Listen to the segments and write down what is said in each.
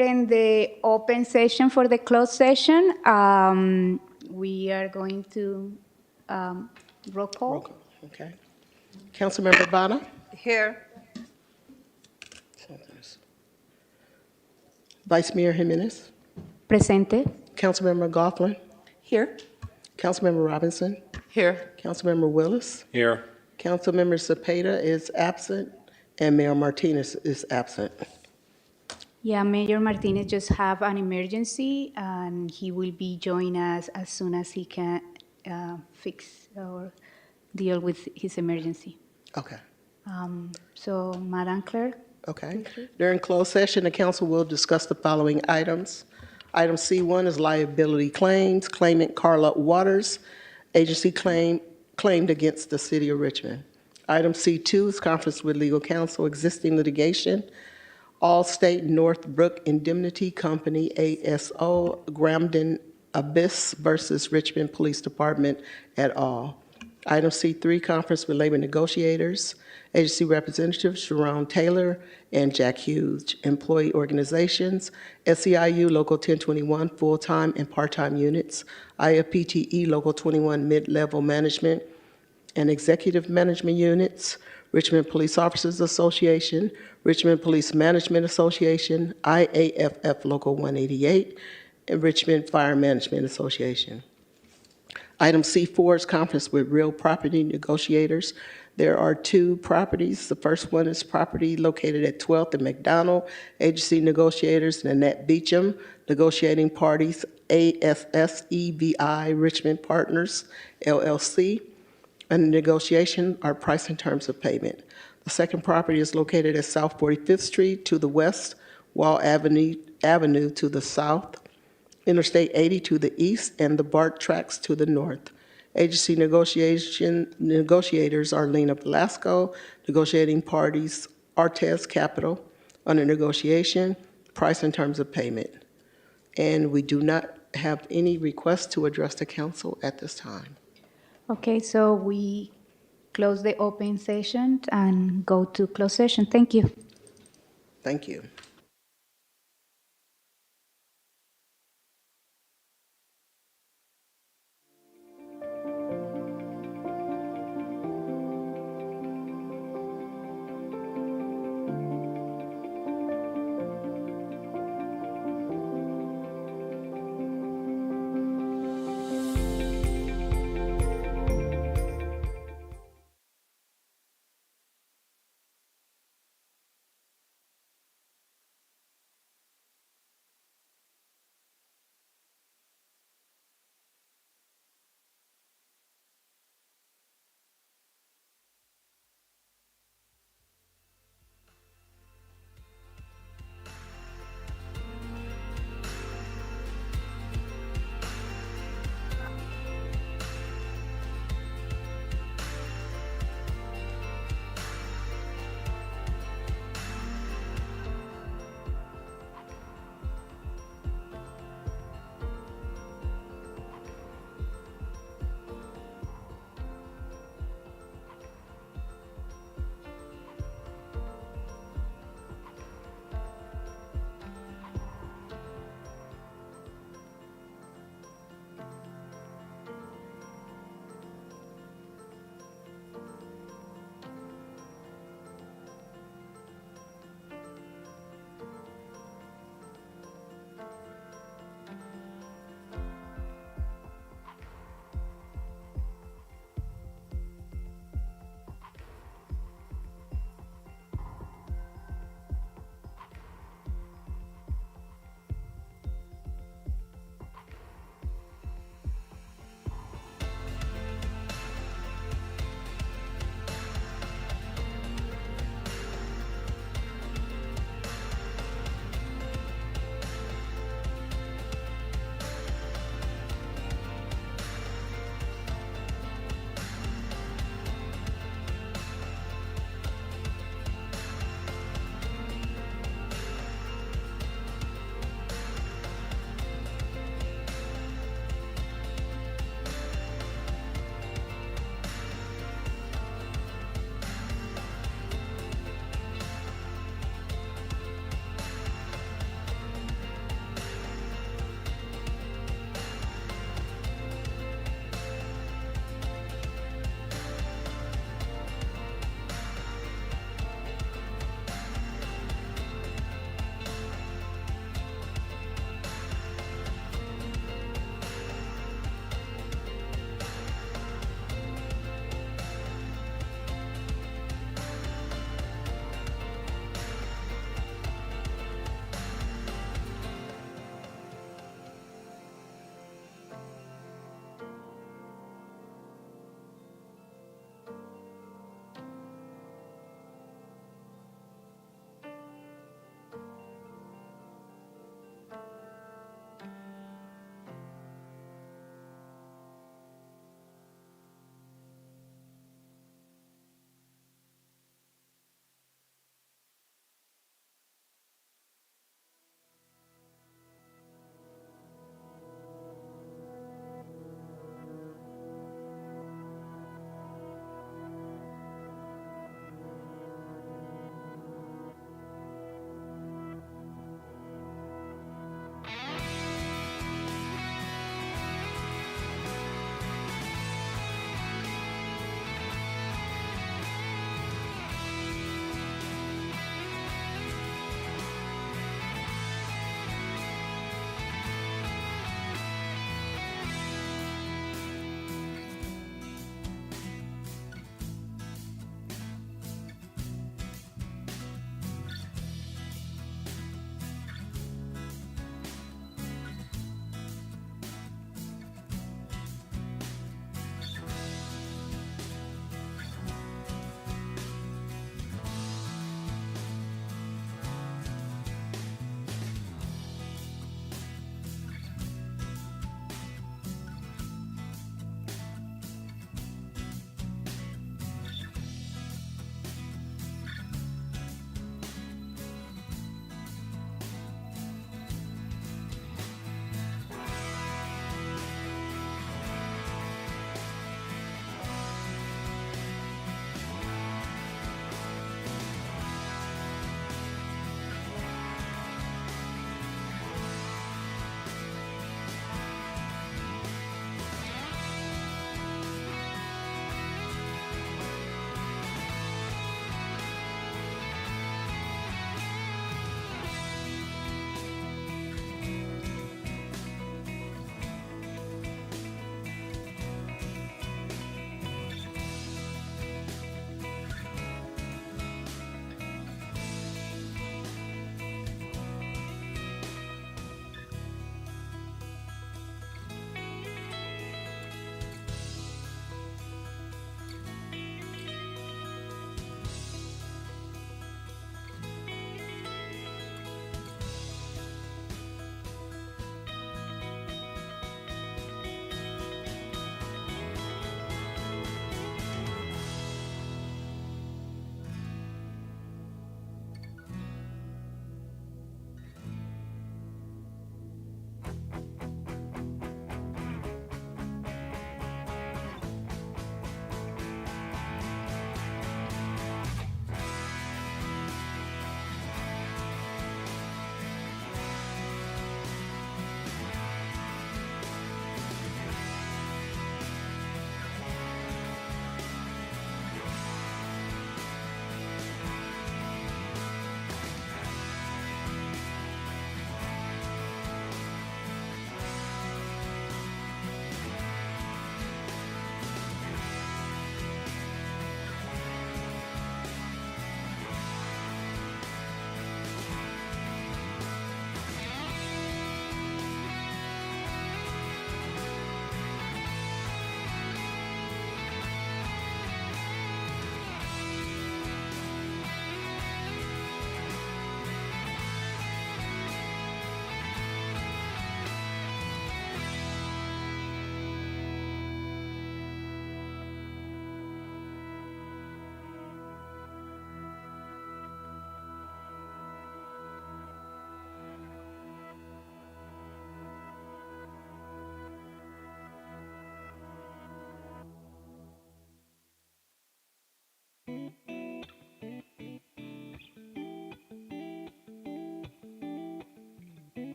In the open session for the closed session, we are going to roll call. Roll call. Okay. Councilmember Vana? Here. Vice Mayor Jimenez? Presente. Councilmember Gofflin? Here. Councilmember Robinson? Here. Councilmember Willis? Here. Councilmember Cepeda is absent, and Mayor Martinez is absent. Yeah, Mayor Martinez just have an emergency, and he will be joining us as soon as he can fix or deal with his emergency. Okay. So, Madam Clerk? Okay. During closed session, the council will discuss the following items. Item C1 is liability claims. Claimant Carla Waters, agency claimed against the city of Richmond. Item C2 is conference with legal counsel, existing litigation. Allstate Northbrook Indemnity Company, ASO, Gramden Abyss versus Richmond Police Department et al. Item C3, conference with labor negotiators, agency representatives Jerome Taylor and Jack Hughes, employee organizations, SEIU Local 1021 full-time and part-time units, IFPTE Local 21 mid-level management and executive management units, Richmond Police Officers Association, Richmond Police Management Association, IAFF Local 188, and Richmond Fire Management Association. Item C4 is conference with real property negotiators. There are two properties. The first one is property located at 12th and McDonald. Agency negotiators, Nanette Beecham. Negotiating parties, ASSEVI Richmond Partners, LLC. Under negotiation are price and terms of payment. The second property is located at South 45th Street to the west, Wall Avenue to the south, Interstate 80 to the east, and the BART tracks to the north. Agency negotiators are Lena Velasco. Negotiating parties, Artes Capital. Under negotiation, price and terms of payment. And we do not have any requests to address the council at this time. Okay, so we close the open session and go to closed session. Thank you. Thank you.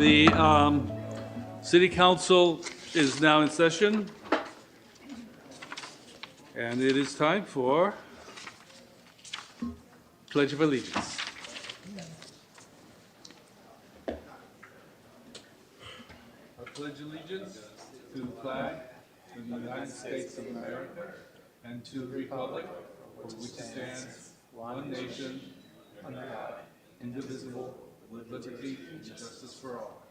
The City Council is now in session, and it is time for Pledge of Allegiance. I pledge allegiance to the flag of the United States of America and to the republic for which it stands, one nation, under God, indivisible, with liberty and justice for all.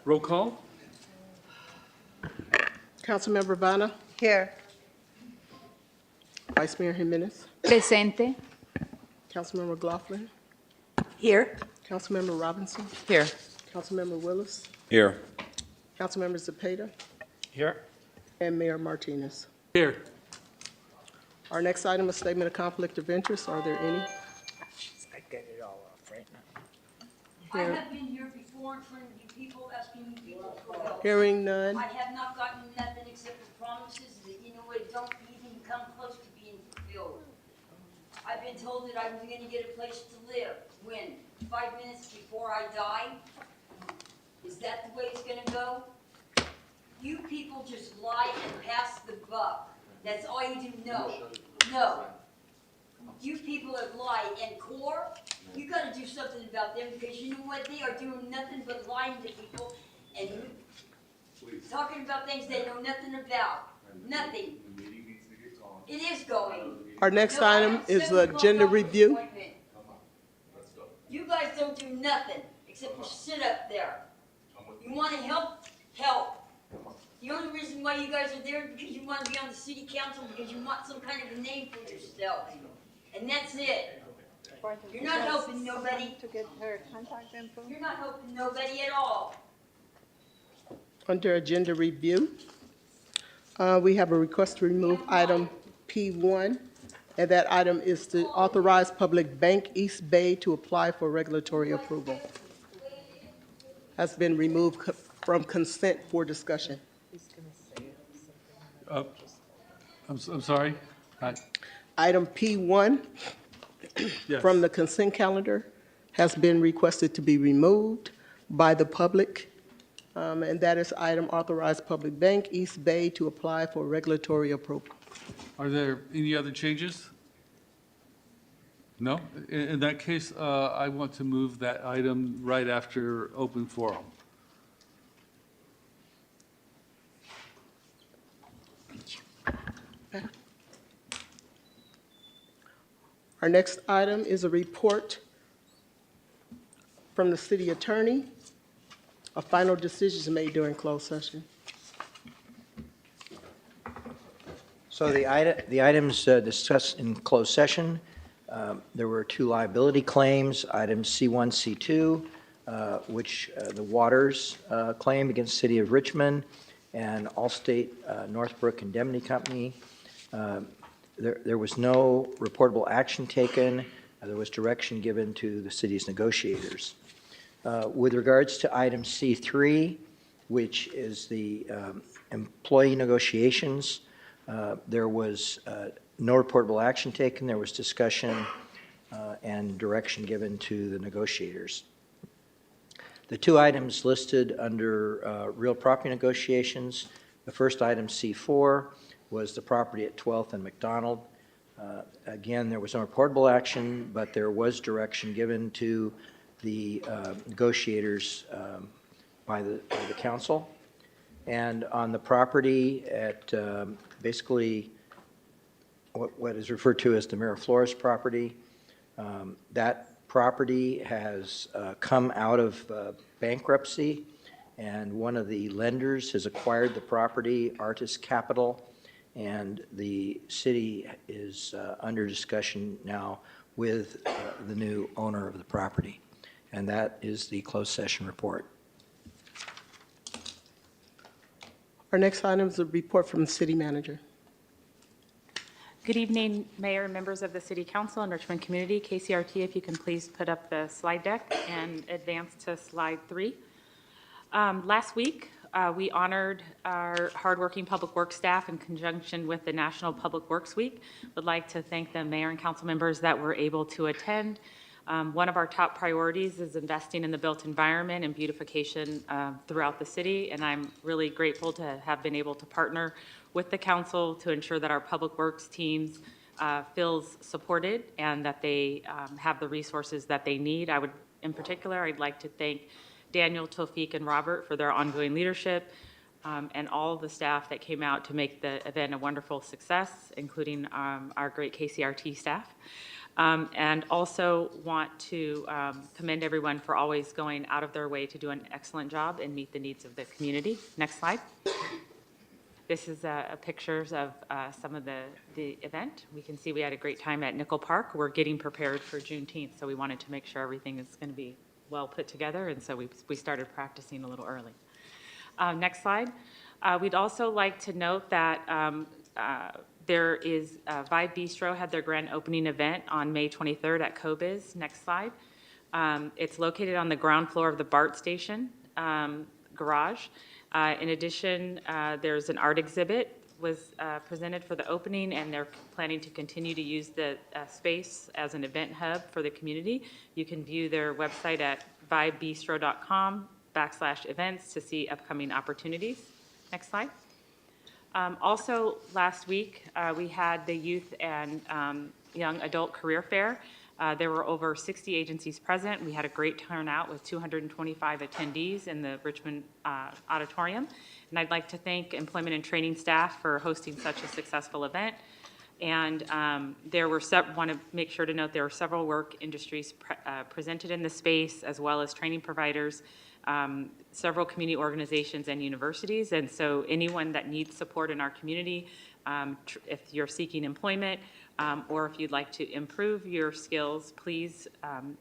Roll call? Councilmember Vanna, Here. Vice Mayor Jimenez, Presente. Councilmember McLaughlin, Here. Councilmember Robinson, Here. Councilmember Willis, Here. Councilmember Zepeda, Here. and Mayor Martinez. Here. Our next item is statement of conflict of interest. Are there any? I get it all off right now. I have been here before in front of you people, asking you people for help. Hearing none. I have not gotten nothing except for promises that, you know what, don't even come close to being fulfilled. I've been told that I'm gonna get a place to live. When? 5 minutes before I die? Is that the way it's gonna go? You people just lie and pass the buck. That's all you do. No. You people that lie and core, you gotta do something about them, because you know what, they are doing nothing but lying to people and talking about things they know nothing about. Nothing. It is going. Our next No, I item have is 7 the o'clock agenda doctor's review. appointment. You guys don't do nothing except for sit up there. You wanna help? Help. The only reason why you guys are there is because you wanna be on the city council, because you want some kind of a name for yourself. And that's it. You're not helping nobody. To get her contact info. You're not helping nobody at all. Under agenda review, we have a request to remove item P1, and that item is to authorize Public Bank East Bay to apply for regulatory approval. Has been removed from consent for discussion. I'm sorry? Item P1 Yes. from the consent calendar has been requested to be removed by the public, and that is item authorize Public Bank East Bay to apply for regulatory approval. Are there any other changes? No? In that case, I want to move that item right after open forum. Our next item is a report from the city attorney of final decisions made during closed session. So the items discussed in closed session, there were 2 liability claims, items C1, C2, which the Waters claim against the City of Richmond and Allstate Northbrook Indemnity Company. There was no reportable action taken. There was direction given to the city's negotiators. With regards to item C3, which is the employee negotiations, there was no reportable action taken. There was discussion and direction given to the negotiators. The 2 items listed under real property negotiations, the first item, C4, was the property at 12th and McDonald. Again, there was no reportable action, but there was direction given to the negotiators by the council. And on the property at basically what is referred to as the Miraflores property, that property has come out of bankruptcy, and one of the lenders has acquired the property, Artis Capital, and the city is under discussion now with the new owner of the property. And that is the closed session report. Our next item is a report from the city manager. Good evening, Mayor and members of the City Council and Richmond community. KCRT, if you can please put up the slide deck and advance to slide 3. Last week, we honored our hardworking public works staff in conjunction with the National Public Works Week. Would like to thank the mayor and council members that were able to attend. One of our top priorities is investing in the built environment and beautification throughout the city, and I'm really grateful to have been able to partner with the council to ensure that our public works teams feels supported and that they have the resources that they need. In particular, I'd like to thank Daniel, Tofik, and Robert for their ongoing leadership, and all of the staff that came out to make the event a wonderful success, including our great KCRT staff. And also want to commend everyone for always going out of their way to do an excellent job and meet the needs of the community. Next slide. This is pictures of some of the event. We can see we had a great time at Nickel Park. We're getting prepared for Juneteenth, so we wanted to make sure everything is going to be well put together, and so we started practicing a little early. Next slide. We'd also like to note that there is Vibe Bistro had their grand opening event on May 23rd at CoBiz. Next slide. It's located on the ground floor of the BART station garage. In addition, there's an art exhibit was presented for the opening, and they're planning to continue to use the space as an event hub for the community. You can view their website at vibebistro.com/events to see upcoming opportunities. Next slide. Also, last week, we had the Youth and Young Adult Career Fair. There were over 60 agencies present. We had a great turnout with 225 attendees in the Richmond auditorium. And I'd like to thank employment and training staff for hosting such a successful event. And want to make sure to note there were several work industries presented in the space, as well as training providers, several community organizations and universities. And so anyone that needs support in our community, if you're seeking employment or if you'd like to improve your skills, please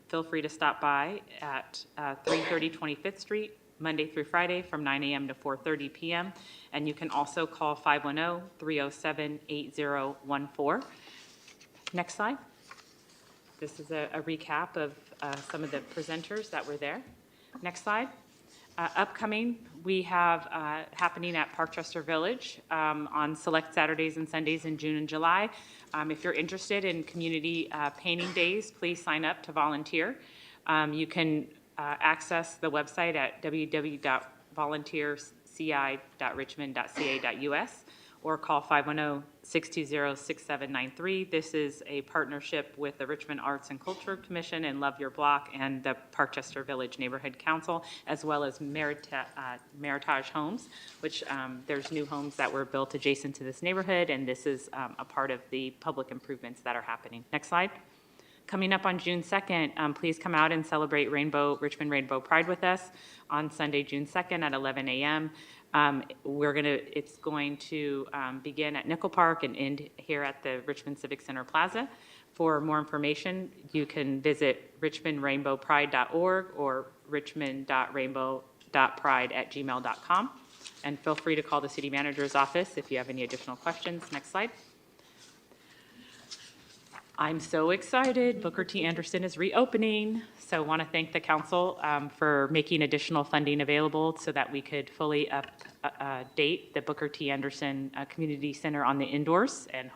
feel free to stop by at 330 25th Street, Monday through Friday from 9 a.m. to 4:30 p.m. And you can also call 510-307-8014. Next slide. This is a recap of some of the presenters that were there. Next slide. Upcoming, we have happening at Parkchester Village on select Saturdays and Sundays in June and July. If you're interested in community painting days, please sign up to volunteer. You can access the website at www.volunteerci.richmond.ca.us or call 510-620-6793. This is a partnership with the Richmond Arts and Culture Commission and Love Your Block and the Parkchester Village Neighborhood Council, as well as Meritage Homes, which there's new homes that were built adjacent to this neighborhood, and this is a part of the public improvements that are happening. Next slide. Coming up on June 2nd, please come out and celebrate Richmond Rainbow Pride with us on Sunday, June 2nd at 11 a.m. It's going to begin at Nickel Park and end here at the Richmond Civic Center Plaza. For more information, you can visit richmondrainbowpride.org or richmond.rainbow.pride@gmail.com. And feel free to call the city manager's office if you have any additional questions. Next slide. I'm so excited. Booker T. Anderson is reopening. So I want to thank the council for making additional funding available so that we could fully update the Booker T. Anderson Community Center on the indoors. And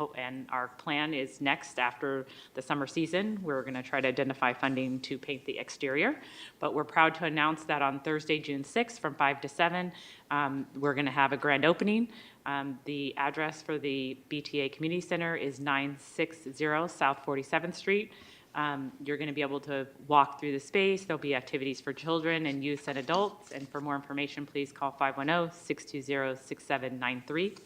our plan is next after the summer season, we're going to try to identify funding to paint the exterior. But we're proud to announce that on Thursday, June 6th from 5 to 7, we're going to have a grand opening. The address for the BTA Community Center is 960 South 47th Street. You're going to be able to walk through the space. There'll be activities for children and youth and adults. And for more information, please call 510-620-6793.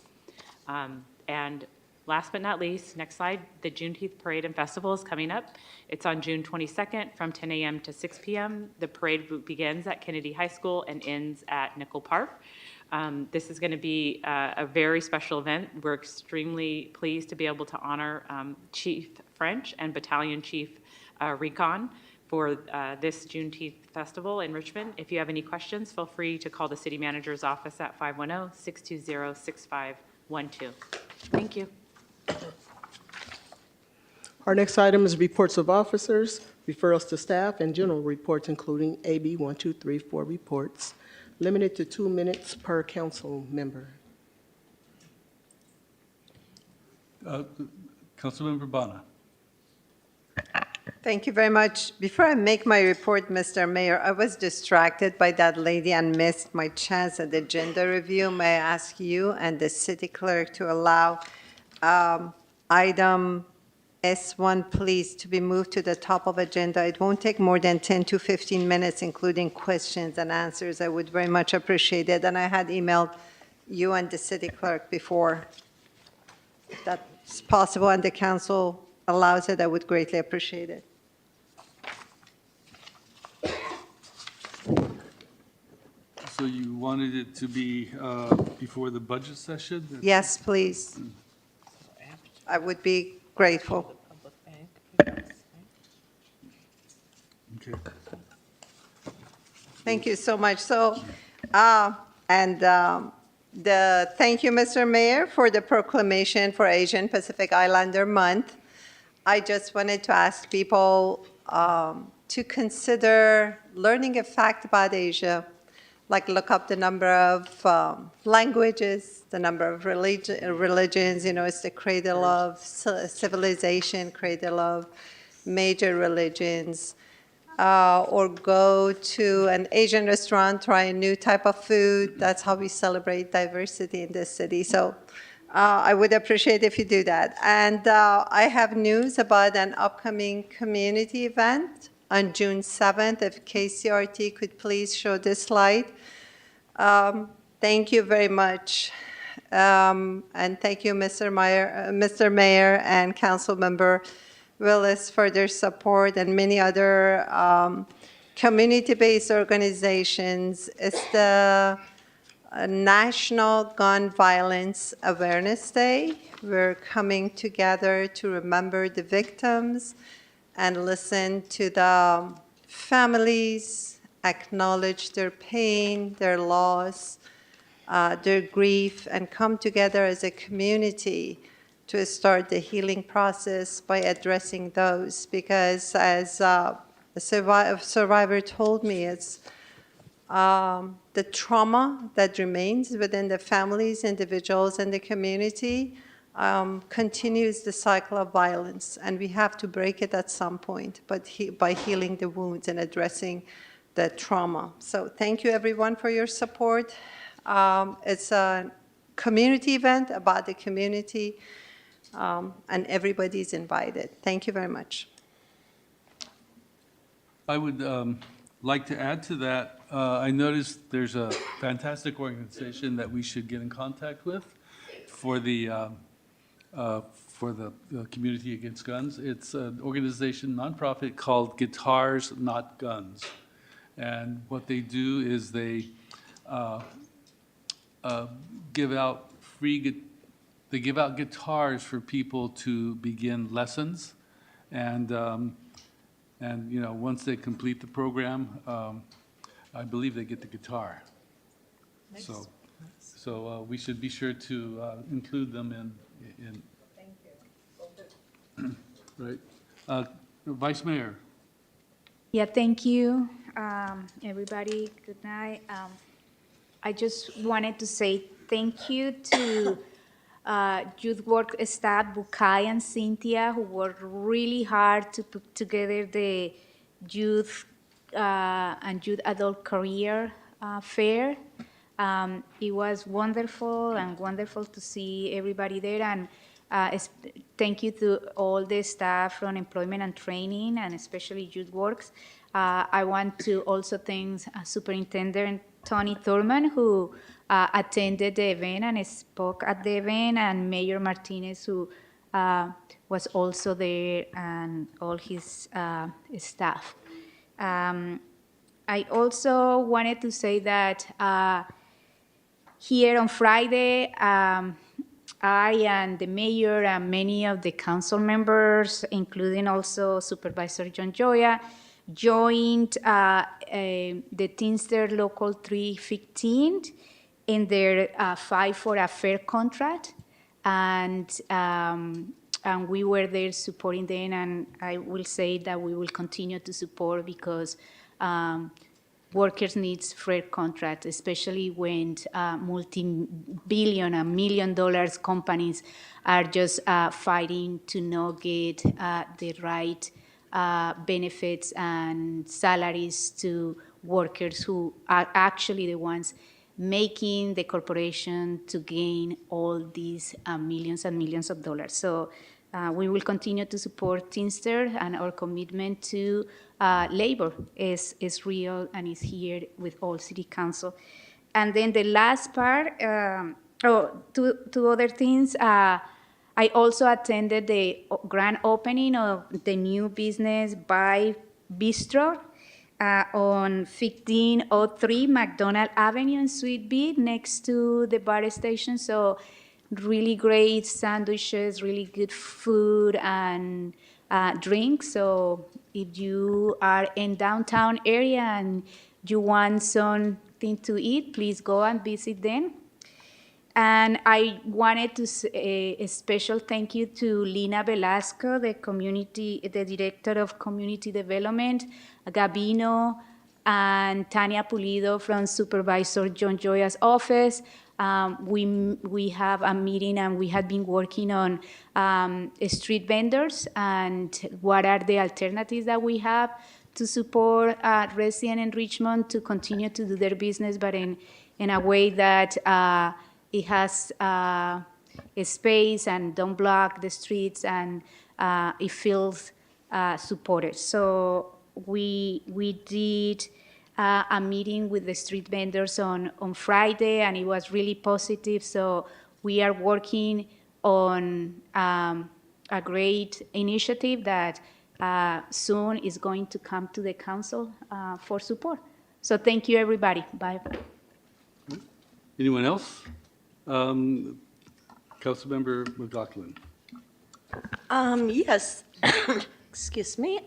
And last but not least, next slide, the Juneteenth Parade and Festival is coming up. It's on June 22nd from 10 a.m. to 6 p.m. The parade begins at Kennedy High School and ends at Nickel Park. This is going to be a very special event. We're extremely pleased to be able to honor Chief French and Battalion Chief Recon for this Juneteenth Festival in Richmond. If you have any questions, feel free to call the city manager's office at 510-620-6512. Thank you. Our next item is reports of officers, referrals to staff, and general reports, including AB 1234 reports, limited to 2 minutes per council member. Councilmember Bonner. Thank you very much. Before I make my report, Mr. Mayor, I was distracted by that lady and missed my chance at the agenda review. May I ask you and the city clerk to allow item S1, please, to be moved to the top of agenda? It won't take more than 10 to 15 minutes, including questions and answers. I would very much appreciate it. And I had emailed you and the city clerk before. If that's possible and the council allows it, I would greatly appreciate it. So you wanted it to be before the budget session? Yes, please. I would be grateful. Okay. Thank you so much. So, thank you, Mr. Mayor, for the proclamation for Asian Pacific Islander Month. I just wanted to ask people to consider learning a fact about Asia, like look up the number of languages, the number of religions. You know, it's the cradle of civilization, cradle of major religions. Or go to an Asian restaurant, try a new type of food. That's how we celebrate diversity in this city. So I would appreciate if you do that. And I have news about an upcoming community event on June 7th. If KCRT could please show this slide. Thank you very much. And thank you, Mr. Mayor and Councilmember Willis, for their support, and many other community-based organizations. It's the National Gun Violence Awareness Day. We're coming together to remember the victims and listen to the families, acknowledge their pain, their loss, their grief, and come together as a community to start the healing process by addressing those. Because as a survivor told me, it's the trauma that remains within the families, individuals, and the community continues the cycle of violence, and we have to break it at some point, but by healing the wounds and addressing the trauma. So thank you, everyone, for your support. It's a community event about the community, and everybody's invited. Thank you very much. I would like to add to that. I noticed there's a fantastic organization that we should get in contact with for the Community Against Guns. It's an organization, nonprofit, called Guitars Not Guns. And what they do is they give out they give out guitars for people to begin lessons, and you know, once they complete the program, I believe they get the guitar. Nice. So we should be sure to include them in. Thank you. Right, Vice Mayor. Yeah, thank you, everybody. Good night. I just wanted to say thank you to youth work staff, Bukai and Cynthia, who worked really hard to put together the youth and youth adult career fair. It was wonderful and wonderful to see everybody there. And thank you to all the staff from Employment and Training, and especially Youth Works. I want to also thank Superintendent Tony Thurman, who attended the event and spoke at the event, and Mayor Martinez, who was also there, and all his staff. I also wanted to say that here on Friday, I and the mayor and many of the council members, including also Supervisor John Joya, joined the Teamster Local 315 in their fight for a fair contract, and we were there supporting them, and I will say that we will continue to support, because workers need fair contracts, especially when multi-billion and million-dollar companies are just fighting to not get the right benefits and salaries to workers who are actually the ones making the corporation to gain all these millions and millions of dollars. So we will continue to support Teamster, and our commitment to labor is real and is here with all city council. And then the last part, two other things. I also attended the grand opening of the new business by Bistro on 1503 McDonald Avenue in Suite B, next to the bar station. So really great sandwiches, really good food and drinks. So if you are in downtown area and you want something to eat, please go and visit them. And I wanted to say a special thank you to Lina Velasco, the director of community development, Gabino, and Tania Pulido from Supervisor John Joya's office. We have a meeting and we have been working on street vendors and what are the alternatives that we have to support residents in Richmond to continue to do their business, but in a way that it has a space and don't block the streets, and it feels supported. So we did a meeting with the street vendors on Friday, and it was really positive. So we are working on a great initiative that soon is going to come to the council for support. So thank you, everybody. Bye. Anyone else? Councilmember McLaughlin. Yes, excuse me.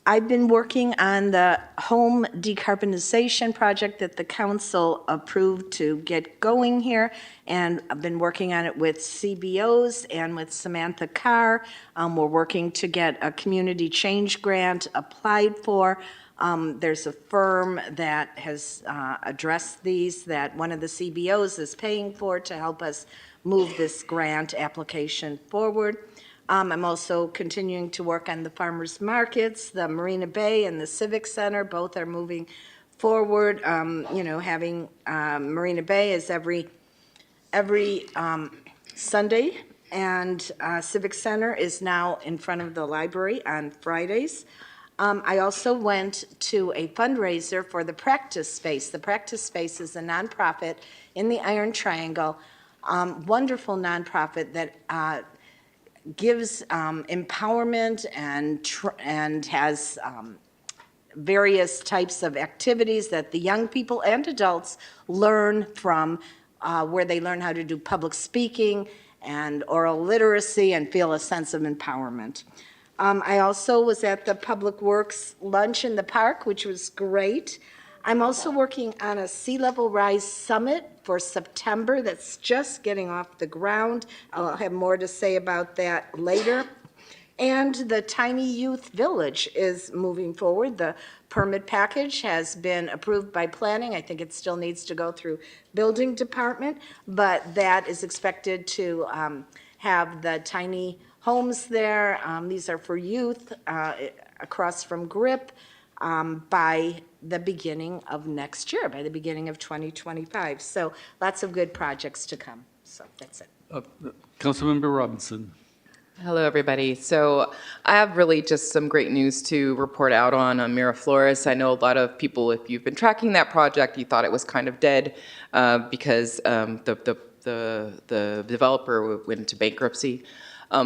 I've been working on the home decarbonization project that the council approved to get going here, and I've been working on it with CBOs and with Samantha Carr. We're working to get a community change grant applied for. There's a firm that has addressed these that one of the CBOs is paying for to help us move this grant application forward. I'm also continuing to work on the farmers markets, the Marina Bay and the Civic Center. Both are moving forward. Having Marina Bay is every Sunday, and Civic Center is now in front of the library on Fridays. I also went to a fundraiser for the Practice Space. The Practice Space is a nonprofit in the Iron Triangle, wonderful nonprofit that gives empowerment and has various types of activities that the young people and adults learn from, where they learn how to do public speaking and oral literacy and feel a sense of empowerment. I also was at the Public Works lunch in the park, which was great. I'm also working on a sea level rise summit for September that's just getting off the ground. I'll have more to say about that later. And the Tiny Youth Village is moving forward. The permit package has been approved by planning. I think it still needs to go through building department, but that is expected to have the tiny homes there. These are for youth across from GRIP by the beginning of next year, by the beginning of 2025. So lots of good projects to come. So that's it. Councilmember Robinson. Hello, everybody. So I have really just some great news to report out on Miraflores. I know a lot of people, if you've been tracking that project, you thought it was kind of dead because the developer went into bankruptcy.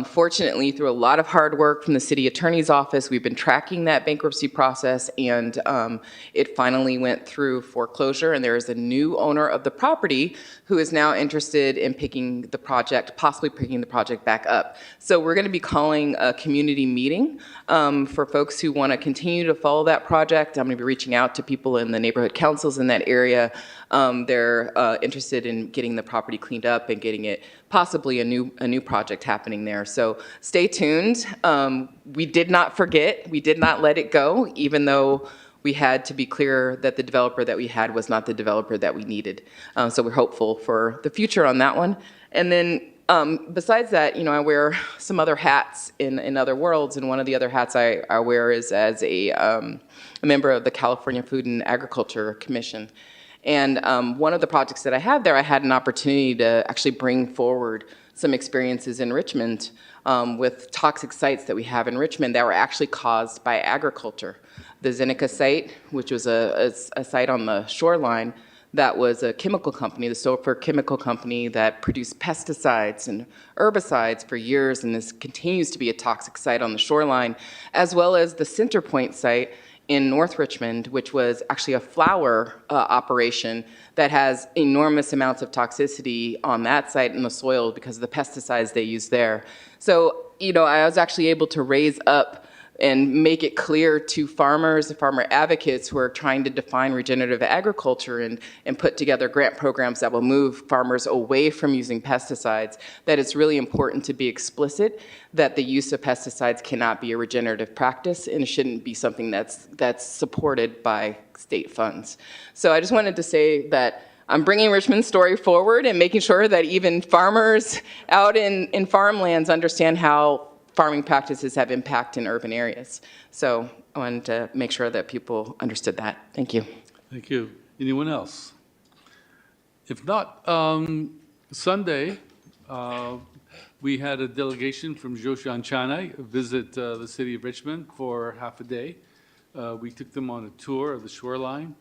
Fortunately, through a lot of hard work from the city attorney's office, we've been tracking that bankruptcy process, and it finally went through foreclosure, and there is a new owner of the property who is now interested in possibly picking the project back up. So we're going to be calling a community meeting for folks who want to continue to follow that project. I'm going to be reaching out to people in the neighborhood councils in that area. They're interested in getting the property cleaned up and getting it possibly a new project happening there. So stay tuned. We did not forget. We did not let it go, even though we had to be clear that the developer that we had was not the developer that we needed. So we're hopeful for the future on that one. And then Besides that, I wear some other hats in other worlds, and one of the other hats I wear is as a member of the California Food and Agriculture Commission. And one of the projects that I have there, I had an opportunity to actually bring forward some experiences in Richmond with toxic sites that we have in Richmond that were actually caused by agriculture. The Zeneca site, which was a site on the shoreline, that was a chemical company, the sulfur chemical company that produced pesticides and herbicides for years, and this continues to be a toxic site on the shoreline, as well as the Center Point site in North Richmond, which was actually a flower operation that has enormous amounts of toxicity on that site in the soil because of the pesticides they use there. So, I was actually able to raise up and make it clear to farmers and farmer advocates who are trying to define regenerative agriculture and put together grant programs that will move farmers away from using pesticides, that it's really important to be explicit that the use of pesticides cannot be a regenerative practice and it shouldn't be something that's supported by state funds. So I just wanted to say that I'm bringing Richmond's story forward and making sure that even farmers out in farmlands understand how farming practices have impact in urban areas. So I wanted to make sure that people understood that. Thank you. Thank you. Anyone else? If not, Sunday, we had a delegation from Zhoushanchai visit the city of Richmond for half a day. We took them on a tour of the shoreline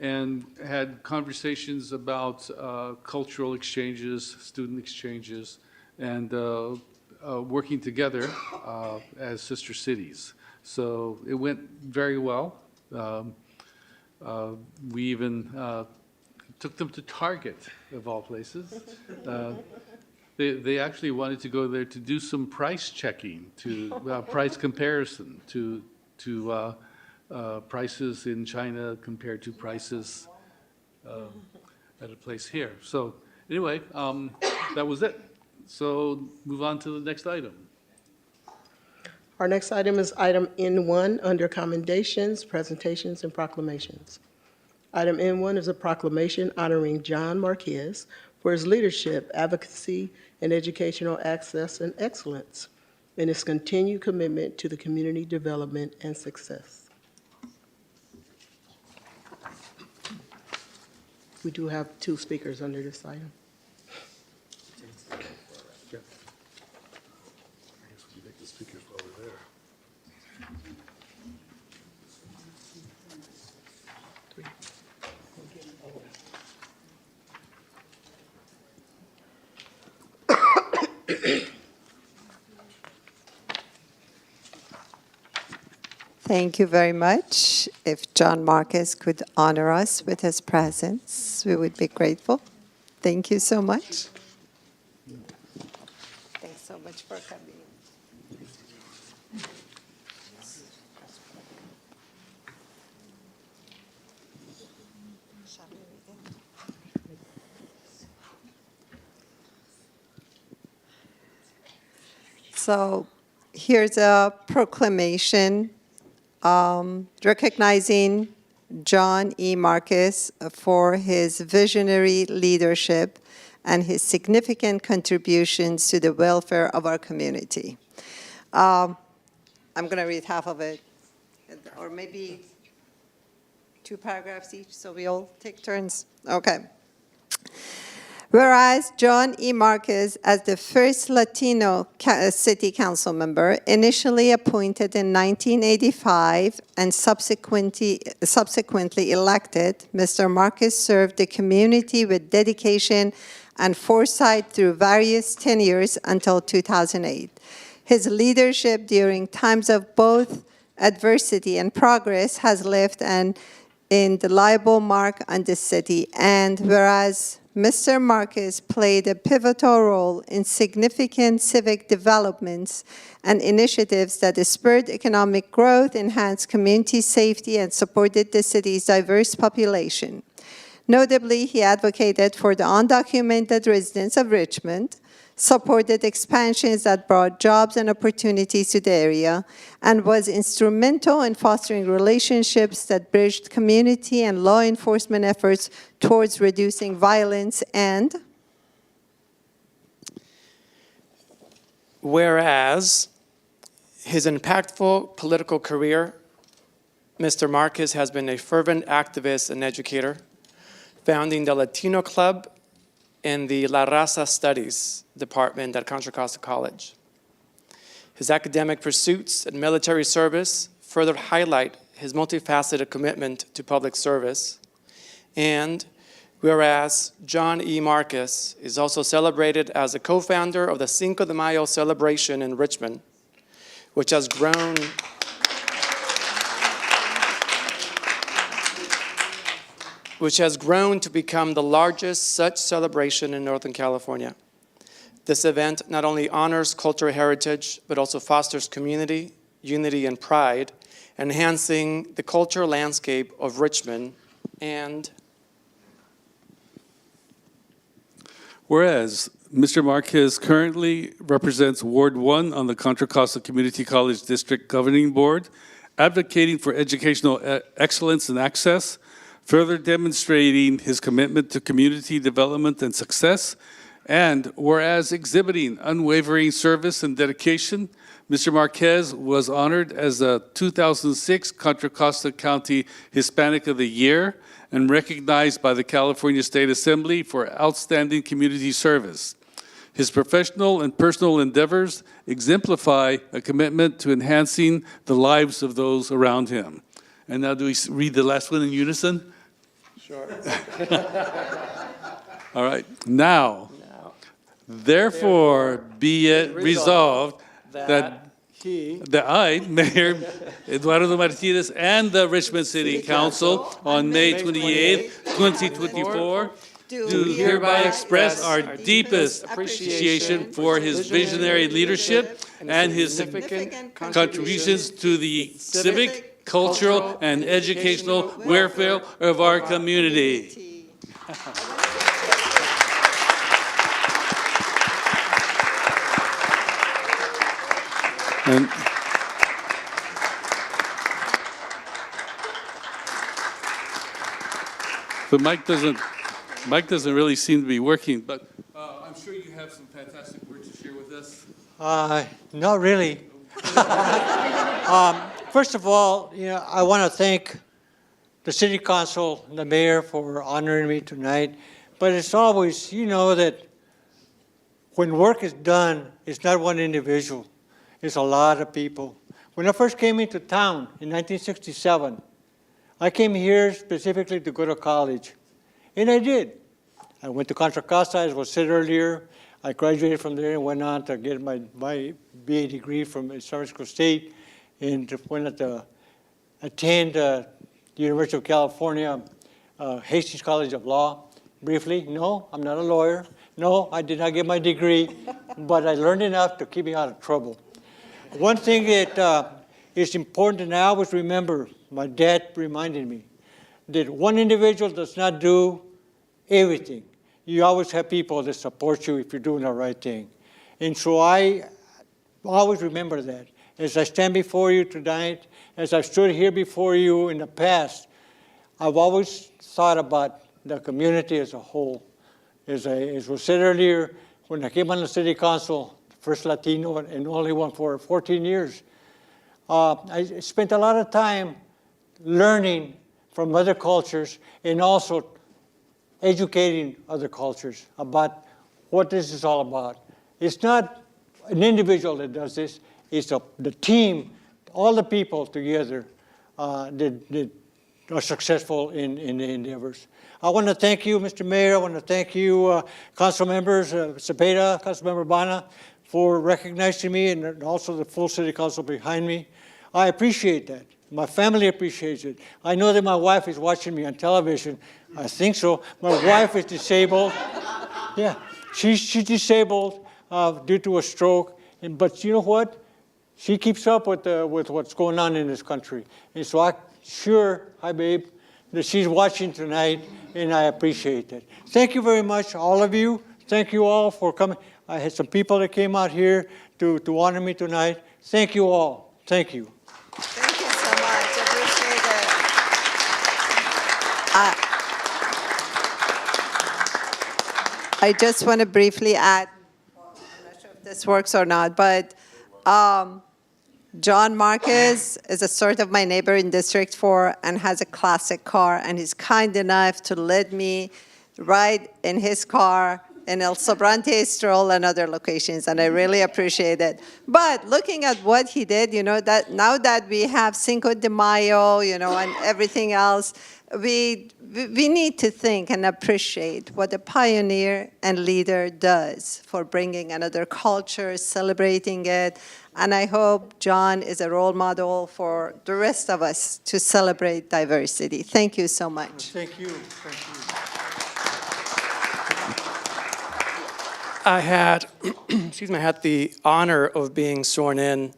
and had conversations about cultural exchanges, student exchanges, and working together as sister cities. So it went very well. We even took them to Target, of all places. They actually wanted to go there to do some price checking, to price comparison to prices in China compared to prices at a place here. So anyway, that was it. So move on to the next item. Our next item is item N1 under commendations, presentations, and proclamations. Item N1 is a proclamation honoring John Marquez for his leadership, advocacy, and educational access and excellence, and his continued commitment to the community development and success. We do have two speakers under this item. Thank you very much. If John Marquez could honor us with his presence, we would be grateful. Thank you so much. Thanks so much for coming. So here's a proclamation recognizing John E. Marquez for his visionary leadership and his significant contributions to the welfare of our community. I'm going to read half of it, or maybe 2 paragraphs each, so we all take turns. Okay. Whereas John E. Marquez, as the first Latino city council member, initially appointed in 1985 and subsequently elected, Mr. Marquez served the community with dedication and foresight through various tenures until 2008. His leadership during times of both adversity and progress has left an indelible mark on the city, and whereas Mr. Marquez played a pivotal role in significant civic developments and initiatives that spurred economic growth, enhanced community safety, and supported the city's diverse population. Notably, he advocated for the undocumented residents of Richmond, supported expansions that brought jobs and opportunities to the area, and was instrumental in fostering relationships that bridged community and law enforcement efforts towards reducing violence and whereas his impactful political career, Mr. Marquez has been a fervent activist and educator, founding the Latino Club in the La Raza Studies department at Contra Costa College. His academic pursuits and military service further highlight his multifaceted commitment to public service. And whereas John E. Marquez is also celebrated as a co-founder of the Cinco de Mayo celebration in Richmond, which has grown to become the largest such celebration in Northern California. This event not only honors cultural heritage, but also fosters community, unity, and pride, enhancing the cultural landscape of Richmond. And whereas Mr. Marquez currently represents Ward 1 on the Contra Costa Community College District Governing Board, advocating for educational excellence and access, further demonstrating his commitment to community development and success. And whereas exhibiting unwavering service and dedication, Mr. Marquez was honored as the 2006 Contra Costa County Hispanic of the Year and recognized by the California State Assembly for outstanding community service. His professional and personal endeavors exemplify a commitment to enhancing the lives of those around him. And now do we read the last one in unison? sure. All right. Now, therefore, be it resolved that I, Mayor Eduardo Martinez, and the Richmond City Council on May 28, 2024, do hereby express our deepest appreciation for his visionary leadership and his significant contributions to the civic, cultural, and educational welfare of our community. And the mic doesn't really seem to be working, but I'm sure you have some fantastic words to share with us. Not really. First of all, I want to thank the City Council and the Mayor for honoring me tonight. But it's always, that when work is done, it's not one individual. It's a lot of people. When I first came into town in 1967, I came here specifically to go to college. And I did. I went to Contra Costa, as was said earlier. I graduated from there and went on to get my BA degree from San Francisco State and went to attend the University of California, Hastings College of Law. Briefly, no, I'm not a lawyer. No, I did not get my degree, but I learned enough to keep me out of trouble. One thing that is important, and I always remember, my dad reminded me, that one individual does not do everything. You always have people that support you if you're doing the right thing. And so I always remember that. As I stand before you tonight, as I've stood here before you in the past, I've always thought about the community as a whole. As was said earlier, when I came on the City Council, first Latino and only one for 14 years, I spent a lot of time learning from other cultures and also educating other cultures about what this is all about. It's not an individual that does this, it's the team, all the people together that are successful in the endeavors. I want to thank you, Mr. Mayor. I want to thank you, Council members, Cepeda, Councilmember Bana, for recognizing me and also the full City Council behind me. I appreciate that. My family appreciates it. I know that my wife is watching me on television. I think so. My wife is disabled. Yeah, she's disabled due to a stroke. But you know what? She keeps up with what's going on in this country. And so I'm sure, hi babe, that she's watching tonight, and I appreciate that. Thank you very much, all of you. Thank you all for coming. I had some people that came out here to honor me tonight. Thank you all. Thank you. Thank you so much. Appreciate it. I just want to briefly add, I'm not sure if this works or not, but John Marquez is a sort of my neighbor in District 4 and has a classic car, and he's kind enough to let me ride in his car in El Sobrante, Stroll, and other locations, and I really appreciate it. But looking at what he did, that now that we have Cinco de Mayo, and everything else, we need to think and appreciate what a pioneer and leader does for bringing another culture, celebrating it, and I hope John is a role model for the rest of us to celebrate diversity. Thank you so much. Thank you. Thank you. I had, I had the honor of being sworn in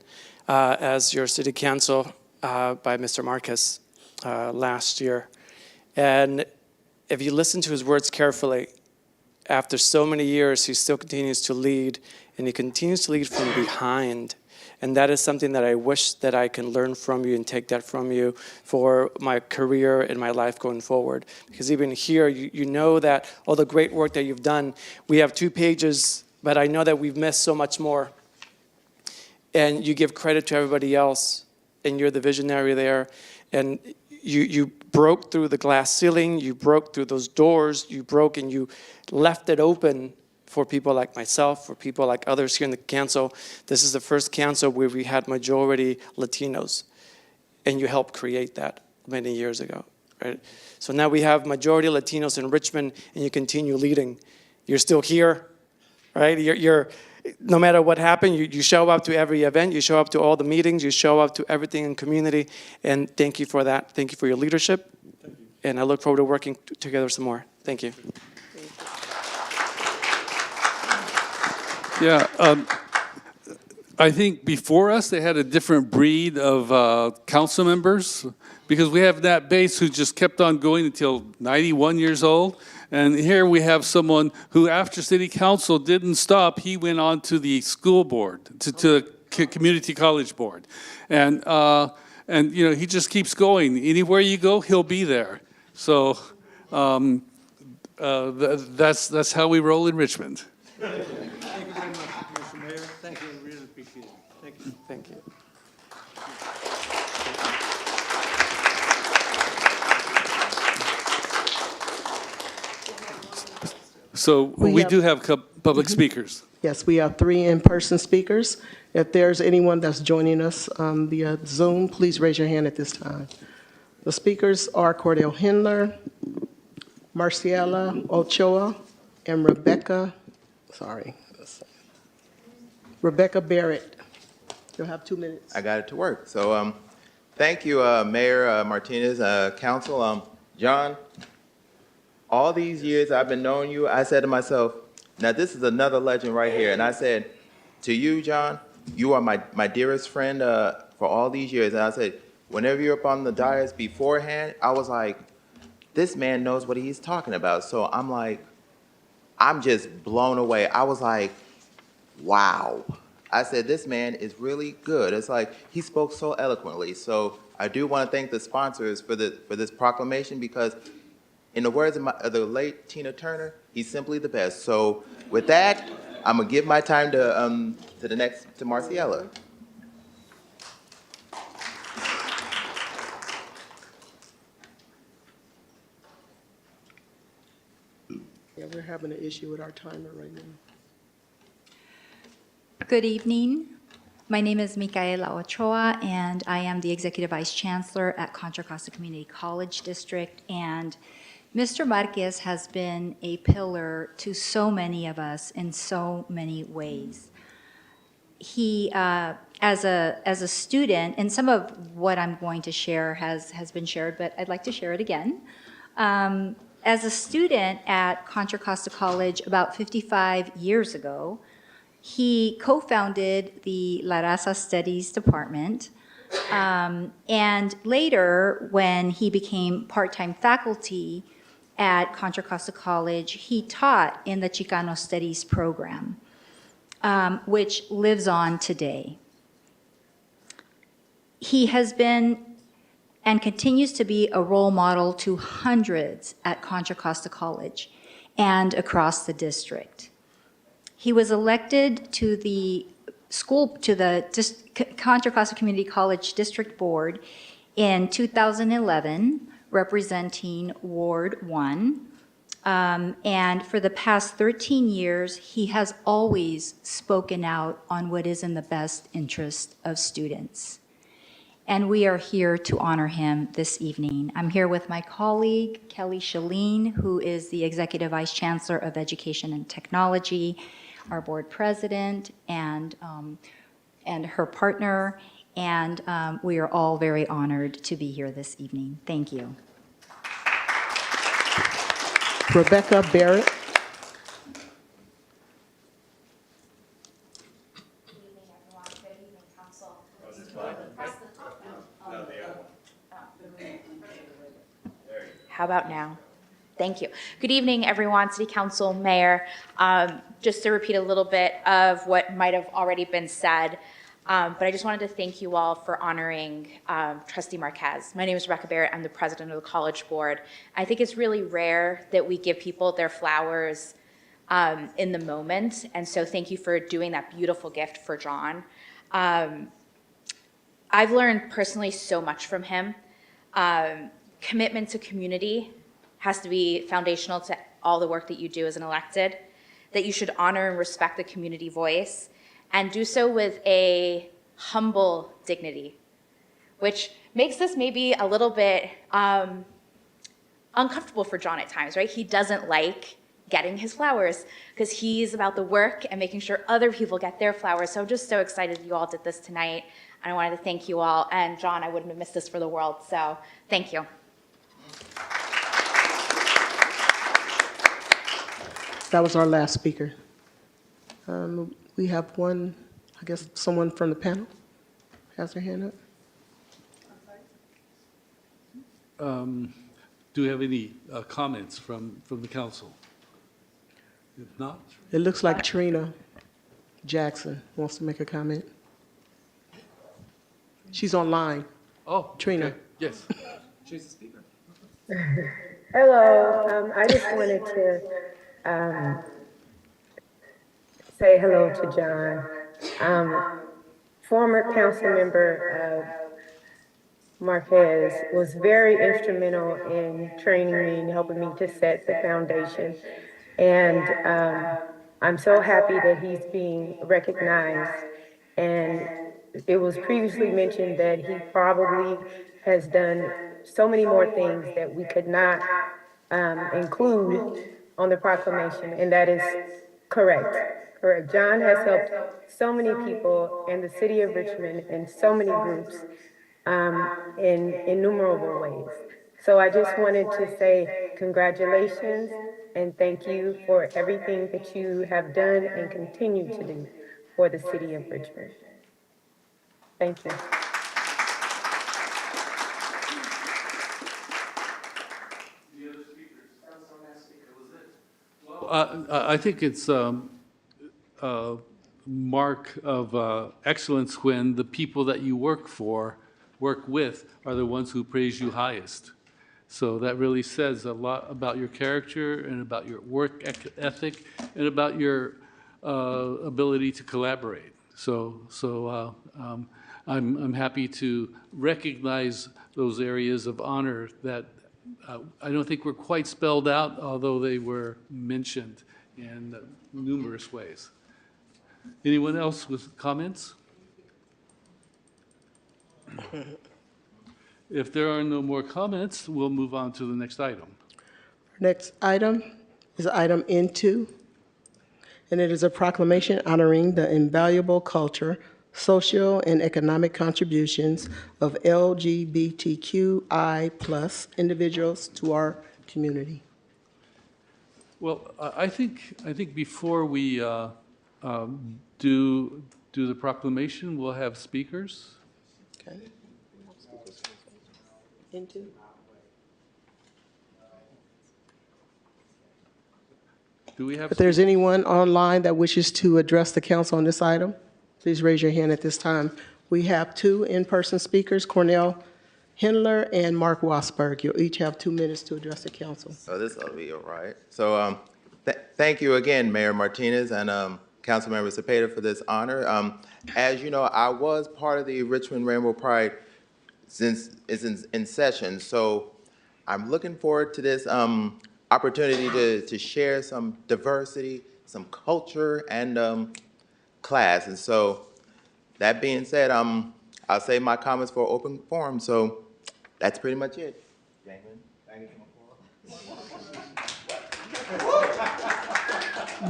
as your city council by Mr. Marquez last year. And if you listen to his words carefully, after so many years, he still continues to lead, and he continues to lead from behind. And that is something that I wish that I can learn from you and take that from you for my career and my life going forward. Because even here, you know that all the great work that you've done, we have 2 pages, but I know that we've missed so much more. And you give credit to everybody else, and you're the visionary there. And you broke through the glass ceiling, you broke through those doors, you broke and you left it open for people like myself, for people like others here in the council. This is the first council where we had majority Latinos, and you helped create that many years ago, right? So now we have majority Latinos in Richmond, and you continue leading. You're still here, right? You're no matter what happened, you show up to every event, you show up to all the meetings, you show up to everything in community, and thank you for that. Thank you for your leadership, and I look forward to working together some more. Thank you. Yeah, I think before us, they had a different breed of council members, because we have Nat Bates, who just kept on going until 91 years old. And here we have someone who, after city council, didn't stop. He went on to the school board, to community college board. And he just keeps going. Anywhere you go, he'll be there. So that's how we roll in Richmond. Thank you very much, Mr. Mayor. Thank you. I really appreciate it. Thank you. Thank you. So we have- do have public speakers. Yes, we have 3 in-person speakers. If there's anyone that's joining us via Zoom, please raise your hand at this time. The speakers are Cordell Hindler, Marciela Ochoa, and Rebecca Barrett. You'll have 2 minutes. I got it to work. So thank you, Mayor Martinez, Council. John, all these years I've been knowing you, I said to myself, now this is another legend right here. And I said to you, John, you are my dearest friend for all these years. And I said, whenever you're up on the dais beforehand, I was like, this man knows what he's talking about. So I'm just blown away. I was like, wow. I said, this man is really good. It's like he spoke so eloquently. So I do want to thank the sponsors for this proclamation, because in the words of the late Tina Turner, he's simply the best. So with that, I'm gonna give my time to Marciela. Yeah, we're having an issue with our timer right now. Good evening. My name is Micaela Ochoa, and I am the Executive Vice Chancellor at Contra Costa Community College District. And Mr. Marquez has been a pillar to so many of us in so many ways. He, as a student, and some of what I'm going to share has been shared, but I'd like to share it again. As a student at Contra Costa College about 55 years ago, he co-founded the La Raza Studies Department, and later, when he became part-time faculty at Contra Costa College, he taught in the Chicano Studies program, which lives on today. He has been and continues to be a role model to hundreds at Contra Costa College and across the district. He was elected to the Contra Costa Community College District Board in 2011, representing Ward 1. And for the past 13 years, he has always spoken out on what is in the best interest of students. And we are here to honor him this evening. I'm here with my colleague, Kelly Shalene, who is the Executive Vice Chancellor of Education and Technology, our board president, and her partner. And we are all very honored to be here this evening. Thank you. Rebecca Barrett. How about now? Thank you. Good evening, everyone, City Council, Mayor. Just to repeat a little bit of what might have already been said, but I just wanted to thank you all for honoring Trustee Marquez. My name is Rebecca Barrett. I'm the president of the College Board. I think it's really rare that we give people their flowers in the moment, and so thank you for doing that beautiful gift for John. I've learned personally so much from him. Commitment to community has to be foundational to all the work that you do as an elected, that you should honor and respect the community voice, and do so with a humble dignity, which makes this maybe a little bit uncomfortable for John at times, right? He doesn't like getting his flowers because he's about the work and making sure other people get their flowers. So I'm just so excited you all did this tonight, and I wanted to thank you all. And John, I wouldn't have missed this for the world, so thank you. That was our last speaker. We have one, I guess someone from the panel has their hand up. Do we have any comments from the council? If not, It looks like Trina Jackson wants to make a comment. She's online. oh, Trina. okay. Yes. She's the speaker. Hello, I just wanted to say hello to John. Former council member Marquez was very instrumental in training me and helping me to set the foundation. And I'm so happy that he's being recognized. And it was previously mentioned that he probably has done so many more things that we could not include on the proclamation, and that is correct. Correct. John has helped so many people in the city of Richmond and so many groups in innumerable ways. So I just wanted to say congratulations and thank you for everything that you have done and continue to do for the city of Richmond. Thank you. I think it's a mark of excellence when the people that you work with, are the ones who praise you highest. So that really says a lot about your character and about your work ethic and about your ability to collaborate. So I'm happy to recognize those areas of honor that I don't think were quite spelled out, although they were mentioned in numerous ways. Anyone else with comments? If there are no more comments, we'll move on to the next item. Next item is item N2, and it is a proclamation honoring the invaluable culture, social, and economic contributions of LGBTQI+ individuals to our community. Well, I think before we do the proclamation, we'll have speakers. Okay. N2. Do we have? If there's anyone online that wishes to address the council on this item, please raise your hand at this time. We have two in-person speakers, Cornell Hindler and Mark Wasberg. You'll each have 2 minutes to address the council. So this will be all right. So thank you again, Mayor Martinez, and Councilmember Cepeda for this honor. As you know, I was part of the Richmond Rainbow Pride since it's in session, so I'm looking forward to this opportunity to share some diversity, some culture, and class. And so, that being said, I'll save my comments for open forum. So, that's pretty much it.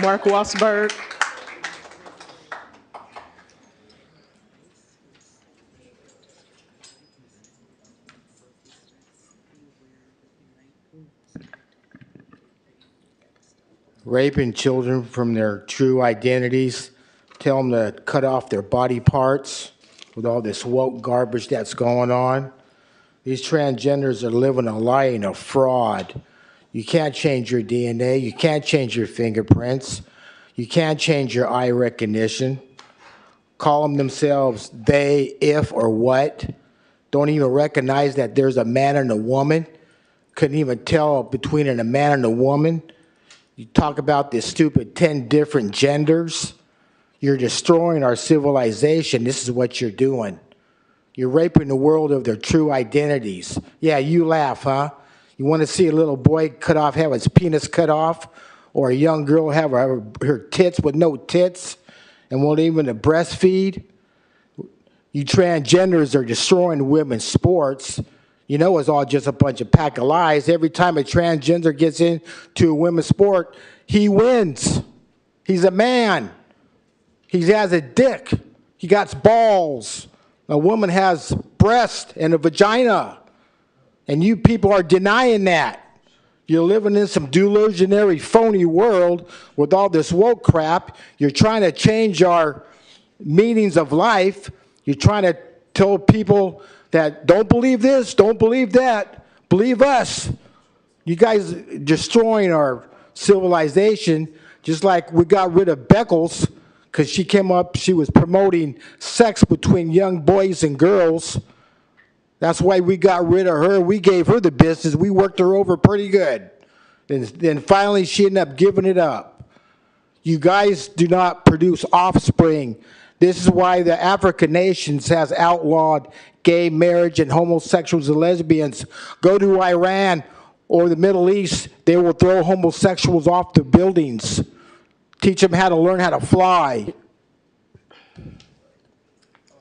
Mark Wassberg. Raping children from their true identities, tell them to cut off their body parts with all this woke garbage that's going on. These transgenders are living a lie and a fraud. You can't change your DNA. You can't change your fingerprints. You can't change your eye recognition. Call them themselves they, if, or what. Don't even recognize that there's a man and a woman. Couldn't even tell between a man and a woman. You talk about this stupid 10 different genders. You're destroying our civilization. This is what you're doing. You're raping the world of their true identities. Yeah, you laugh, huh? You want to see a little boy have his penis cut off, or a young girl have her tits with no tits, and won't even breastfeed? You transgenders are destroying women's sports. You know it's all just a bunch of pack of lies. Every time a transgender gets into a women's sport, he wins. He's a man. He has a dick. He got balls. A woman has breast and a vagina. And you people are denying that. You're living in some delusionary, phony world with all this woke crap. You're trying to change our meanings of life. You're trying to tell people that don't believe this, don't believe that, believe us. You guys destroying our civilization, just like we got rid of Beckles because she came up, she was promoting sex between young boys and girls. That's why we got rid of her. We gave her the business. We worked her over pretty good. And then finally, she ended up giving it up. You guys do not produce offspring. This is why the African nations has outlawed gay marriage and homosexuals and lesbians. Go to Iran or the Middle East, they will throw homosexuals off the buildings. Teach them how to learn how to fly.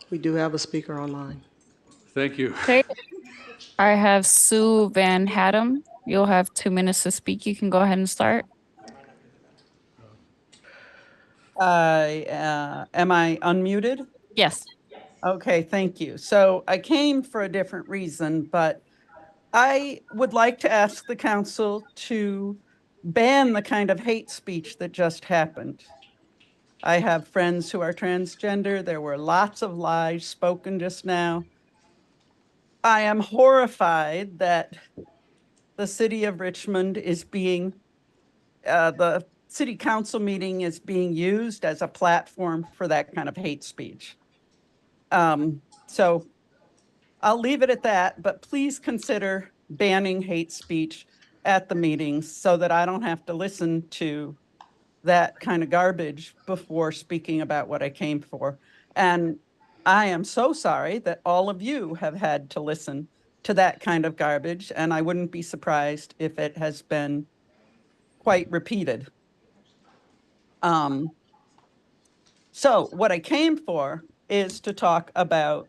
We do have a speaker online. Thank you. Okay, I have Sue Van Haddam. You'll have 2 minutes to speak. You can go ahead and start. Am I unmuted? Yes. Okay, thank you. So I came for a different reason, but I would like to ask the council to ban the kind of hate speech that just happened. I have friends who are transgender. There were lots of lies spoken just now. I am horrified that the city of Richmond is being, the city council meeting is being used as a platform for that kind of hate speech. So I'll leave it at that, but please consider banning hate speech at the meetings so that I don't have to listen to that kind of garbage before speaking about what I came for. And I am so sorry that all of you have had to listen to that kind of garbage, and I wouldn't be surprised if it has been quite repeated. So what I came for is to talk about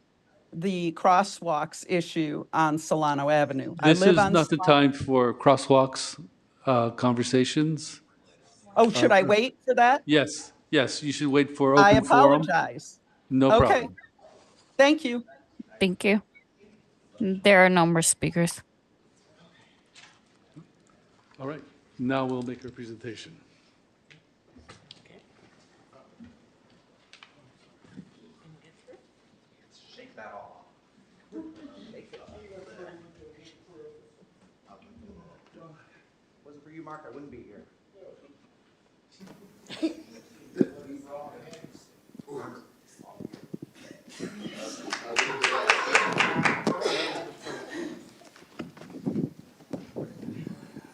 the crosswalks issue on Solano Avenue. This I live is on not the Solano- time for crosswalks conversations. Oh, should I wait for that? Yes, yes, you should wait for I open forum. apologize. No Okay. problem. Thank you. Thank you. There are no more speakers. All right, now we'll make our presentation. Wasn't for you, Mark, I wouldn't be here.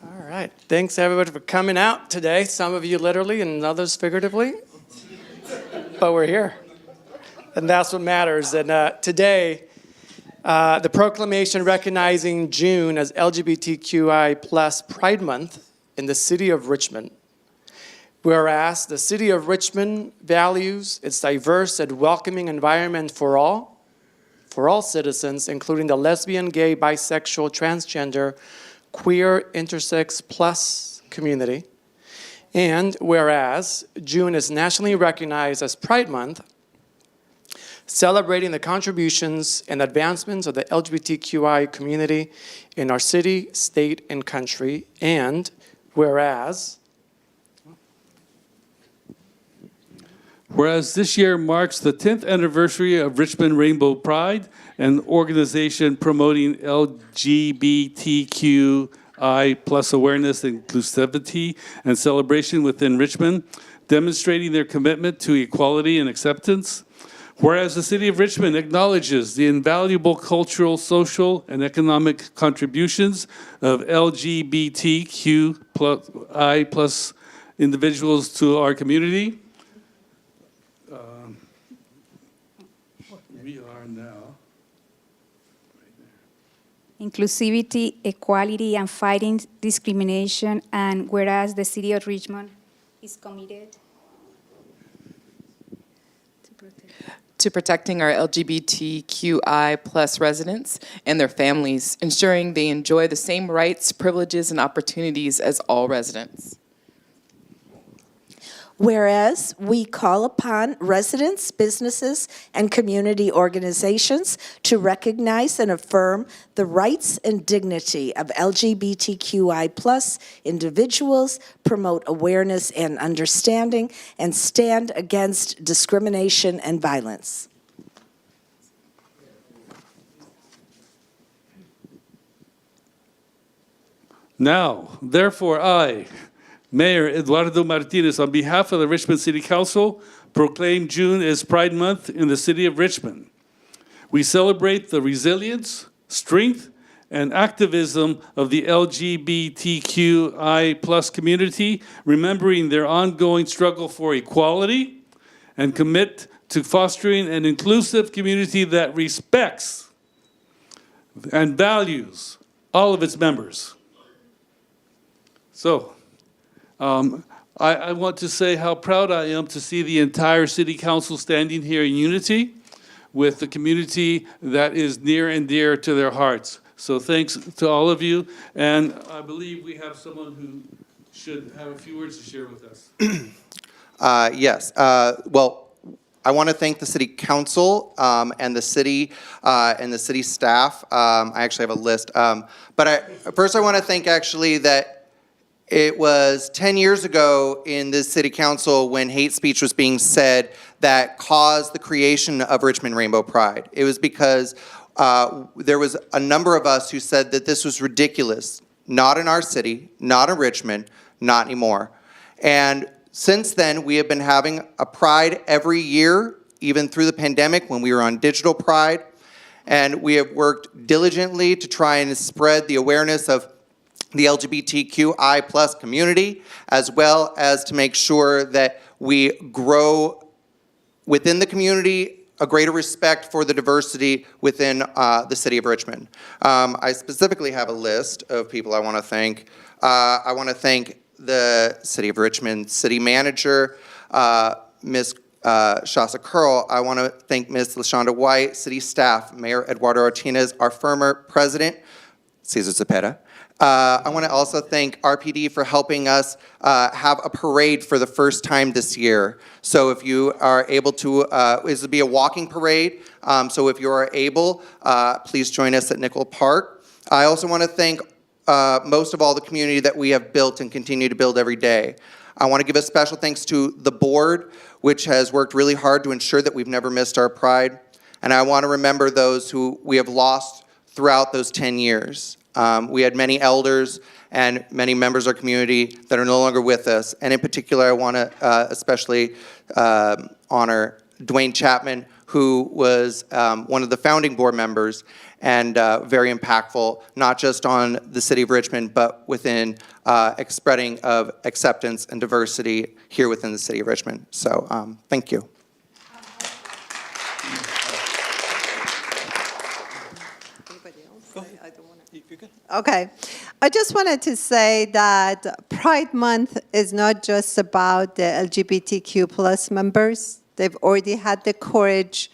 All right. Thanks, everybody, for coming out today. Some of you literally and others figuratively. but we're here. And that's what matters. And today, the proclamation recognizing June as LGBTQI plus Pride Month in the city of Richmond. Whereas the city of Richmond values its diverse and welcoming environment for all citizens, including the lesbian, gay, bisexual, transgender, queer, intersex plus community. And whereas June is nationally recognized as Pride Month, celebrating the contributions and advancements of the LGBTQI community in our city, state, and country. And whereas this year marks the 10th anniversary of Richmond Rainbow Pride, an organization promoting LGBTQI plus awareness, inclusivity, and celebration within Richmond, demonstrating their commitment to equality and acceptance. Whereas the city of Richmond acknowledges the invaluable cultural, social, and economic contributions of LGBTQI plus individuals to our community. We are now inclusivity, equality, and fighting discrimination, and whereas the city of Richmond is committed to protecting our LGBTQI plus residents and their families, ensuring they enjoy the same rights, privileges, and opportunities as all residents. Whereas we call upon residents, businesses, and community organizations to recognize and affirm the rights and dignity of LGBTQI plus individuals, promote awareness and understanding, and stand against discrimination and violence. now, therefore, I, Mayor Eduardo Martinez, on behalf of the Richmond City Council, proclaim June as Pride Month in the city of Richmond. We celebrate the resilience, strength, and activism of the LGBTQI plus community, remembering their ongoing struggle for equality, and commit to fostering an inclusive community that respects and values all of its members. So, I want to say how proud I am to see the entire City Council standing here in unity with the community that is near and dear to their hearts. So thanks to all of you, and I believe we have someone who should have a few words to share with us. Yes. Well, I want to thank the City Council and the city staff. I actually have a list. But first I want to thank actually that it was 10 years ago in this City Council when hate speech was being said that caused the creation of Richmond Rainbow Pride. It was because there was a number of us who said that this was ridiculous. Not in our city, not in Richmond, not anymore. And since then, we have been having a Pride every year, even through the pandemic when we were on digital Pride. And we have worked diligently to try and spread the awareness of the LGBTQI plus community, as well as to make sure that we grow within the community a greater respect for the diversity within the city of Richmond. I specifically have a list of people I want to thank. I want to thank the City of Richmond City Manager, Ms. Shasa Curl. I want to thank Ms. LaShonda White, City Staff, Mayor Eduardo Martinez, our former President, Cesar Zepeda. I want to also thank RPD for helping us have a parade for the first time this year. So if you are able to, this will be a walking parade. So if you are able, please join us at Nickel Park. I also want to thank most of all the community that we have built and continue to build every day. I want to give a special thanks to the board, which has worked really hard to ensure that we've never missed our Pride. And I want to remember those who we have lost throughout those 10 years. We had many elders and many members of our community that are no longer with us. And in particular, I want to especially honor Dwayne Chapman, who was one of the founding board members and very impactful, not just on the city of Richmond, but within spreading of acceptance and diversity here within the city of Richmond. So thank you. Okay. I just wanted to say that Pride Month is not just about the LGBTQ plus members. They've already had the courage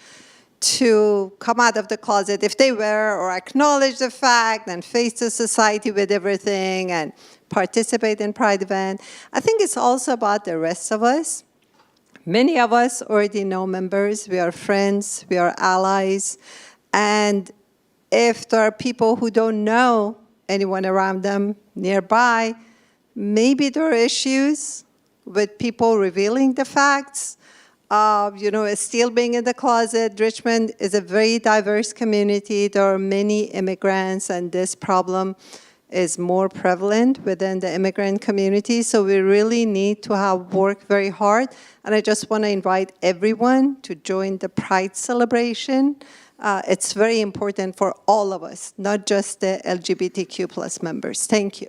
to come out of the closet if they were, or acknowledge the fact and face the society with everything and participate in Pride event. I think it's also about the rest of us. Many of us already know members. We are friends. We are allies. And if there are people who don't know anyone around them nearby, maybe there are issues with people revealing the facts. Still being in the closet. Richmond is a very diverse community. There are many immigrants, and this problem is more prevalent within the immigrant community. So we really need to work very hard. And I just want to invite everyone to join the Pride celebration. It's very important for all of us, not just the LGBTQ plus members. Thank you.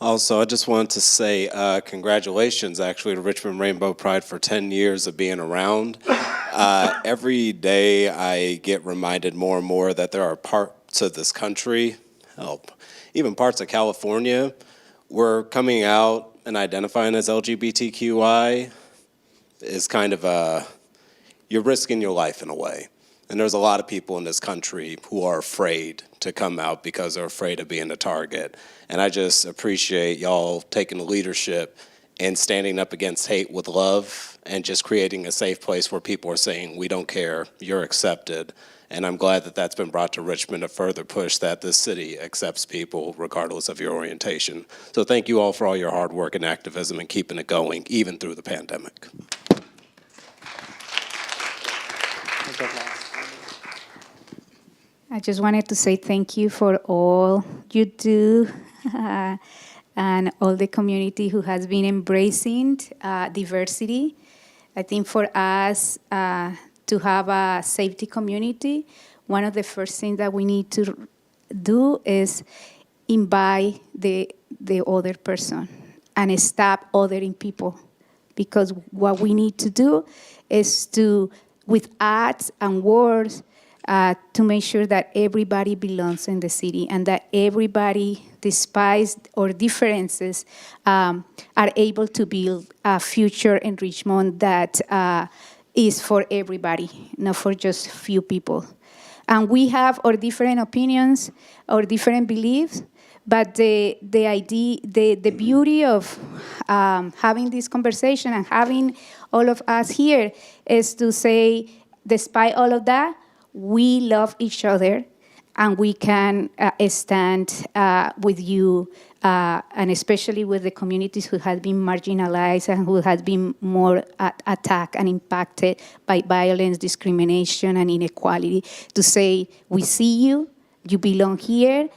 Also, I just wanted to say congratulations, actually, to Richmond Rainbow Pride for 10 years of being around. Every day I get reminded more and more that there are parts of this country, even parts of California, where coming out and identifying as LGBTQI is kind of you're risking your life in a way. And there's a lot of people in this country who are afraid to come out because they're afraid of being a target. And I just appreciate y'all taking the leadership and standing up against hate with love and just creating a safe place where people are saying, we don't care, you're accepted. And I'm glad that that's been brought to Richmond to further push that this city accepts people regardless of your orientation. So thank you all for all your hard work and activism and keeping it going, even through the pandemic. I just wanted to say thank you for all you do and all the community who has been embracing diversity. I think for us to have a safety community, one of the first things that we need to do is invite the other person and stop othering people. Because what we need to do is to, with acts and words, to make sure that everybody belongs in the city and that everybody, despite our differences, are able to build a future in Richmond that is for everybody, not for just few people. And we have our different opinions, our different beliefs, but the beauty of having this conversation and having all of us here is to say, despite all of that, we love each other, and we can stand with you, and especially with the communities who have been marginalized and who have been more attacked and impacted by violence, discrimination, and inequality, to say, we see you, you belong here,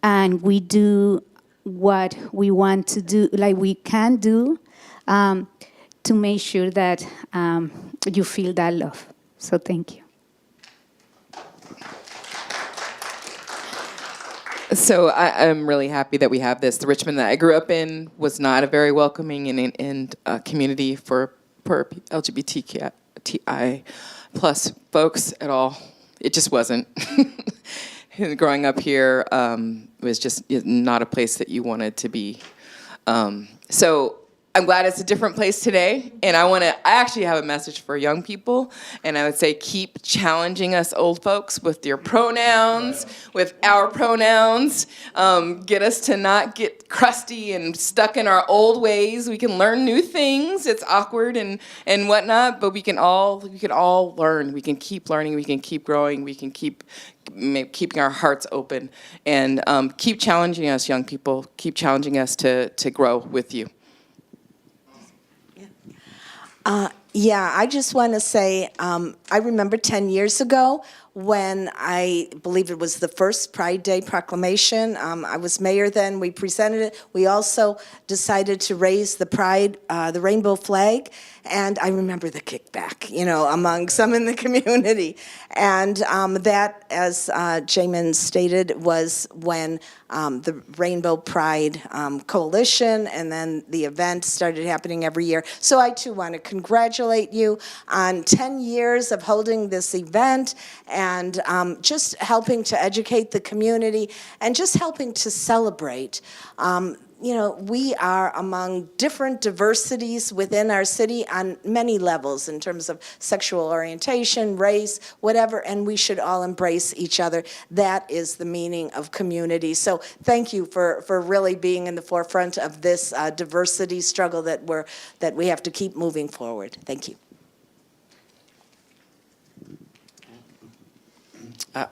and we do what we want to do, like we can do, to make sure that you feel that love. So thank you. So I'm really happy that we have this. The Richmond that I grew up in was not a very welcoming and community for LGBTQI plus folks at all. It just wasn't. Growing up here was just not a place that you wanted to be. So I'm glad it's a different place today, and I actually have a message for young people, and I would say keep challenging us old folks with your pronouns, with our pronouns. Get us to not get crusty and stuck in our old ways. We can learn new things. It's awkward and whatnot, but we can all learn. We can keep learning. We can keep growing. We can keep keeping our hearts open, and keep challenging us, young people. Keep challenging us to grow with you. Yeah, I just want to say, I remember 10 years ago when I believe it was the first Pride Day proclamation. I was mayor then. We presented it. We also decided to raise the pride, the rainbow flag. And I remember the kickback, among some in the community. And that, as Jamin stated, was when the Rainbow Pride Coalition and then the event started happening every year. So I, too, want to congratulate you on 10 years of holding this event and just helping to educate the community and just helping to celebrate. You know, we are among different diversities within our city on many levels in terms of sexual orientation, race, whatever, and we should all embrace each other. That is the meaning of community. So thank you for really being in the forefront of this diversity struggle that we have to keep moving forward. Thank you.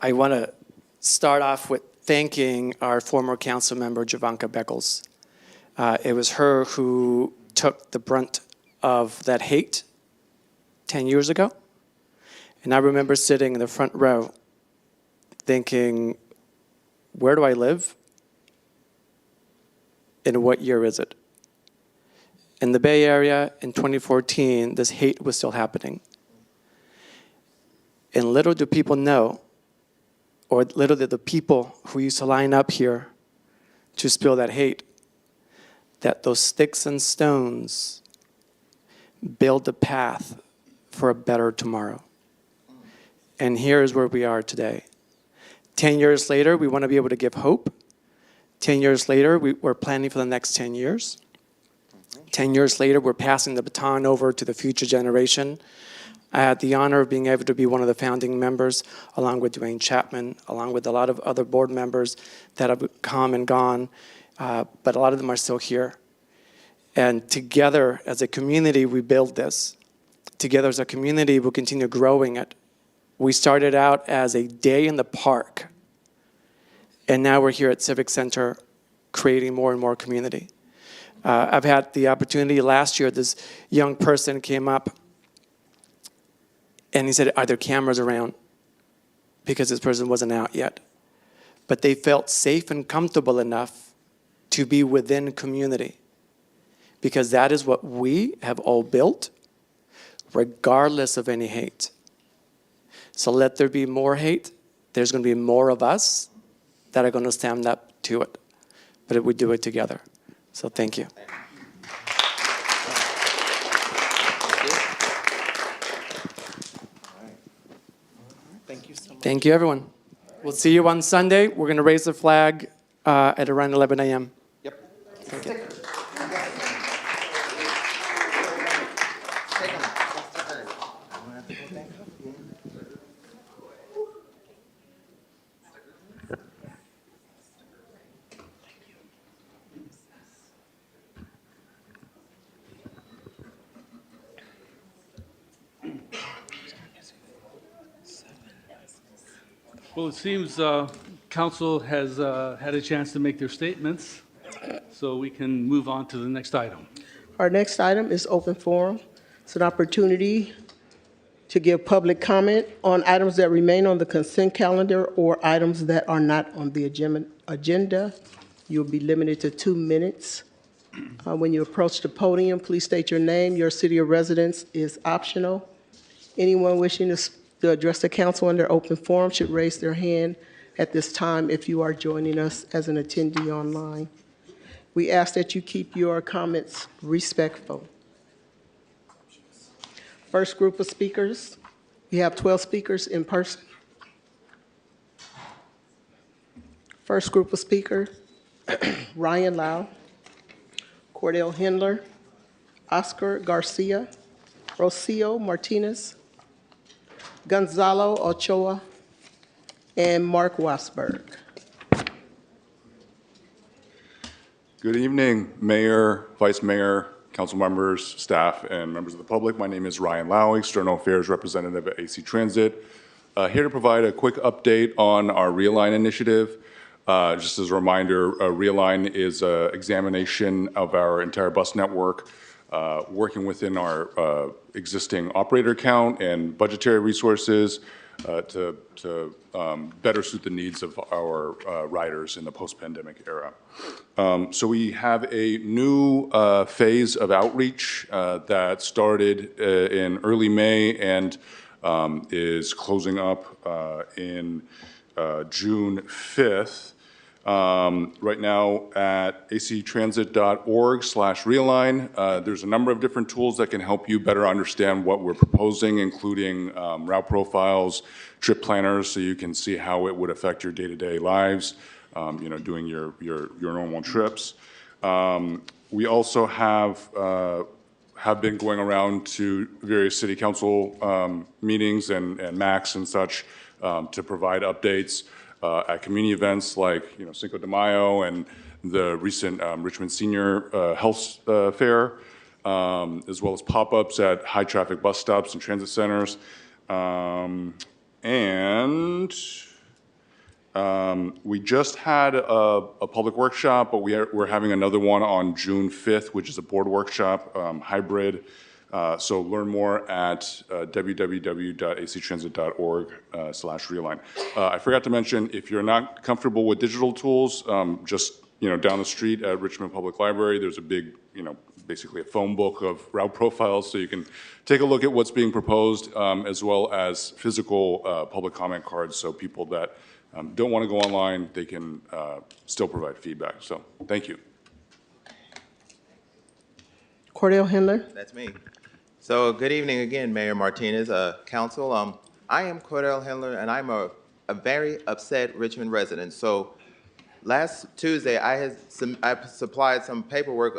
I want to start off with thanking our former council member, Javanka Beckles. It was her who took the brunt of that hate 10 years ago. And I remember sitting in the front row thinking, where do I live? And what year is it? In the Bay Area in 2014, this hate was still happening. And little do people know, or little did the people who used to line up here to spill that hate, that those sticks and stones build the path for a better tomorrow. And here's where we are today. 10 years later, we want to be able to give hope. 10 years later, we're planning for the next 10 years. 10 years later, we're passing the baton over to the future generation. I had the honor of being able to be one of the founding members, along with Dwayne Chapman, along with a lot of other board members that have come and gone. But a lot of them are still here. And together as a community, we build this. Together as a community, we'll continue growing it. We started out as a day in the park, and now we're here at Civic Center creating more and more community. I've had the opportunity last year, this young person came up and he said, are there cameras around? Because this person wasn't out yet. But they felt safe and comfortable enough to be within community, because that is what we have all built, regardless of any hate. So let there be more hate. There's going to be more of us that are going to stand up to it. But we do it together. So thank you. Thank you so much. Thank you, everyone. We'll see you on Sunday. We're going to raise the flag at around 11 a.m. Yep. Thank you. Well, it seems council has had a chance to make their statements, so we can move on to the next item. Our next item is open forum. It's an opportunity to give public comment on items that remain on the consent calendar or items that are not on the agenda. You'll be limited to 2 minutes. When you approach the podium, please state your name. Your city of residence is optional. Anyone wishing to address the council under open forum should raise their hand at this time if you are joining us as an attendee online. We ask that you keep your comments respectful. First group of speakers, we have 12 speakers in person. First group of speakers, Ryan Lau, Cordell Hindler, Oscar Garcia, Rocio Martinez, Gonzalo Ochoa, and Mark Wasberg. Good evening, Mayor, Vice Mayor, council members, staff, and members of the public. My name is Ryan Lau, External Affairs Representative at AC Transit. Here to provide a quick update on our Realign initiative. Just as a reminder, Realign is an examination of our entire bus network, working within our existing operator count and budgetary resources to better suit the needs of our riders in the post-pandemic era. So we have a new phase of outreach that started in early May and is closing up in June 5th. Right now at actransit.org/realign, there's a number of different tools that can help you better understand what we're proposing, including route profiles, trip planners, so you can see how it would affect your day-to-day lives, doing your normal trips. We also have been going around to various city council meetings and MACs and such to provide updates at community events like Cinco de Mayo and the recent Richmond Senior Health Fair, as well as pop-ups at high-traffic bus stops and transit centers. We just had a public workshop, but we're having another one on June 5th, which is a board workshop, hybrid. So learn more at www.actransit.org/realign. I forgot to mention, if you're not comfortable with digital tools, just down the street at Richmond Public Library, there's a big, basically a phone book of route profiles, so you can take a look at what's being proposed, as well as physical public comment cards, so people that don't want to go online, they can still provide feedback. So thank you. Cordell Henler. That's me. So good evening again, Mayor Martinez, Council. I am Cordell Henler, and I'm a very upset Richmond resident. So last Tuesday, I supplied some paperwork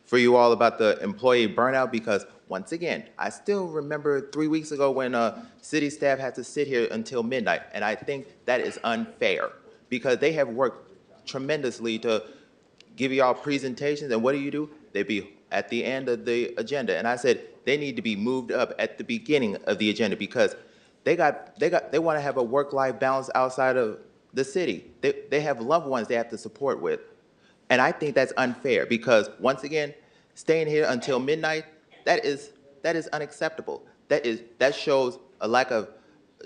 for you all about the employee burnout, because once again, I still remember 3 weeks ago when city staff had to sit here until midnight, and I think that is unfair, because they have worked tremendously to give y'all presentations, and what do? They be at the end of the agenda, and I said they need to be moved up at the beginning of the agenda, because they want to have a work-life balance outside of the city. They have loved ones they have to support with, and I think that's unfair, because once again, staying here until midnight, that is unacceptable. That shows a lack of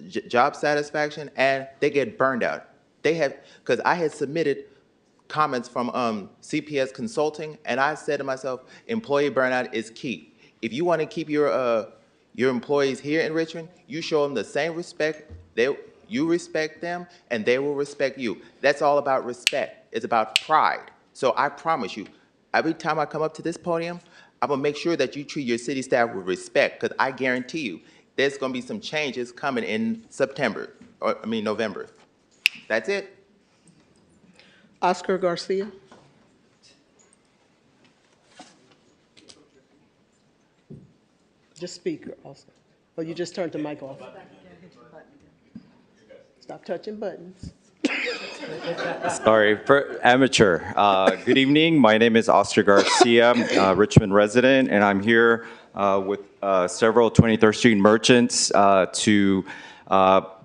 job satisfaction, and they get burned out. Because I had submitted comments from CPS Consulting, and I said to myself, employee burnout is key. If you want to keep your employees here in Richmond, you show them the same respect. You respect them, and they will respect you. That's all about respect. It's about pride. So I promise you, every time I come up to this podium, I'm going to make sure that you treat your city staff with respect, because I guarantee you there's going to be some changes coming in November. That's it. Oscar Garcia. Just speak, Oscar. Oh, you just turned the mic off. Stop touching buttons. Sorry, for amateur. Good evening. My name is Oscar Garcia, Richmond resident, and I'm here with several 23rd Street merchants to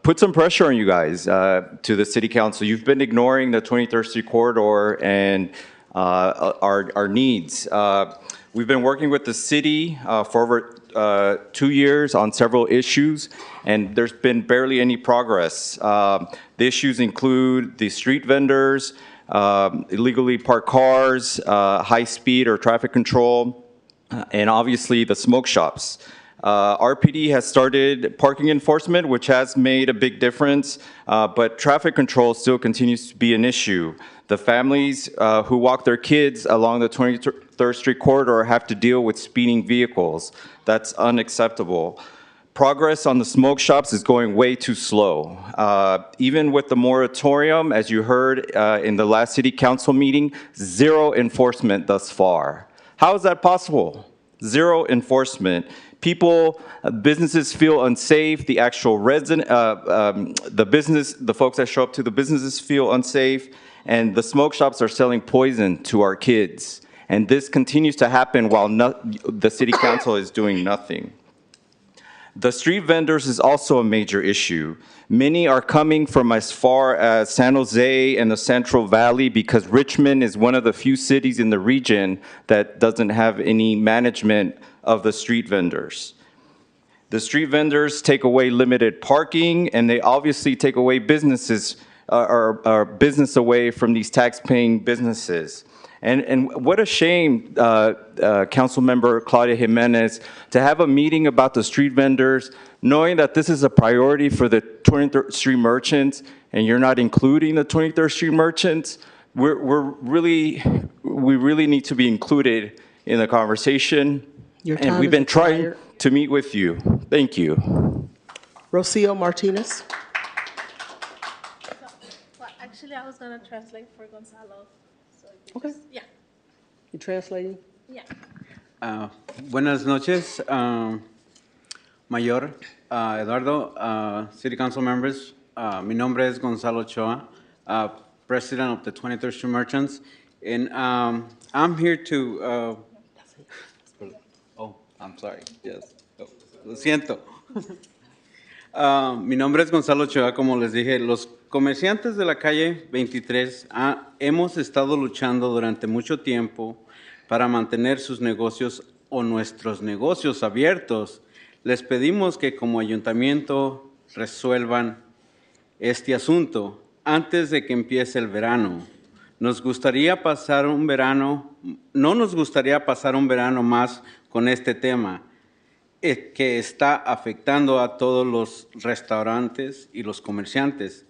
put some pressure on you guys, to the City Council. You've been ignoring the 23rd Street corridor and our needs. We've been working with the city for over 2 years on several issues, and there's been barely any progress. The issues include the street vendors, illegally parked cars, high speed or traffic control, and obviously the smoke shops. RPD has started parking enforcement, which has made a big difference, but traffic control still continues to be an issue. The families who walk their kids along the 23rd Street corridor have to deal with speeding vehicles. That's unacceptable. Progress on the smoke shops is going way too slow. Even with the moratorium, as you heard in the last city council meeting, zero enforcement thus far. How is that possible? Zero enforcement. People, businesses feel unsafe. The actual resident, the folks that show up to the businesses feel unsafe, and the smoke shops are selling poison to our kids. And this continues to happen while the city council is doing nothing. The street vendors is also a major issue. Many are coming from as far as San Jose and the Central Valley, because Richmond is one of the few cities in the region that doesn't have any management of the street vendors. The street vendors take away limited parking, and they obviously take away businesses, or business away from these tax-paying businesses. And what a shame, Councilmember Claudia Jimenez, to have a meeting about the street vendors, knowing that this is a priority for the 23rd Street merchants, and you're not including the 23rd Street merchants. We really need to be included in the conversation. Your And time we've has been trying expired. to meet with you. Thank you. Rocio Martinez. Well, actually, I was gonna translate for Gonzalo. So you Okay. just- Yeah, You translating? yeah. Buenas noches, Mayor, Eduardo, City Council members. Mi nombre es Gonzalo Ochoa, President of the 23rd Street Merchants. And I'm here to, oh, I'm sorry, yes, oh, lo siento. Mi nombre es Gonzalo Ochoa, como les dije, los comerciantes de la calle 23 hemos estado luchando durante mucho tiempo para mantener sus negocios o nuestros negocios abiertos. Les pedimos que como ayuntamiento resuelvan este asunto antes de que empiece el verano. Nos gustaría pasar un verano, no nos gustaría pasar un verano más con este tema que está afectando a todos los restaurantes y los comerciantes.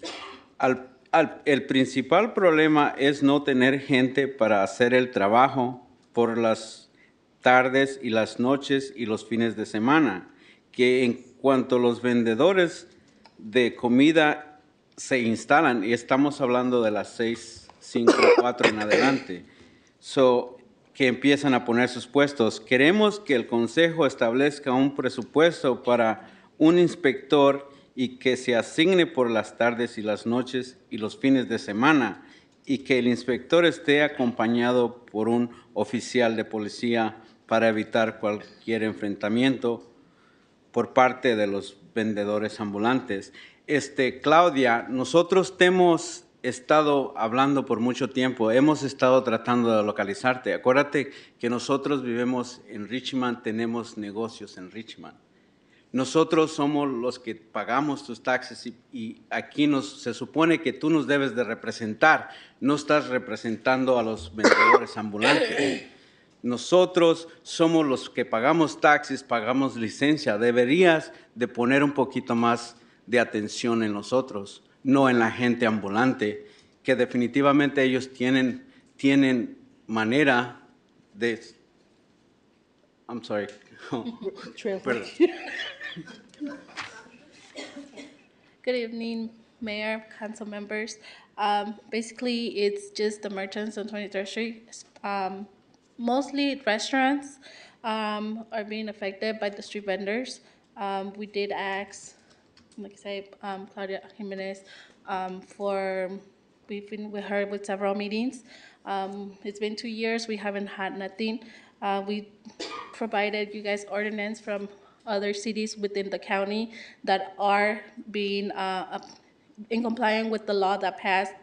El principal problema es no tener gente para hacer el trabajo por las tardes y las noches y los fines de semana, que en cuanto los vendedores de comida se instalan, y estamos hablando de las 6, 5, 4 en adelante, que empiezan a poner sus puestos. Queremos que el Consejo establezca un presupuesto para un inspector y que se asigne por las tardes y las noches y los fines de semana, y que el inspector esté acompañado por un oficial de policía para evitar cualquier enfrentamiento por parte de los vendedores ambulantes. Claudia, nosotros te hemos estado hablando por mucho tiempo, hemos estado tratando de localizarte. Acuérdate que nosotros vivimos en Richmond, tenemos negocios en Richmond. Nosotros somos los que pagamos tus taxes y aquí se supone que tú nos debes de representar, no estás representando a los vendedores ambulantes. Nosotros somos los que pagamos taxes, pagamos licencia. Deberías de poner un poquito más de atención en nosotros, no en la gente ambulante, que definitivamente ellos tienen manera de... I'm sorry. Perdón. Good evening, Mayor, council members. Basically, it's just the merchants on 23rd Street. Mostly restaurants are being affected by the street vendors. We did ask, like I say, Claudia Jimenez, we've been with her with several meetings. It's been 2 years, we haven't had nothing. We provided you guys ordinance from other cities within the county that are being in compliance with the law that passed.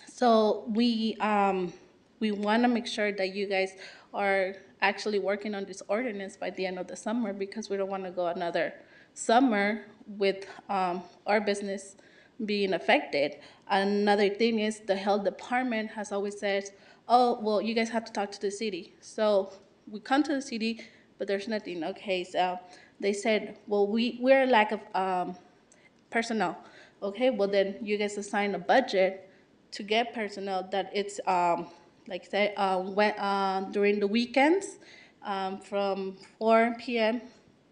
So we want to make sure that you guys are actually working on this ordinance by the end of the summer, because we don't want to go another summer with our business being affected. Another thing is the health department has always said, oh, well, you guys have to talk to the city. So we come to the city, but there's nothing. Okay, so they said, well, we're a lack of personnel. Okay, well then you guys assign a budget to get personnel that it's like say during the weekends from 4 p.m.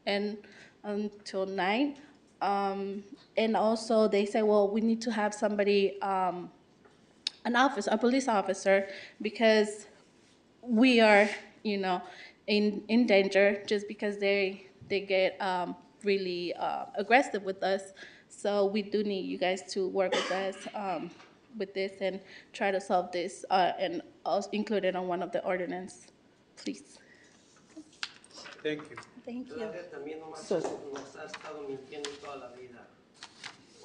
and until 9. And also they say, well, we need to have somebody, a police officer, because we are, in danger just because they get really aggressive with us. So we do need you guys to work with us with this and try to solve this and also include it on one of the ordinance, please. Thank you. Thank you. También So- nos ha estado mintiendo toda la vida.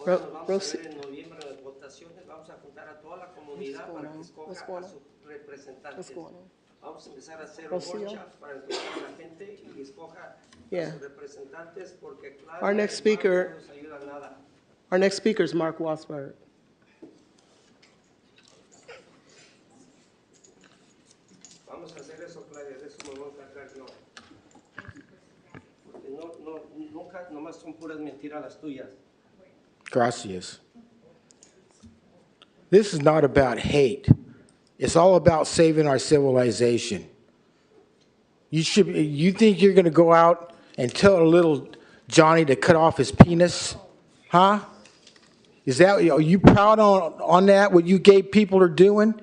Ro- Ahora nos vamos a Rosie- ver en noviembre en las votaciones, vamos a juntar a toda la comunidad para que escoja a sus representantes. Vamos a empezar a hacer Rocio? workshops para encontrar a la gente y escoja Yeah. a sus representantes, porque claro, Our next speaker- no nos ayuda nada. Our next speaker is Mark Wasberg. nunca, nomás son puras mentiras las tuyas. Gracias. This is not about hate. It's all about saving our civilization. You think you're going to go out and tell a little Johnny to cut off his penis? Huh? Are you proud on that, what you gay people are doing?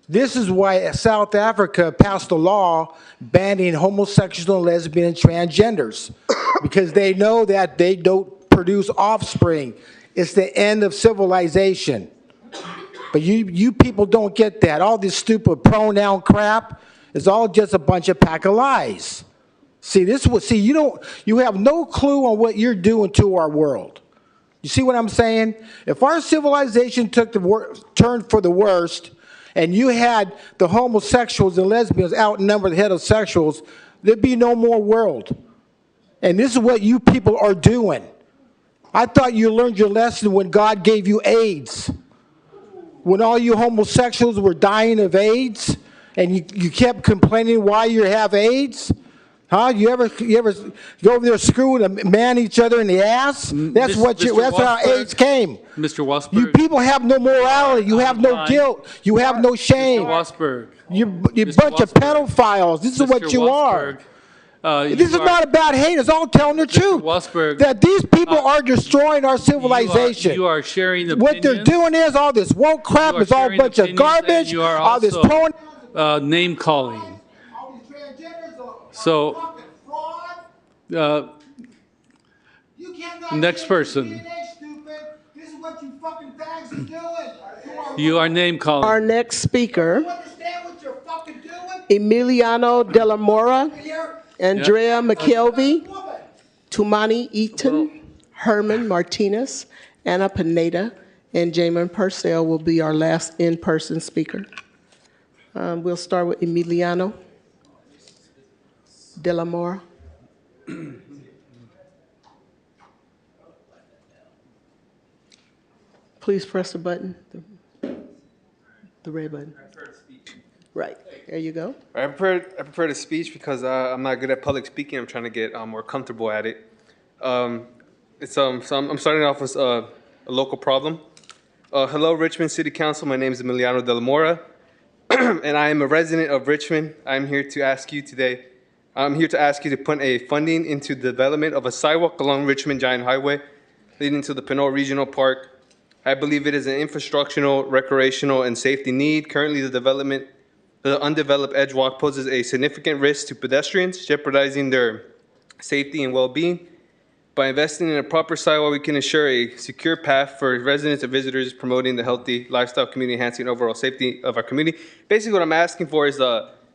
This is why South Africa passed a law banning homosexual, lesbian, and transgenders, because they know that they don't produce offspring. It's the end of civilization. But you people don't get that. All this stupid pronoun crap is all just a bunch of pack of lies. You have no clue on what you're doing to our world. You see what I'm saying? If our civilization took the turn for the worst, and you had the homosexuals and lesbians outnumber the heterosexuals, there'd be no more world. And this is what you people are doing. I thought you learned your lesson when God gave you AIDS. When all you homosexuals were dying of AIDS, and you kept complaining why you have AIDS? Huh? You ever go over there screwing a man each other in the ass? That's how AIDS came. Mr. Wasberg. You people have no morality. You have no guilt. You have no shame. Mr. Wasberg. You bunch of pedophiles. This is what you are. This is not about hate. It's all telling the truth. Wasberg, that these people are destroying our civilization. You are sharing opinions. What they're doing is all this woke crap is all a bunch of garbage. You are all this name calling. So, next person. This is what you fucking fags are doing. You are name calling. Our next speaker, Emiliano de la Mora, Andrea McKelvey, Tumani Eaton, Herman Martinez, Anna Pineda, and Jamin Purcell will be our last in-person speaker. We'll start with Emiliano de la Mora. Please press the button, the red button. Right, there you go. I prepared a speech because I'm not good at public speaking. I'm trying to get more comfortable at it. So I'm starting off with a local problem. Hello, Richmond City Council. My name is Emiliano de la Mora, and I am a resident of Richmond. I'm here to ask you today. I'm here to ask you to put a funding into the development of a sidewalk along Richmond Giant Highway leading to the Pinot Regional Park. I believe it is an infrastructural, recreational, and safety need. Currently, the undeveloped edge walk poses a significant risk to pedestrians, jeopardizing their safety and well-being. By investing in a proper sidewalk, we can ensure a secure path for residents and visitors, promoting the healthy lifestyle, community enhancing overall safety of our community. Basically, what I'm asking for is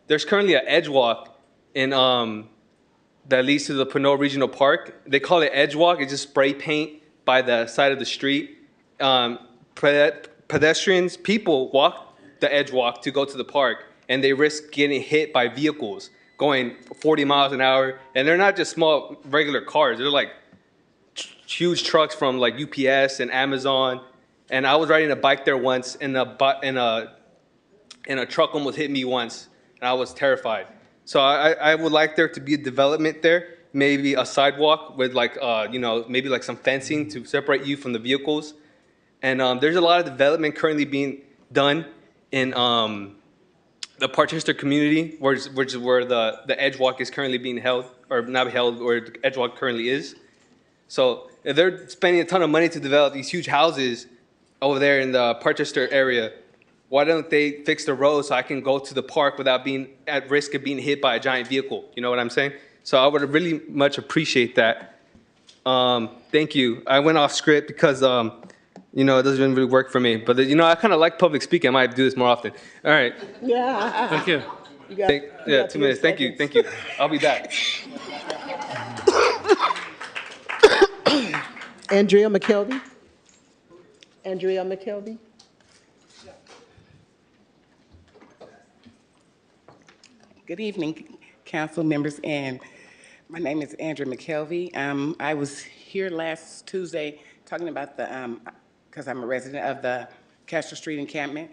there's currently an edge walk in that leads to the Pinot Regional Park. They call it edge walk. It's just spray paint by the side of the street. Pedestrians, people walk the edge walk to go to the park, and they risk getting hit by vehicles going 40 miles an hour. And they're not just small, regular cars. They're like huge trucks from like UPS and Amazon. And I was riding a bike there once, and a truck almost hit me once, and I was terrified. So I would like there to be a development there, maybe a sidewalk with like, maybe like some fencing to separate you from the vehicles. And there's a lot of development currently being done in the Parchester community, which is where the edge walk is currently being held, or not held, where the edge walk currently is. So if they're spending a ton of money to develop these huge houses over there in the Parchester area, why don't they fix the road so I can go to the park without being at risk of being hit by a giant vehicle? You know what I'm saying? So I would really much appreciate that. Thank you. I went off script because, it doesn't really work for me. But, I kind of like public speaking. I might do this more often. All right. Yeah. Thank you. You got 2 minutes. Thank you. I'll be back. Andrea McKelvey. Andrea McKelvey. Good evening, council members, and my name is Andrea McKelvey. I was here last Tuesday talking about because I'm a resident of the Castro Street encampment.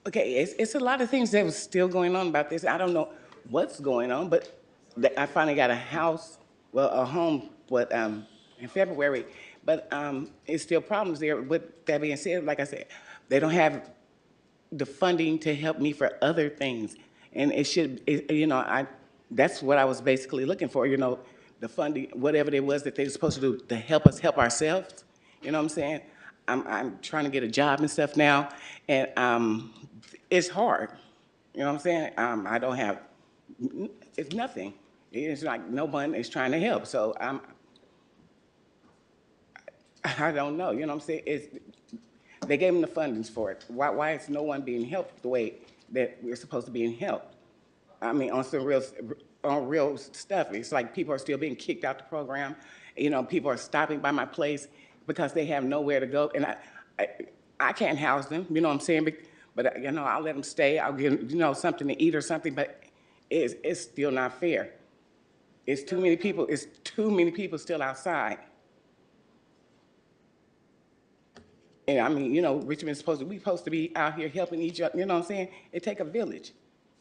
It's a lot of things that was still going on about this. I don't know what's going on, but I finally got a house, well, a home, but in February, but it's still problems there. With that being said, like I said, they don't have the funding to help me for other things, and that's what I was basically looking for. The funding, whatever it was that they were supposed to do to help us help ourselves. You know what I'm saying? I'm trying to get a job and stuff now, and it's hard. You know what I'm saying? I don't have, it's nothing. It's like no one is trying to help. So I don't know. You know what I'm saying? They gave them the fundings for it. Why is no one being helped the way that we're supposed to be helped? I mean, on real stuff. It's like people are still being kicked out the program. People are stopping by my place because they have nowhere to go, and I can't house them. You know what I'm saying? But I'll let them stay. I'll give them, something to eat or something. But it's still not fair. It's too many people. It's too many people still outside. And I mean, Richmond's we supposed to be out here helping each other. You know what I'm saying? It take a village.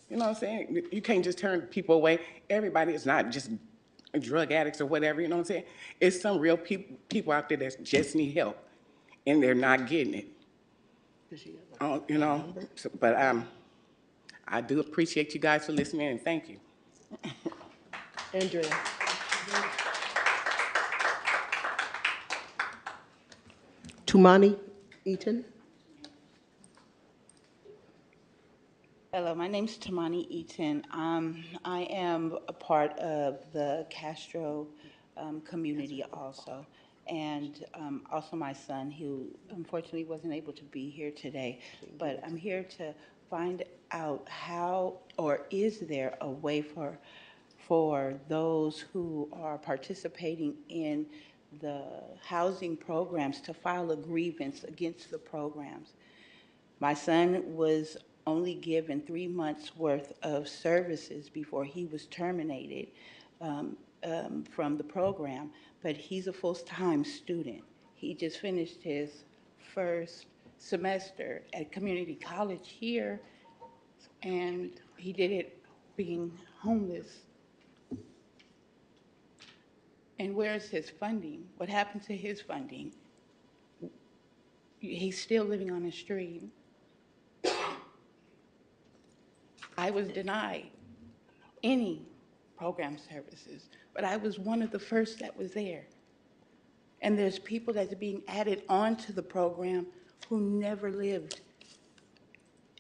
You know what I'm saying? You can't just turn people away. Everybody is not just drug addicts or whatever. You know what I'm saying? It's some real people out there that just need help, and they're not getting it. But I do appreciate you guys for listening, and thank you. Andrea. Tumani Eaton. Hello, my name's Tamani Eaton. I am a part of the Castro community also, and also my son, who unfortunately wasn't able to be here today. But I'm here to find out how, or is there a way for those who are participating in the housing programs to file a grievance against the programs? My son was only given 3 months' worth of services before he was terminated from the program, but he's a full-time student. He just finished his first semester at community college here, and he did it being homeless. And where's his funding? What happened to his funding? He's still living on the street. I was denied any program services, but I was one of the first that was there. And there's people that's being added onto the program who never lived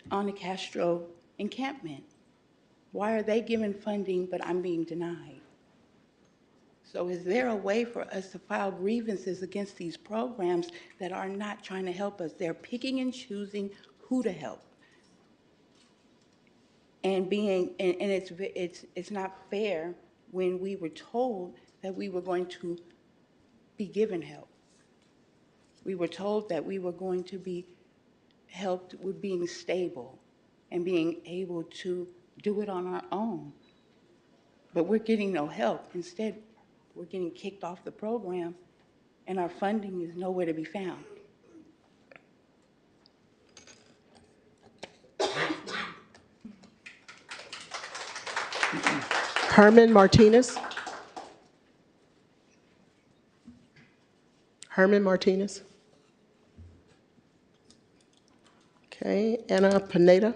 on the Castro encampment. Why are they given funding, but I'm being denied? So is there a way for us to file grievances against these programs that are not trying to help us? They're picking and choosing who to help. And it's not fair when we were told that we were going to be given help. We were told that we were going to be helped with being stable and being able to do it on our own. But we're getting no help. Instead, we're getting kicked off the program, and our funding is nowhere to be found. Herman Martinez. Herman Martinez. Okay, Anna Pineda.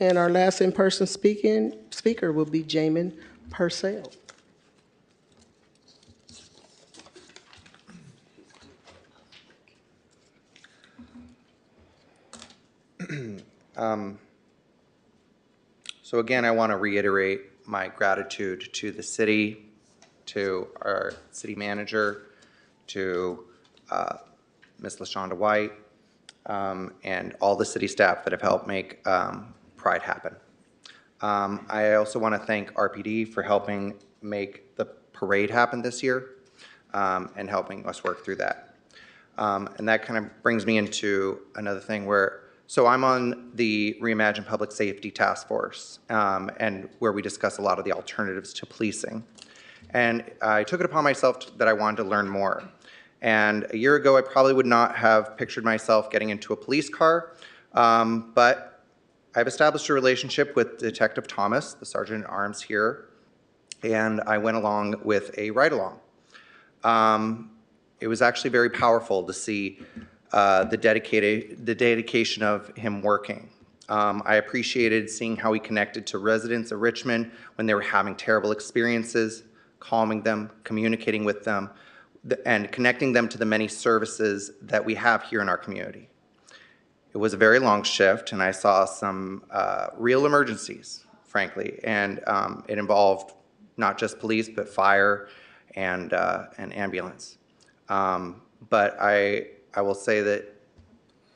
And our last in-person speaker will be Jamin Purcell. So again, I want to reiterate my gratitude to the city, to our city manager, to Ms. LaShonda White, and all the city staff that have helped make Pride happen. I also want to thank RPD for helping make the parade happen this year and helping us work through that. And that kind of brings me into another thing so I'm on the Reimagine Public Safety Task Force, and where we discuss a lot of the alternatives to policing. And I took it upon myself that I wanted to learn more. And a year ago, I probably would not have pictured myself getting into a police car, but I've established a relationship with Detective Thomas, the Sergeant at Arms here, and I went along with a ride-along. It was actually very powerful to see the dedication of him working. I appreciated seeing how he connected to residents of Richmond when they were having terrible experiences, calming them, communicating with them, and connecting them to the many services that we have here in our community. It was a very long shift, and I saw some real emergencies, frankly, and it involved not just police, but fire and ambulance. But I will say that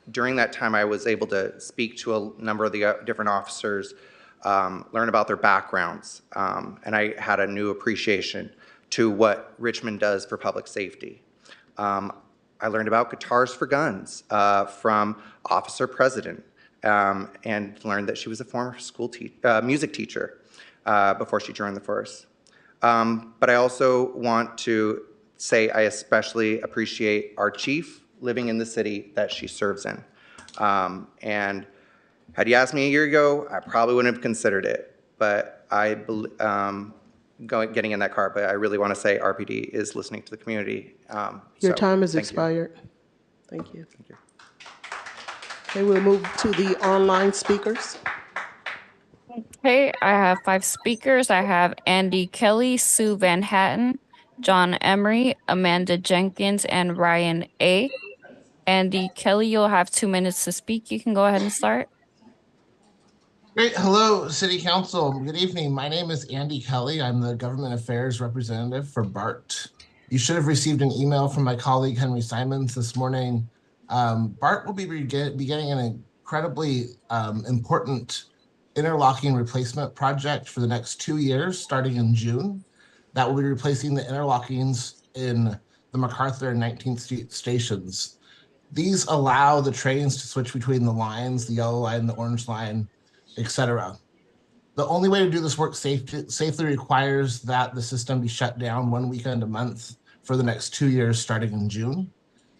during that time, I was able to speak to a number of the different officers, learn about their backgrounds, and I had a new appreciation to what Richmond does for public safety. I learned about Guitars for Guns from Officer President, and learned that she was a former school music teacher before she joined the force. But I also want to say I especially appreciate our chief living in the city that she serves in. And had you asked me a year ago, I probably wouldn't have considered it. But getting in that car, but I really want to say RPD is listening to the community. Your time has expired. Thank you. Thank you. Okay, we'll move to the online speakers. Okay, I have 5 speakers. I have Andy Kelly, Sue Van Hatten, John Emery, Amanda Jenkins, and Ryan A. Andy Kelly, you'll have 2 minutes to speak. You can go ahead and start. Great. Hello, City Council. Good evening. My name is Andy Kelly. I'm the Government Affairs Representative for BART. You should have received an email from my colleague, Henry Simons, this morning. BART will be beginning an incredibly important interlocking replacement project for the next 2 years, starting in June. That will be replacing the interlockings in the MacArthur and 19th Street stations. These allow the trains to switch between the lines, the yellow line, the orange line, etc. The only way to do this work safely requires that the system be shut down 1 weekend a month for the next 2 years, starting in June.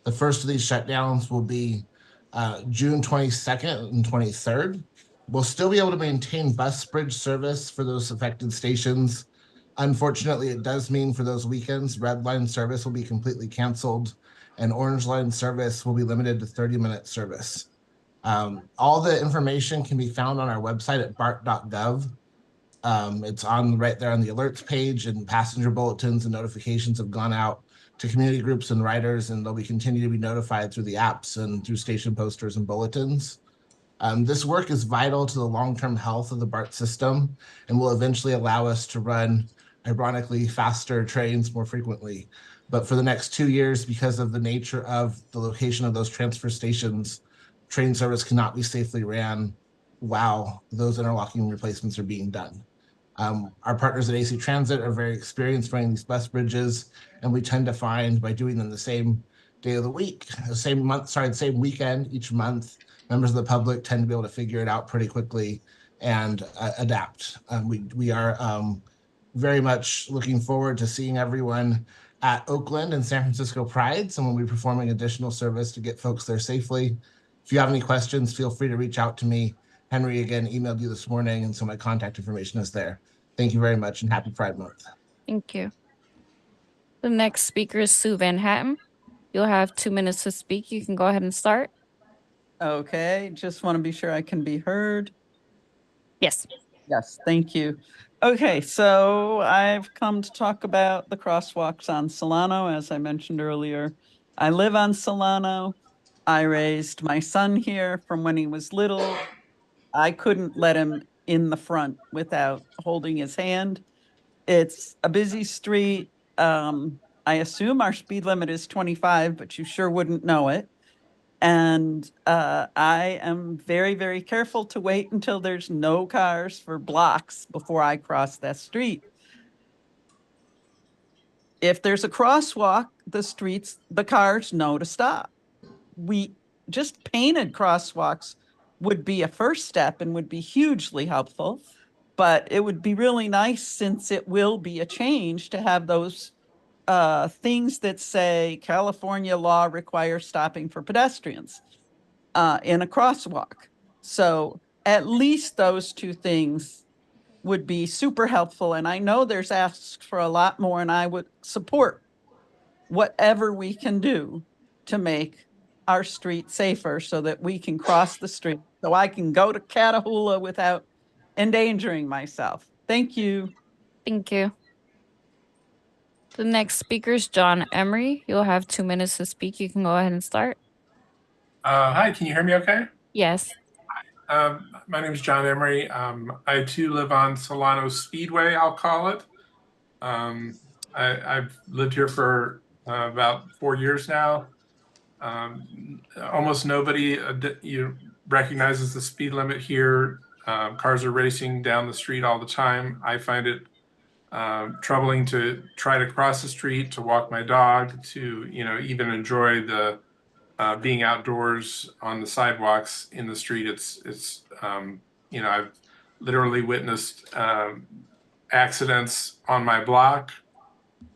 The first of these shutdowns will be June 22nd and 23rd. We'll still be able to maintain bus bridge service for those affected stations. Unfortunately, it does mean for those weekends, red line service will be completely canceled and orange line service will be limited to 30-minute service. All the information can be found on our website at bart.gov. It's right there on the alerts page, and passenger bulletins and notifications have gone out to community groups and riders, and they'll continue to be notified through the apps and through station posters and bulletins. This work is vital to the long-term health of the BART system and will eventually allow us to run, ironically, faster trains more frequently. But for the next 2 years, because of the nature of the location of those transfer stations, train service cannot be safely ran while those interlocking replacements are being done. Our partners at AC Transit are very experienced running these bus bridges, and we tend to find by doing them the same day of the week, the same weekend each month, members of the public tend to be able to figure it out pretty quickly and adapt. We are very much looking forward to seeing everyone at Oakland and San Francisco Prides, and we'll be performing additional service to get folks there safely. If you have any questions, feel free to reach out to me. Henry, again, emailed you this morning, and so my contact information is there. Thank you very much, and happy Pride Month. Thank you. The next speaker is Sue Van Hatten. You'll have 2 minutes to speak. You can go ahead and start. Okay, just want to be sure I can be heard. Yes. Yes, thank you. Okay, so I've come to talk about the crosswalks on Solano, as I mentioned earlier. I live on Solano. I raised my son here from when he was little. I couldn't let him in the front without holding his hand. It's a busy street. I assume our speed limit is 25, but you sure wouldn't know it. And I am very, very careful to wait until there's no cars for blocks before I cross that street. If there's a crosswalk, the cars know to stop. We just painted crosswalks would be a first step and would be hugely helpful, but it would be really nice, since it will be a change, to have those things that say California law requires stopping for pedestrians in a crosswalk. So at least those two things would be super helpful. And I know there's asks for a lot more, and I would support whatever we can do to make our street safer so that we can cross the street, so I can go to Catahoula without endangering myself. Thank you. Thank you. The next speaker is John Emery. You'll have 2 minutes to speak. You can go ahead and start. Hi, can you hear me okay? Yes. My name is John Emery. I too live on Solano Speedway, I'll call it. I've lived here for about 4 years now. Almost nobody recognizes the speed limit here. Cars are racing down the street all the time. I find it troubling to try to cross the street, to walk my dog, to even enjoy the being outdoors on the sidewalks in the street. It's I've literally witnessed accidents on my block.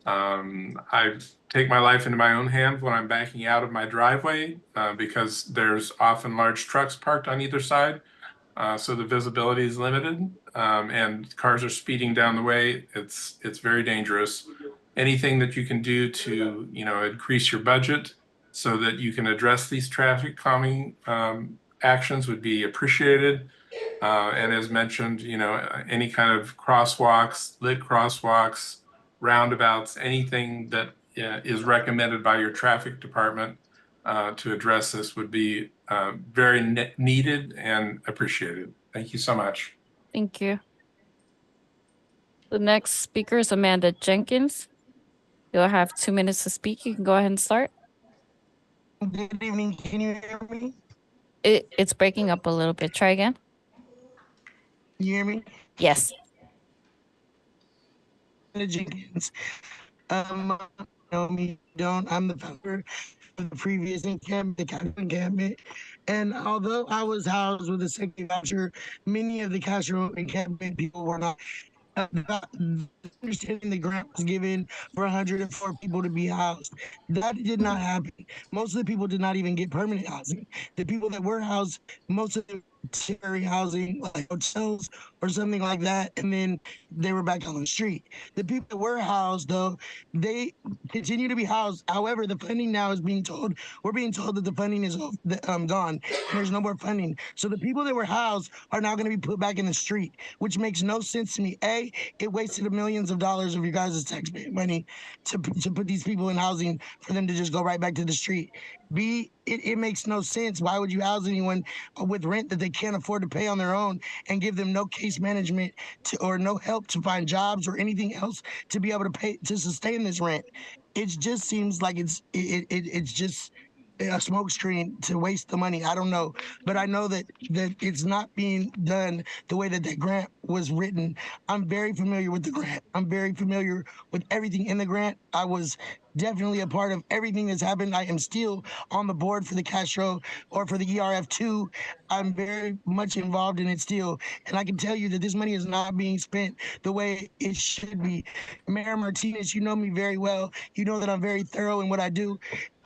I take my life into my own hands when I'm backing out of my driveway because there's often large trucks parked on either side. So the visibility is limited and cars are speeding down the way. It's very dangerous. Anything that you can do to, increase your budget so that you can address these traffic calming actions would be appreciated. And as mentioned, any kind of crosswalks, lit crosswalks, roundabouts, anything that is recommended by your traffic department to address this would be very needed and appreciated. Thank you so much. Thank you. The next speaker is Amanda Jenkins. You'll have 2 minutes to speak. You can go ahead and start. Good evening. Can you hear me? It's breaking up a little bit. Try again. Can you hear me? Yes. Jenkins. Know me, don't. I'm the founder of the previous encampment, the Castro encampment. And although I was housed with a second voucher, many of the Castro encampment people were not. Understanding the grant was given for 104 people to be housed. That did not happen. Most of the people did not even get permanent housing. The people that were housed, most of them temporary housing, like hotels or something like that, and then they were back on the street. The people that were housed, though, they continue to be housed. However, the funding now is we're being told that the funding is gone, and there's no more funding. So the people that were housed are now going to be put back in the street, which makes no sense to me. A, it wasted millions of dollars of your guys' taxpayer money to put these people in housing for them to just go right back to the street. B, it makes no sense. Why would you house anyone with rent that they can't afford to pay on their own and give them no case management or no help to find jobs or anything else to be able to pay to sustain this rent? It just seems like it's just a smokescreen to waste the money. I don't know, but I know that it's not being done the way that grant was written. I'm very familiar with the grant. I'm very familiar with everything in the grant. I was definitely a part of everything that's happened. I am still on the board for the Castro or for the ERF2. I'm very much involved in it still. And I can tell you that this money is not being spent the way it should be. Mayor Martinez, you know me very well. You know that I'm very thorough in what I do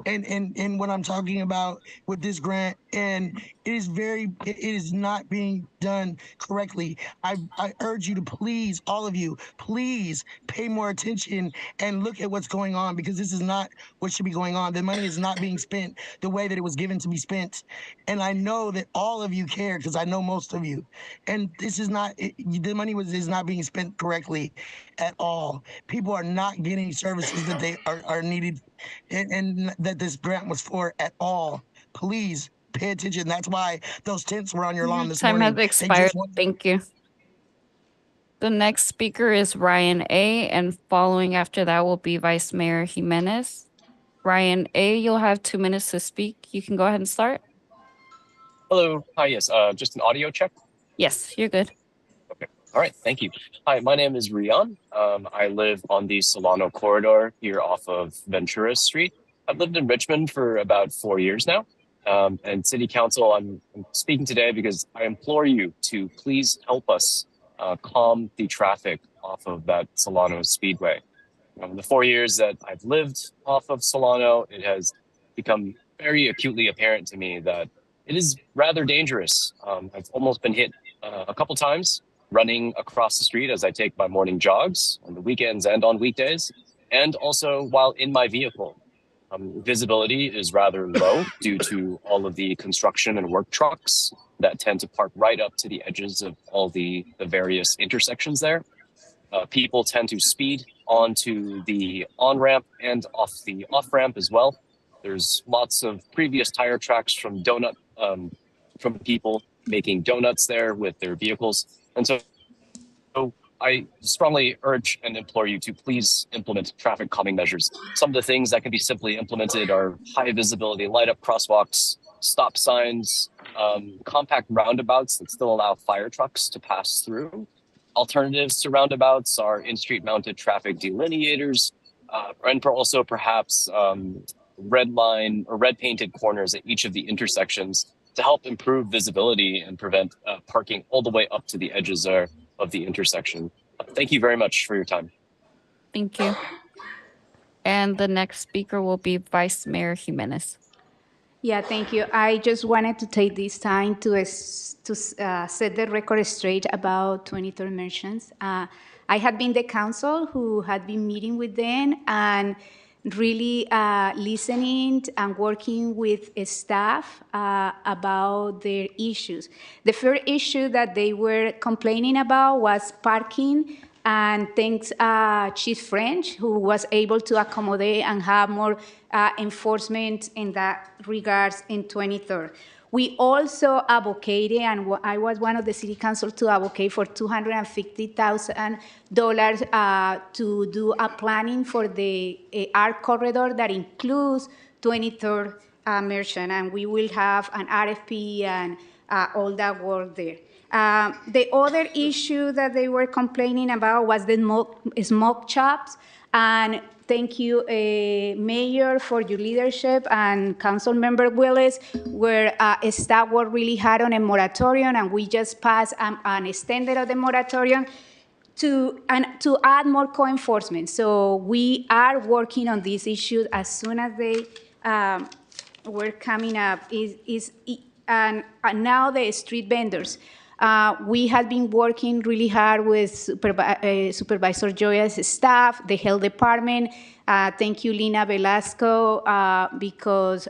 and what I'm talking about with this grant. And it is not being done correctly. I urge you to please, all of you, please pay more attention and look at what's going on, because this is not what should be going on. The money is not being spent the way that it was given to be spent. And I know that all of you care, because I know most of you. And this is not, the money is not being spent correctly at all. People are not getting services that they are needed and that this grant was for at all. Please pay attention. That's why those tents were on your lawn this Time morning. has expired. Thank you. The next speaker is Ryan A., and following after that will be Vice Mayor Jimenez. Ryan A., you'll have 2 minutes to speak. You can go ahead and start. Hello. Hi, yes. Just an audio check. Yes, you're good. Okay. All right. Thank you. Hi, my name is Rian. I live on the Solano corridor here off of Ventura Street. I've lived in Richmond for about 4 years now. And City Council, I'm speaking today because I implore you to please help us calm the traffic off of that Solano Speedway. The 4 years that I've lived off of Solano, it has become very acutely apparent to me that it is rather dangerous. I've almost been hit a couple times running across the street as I take my morning jogs on the weekends and on weekdays, and also while in my vehicle. Visibility is rather low due to all of the construction and work trucks that tend to park right up to the edges of all the various intersections there. People tend to speed onto the on-ramp and off the off-ramp as well. There's lots of previous tire tracks from from people making donuts there with their vehicles. And so I strongly urge and implore you to please implement traffic calming measures. Some of the things that can be simply implemented are high visibility light up crosswalks, stop signs, compact roundabouts that still allow fire trucks to pass through. Alternatives to roundabouts are in-street mounted traffic delineators, and also perhaps red line or red painted corners at each of the intersections to help improve visibility and prevent parking all the way up to the edges of the intersection. Thank you very much for your time. Thank you. And the next speaker will be Vice Mayor Jimenez. Yeah, thank you. I just wanted to take this time to set the record straight about 23rd Merchants. I had been the council who had been meeting with them and really listening and working with staff about their issues. The first issue that they were complaining about was parking, and thanks Chief French, who was able to accommodate and have more enforcement in that regards in 23rd. We also advocated, and I was one of the city council to advocate for $250,000 to do a planning for the art corridor that includes 23rd Merchant, and we will have an RFP and all that work there. The other issue that they were complaining about was the smoke shops, and thank you, Mayor, for your leadership, and Councilmember Willis, where staff worked really hard on a moratorium, and we just passed an extended of the moratorium to add more co-enforcement. So we are working on these issues as soon as they were coming up. And now the street vendors. We have been working really hard with Supervisor Joya's staff, the health department. Thank you, Lina Velasco, because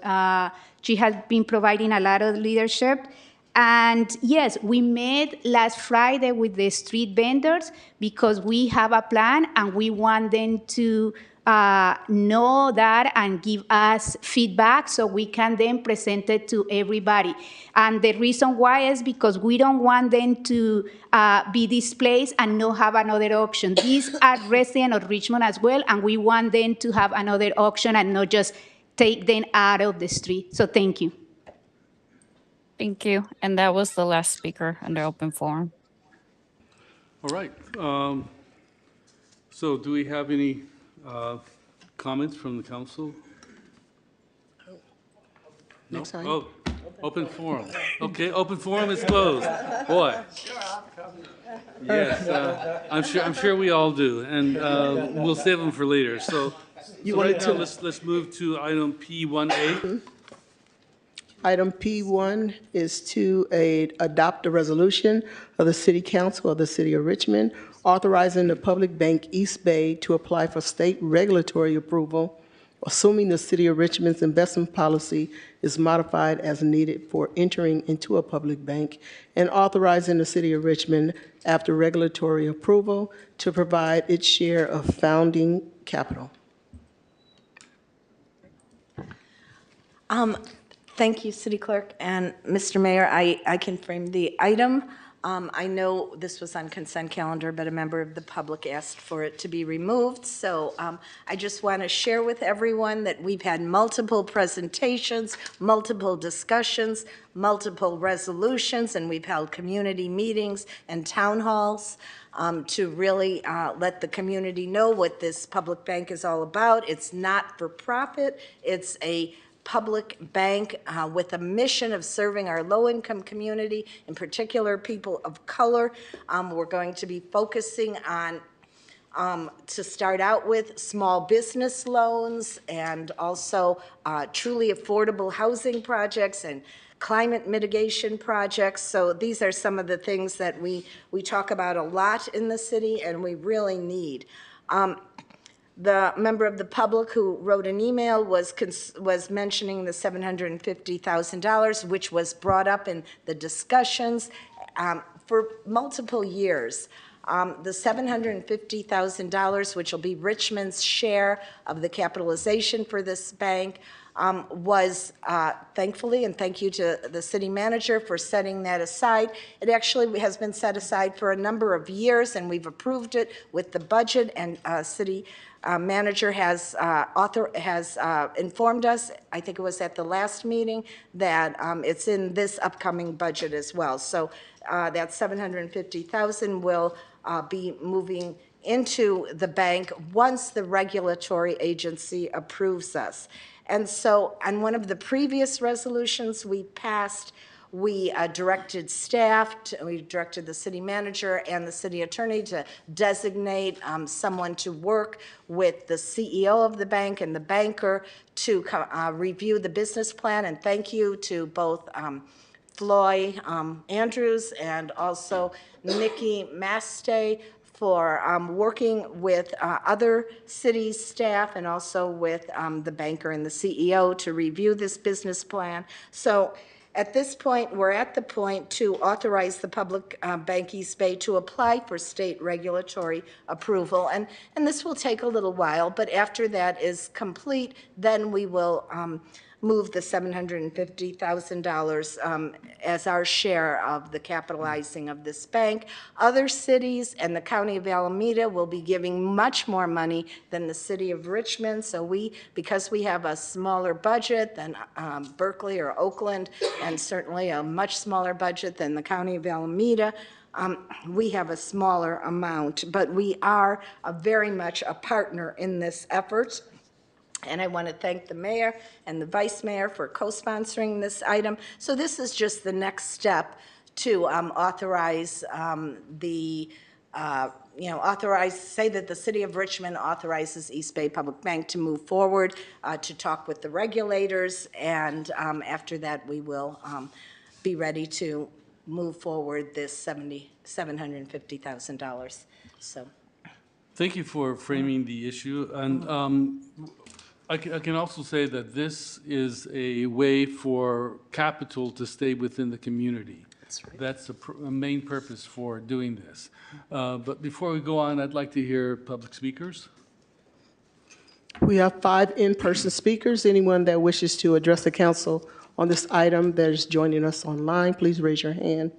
she has been providing a lot of leadership. And yes, we met last Friday with the street vendors because we have a plan and we want them to know that and give us feedback so we can then present it to everybody. And the reason why is because we don't want them to be displaced and not have another option. These are residents of Richmond as well, and we want them to have another option and not just take them out of the street. So thank you. Thank you. And that was the last speaker under open forum. All right. So do we have any comments from the council? No? Next item. Oh, open forum. Okay, open forum is closed. Boy. Yes, I'm sure we all do, and we'll save them for later. So right now, let's move to item P1A. Item P1 is to adopt a resolution of the City Council of the City of Richmond authorizing the Public Bank East Bay to apply for state regulatory approval, assuming the City of Richmond's investment policy is modified as needed for entering into a public bank, and authorizing the City of Richmond, after regulatory approval, to provide its share of founding capital. Thank you, City Clerk. And Mr. Mayor, I can frame the item. I know this was on consent calendar, but a member of the public asked for it to be removed. So I just want to share with everyone that we've had multiple presentations, multiple discussions, multiple resolutions, and we've held community meetings and town halls to really let the community know what this public bank is all about. It's not for profit. It's a public bank with a mission of serving our low-income community, in particular people of color. We're going to be focusing on, to start out with, small business loans and also truly affordable housing projects and climate mitigation projects. So these are some of the things that we talk about a lot in the city and we really need. The member of the public who wrote an email was mentioning the $750,000, which was brought up in the discussions for multiple years. The $750,000, which will be Richmond's share of the capitalization for this bank, was thankfully, and thank you to the city manager for setting that aside. It actually has been set aside for a number of years, and we've approved it with the budget, and city manager has informed us, I think it was at the last meeting, that it's in this upcoming budget as well. So that $750,000 will be moving into the bank once the regulatory agency approves us. And so on one of the previous resolutions we passed, we directed staff, we directed the city manager and the city attorney to designate someone to work with the CEO of the bank and the banker to review the business plan. And thank you to both Floyd Andrews and also Nikki Mastey for working with other city staff and also with the banker and the CEO to review this business plan. So at this point, we're at the point to authorize the public bank East Bay to apply for state regulatory approval. And this will take a little while, but after that is complete, then we will move the $750,000 as our share of the capitalizing of this bank. Other cities and the county of Alameda will be giving much more money than the city of Richmond. So because we have a smaller budget than Berkeley or Oakland, and certainly a much smaller budget than the county of Alameda, we have a smaller amount, but we are very much a partner in this effort. And I want to thank the mayor and the vice mayor for co-sponsoring this item. So this is just the next step to authorize say that the city of Richmond authorizes East Bay Public Bank to move forward to talk with the regulators. And after that, we will be ready to move forward this $750,000. So. Thank you for framing the issue. And I can also say that this is a way for capital to stay within the community. That's right. That's a main purpose for doing this. But before we go on, I'd like to hear public speakers. We have 5 in-person speakers. Anyone that wishes to address the council on this item that is joining us online, please raise your hand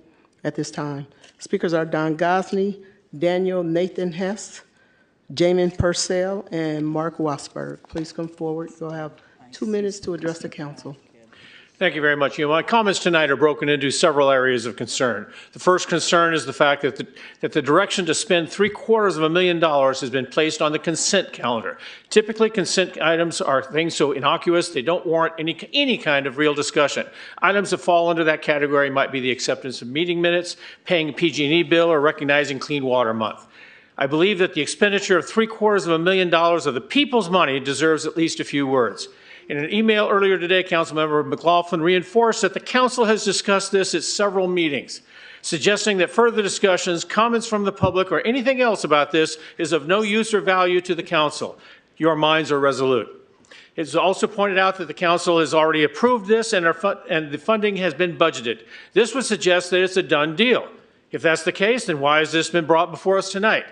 at this time. Speakers are Don Gosney, Daniel Nathan Hess, Jamin Purcell, and Mark Wasberg. Please come forward. You'll have 2 minutes to address the council. Thank you very much. My comments tonight are broken into several areas of concern. The first concern is the fact that the direction to spend $750,000 has been placed on the consent calendar. Typically, consent items are things so innocuous they don't warrant any kind of real discussion. Items that fall under that category might be the acceptance of meeting minutes, paying a PG&E bill, or recognizing Clean Water Month. I believe that the expenditure of $750,000 of the people's money deserves at least a few words. In an email earlier today, Councilmember McLaughlin reinforced that the council has discussed this at several meetings, suggesting that further discussions, comments from the public, or anything else about this is of no use or value to the council. Your minds are resolute. It's also pointed out that the council has already approved this and the funding has been budgeted. This would suggest that it's a done deal. If that's the case, then why has this been brought before us tonight?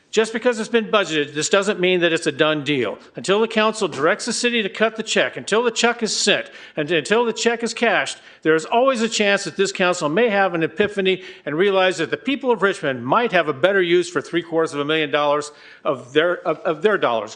Just because it's been budgeted, this doesn't mean that it's a done deal. Until the council directs the city to cut the check, until the check is sent, and until the check is cashed, there is always a chance that this council may have an epiphany and realize that the people of Richmond might have a better use for $750,000 of their dollars.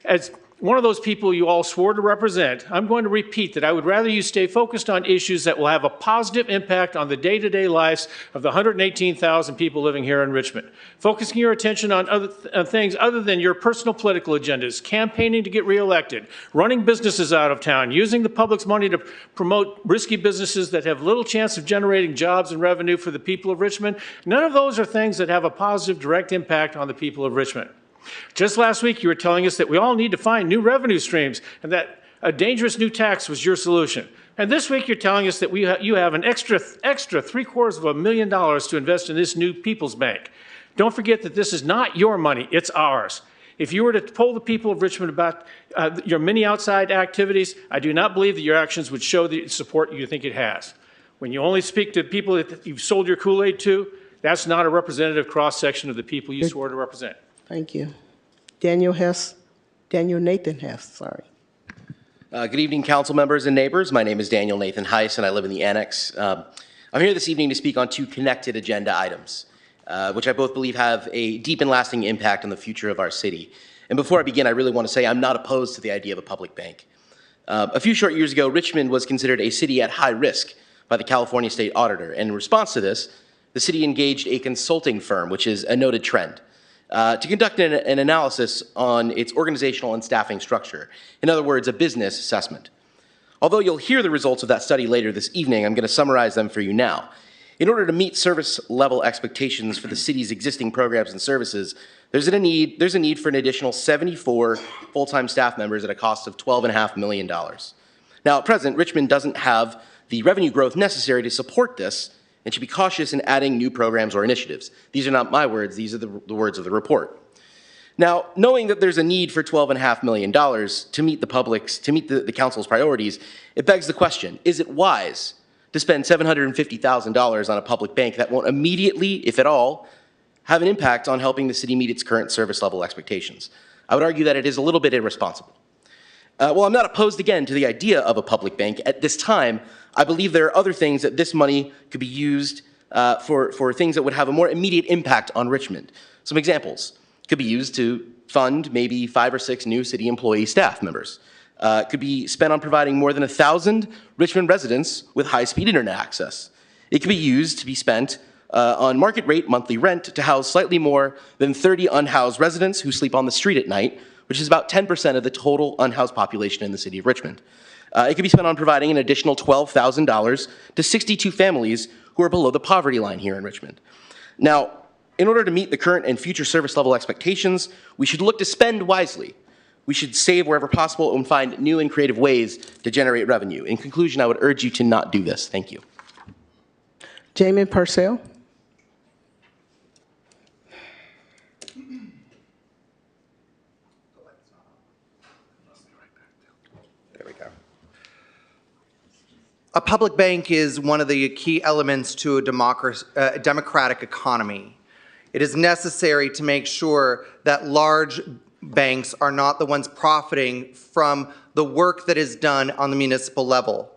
As one of those people you all swore to represent, I'm going to repeat that I would rather you stay focused on issues that will have a positive impact on the day-to-day lives of the 118,000 people living here in Richmond. Focusing your attention on things other than your personal political agendas, campaigning to get reelected, running businesses out of town, using the public's money to promote risky businesses that have little chance of generating jobs and revenue for the people of Richmond. None of those are things that have a positive direct impact on the people of Richmond. Just last week, you were telling us that we all need to find new revenue streams and that a dangerous new tax was your solution. And this week you're telling us that you have an extra $750,000 to invest in this new People's Bank. Don't forget that this is not your money, it's ours. If you were to poll the people of Richmond about your many outside activities, I do not believe that your actions would show the support you think it has. When you only speak to people that you've sold your Kool-Aid to, that's not a representative cross-section of the people you swore to represent. Thank you. Daniel Nathan Hess, sorry. Good evening, council members and neighbors. My name is Daniel Nathan Heiss, and I live in the Annex. I'm here this evening to speak on two connected agenda items, which I both believe have a deep and lasting impact on the future of our city. And before I begin, I really want to say I'm not opposed to the idea of a public bank. A few short years ago, Richmond was considered a city at high risk by the California State Auditor. And in response to this, the city engaged a consulting firm, which is a noted trend, to conduct an analysis on its organizational and staffing structure. In other words, a business assessment. Although you'll hear the results of that study later this evening, I'm going to summarize them for you now. In order to meet service level expectations for the city's existing programs and services, there's a need for an additional 74 full-time staff members at a cost of $12.5 million. Now, at present, Richmond doesn't have the revenue growth necessary to support this and should be cautious in adding new programs or initiatives. These are not my words, these are the words of the report. Now, knowing that there's a need for $12.5 million to meet the council's priorities, it begs the question, is it wise to spend $750,000 on a public bank that won't immediately, if at all, have an impact on helping the city meet its current service level expectations? I would argue that it is a little bit irresponsible. While I'm not opposed again to the idea of a public bank, at this time, I believe there are other things that this money could be used for things that would have a more immediate impact on Richmond. Some examples could be used to fund maybe 5 or 6 new city employee staff members. Could be spent on providing more than 1,000 Richmond residents with high-speed internet access. It could be used to be spent on market rate monthly rent to house slightly more than 30 unhoused residents who sleep on the street at night, which is about 10% of the total unhoused population in the city of Richmond. It could be spent on providing an additional $12,000 to 62 families who are below the poverty line here in Richmond. Now, in order to meet the current and future service level expectations, we should look to spend wisely. We should save wherever possible and find new and creative ways to generate revenue. In conclusion, I would urge you to not do this. Thank you. Jamin Purcell. There we go. A public bank is one of the key elements to a democratic economy. It is necessary to make sure that large banks are not the ones profiting from the work that is done on the municipal level.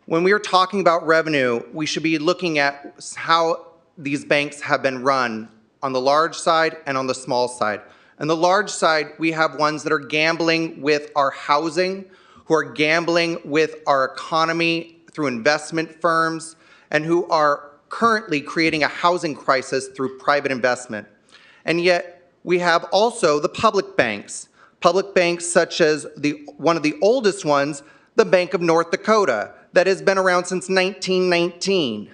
When we are talking about revenue, we should be looking at how these banks have been run on the large side and on the small side. On the large side, we have ones that are gambling with our housing, who are gambling with our economy through investment firms, and who are currently creating a housing crisis through private investment. And yet, we have also the public banks such as one of the oldest ones, the Bank of North Dakota, that has been around since 1919.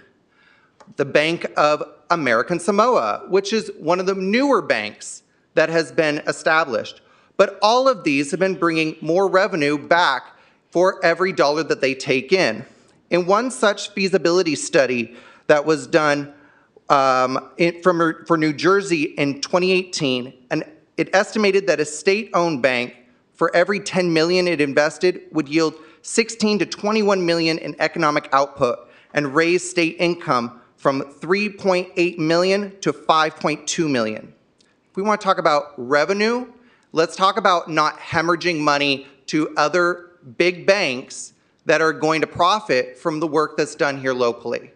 The Bank of American Samoa, which is one of the newer banks that has been established. But all of these have been bringing more revenue back for every dollar that they take in. In one such feasibility study that was done for New Jersey in 2018, and it estimated that a state-owned bank, for every $10 million it invested, would yield $16 to $21 million in economic output and raise state income from $3.8 million to $5.2 million. If we want to talk about revenue, let's talk about not hemorrhaging money to other big banks that are going to profit from the work that's done here locally.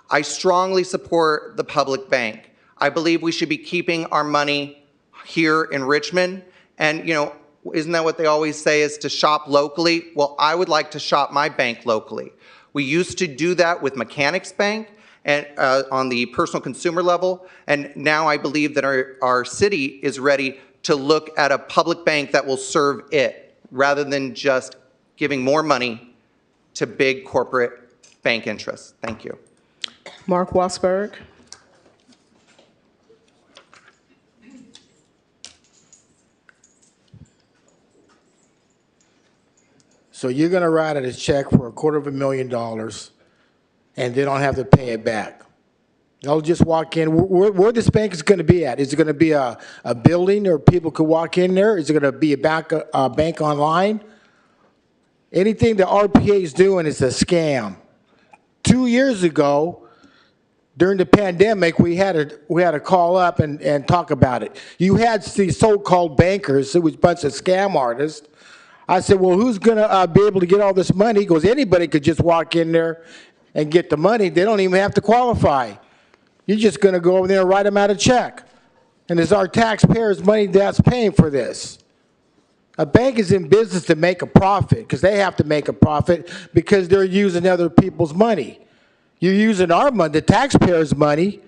I strongly support the public bank. I believe we should be keeping our money here in Richmond. And, isn't that what they always say, is to shop locally? Well, I would like to shop my bank locally. We used to do that with Mechanics Bank and on the personal consumer level. And now I believe that our city is ready to look at a public bank that will serve it rather than just giving more money to big corporate bank interests. Thank you. Mark Wasberg. So you're going to write a check for $250,000 and they don't have to pay it back. They'll just walk in. Where this bank is going to be at? Is it going to be a building or people could walk in there? Is it going to be a bank online? Anything the RPA is doing is a scam. 2 years ago, during the pandemic, we had to call up and talk about it. You had these so-called bankers. It was a bunch of scam artists. I said, well, who's going to be able to get all this money? He goes, anybody could just walk in there and get the money. They don't even have to qualify. You're just going to go over there and write them out a check. And it's our taxpayers' money that's paying for this. A bank is in business to make a profit because they have to make a profit because they're using other people's money. You're using our money, the taxpayers' money,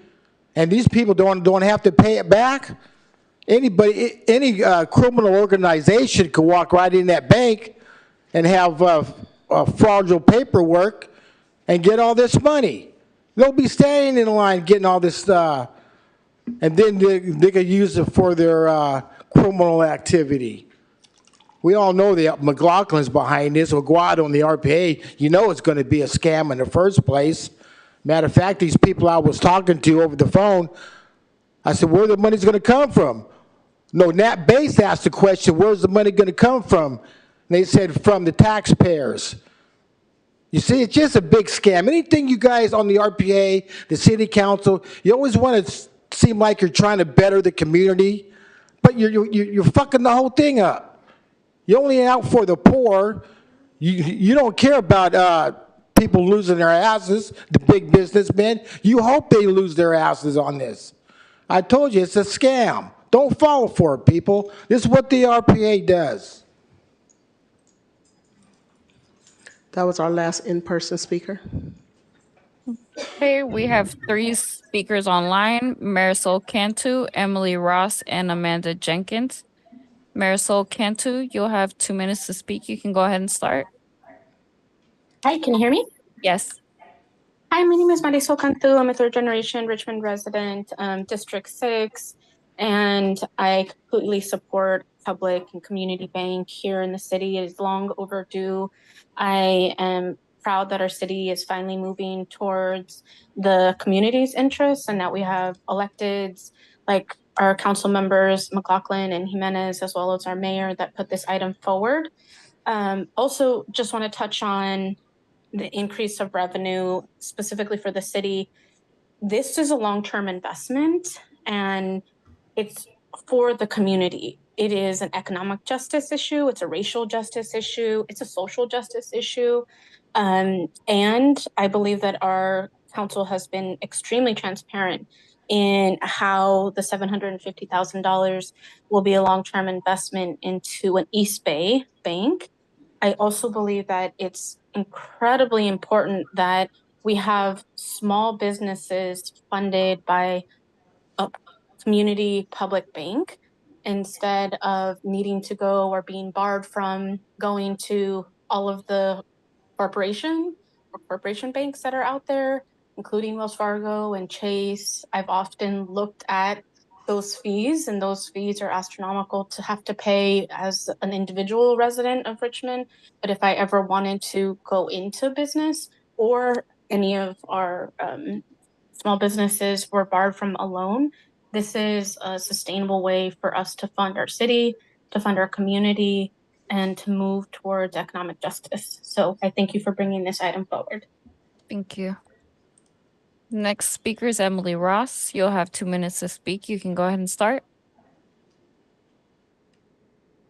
and these people don't have to pay it back. Any criminal organization could walk right in that bank and have fraudulent paperwork and get all this money. They'll be standing in line getting all this stuff, and then they could use it for their criminal activity. We all know the McLaughlin's behind this, or Guado and the RPA. You know it's going to be a scam in the first place. Matter of fact, these people I was talking to over the phone, I said, where the money's going to come from? No, Nat Bates asked the question, where's the money going to come from? And they said, from the taxpayers. You see, it's just a big scam. Anything you guys on the RPA, the city council, you always want to seem like you're trying to better the community, but you're fucking the whole thing up. You're only out for the poor. You don't care about people losing their asses, the big businessmen. You hope they lose their asses on this. I told you, it's a scam. Don't fall for it, people. This is what the RPA does. That was our last in-person speaker. Okay, we have 3 speakers online: Marisol Cantu, Emily Ross, and Amanda Jenkins. Marisol Cantu, you'll have 2 minutes to speak. You can go ahead and start. Hi, can you hear me? Yes. Hi, my name is Marisol Cantu. I'm a third-generation Richmond resident, District 6, and I completely support public and community bank here in the city. It is long overdue. I am proud that our city is finally moving towards the community's interests and that we have electeds like our council members, McLaughlin and Jimenez, as well as our mayor, that put this item forward. Also, just want to touch on the increase of revenue specifically for the city. This is a long-term investment and it's for the community. It is an economic justice issue, it's a racial justice issue, it's a social justice issue. And I believe that our council has been extremely transparent in how the $750,000 will be a long-term investment into an East Bay bank. I also believe that it's incredibly important that we have small businesses funded by a community public bank instead of needing to go or being barred from going to all of the corporation banks that are out there, including Wells Fargo and Chase. I've often looked at those fees, and those fees are astronomical to have to pay as an individual resident of Richmond. But if I ever wanted to go into business, or any of our small businesses were barred from a loan, this is a sustainable way for us to fund our city, to fund our community, and to move towards economic justice. So I thank you for bringing this item forward. Thank you. Next speaker is Emily Ross. You'll have 2 minutes to speak. You can go ahead and start.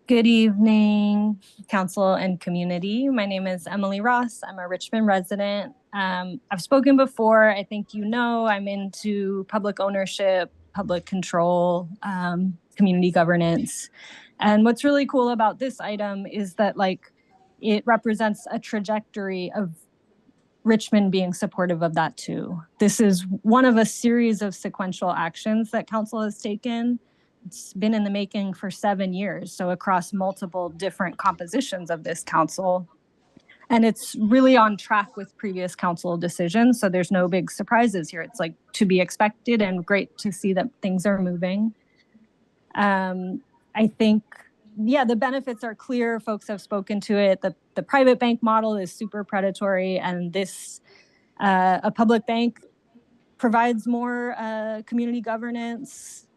Good evening, council and community. My name is Emily Ross. I'm a Richmond resident. I've spoken before. I think you know I'm into public ownership, public control, community governance. And what's really cool about this item is that it represents a trajectory of Richmond being supportive of that too. This is one of a series of sequential actions that council has taken. It's been in the making for 7 years, so across multiple different compositions of this council. And it's really on track with previous council decisions, so there's no big surprises here. It's to be expected and great to see that things are moving. I think, the benefits are clear. Folks have spoken to it. The the private bank model is super predatory, and this a public bank provides more community governance,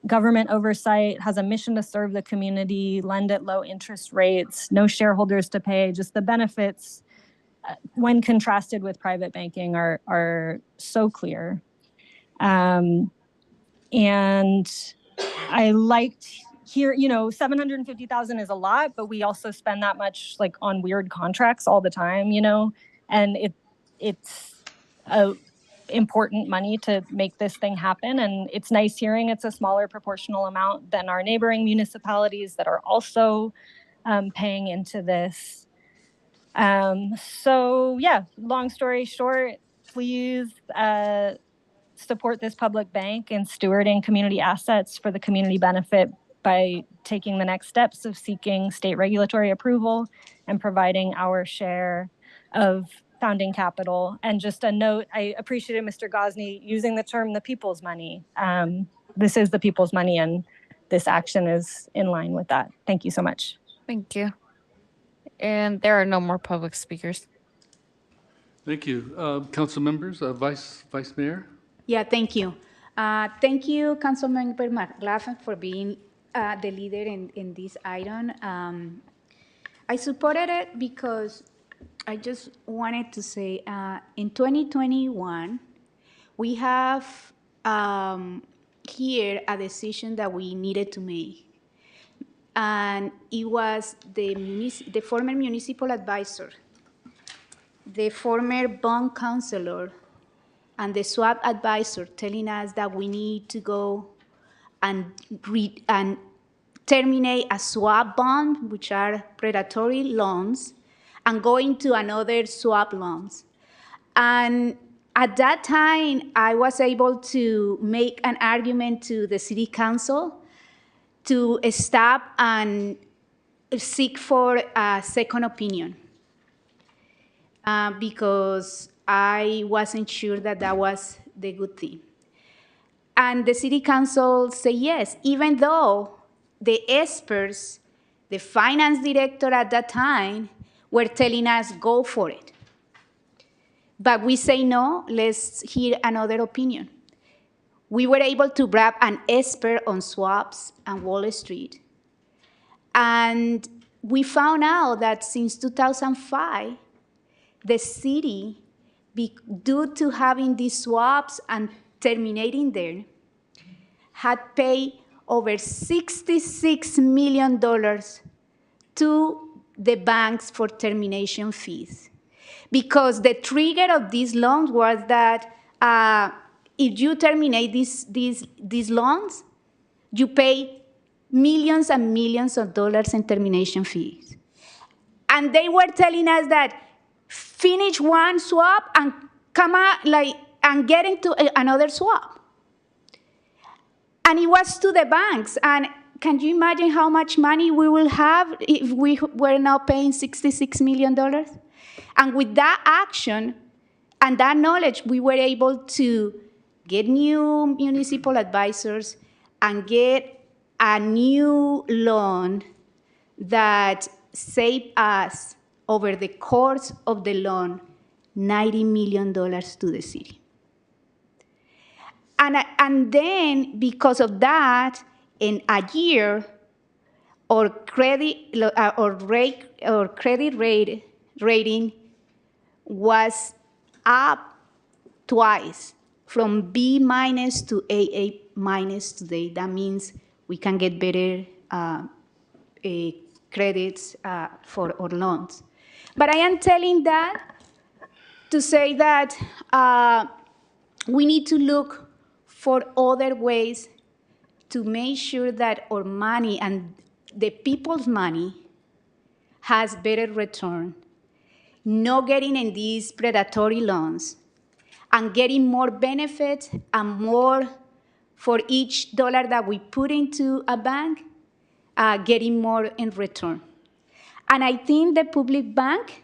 government oversight, has a mission to serve the community, lend at low interest rates, no shareholders to pay. Just the benefits, when contrasted with private banking, are so clear. And I liked here, you know, 750,000 is a lot, but we also spend that much like on weird contracts all the time, you know, and it's important money to make this thing happen. And it's nice hearing it's a smaller proportional amount than our neighboring municipalities that are also paying into this. So yeah, long story short, please support this public bank in stewarding community assets for the community benefit by taking the next steps of seeking state regulatory approval and providing our share of founding capital. And just a note, I appreciated Mr. Gosney using the term the people's money. This is the people's money, and this action is in line with that. Thank you so much. Thank you. And there are no more public speakers. Thank you. Council members, Vice Mayor? Yeah, thank you. Thank you, Councilmember McLaughlin, for being the leader in this item. I supported it because I just wanted to say in 2021, we have here a decision that we needed to make. And it was the former municipal advisor, the former bond counselor, and the swap advisor telling us that we need to go and terminate a swap bond, which are predatory loans, and go into another swap loans. And at that time, I was able to make an argument to the city council to stop and seek for a second opinion. Because I wasn't sure that that was the good thing. And the city council said yes, even though the experts, the finance director at that time, were telling us go for it. But we say no, let's hear another opinion. We were able to grab an expert on swaps and Wall Street. And we found out that since 2005, the city, due to having these swaps and terminating them, had paid over $66 million to the banks for termination fees. Because the trigger of these loans was that if you terminate these loans, you pay millions and millions of dollars in termination fees. And they were telling us that finish one swap and come out and get into another swap. And it was to the banks. And can you imagine how much money we will have if we were now paying $66 million? And with that action and that knowledge, we were able to get new municipal advisors and get a new loan that saved us, over the course of the loan, $90 million to the city. And then, because of that, in a year, our credit rating was up twice, from B- to AA- today. That means we can get better credits for our loans. But I am telling that to say that we need to look for other ways to make sure that our money and the people's money has better return, not getting in these predatory loans, and getting more benefit and more for each dollar that we put into a bank, getting more in return. And I think the public bank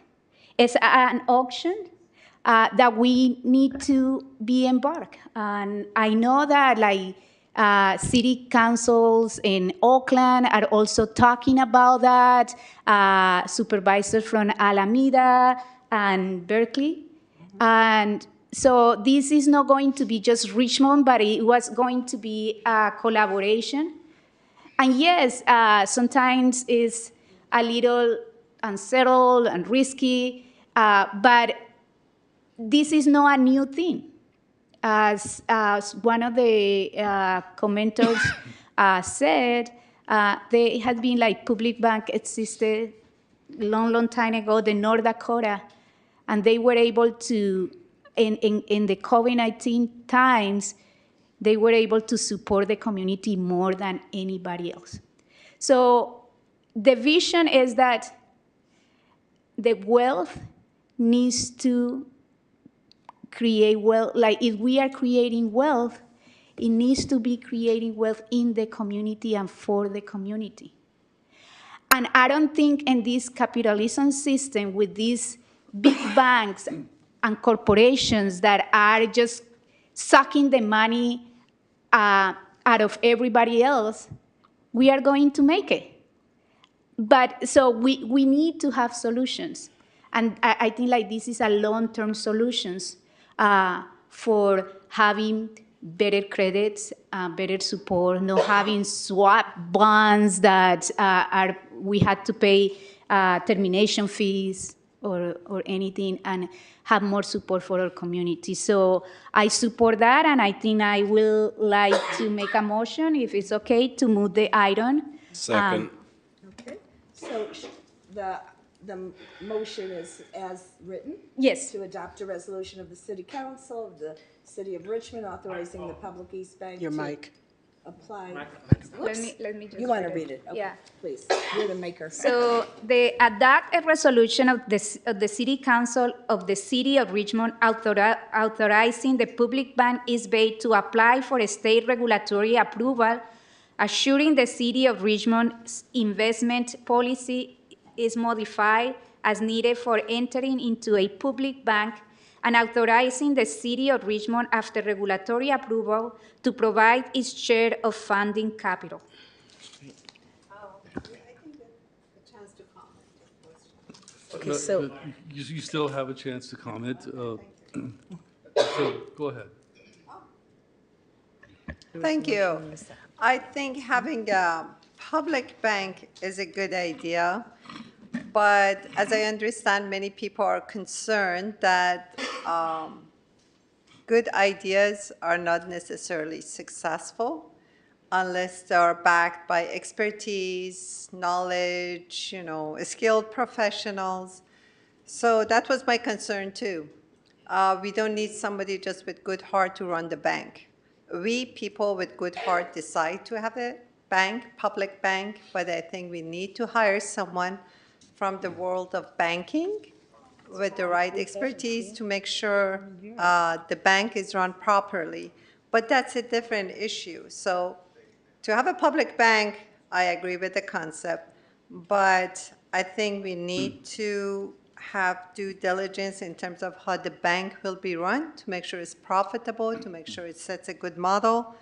is an auction that we need to be embarked. And I know that City councils in Oakland are also talking about that. Supervisors from Alameda and Berkeley. And so this is not going to be just Richmond, but it was going to be a collaboration. And yes, sometimes it's a little unsettled and risky, but this is not a new thing. As one of the commenters said, there has been like public bank existed long time ago, the North Dakota, and they were able to, in the COVID-19 times, they were able to support the community more than anybody else. So the vision is that the wealth needs to create wealth. Like if we are creating wealth, it needs to be creating wealth in the community and for the community. And I don't think in this capitalism system with these big banks and corporations that are just sucking the money out of everybody else, we are going to make it. But so we need to have solutions. And I think like this is a long-term solutions for having better credits, better support, not having swap bonds that we had to pay termination fees or anything, and have more support for our community. So I support that, and I think I will like to make a motion, if it's okay, to move the item. Second. Okay, so the motion is as written? Yes. To adopt a resolution of the City Council of the City of Richmond authorizing the Public East Bank Your to mic. apply. Let me just You want to read it? Okay, Yeah. please, you're the maker. So they adopt a resolution of the City Council of the City of Richmond authorizing the Public Bank East Bay to apply for a state regulatory approval, assuring the City of Richmond's investment policy is modified as needed for entering into a public bank, and authorizing the City of Richmond, after regulatory approval, to provide its share of funding capital. Okay, so You still have a chance to comment. So go ahead. Thank you. I think having a public bank is a good idea, but as I understand, many people are concerned that good ideas are not necessarily successful unless they're backed by expertise, knowledge, skilled professionals. So that was my concern too. We don't need somebody just with good heart to run the bank. We, people with good heart, decide to have a bank, public bank, but I think we need to hire someone from the world of banking with the right expertise to make sure the bank is run properly. But that's a different issue. So to have a public bank, I agree with the concept, but I think we need to have due diligence in terms of how the bank will be run, to make sure it's profitable, to make sure it sets a good model,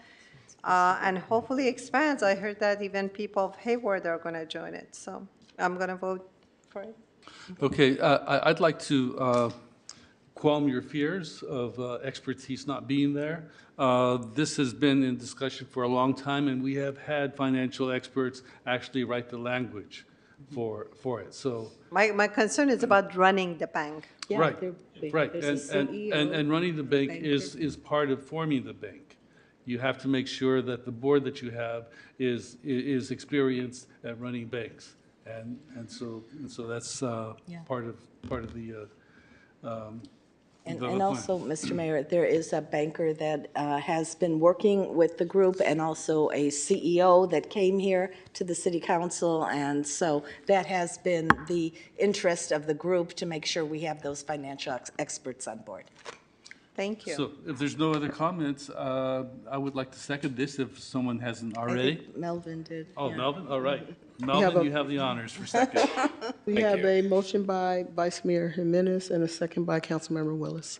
and hopefully expands. I heard that even people of Hayward are going to join it, so I'm going to vote for it. Okay, I'd like to qualm your fears of expertise not being there. This has been in discussion for a long time, and we have had financial experts actually write the language for it. So my concern is about running the bank. right, and running the bank is part of forming the bank. You have to make sure that the board that you have is experienced at running banks, and so that's part of the. And also, Mr. Mayor, there is a banker that has been working with the group, and also a CEO that came here to the City Council, and so that has been the interest of the group, to make sure we have those financial experts on board. Thank you. So if there's no other comments, I would like to second this if someone hasn't I already. think Melvin did. Oh, yeah. Melvin, all right. Melvin, you have the honors for second. We have a motion by Vice Mayor Jimenez and a second by Councilmember Willis.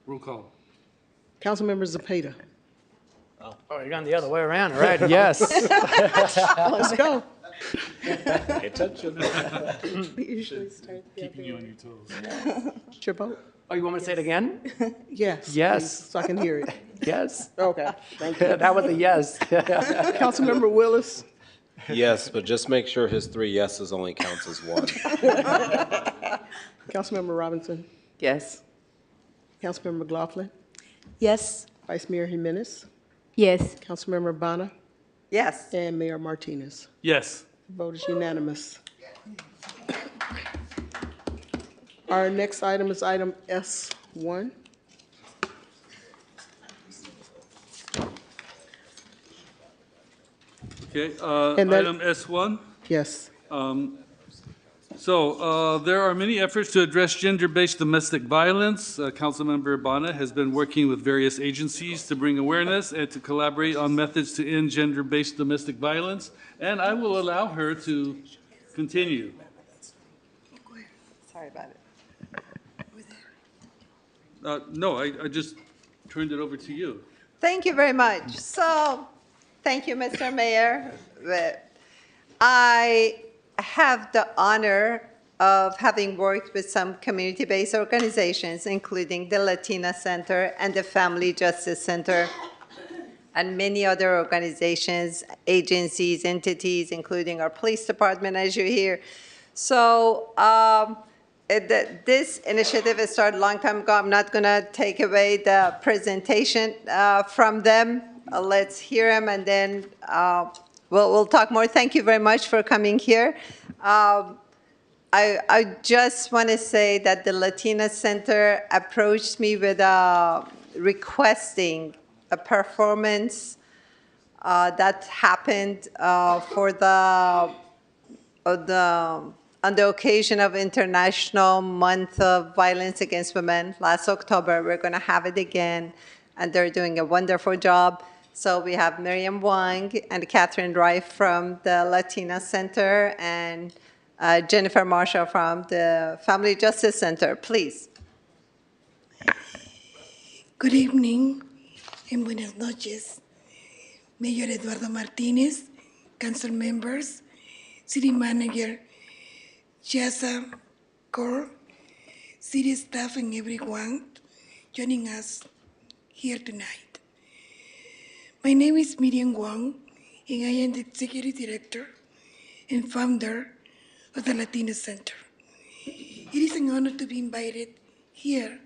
Roll call. Councilmember Zepeda. Oh, you're going the other way around. All right, yes. Let's go. Pay attention. We usually start the Keeping you on your toes. Your vote? Oh, you want me to say it again? Yes. Yes. please, so I can hear it. Yes. Okay, thank you. That was a yes. Councilmember Willis? Yes, but just make sure his 3 yeses only counts as 1. Councilmember Robinson? Yes. Councilmember McLaughlin? Yes. Vice Mayor Jimenez? Yes. Councilmember Bonner? Yes. And Mayor Martinez. Yes. Vote is unanimous. Our next item is item S1. Okay, And that- item S1. Yes. There are many efforts to address gender-based domestic violence. Councilmember Bonner has been working with various agencies to bring awareness and to collaborate on methods to end gender-based domestic violence, and I will allow her to continue. Sorry about it. No, I just turned it over to you. Thank you very much. So, thank you, Mr. Mayor. I have the honor of having worked with some community-based organizations, including the Latina Center and the Family Justice Center, and many other organizations, agencies, entities, including our police department, as you hear. So, this initiative started a long time ago. I'm not going to take away the presentation from them. Let's hear them, and then we'll talk more. Thank you very much for coming here. I just want to say that the Latina Center approached me with requesting a performance that happened on the occasion of International Month of Violence Against Women last October. We're going to have it again, and they're doing a wonderful job. So we have Miriam Wang and Catherine Rife from the Latina Center and Jennifer Marshall from the Family Justice Center. Please. Good evening and buenas noches. Mayor Eduardo Martinez, council members, city manager Jasa Kaur, city staff and everyone joining us here tonight. My name is Miriam Wang, and I am the executive director and founder of the Latina Center. It is an honor to be invited here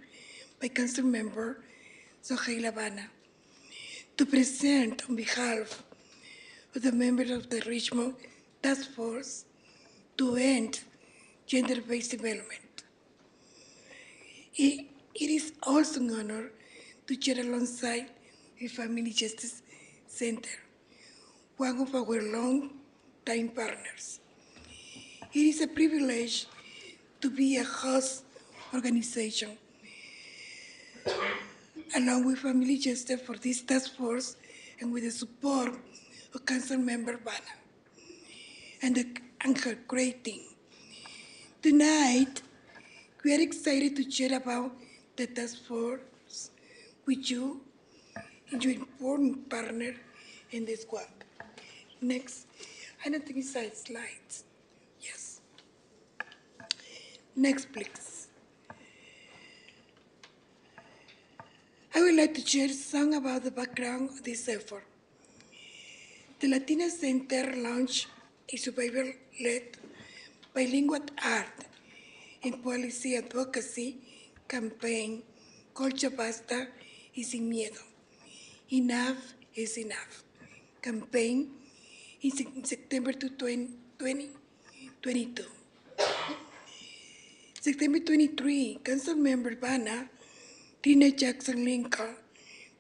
by Council Member Sohail Habana to present on behalf of the members of the Richmond Task Force to end gender-based development. It is also an honor to chair alongside the Family Justice Center, one of our long-time partners. It is a privilege to be a host organization along with Family Justice for this task force and with the support of Council Member Bana and her great team. Tonight, we are excited to share about the task force with you and your important partner in this work. Next, I don't think it's slides. Yes. Next, please. I would like to share some about the background of this effort. The Latina Center launched a survivor-led bilingual art and policy advocacy campaign called Ya Basta y Sin Miedo. Enough is Enough campaign in September 2022. September 23, Council Member Bana, Tina Jackson Lincoln,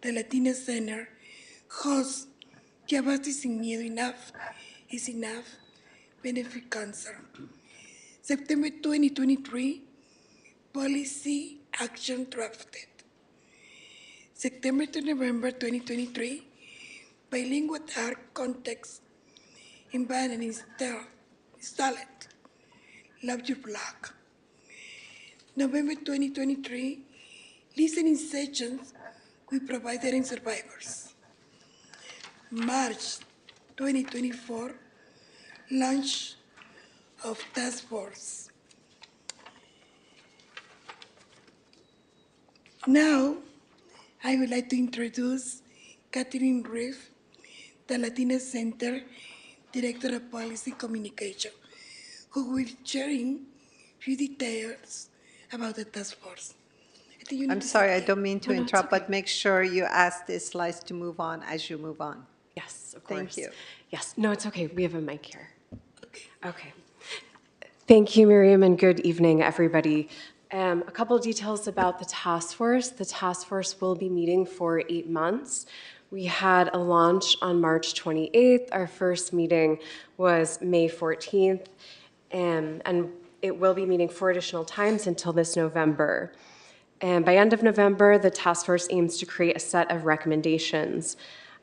the Latina Center, hosts Ya Basta y Sin Miedo, Enough is Enough benefit concert. September 2023, policy action drafted. September to November 2023, bilingual art context in Bana and installed. Love Your Blog. November 2023, listening sessions with providers and survivors. March 2024 launch of task force. Now, I would like to introduce Catherine Reef, the Latina Center Director of Policy Communication, who will be sharing few details about the task force. I'm sorry, I don't mean to interrupt, but make sure you ask the slides to move on as you move on. Yes, of course. Thank you. Yes, no, it's okay. We have a mic here. Okay. Thank you, Miriam, and good evening, everybody. A couple of details about the task force. The task force will be meeting for 8 months. We had a launch on March 28th. Our first meeting was May 14th, and it will be meeting 4 additional times until this November. And by end of November, the task force aims to create a set of recommendations.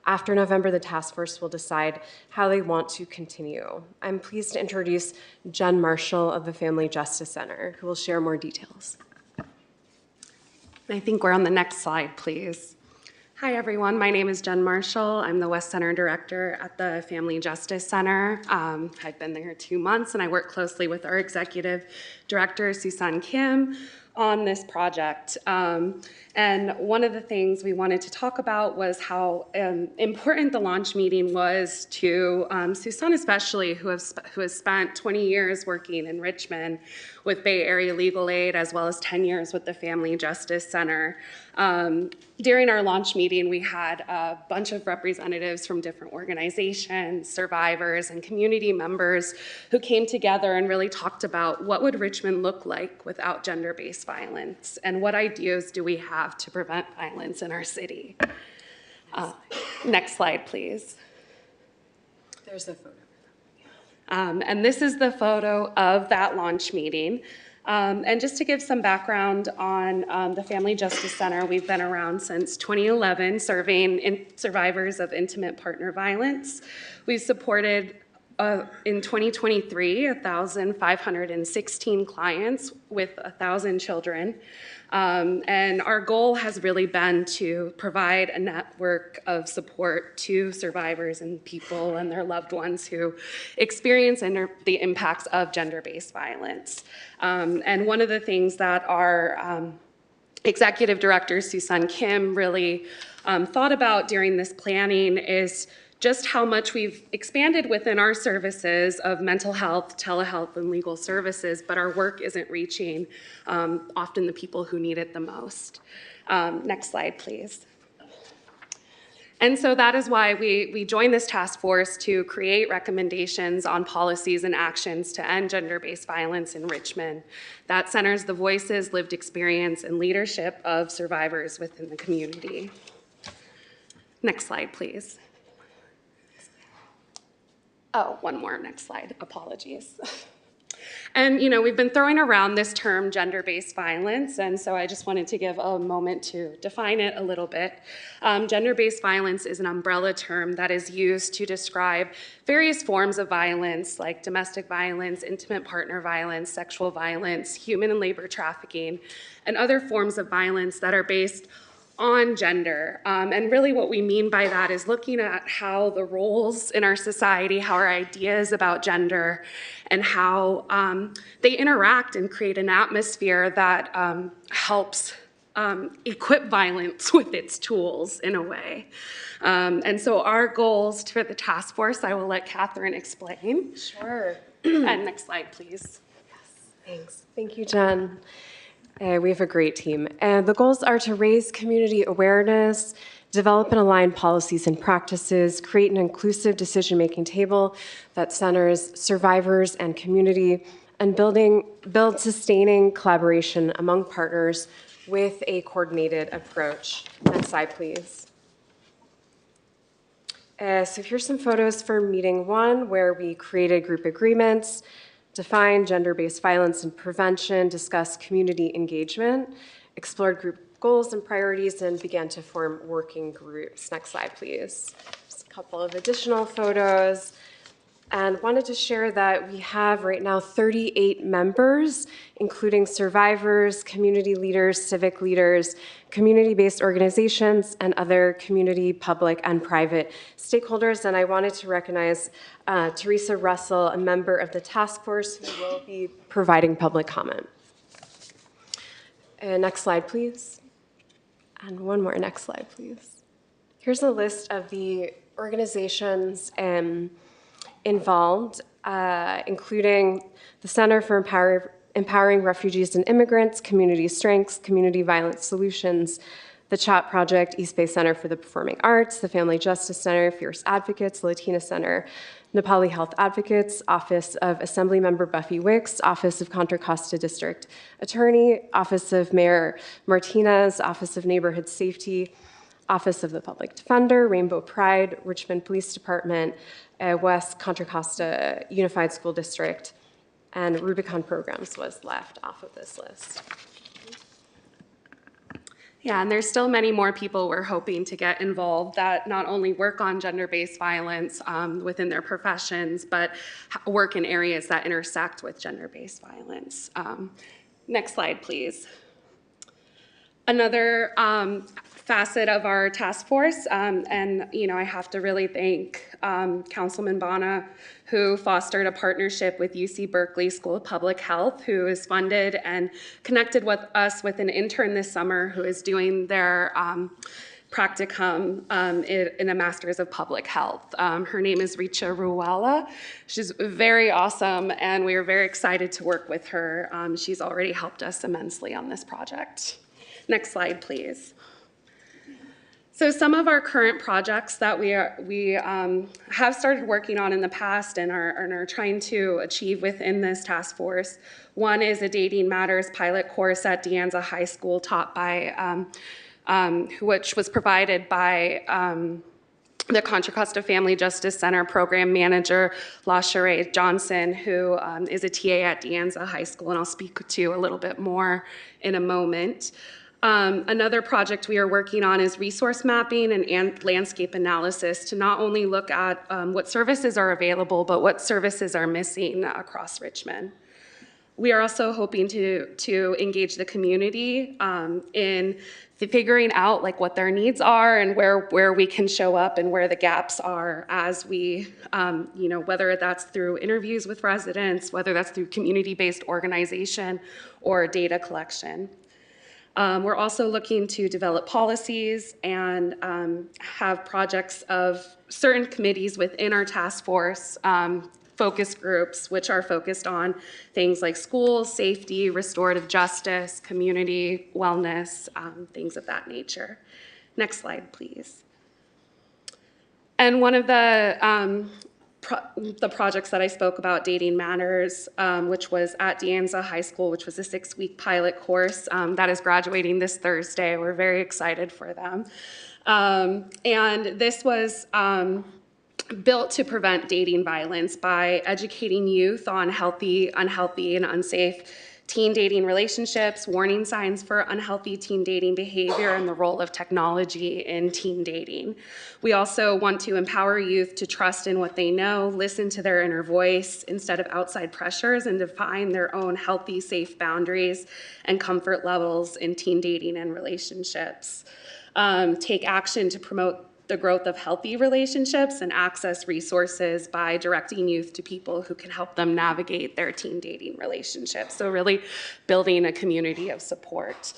After November, the task force will decide how they want to continue. I'm pleased to introduce Jen Marshall of the Family Justice Center, who will share more details. I think we're on the next slide, please. Hi, everyone. My name is Jen Marshall. I'm the West Center Director at the Family Justice Center. I've been there 2 months, and I work closely with our Executive Director, Susan Kim, on this project. And one of the things we wanted to talk about was how important the launch meeting was to Susan especially, who has spent 20 years working in Richmond with Bay Area Legal Aid, as well as 10 years with the Family Justice Center. During our launch meeting, we had a bunch of representatives from different organizations, survivors, and community members who came together and really talked about what would Richmond look like without gender-based violence, and what ideas do we have to prevent violence in our city. Next slide, please. There's the photo. And this is the photo of that launch meeting. And just to give some background on the Family Justice Center, we've been around since 2011 serving survivors of intimate partner violence. We've supported in 2023, 1,516 clients with 1,000 children. And our goal has really been to provide a network of support to survivors and people and their loved ones who experience the impacts of gender-based violence. And one of the things that our Executive Director, Susan Kim, really thought about during this planning is just how much we've expanded within our services of mental health, telehealth, and legal services, but our work isn't reaching often the people who need it the most. Next slide, please. And so that is why we joined this task force to create recommendations on policies and actions to end gender-based violence in Richmond that centers the voices, lived experience, and leadership of survivors within the community. Next slide, please. Oh, one more, next slide, apologies. And, you know, we've been throwing around this term gender-based violence, and so I just wanted to give a moment to define it a little bit. Gender-based violence is an umbrella term that is used to describe various forms of violence like domestic violence, intimate partner violence, sexual violence, human and labor trafficking, and other forms of violence that are based on gender. And really what we mean by that is looking at how the roles in our society, how our ideas about gender, and how they interact and create an atmosphere that helps equip violence with its tools in a way. And so our goals for the task force, I will let Catherine explain. Sure. And next slide, please. Yes, thanks. Thank you, Jen. We have a great team. And the goals are to raise community awareness, develop and align policies and practices, create an inclusive decision-making table that centers survivors and community, and build sustaining collaboration among partners with a coordinated approach. Next slide, please. So here's some photos for meeting 1, where we created group agreements, defined gender-based violence and prevention, discussed community engagement, explored group goals and priorities, and began to form working groups. Next slide, please. Just a couple of additional photos. and wanted to share that we have right now 38 members, including survivors, community leaders, civic leaders, community-based organizations, and other community, public, and private stakeholders. And I wanted to recognize Teresa Russell, a member of the task force, who will be providing public comment. Next slide, please. And one more, next slide, please. Here's a list of the organizations involved, including the Center for Empowering Refugees and Immigrants, Community Strengths, Community Violence Solutions, the CHOP Project, East Bay Center for the Performing Arts, the Family Justice Center, Fierce Advocates, Latina Center, Nepali Health Advocates, Office of Assemblymember Buffy Wicks, Office of Contra Costa District Attorney, Office of Mayor Martinez, Office of Neighborhood Safety, Office of the Public Defender, Rainbow Pride, Richmond Police Department, West Contra Costa Unified School District, and Rubicon Programs was left off of this list. Yeah, and there's still many more people we're hoping to get involved that not only work on gender-based violence within their professions, but work in areas that intersect with gender-based violence. Next slide, please. Another facet of our task force, and I have to really thank Councilman Bana, who fostered a partnership with UC Berkeley School of Public Health, who is funded and connected with us with an intern this summer who is doing their practicum in a Master's of Public Health. Her name is Richa Ruwala. She's very awesome, and we are very excited to work with her. She's already helped us immensely on this project. Next slide, please. So some of our current projects that we have started working on in the past and are trying to achieve within this task force. One is a Dating Matters pilot course at De Anza High School, taught by, which was provided by the Contra Costa Family Justice Center program manager, LaSharay Johnson, who is a TA at De Anza High School, and I'll speak to a little bit more in a moment. Another project we are working on is resource mapping and landscape analysis to not only look at what services are available, but what services are missing across Richmond. We are also hoping to engage the community in figuring out like what their needs are and where we can show up and where the gaps are as we, whether that's through interviews with residents, whether that's through community-based organization or data collection. We're also looking to develop policies and have projects of certain committees within our task force, focus groups, which are focused on things like schools, safety, restorative justice, community wellness, things of that nature. Next slide, please. And one of the projects that I spoke about, Dating Matters, which was at De Anza High School, which was a 6-week pilot course that is graduating this Thursday. We're very excited for them. And this was built to prevent dating violence by educating youth on healthy, unhealthy, and unsafe teen dating relationships, warning signs for unhealthy teen dating behavior, and the role of technology in teen dating. We also want to empower youth to trust in what they know, listen to their inner voice instead of outside pressures, and define their own healthy, safe boundaries and comfort levels in teen dating and relationships. Take action to promote the growth of healthy relationships and access resources by directing youth to people who can help them navigate their teen dating relationships. So really building a community of support.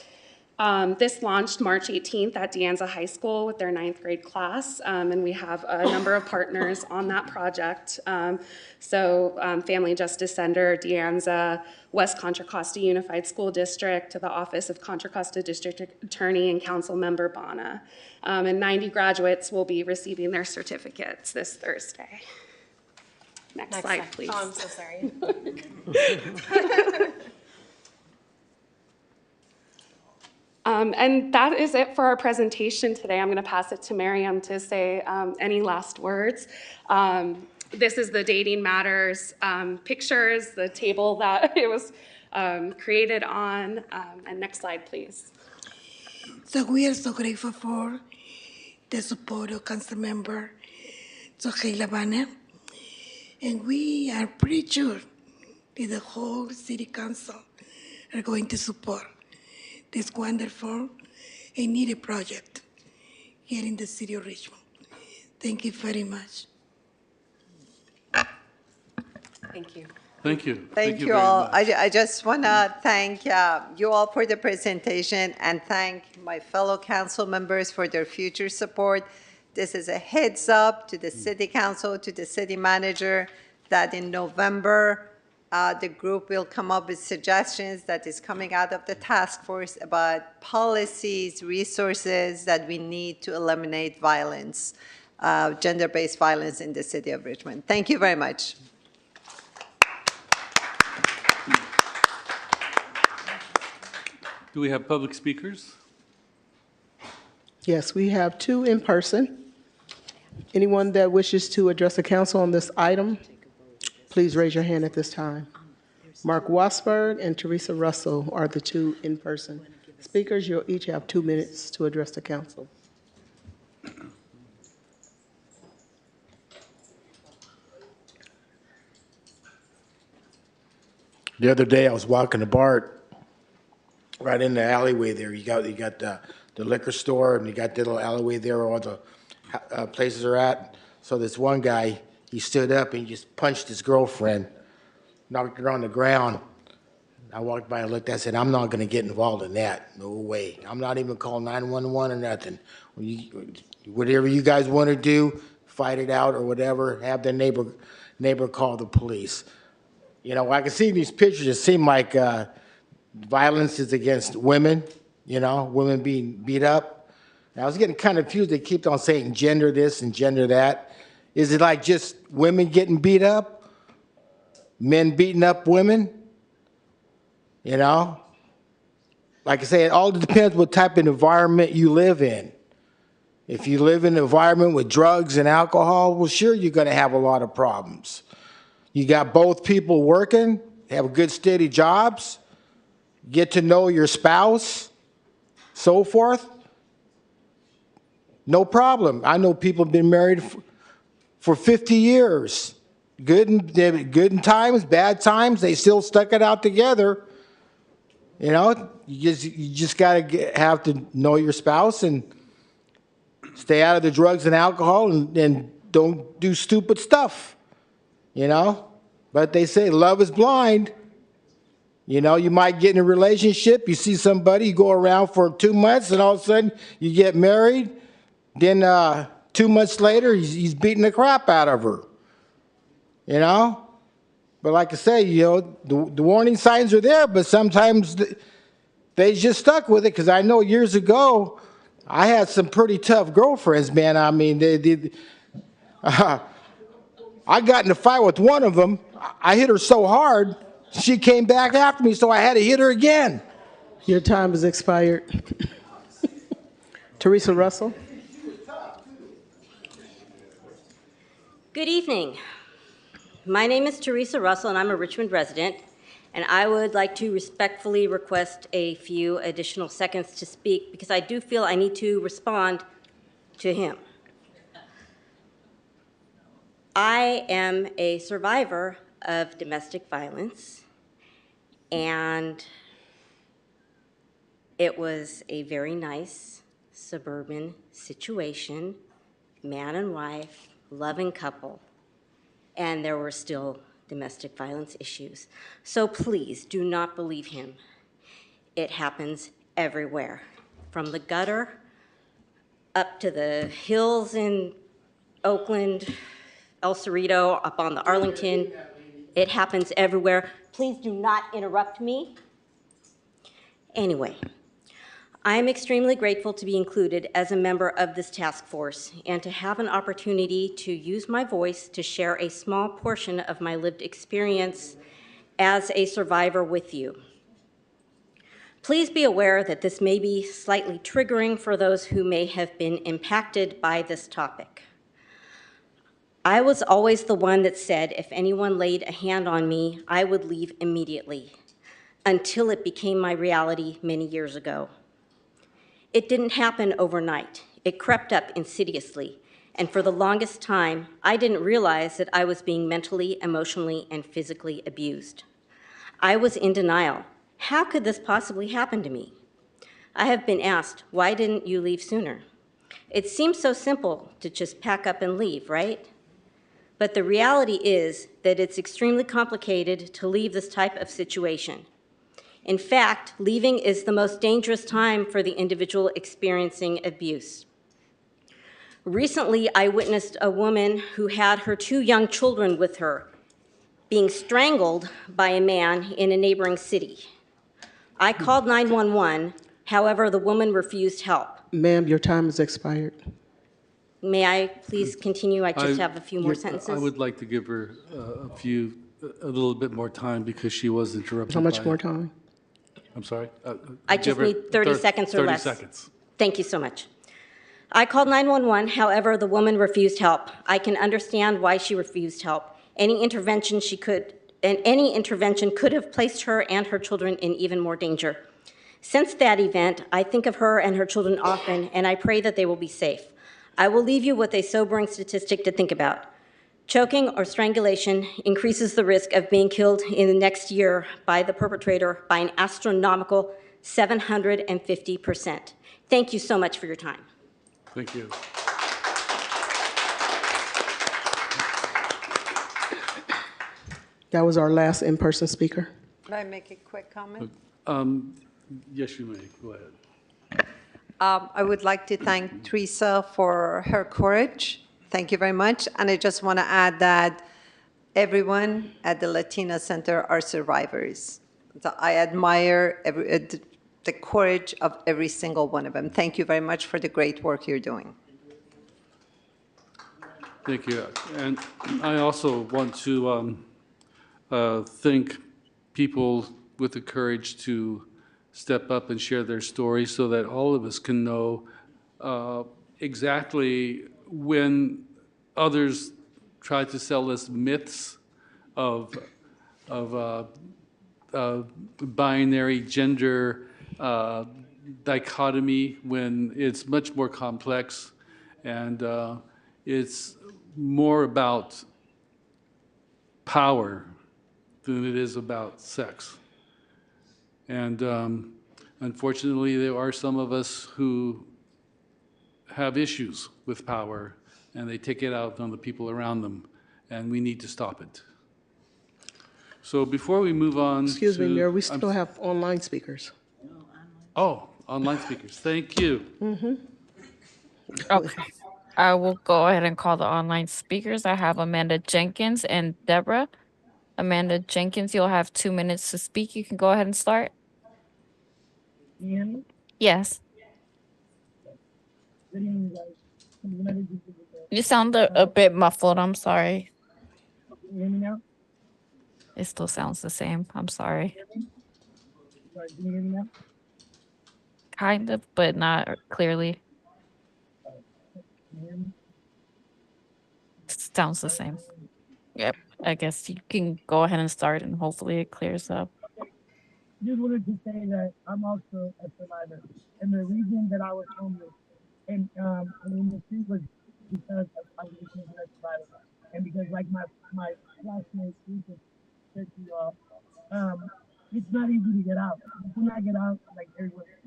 This launched March 18th at De Anza High School with their 9th grade class, and we have a number of partners on that project. Family Justice Center, De Anza, West Contra Costa Unified School District, to the Office of Contra Costa District Attorney, and Council Member Bana. And 90 graduates will be receiving their certificates this Thursday. Next slide, please. Oh, I'm so sorry. And that is it for our presentation today. I'm going to pass it to Miriam to say any last words. This is the Dating Matters pictures, the table that it was created on. And next slide, please. So we are so grateful for the support of Council Member Sohaila Bana. And we are pretty sure that the whole city council are going to support this wonderful and needed project here in the city of Richmond. Thank you very much. Thank you. Thank you. Thank you very all. much. I just want to thank you all for the presentation and thank my fellow council members for their future support. This is a heads up to the city council, to the city manager, that in November, the group will come up with suggestions that is coming out of the task force about policies, resources that we need to eliminate violence, gender-based violence in the city of Richmond. Thank you very much. Do we have public speakers? Yes, we have two in person. Anyone that wishes to address the council on this item, please raise your hand at this time. Mark Wasberg and Teresa Russell are the two in-person speakers. You'll each have 2 minutes to address the council. The other day, I was walking to BART, right in the alleyway there. You got the liquor store, and you got the little alleyway there where all the places are at. So this one guy, he stood up and he just punched his girlfriend, knocked her on the ground. I walked by and looked, I said, I'm not gonna get involved in that, no way. I'm not even calling 911 or nothing. Whatever you guys wanna do, fight it out or whatever, have the neighbor call the police. You know, I can see in these pictures, it seemed like violence is against women, you know, women being beat up. And I was getting kind of confused. They keep on saying gender this and gender that. Is it like just women getting beat up? Men beating up women? You know? Like I say, it all depends what type of environment you live in. If you live in an environment with drugs and alcohol, well, sure, you're going to have a lot of problems. You got both people working, have good, steady jobs, get to know your spouse, so forth. No problem. I know people have been married for 50 years. Good in times, bad times, they still stuck it out together. You know, you just got to have to know your spouse and stay out of the drugs and alcohol and don't do stupid stuff, you know? But they say love is blind. You know, you might get in a relationship, you see somebody, you go around for 2 months, and all of a sudden you get married. Then 2 months later, he's beating the crap out of her. You know? But like I say, you know, the warning signs are there, but sometimes they just stuck with it. Because I know years ago, I had some pretty tough girlfriends, man. I mean, I got in a fight with one of them. I hit her so hard, she came back after me, so I had to hit her again. Your time has expired. Teresa Russell. Good evening. My name is Teresa Russell, and I'm a Richmond resident, and I would like to respectfully request a few additional seconds to speak because I do feel I need to respond to him. I am a survivor of domestic violence, and it was a very nice suburban situation, man and wife, loving couple, and there were still domestic violence issues. So please do not believe him. It happens everywhere, from the gutter up to the hills in Oakland, El Cerrito, up on the Arlington. It happens everywhere. Please do not interrupt me. Anyway, I am extremely grateful to be included as a member of this task force and to have an opportunity to use my voice to share a small portion of my lived experience as a survivor with you. Please be aware that this may be slightly triggering for those who may have been impacted by this topic. I was always the one that said if anyone laid a hand on me, I would leave immediately, until it became my reality many years ago. It didn't happen overnight. It crept up insidiously, And for the longest time, I didn't realize that I was being mentally, emotionally, and physically abused. I was in denial. How could this possibly happen to me? I have been asked, why didn't you leave sooner? It seems so simple to just pack up and leave, right? But the reality is that it's extremely complicated to leave this type of situation. In fact, leaving is the most dangerous time for the individual experiencing abuse. Recently, I witnessed a woman who had her 2 young children with her being strangled by a man in a neighboring city. I called 911, however, the woman refused help. Ma'am, your time has expired. May I please continue? I just have a few more sentences. I would like to give her a little bit more time because she was interrupted. How much more time? I'm sorry? I just need 30 seconds or less. 30 seconds. Thank you so much. I called 911, however, the woman refused help. I can understand why she refused help. Any intervention could have placed her and her children in even more danger. Since that event, I think of her and her children often, and I pray that they will be safe. I will leave you with a sobering statistic to think about. Choking or strangulation increases the risk of being killed in the next year by the perpetrator by an astronomical 750%. Thank you so much for your time. Thank you. That was our last in-person speaker. Could I make a quick comment? Yes, you may. Go ahead. I would like to thank Teresa for her courage. Thank you very much. And I just want to add that everyone at the Latina Center are survivors. So I admire the courage of every single one of them. Thank you very much for the great work you're doing. Thank you. And I also want to thank people with the courage to step up and share their story so that all of us can know exactly when others try to sell us myths of binary gender dichotomy when it's much more complex and it's more about power than it is about sex. And unfortunately, there are some of us who have issues with power, and they take it out on the people around them, and we need to stop it. So before we move on Excuse me, Mayor, we I'm still have online speakers. Oh, online speakers. Thank you. Okay. I will go ahead and call the online speakers. I have Amanda Jenkins and Deborah. Amanda Jenkins, you'll have 2 minutes to speak. You can go ahead and start. Yes. You sound a bit muffled. I'm sorry. It still sounds the same. I'm sorry. Kind of, but not clearly. Sounds the same. Yep. I guess you can go ahead and start and hopefully it clears up. Just wanted to say that I'm also a survivor, and the reason that I was homeless and in the street was because I was a survivor, and because like my classmates said to y'all, it's not easy to get out. You cannot get out like everywhere.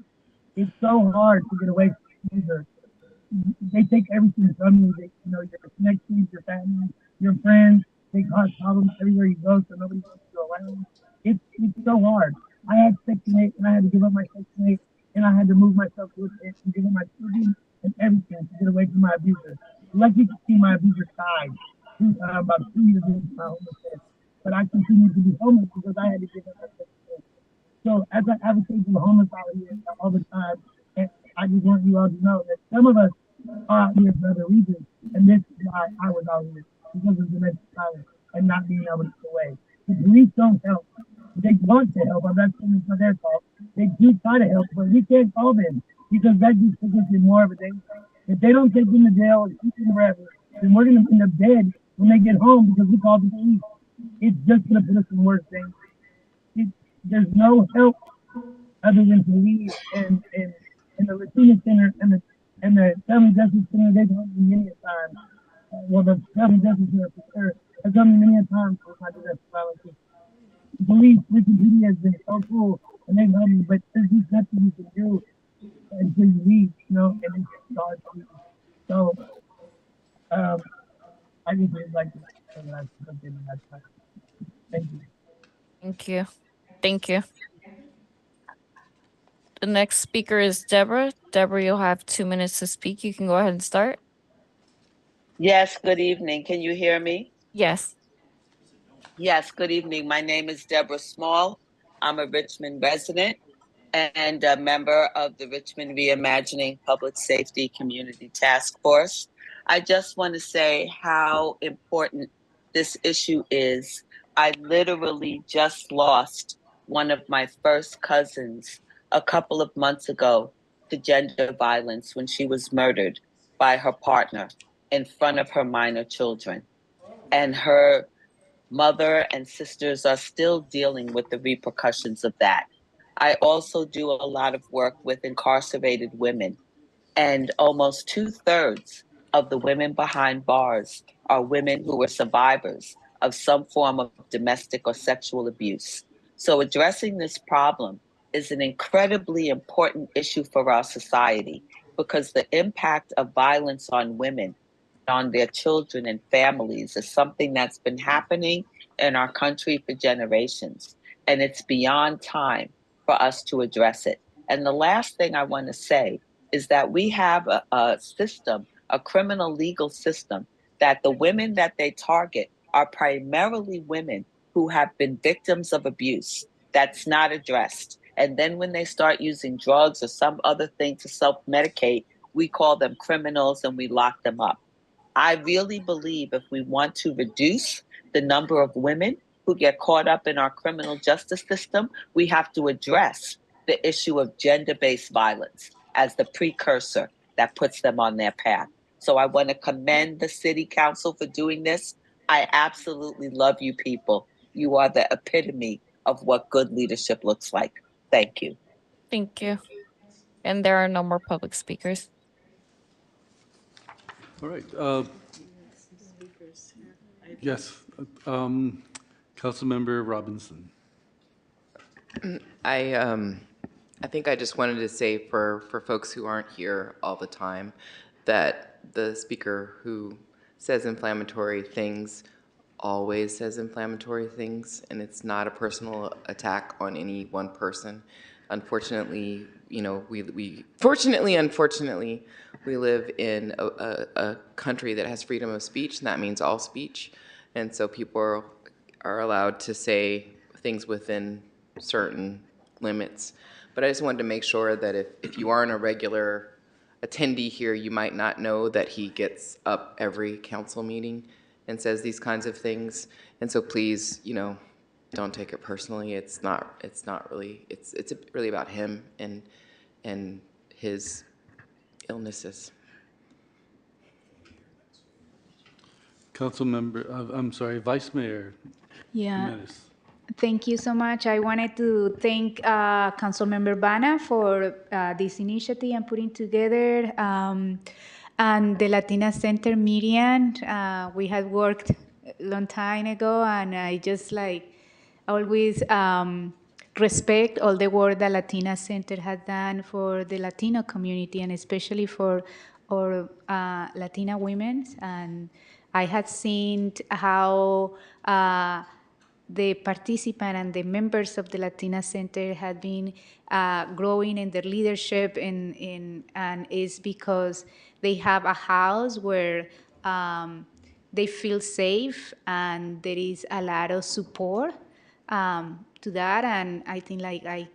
It's so hard to get away from either. They take everything from you. Your connections, your family, your friends. They cause problems everywhere you go, so nobody wants to go around. It's so hard. I had Section 8, and I had to give up my Section 8, and I had to move myself with it and give up my children and everything to get away from my abuser. Lucky to see my abuser died about 2 years into my homelessness, but I continued to be homeless because I had to give up my Section 8. So as I advocate for the homeless out here all the time, and I just want you all to know that some of us are out here for other reasons, and this is why I was out here, because of domestic violence and not being able to get away. The police don't help. They want to help. I'm not saying it's not their fault. They do try to help, but we can't call them because that just puts us in more of a danger. If they don't take them to jail or keep them forever, then we're going to end up dead when they get home because we called the police. It's just going to put us in worse danger. There's no help other than to leave, and the Latina Center and the Family Justice Center, they've helped me many times. time. Well, the family justice center for sure has done me many a time for my domestic violence. The police, Richmond PD has been so cool and they've helped me, but there's just nothing you can do until you leave, you know, and it's hard to leave. So, I just would like to say that I something in that time. Thank you. Thank you. Thank you. The next speaker is Deborah. Deborah, you'll have 2 minutes to speak. You can go ahead and start. Yes, good evening. Can you hear me? Yes. Yes, good evening. My name is Deborah Small. I'm a Richmond resident and a member of the Richmond Reimagining Public Safety Community Task Force. I just want to say how important this issue is. I literally just lost one of my first cousins a couple of months ago to gender violence when she was murdered by her partner in front of her minor children. And her mother and sisters are still dealing with the repercussions of that. I also do a lot of work with incarcerated women, and almost 2/3 of the women behind bars are women who were survivors of some form of domestic or sexual abuse. So addressing this problem is an incredibly important issue for our society because the impact of violence on women, on their children and families is something that's been happening in our country for generations. And it's beyond time for us to address it. And the last thing I want to say is that we have a system, a criminal legal system, that the women that they target are primarily women who have been victims of abuse. That's not addressed. And then when they start using drugs or some other thing to self-medicate, we call them criminals and we lock them up. I really believe if we want to reduce the number of women who get caught up in our criminal justice system, we have to address the issue of gender-based violence as the precursor that puts them on their path. So I want to commend the city council for doing this. I absolutely love you people. You are the epitome of what good leadership looks like. Thank you. Thank you. And there are no more public speakers. All right. Yes, Councilmember Robinson. I think I just wanted to say for folks who aren't here all the time that the speaker who says inflammatory things always says inflammatory things, and it's not a personal attack on any one person. Unfortunately, you know, unfortunately, we live in a country that has freedom of speech, and that means all speech. And so people are allowed to say things within certain limits. But I just wanted to make sure that if you aren't a regular attendee here, you might not know that he gets up every council meeting and says these kinds of things. And so please, you know, don't take it personally. It's really about him and his illnesses. Vice Mayor. Yeah. Jimenez. Thank you so much. I wanted to thank Councilmember Bana for this initiative and putting together. And the Latina Center, Miriam, we had worked a long time ago, and I just always respect all the work that Latina Center has done for the Latino community, and especially for our Latina women. And I had seen how the participant and the members of the Latina Center have been growing in their leadership, and it's because they have a house where they feel safe and there is a lot of support to that. And I think I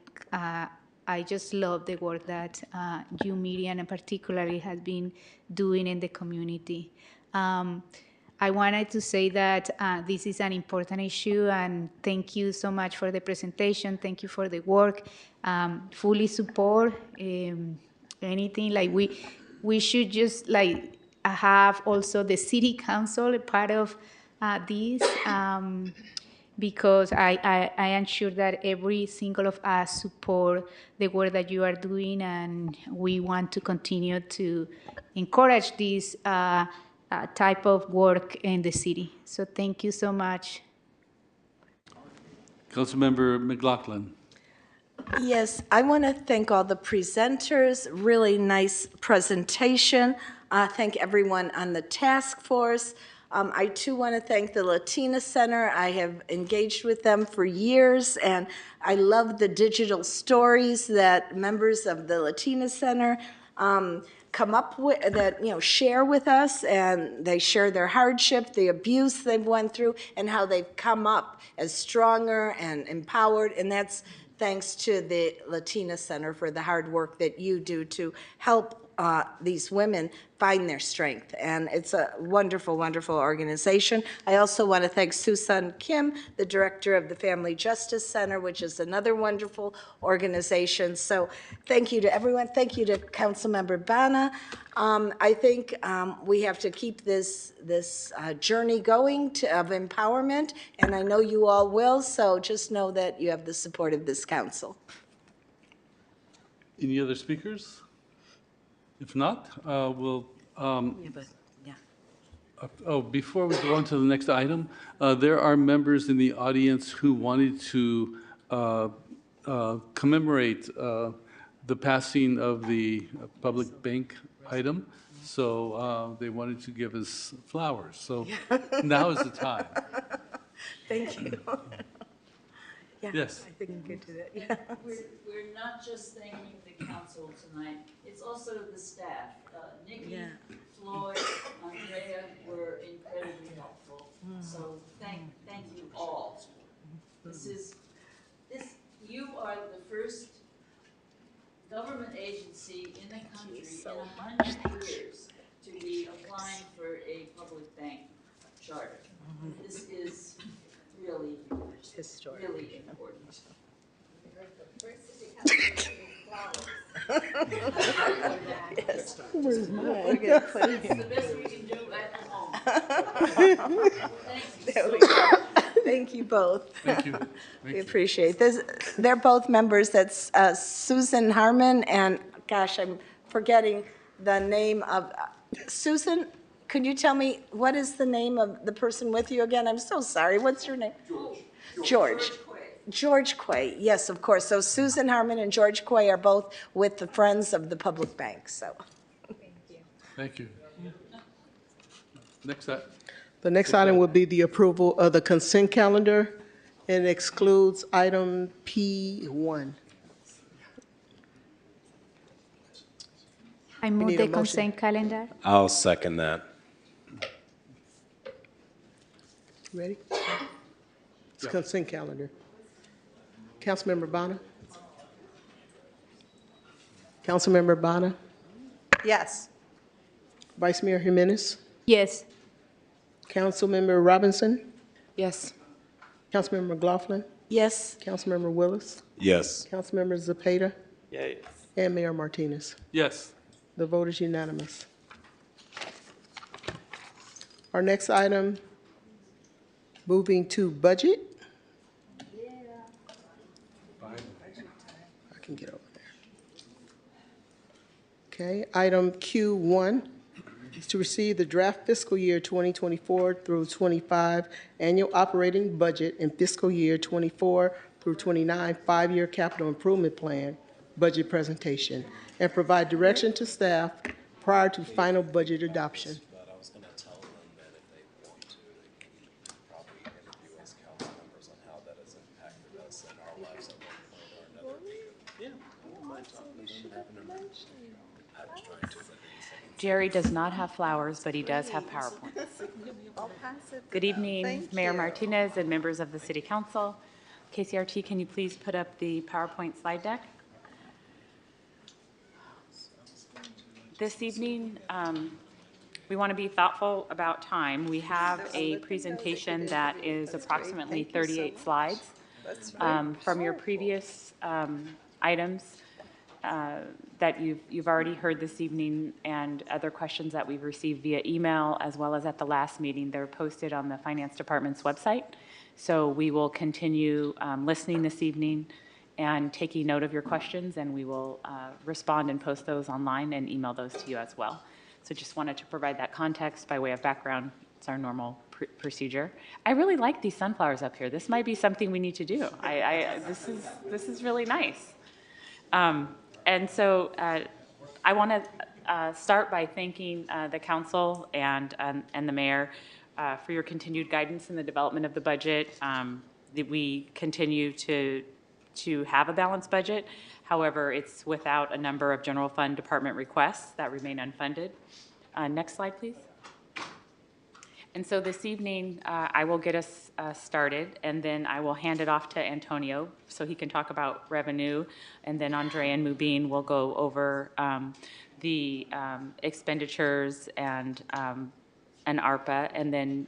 just love the work that you, Miriam, and particularly has been doing in the community. I wanted to say that this is an important issue, and thank you so much for the presentation. Thank you for the work. Fully support anything. We should just have also the city council a part of this, because I am sure that every single of us support the work that you are doing, and we want to continue to encourage this type of work in the city. So thank you so much. Councilmember McLaughlin. Yes, I want to thank all the presenters, really nice presentation. Thank everyone on the task force. I too want to thank the Latina Center. I have engaged with them for years, and I love the digital stories that members of the Latina Center come up with, that, you know, share with us, and they share their hardship, the abuse they've went through, and how they've come up as stronger and empowered, and that's thanks to the Latina Center for the hard work that you do to help these women find their strength. And it's a wonderful, wonderful organization. I also want to thank Susan Kim, the director of the Family Justice Center, which is another wonderful organization. So thank you to everyone. Thank you to Councilmember Bana. I think we have to keep this journey going of empowerment, and I know you all will, so just know that you have the support of this council. Any other speakers? If not, we'll. Before we go on to the next item, there are members in the audience who wanted to commemorate the passing of the public bank item. So they wanted to give us flowers. So now is the time. Thank you. Yeah, Yes. I think we could do that. Yeah. We're not just thanking the council tonight, it's also the staff. Nikki, Floyd, Andrea were incredibly helpful. So thank you all. You are the first government agency in the country in 100 years to be applying for a public bank charter. This is really historic, really important. Yes. Where's mine? It's the best we can do at home. There we go. Thank you both. Thank you. We appreciate this. They're both members. That's Susan Harmon and, gosh, I'm forgetting the name of, Susan, could you tell me, what is the name of the person with you again? I'm so sorry. What's your name? George. George Quay, yes, of course. So Susan Harmon and George Quay are both with the Friends of the Public Bank, so. Thank you. Next up. The next item would be the approval of the consent calendar, and excludes item P1. I need move a the motion. consent calendar. I'll second that. Ready? It's consent calendar. Councilmember Bonner? Councilmember Bonner? Yes. Vice Mayor Jimenez? Yes. Councilmember Robinson? Yes. Councilmember McLaughlin? Yes. Councilmember Willis? Yes. Councilmember Zepeda? Yay. And Mayor Martinez. Yes. The vote is unanimous. Our next item, moving to budget. I can get over there. Okay, item Q1 is to receive the draft fiscal year 2024 through 25 annual operating budget and fiscal year 24 through 29 5-year capital improvement plan budget presentation, and provide direction to staff prior to final budget adoption. But I was going to tell them that if they want to, they can probably interview as council members on how that has impacted us in our lives at one point or another. Yeah, I don't mind talking to them and having them. I was trying to. Jerry does not have flowers, but he does have PowerPoints. Good evening, Thank Mayor you. Martinez and members of the City Council. KCRT, can you please put up the PowerPoint slide deck? This evening, we want to be thoughtful about time. We have a presentation that is approximately 38 slides. From your previous items that you've already heard this evening, and other questions that we've received via email, as well as at the last meeting, they're posted on the Finance Department's website. So we will continue listening this evening and taking note of your questions, and we will respond and post those online and email those to you as well. So just wanted to provide that context by way of background. It's our normal procedure. I really like these sunflowers up here. This might be something we need to do. This is really nice. And so I want to start by thanking the council and the mayor for your continued guidance in the development of the budget. That we continue to have a balanced budget. However, it's without a number of general fund department requests that remain unfunded. Next slide, please. And so this evening, I will get us started, and then I will hand it off to Antonio so he can talk about revenue, and then Andrea and Mubin will go over the expenditures and ARPA, and then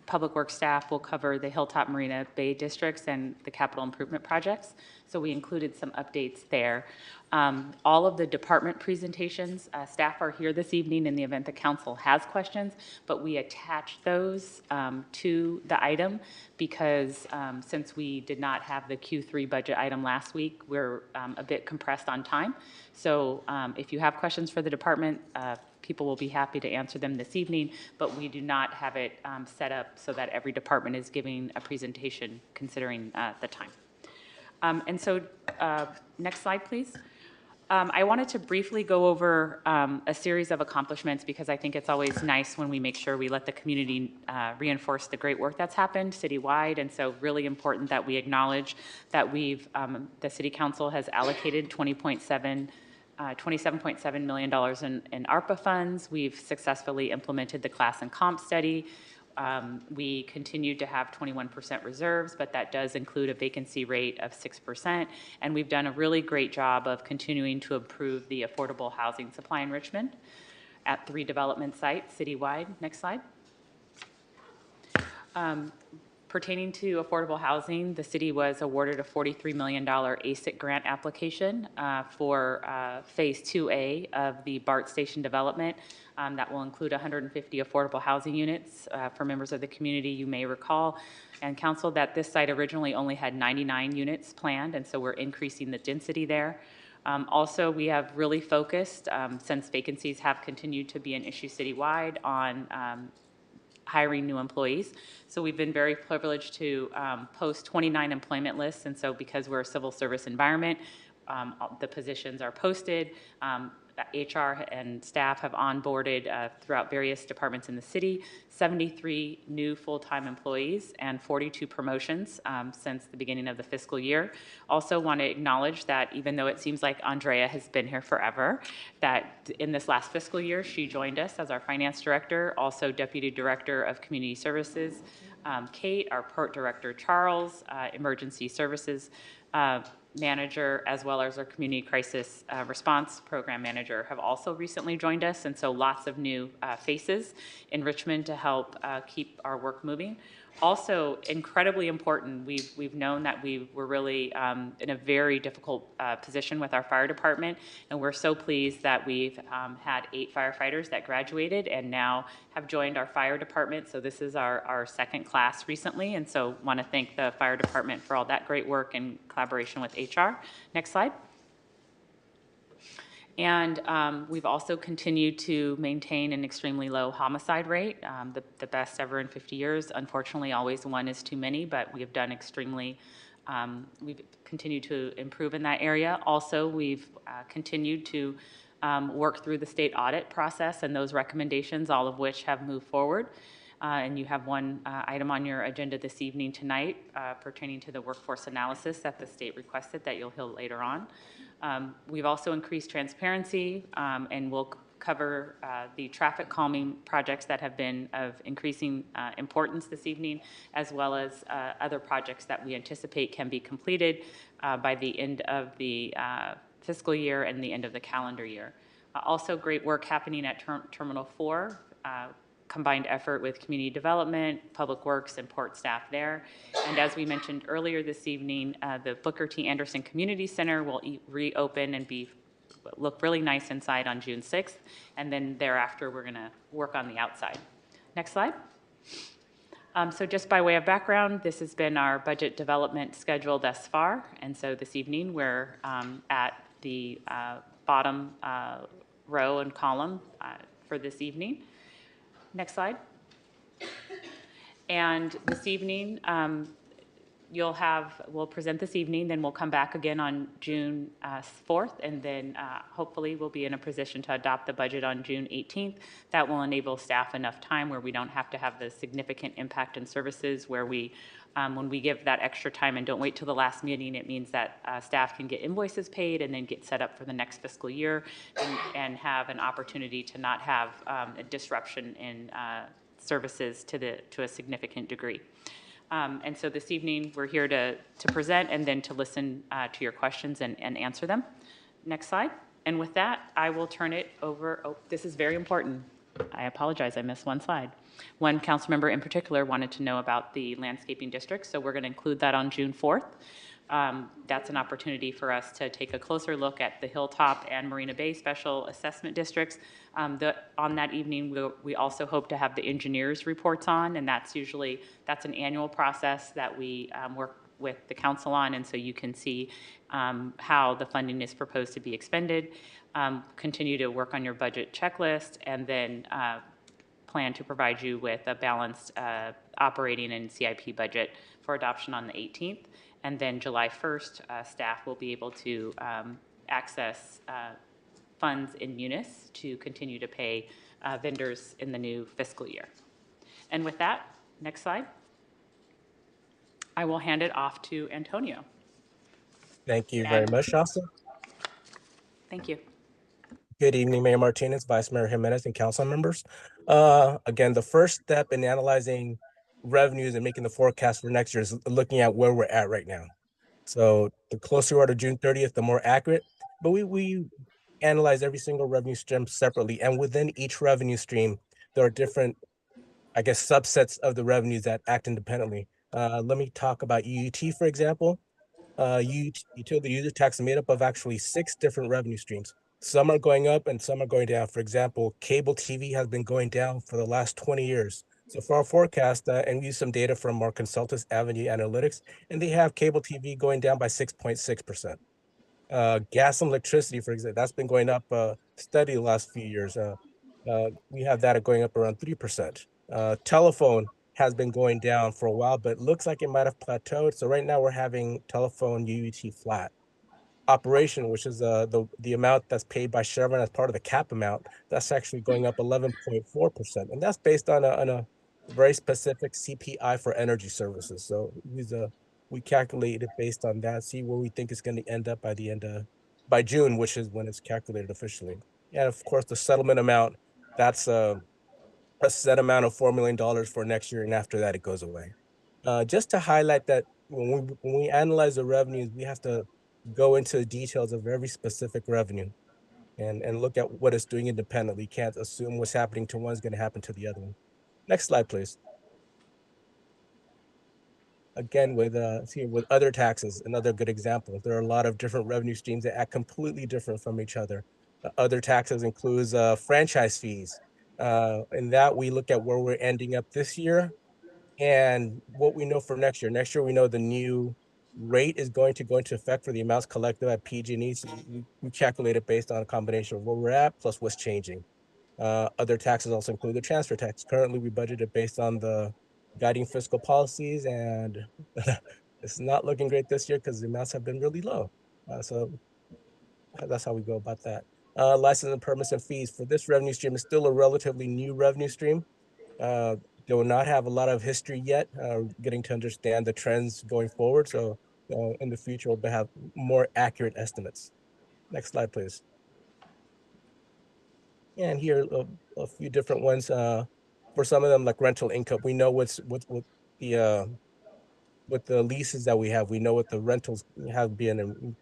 Public Works staff will cover the Hilltop Marina Bay districts and the capital improvement projects. So we included some updates there. All of the department presentations, staff are here this evening in the event the council has questions, but we attached those to the item because since we did not have the Q3 budget item last week, we're a bit compressed on time. So if you have questions for the department, people will be happy to answer them this evening, but we do not have it set up so that every department is giving a presentation considering the time. And so next slide, please. I wanted to briefly go over a series of accomplishments because I think it's always nice when we make sure we let the community reinforce the great work that's happened citywide. And so really important that we acknowledge that the City Council has allocated $27.7 million in ARPA funds. We've successfully implemented the class and comp study. We continue to have 21% reserves, but that does include a vacancy rate of 6%. And we've done a really great job of continuing to improve the affordable housing supply in Richmond at 3 development sites citywide. Next slide. Pertaining to affordable housing, the city was awarded a $43 million ASIC grant application for Phase 2A of the BART Station development. That will include 150 affordable housing units for members of the community. You may recall, and council, that this site originally only had 99 units planned, and so we're increasing the density there. Also, we have really focused, since vacancies have continued to be an issue citywide, on hiring new employees. So we've been very privileged to post 29 employment lists, and so because we're a civil service environment, the positions are posted. HR and staff have onboarded throughout various departments in the city, 73 new full-time employees and 42 promotions since the beginning of the fiscal year. Also want to acknowledge that even though it seems like Andrea has been here forever, that in this last fiscal year, she joined us as our finance director, also deputy director of community services, Kate, our port director, Charles, emergency services manager, as well as our community crisis response program manager, have also recently joined us, and so lots of new faces in Richmond to help keep our work moving. Also, incredibly important, we've known that we were really in a very difficult position with our fire department, and we're so pleased that we've had 8 firefighters that graduated and now have joined our fire department. So this is our second class recently, and so want to thank the fire department for all that great work in collaboration with HR. Next slide. And we've also continued to maintain an extremely low homicide rate, the best ever in 50 years. Unfortunately, always one is too many, but we have done we've continued to improve in that area. Also, we've continued to work through the state audit process and those recommendations, all of which have moved forward. And you have one item on your agenda this evening tonight pertaining to the workforce analysis that the state requested that you'll hear later on. We've also increased transparency and we'll cover the traffic calming projects that have been of increasing importance this evening, as well as other projects that we anticipate can be completed by the end of the fiscal year and the end of the calendar year. Also great work happening at Terminal 4, combined effort with community development, public works, and port staff there. And as we mentioned earlier this evening, the Booker T. Anderson Community Center will reopen and look really nice inside on June 6th. And then thereafter, we're going to work on the outside. Next slide. So just by way of background, this has been our budget development schedule thus far. And so this evening, we're at the bottom row and column for this evening. Next slide. And this evening, we'll present this evening, then we'll come back again on June 4th, and then hopefully we'll be in a position to adopt the budget on June 18th. That will enable staff enough time where we don't have to have the significant impact in services where we, when we give that extra time and don't wait till the last meeting, it means that staff can get invoices paid and then get set up for the next fiscal year and have an opportunity to not have a disruption in services to a significant degree. And so this evening, we're here to present and then to listen to your questions and answer them. Next slide. And with that, I will turn it over. Oh, this is very important. I apologize, I missed one slide. One council member in particular wanted to know about the landscaping district, so we're going to include that on June 4th. That's an opportunity for us to take a closer look at the Hilltop and Marina Bay special assessment districts. On that evening, we also hope to have the engineers' reports on, and that's an annual process that we work with the council on, and so you can see how the funding is proposed to be expended, continue to work on your budget checklist, and then plan to provide you with a balanced operating and CIP budget for adoption on the 18th. And then July 1st, staff will be able to access funds in munis to continue to pay vendors in the new fiscal year. And with that, next slide. I will hand it off to Antonio. Thank you very much, Shasta. Thank you. Good evening, Mayor Martinez, Vice Mayor Jimenez, and council members. Again, the first step in analyzing revenues and making the forecast for next year is looking at where we're at right now. So the closer we are to June 30th, the more accurate. But we analyze every single revenue stream separately, and within each revenue stream, there are different, I guess, subsets of the revenues that act independently. Let me talk about UUT, for example. Utility user tax is made up of actually 6 different revenue streams. Some are going up and some are going down. For example, cable TV has been going down for the last 20 years. So for our forecast, and we use some data from our consultants, Avenue Analytics, and they have cable TV going down by 6.6%. Gas and electricity, for example, that's been going up steady the last few years. We have that going up around 3%. Telephone has been going down for a while, but it looks like it might have plateaued. So right now we're having telephone UUT flat. Operation, which is the amount that's paid by Chevron as part of the cap amount, that's actually going up 11.4%. And that's based on a very specific CPI for energy services. So we calculate it based on that, see where we think it's going to end up by June, which is when it's calculated officially. And of course, the settlement amount, that's a set amount of $4 million for next year, and after that, it goes away. Just to highlight that when we analyze the revenues, we have to go into the details of every specific revenue and look at what it's doing independently. You can't assume what's happening to one is going to happen to the other one. Next slide, please. Again, with other taxes, another good example. There are a lot of different revenue streams that act completely different from each other. Other taxes includes franchise fees. In that, we look at where we're ending up this year and what we know for next year. Next year, we know the new rate is going to go into effect for the amounts collected at PG&E. So we calculate it based on a combination of where we're at plus what's changing. Other taxes also include the transfer tax. Currently, we budgeted based on the guiding fiscal policies, and it's not looking great this year because the amounts have been really low. So that's how we go about that. License and permits and fees for this revenue stream is still a relatively new revenue stream. They will not have a lot of history yet, getting to understand the trends going forward. So in the future, we'll have more accurate estimates. Next slide, please. And here a few different ones. For some of them, like rental income, we know with the leases that we have, we know what the rentals have been, and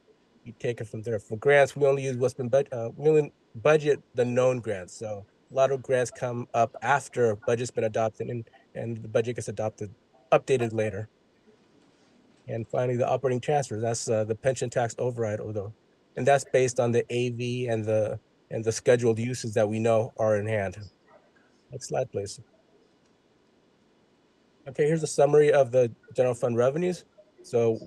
we take it from there. For grants, we only use what's been we only budget the known grants. So a lot of grants come up after budget's been adopted, and the budget gets updated later. And finally, the operating transfers. That's the pension tax override, and that's based on the AV and the scheduled uses that we know are in hand. Next slide, please. Okay, here's a summary of the general fund revenues. So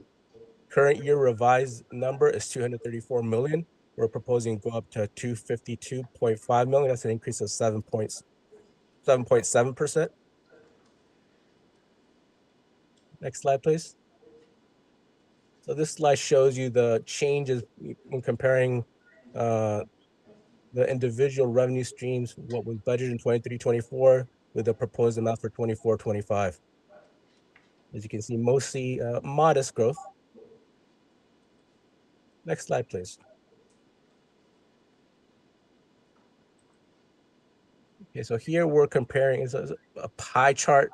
current year revised number is 234 million. we're proposing to go up to 252.5 million. That's an increase of 7.7%. Next slide, please. So this slide shows you the changes in comparing the individual revenue streams, what was budgeted in 23-24 with the proposed amount for 24-25. As you can see, mostly modest growth. Next slide, please. Okay, so here we're comparing, it's a pie chart,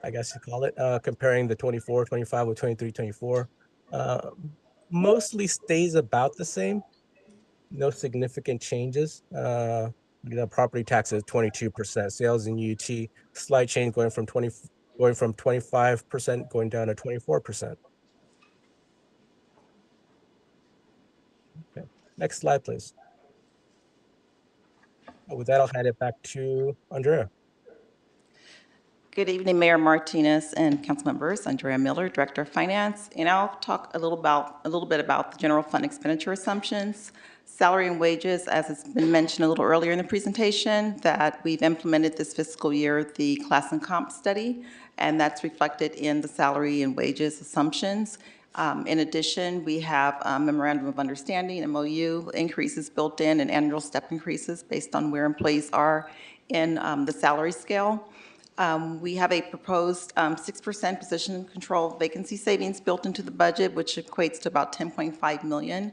I guess you call it, comparing the 24-25 with 23-24. Mostly stays about the same. No significant changes. Property taxes 22%, sales in UT slight change going from 25% going down to 24%. Okay, next slide, please. With that, I'll hand it back to Andrea. Good evening, Mayor Martinez and council members. Andrea Miller, Director of Finance, and I'll talk a little bit about the general fund expenditure assumptions, salary and wages, as it's been mentioned a little earlier in the presentation, that we've implemented this fiscal year the class and comp study, and that's reflected in the salary and wages assumptions. In addition, we have a memorandum of understanding, MOU, increases built in and annual step increases based on where employees are in the salary scale. We have a proposed 6% position control vacancy savings built into the budget, which equates to about 10.5 million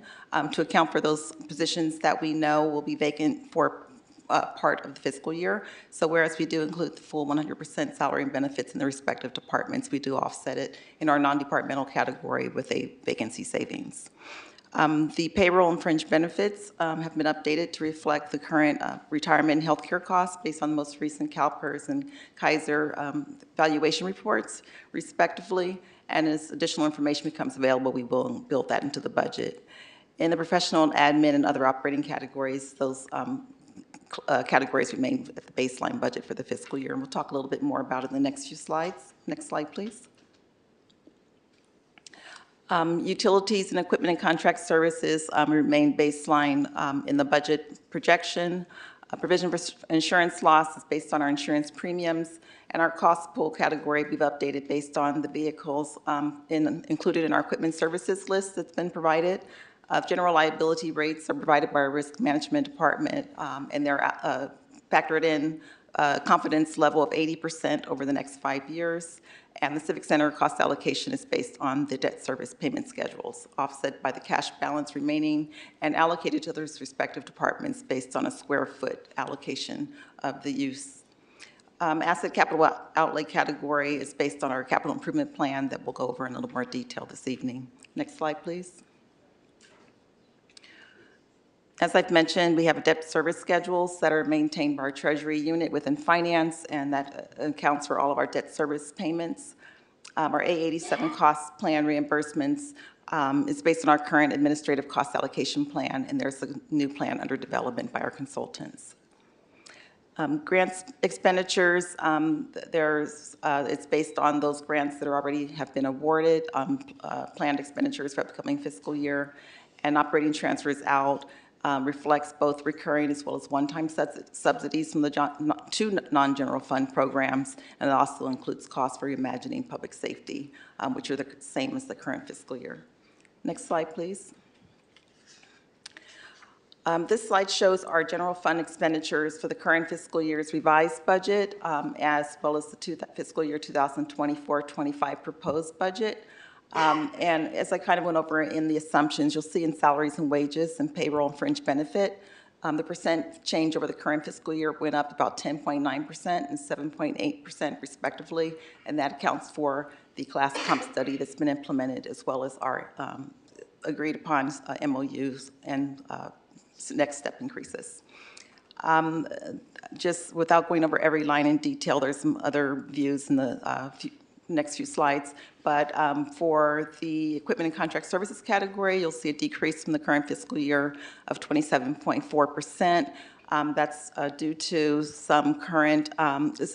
to account for those positions that we know will be vacant for part of the fiscal year. So whereas we do include the full 100% salary and benefits in the respective departments, we do offset it in our non-departmental category with a vacancy savings. The payroll and fringe benefits have been updated to reflect the current retirement and healthcare costs based on the most recent CalPERS and Kaiser valuation reports, respectively. And as additional information becomes available, we will build that into the budget. In the professional and admin and other operating categories, those categories remain at the baseline budget for the fiscal year. And we'll talk a little bit more about it in the next few slides. Next slide, please. Utilities and equipment and contract services remain baseline in the budget projection. Provision for insurance loss is based on our insurance premiums, and our cost pool category we've updated based on the vehicles included in our equipment services list that's been provided. General liability rates are provided by our risk management department, and they're factored in confidence level of 80% over the next 5 years. And the Civic Center cost allocation is based on the debt service payment schedules, offset by the cash balance remaining and allocated to those respective departments based on a square foot allocation of the use. Asset capital outlay category is based on our capital improvement plan that we'll go over in a little more detail this evening. Next slide, please. As I've mentioned, we have debt service schedules that are maintained by our Treasury unit within finance, and that accounts for all of our debt service payments. Our A87 cost plan reimbursements is based on our current administrative cost allocation plan, and there's a new plan under development by our consultants. Grants expenditures, it's based on those grants that already have been awarded, planned expenditures for upcoming fiscal year, and operating transfers out. Reflects both recurring as well as one-time subsidies from the two non-general fund programs, and it also includes costs for reimagining public safety, which are the same as the current fiscal year. Next slide, please. This slide shows our general fund expenditures for the current fiscal year's revised budget, as well as the fiscal year 2024-25 proposed budget. And as I kind of went over in the assumptions, you'll see in salaries and wages and payroll and fringe benefit, the percent change over the current fiscal year went up about 10.9% and 7.8% respectively, and that accounts for the class comp study that's been implemented, as well as our agreed upon MOUs and next step increases. Just without going over every line in detail, there's some other views in the next few slides, but for the equipment and contract services category, you'll see a decrease from the current fiscal year of 27.4%. That's due to some current,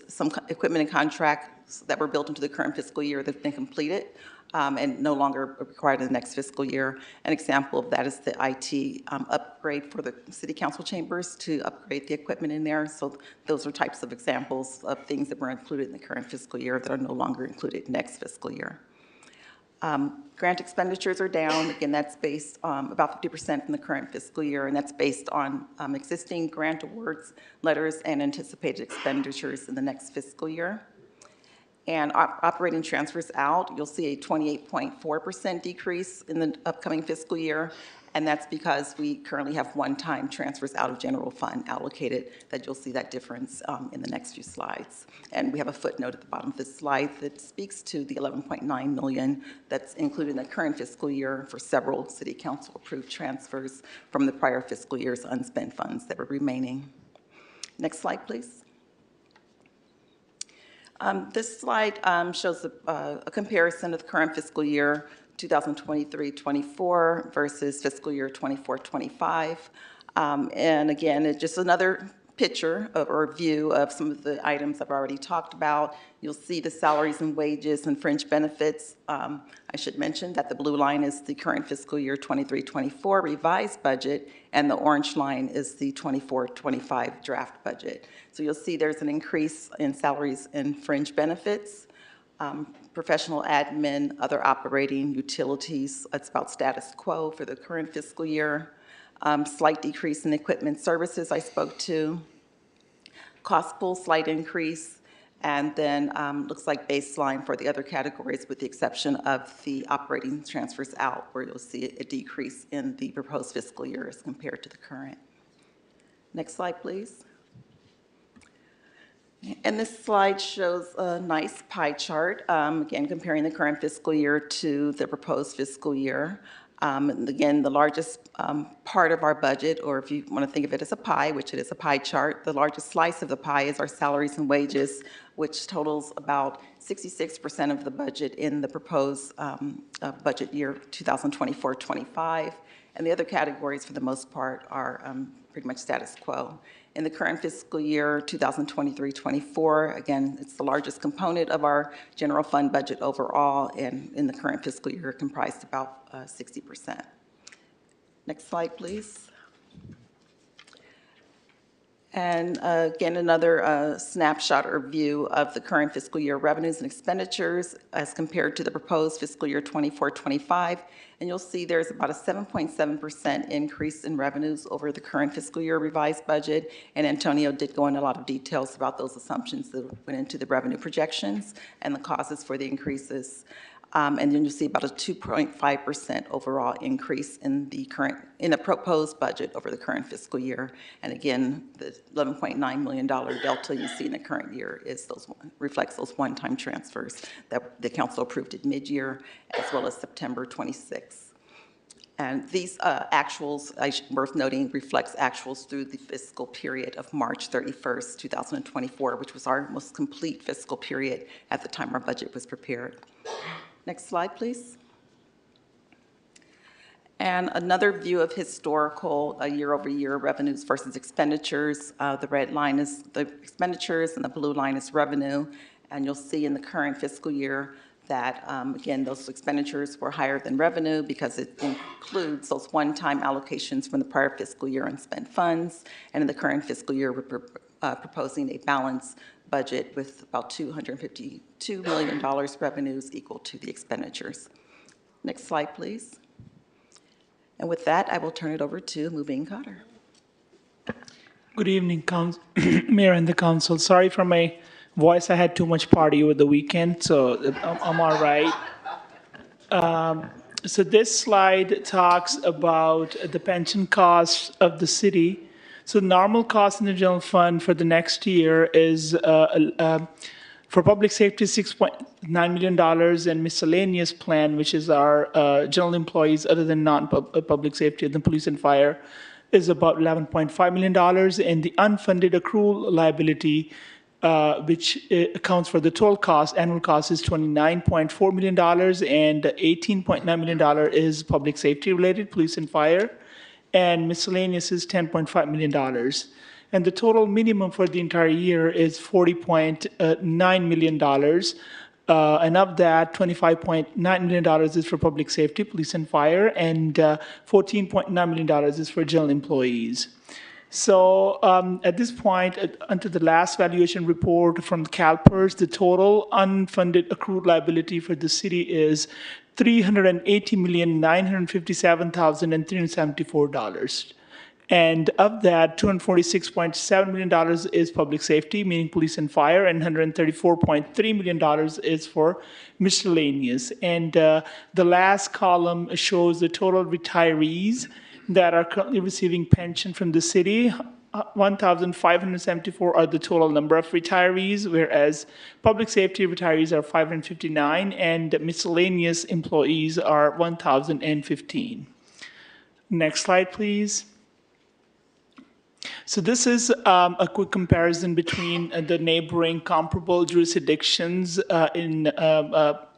some equipment and contracts that were built into the current fiscal year that have been completed. and no longer required in the next fiscal year. An example of that is the IT upgrade for the city council chambers to upgrade the equipment in there. So those are types of examples of things that were included in the current fiscal year that are no longer included next fiscal year. Grant expenditures are down. Again, that's based about 50% in the current fiscal year, and that's based on existing grant awards, letters, and anticipated expenditures in the next fiscal year. And operating transfers out, you'll see a 28.4% decrease in the upcoming fiscal year, and that's because we currently have one-time transfers out of general fund allocated that you'll see that difference in the next few slides. And we have a footnote at the bottom of this slide that speaks to the $11.9 million that's included in the current fiscal year for several city council approved transfers from the prior fiscal year's unspent funds that were remaining. Next slide, please. This slide shows a comparison of the current fiscal year 2023-24 versus fiscal year 24-25. And again, it's just another picture or view of some of the items I've already talked about. You'll see the salaries and wages and fringe benefits. I should mention that the blue line is the current fiscal year 23-24 revised budget, and the orange line is the 24-25 draft budget. So you'll see there's an increase in salaries and fringe benefits, professional admin, other operating, utilities. That's about status quo for the current fiscal year. Slight decrease in equipment services I spoke to. Cost pool, slight increase. And then looks like baseline for the other categories with the exception of the operating transfers out, where you'll see a decrease in the proposed fiscal year as compared to the current. Next slide, please. And this slide shows a nice pie chart, again, comparing the current fiscal year to the proposed fiscal year. And again, the largest part of our budget, or if you want to think of it as a pie, which it is a pie chart, the largest slice of the pie is our salaries and wages, which totals about 66% of the budget in the proposed budget year 2024-25. And the other categories, for the most part, are pretty much status quo. In the current fiscal year 2023-24, again, it's the largest component of our general fund budget overall, and in the current fiscal year comprised about 60%. Next slide, please. And again, another snapshot or view of the current fiscal year revenues and expenditures as compared to the proposed fiscal year 24-25. And you'll see there's about a 7.7% increase in revenues over the current fiscal year revised budget. And Antonio did go into a lot of details about those assumptions that went into the revenue projections and the causes for the increases. And then you'll see about a 2.5% overall increase in the proposed budget over the current fiscal year. And again, the $11.9 million delta you see in the current year reflects those one-time transfers that the council approved at mid-year, as well as September 26th. And these actuals, worth noting, reflects actuals through the fiscal period of March 31st, 2024, which was our most complete fiscal period at the time our budget was prepared. Next slide, please. And another view of historical year-over-year revenues versus expenditures. The red line is the expenditures and the blue line is revenue. And you'll see in the current fiscal year that, again, those expenditures were higher than revenue because it includes those one-time allocations from the prior fiscal year unspent funds. And in the current fiscal year, we're proposing a balanced budget with about $252 million revenues equal to the expenditures. Next slide, please. And with that, I will turn it over to Mubin Khader. Good evening, Mayor and the Council. Sorry for my voice. I had too much party over the weekend, so I'm all right. So this slide talks about the pension costs of the city. So normal cost in the general fund for the next year is for public safety, $6.9 million, and miscellaneous plan, which is our general employees other than non-public safety, the police and fire, is about $11.5 million. And the unfunded accrual liability, which accounts for the total cost, annual cost is $29.4 million, and $18.9 million is public safety related, police and fire, and miscellaneous is $10.5 million. And the total minimum for the entire year is $40.9 million. And of that, $25.9 million is for public safety, police and fire, and $14.9 million is for general employees. So at this point, until the last valuation report from CalPERS, the total unfunded accrued liability for the city is $380,957,374. And of that, $246.7 million is public safety, meaning police and fire, and $134.3 million is for miscellaneous. And the last column shows the total retirees that are currently receiving pension from the city. 1,574 are the total number of retirees, whereas public safety retirees are 559, and miscellaneous employees are 1,015. Next slide, please. So this is a quick comparison between the neighboring comparable jurisdictions about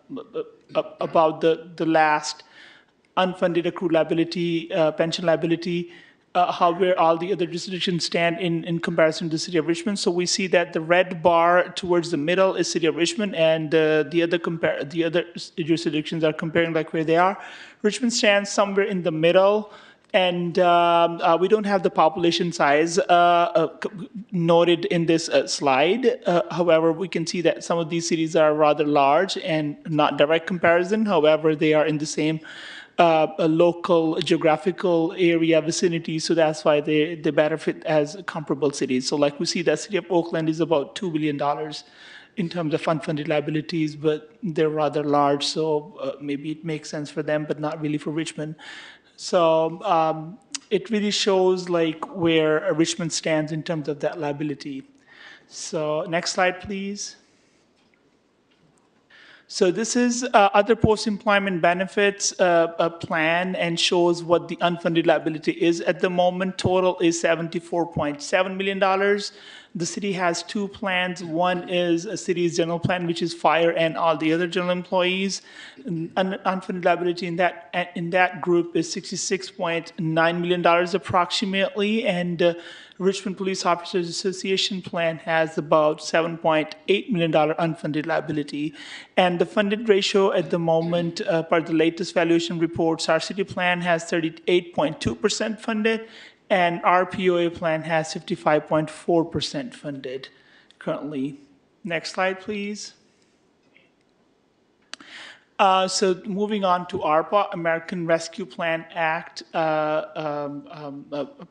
the last unfunded accrued liability, pension liability, where all the other jurisdictions stand in comparison to the city of Richmond. So we see that the red bar towards the middle is city of Richmond, and the other jurisdictions are comparing like where they are. Richmond stands somewhere in the middle. And we don't have the population size noted in this slide. However, we can see that some of these cities are rather large and not direct comparison. However, they are in the same local geographical area vicinity, so that's why they better fit as comparable cities. So like we see that city of Oakland is about $2 billion in terms of unfunded liabilities, but they're rather large, so maybe it makes sense for them, but not really for Richmond. So it really shows like where Richmond stands in terms of that liability. So next slide, please. So this is other post-employment benefits plan and shows what the unfunded liability is at the moment. Total is $74.7 million. The city has two plans. One is a city's general plan, which is fire and all the other general employees. Unfunded liability in that group is $66.9 million approximately, and Richmond Police Officers Association plan has about $7.8 million unfunded liability. And the funded ratio at the moment, per the latest valuation reports, our city plan has 38.2% funded, and our POA plan has 55.4% funded currently. Next slide, please. So moving on to ARPA, American Rescue Plan Act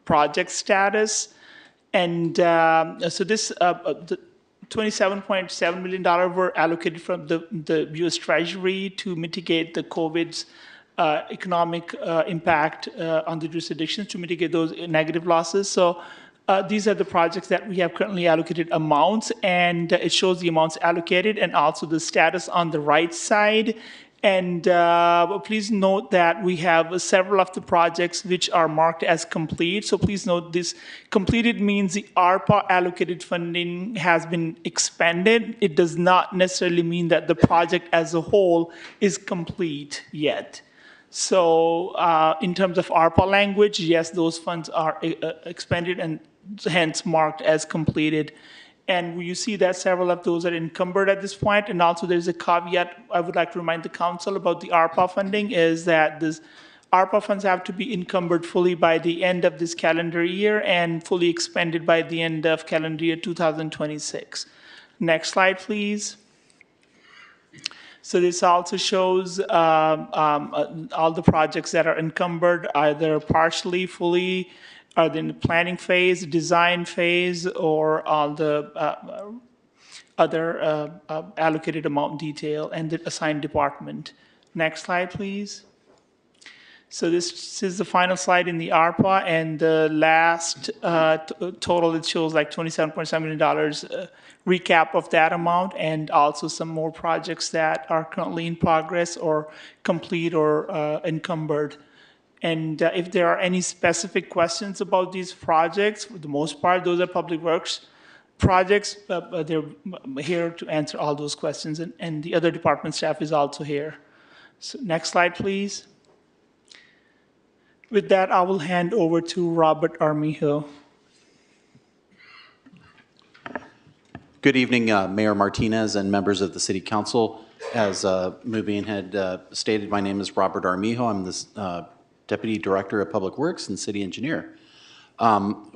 project status. And so this, the $27.7 million were allocated from the U.S. Treasury to mitigate the COVID's economic impact on the jurisdictions, to mitigate those negative losses. So these are the projects that we have currently allocated amounts, and it shows the amounts allocated and also the status on the right side. And please note that we have several of the projects which are marked as complete. So please note this completed means the ARPA allocated funding has been expended. It does not necessarily mean that the project as a whole is complete yet. So in terms of ARPA language, yes, those funds are expended and hence marked as completed. And you see that several of those are encumbered at this point. And also there's a caveat I would like to remind the council about the ARPA funding is that this ARPA funds have to be encumbered fully by the end of this calendar year and fully expended by the end of calendar year 2026. Next slide, please. So this also shows all the projects that are encumbered, either partially, fully, are they in the planning phase, design phase, or all the other allocated amount detail and the assigned department. Next slide, please. So this is the final slide in the ARPA, and the last total, it shows like $27.7 million recap of that amount, and also some more projects that are currently in progress or complete or encumbered. And if there are any specific questions about these projects, for the most part, those are public works projects. They're here to answer all those questions, and the other department staff is also here. So next slide, please. With that, I will hand over to Robert Armijo. Good evening, Mayor Martinez and members of the City Council. As Mubin had stated, my name is Robert Armijo. I'm the Deputy Director of Public Works and City Engineer. On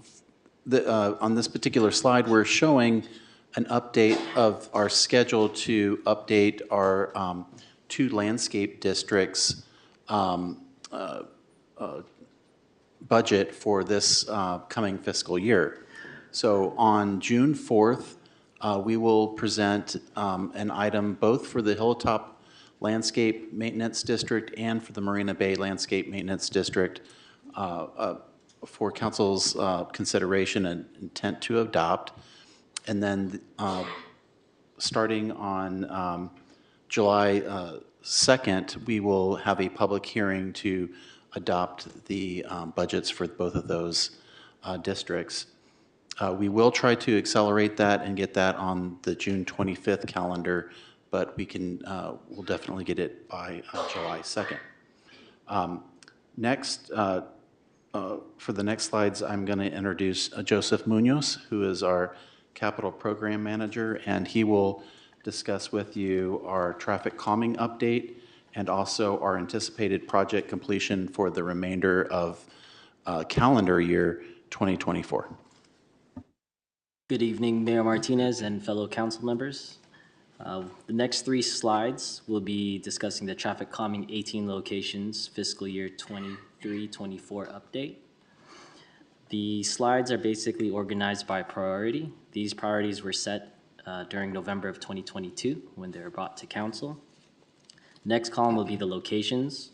this particular slide, we're showing an update of our schedule to update our 2 landscape districts budget for this coming fiscal year. So on June 4th, we will present an item both for the Hilltop Landscape Maintenance District and for the Marina Bay Landscape Maintenance District for Council's consideration and intent to adopt. And then starting on July 2nd, we will have a public hearing to adopt the budgets for both of those districts. We will try to accelerate that and get that on the June 25th calendar, but we'll definitely get it by July 2nd. Next, for the next slides, I'm going to introduce Joseph Munoz, who is our Capital Program Manager, and he will discuss with you our traffic calming update and also our anticipated project completion for the remainder of calendar year 2024. Good evening, Mayor Martinez and fellow council members. The next 3 slides will be discussing the traffic calming 18 locations fiscal year 23-24 update. The slides are basically organized by priority. These priorities were set during November of 2022 when they were brought to council. Next column will be the locations,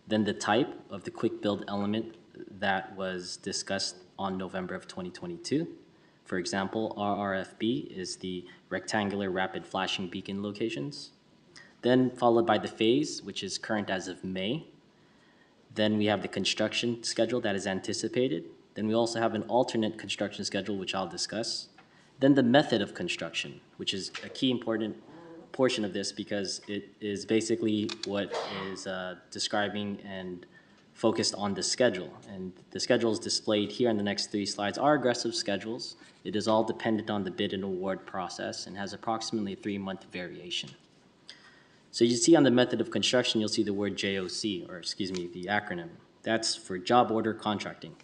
then the type of the quick build element that was discussed on November of 2022. For example, RRFB is the rectangular rapid flashing beacon locations. Then followed by the phase, which is current as of May. Then we have the construction schedule that is anticipated. Then we also have an alternate construction schedule, which I'll discuss. Then the method of construction, which is a key important portion of this because it is basically what is describing and focused on the schedule. And the schedules displayed here in the next 3 slides are aggressive schedules. It is all dependent on the bid and award process and has approximately a 3-month variation. So you see on the method of construction, you'll see the word JOC, or excuse me, the acronym. That's for job order contracting.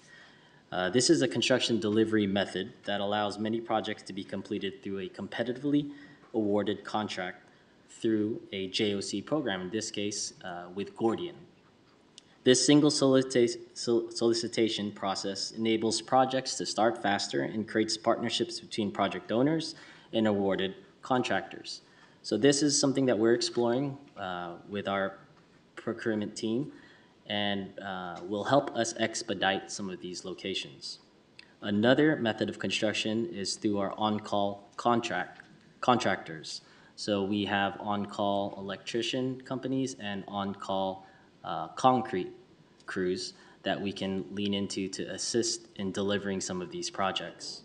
This is a construction delivery method that allows many projects to be completed through a competitively awarded contract through a JOC program, in this case with Gordian. This single solicitation process enables projects to start faster and creates partnerships between project owners and awarded contractors. So this is something that we're exploring with our procurement team and will help us expedite some of these locations. Another method of construction is through our on-call contractors. So we have on-call electrician companies and on-call concrete crews that we can lean into to assist in delivering some of these projects.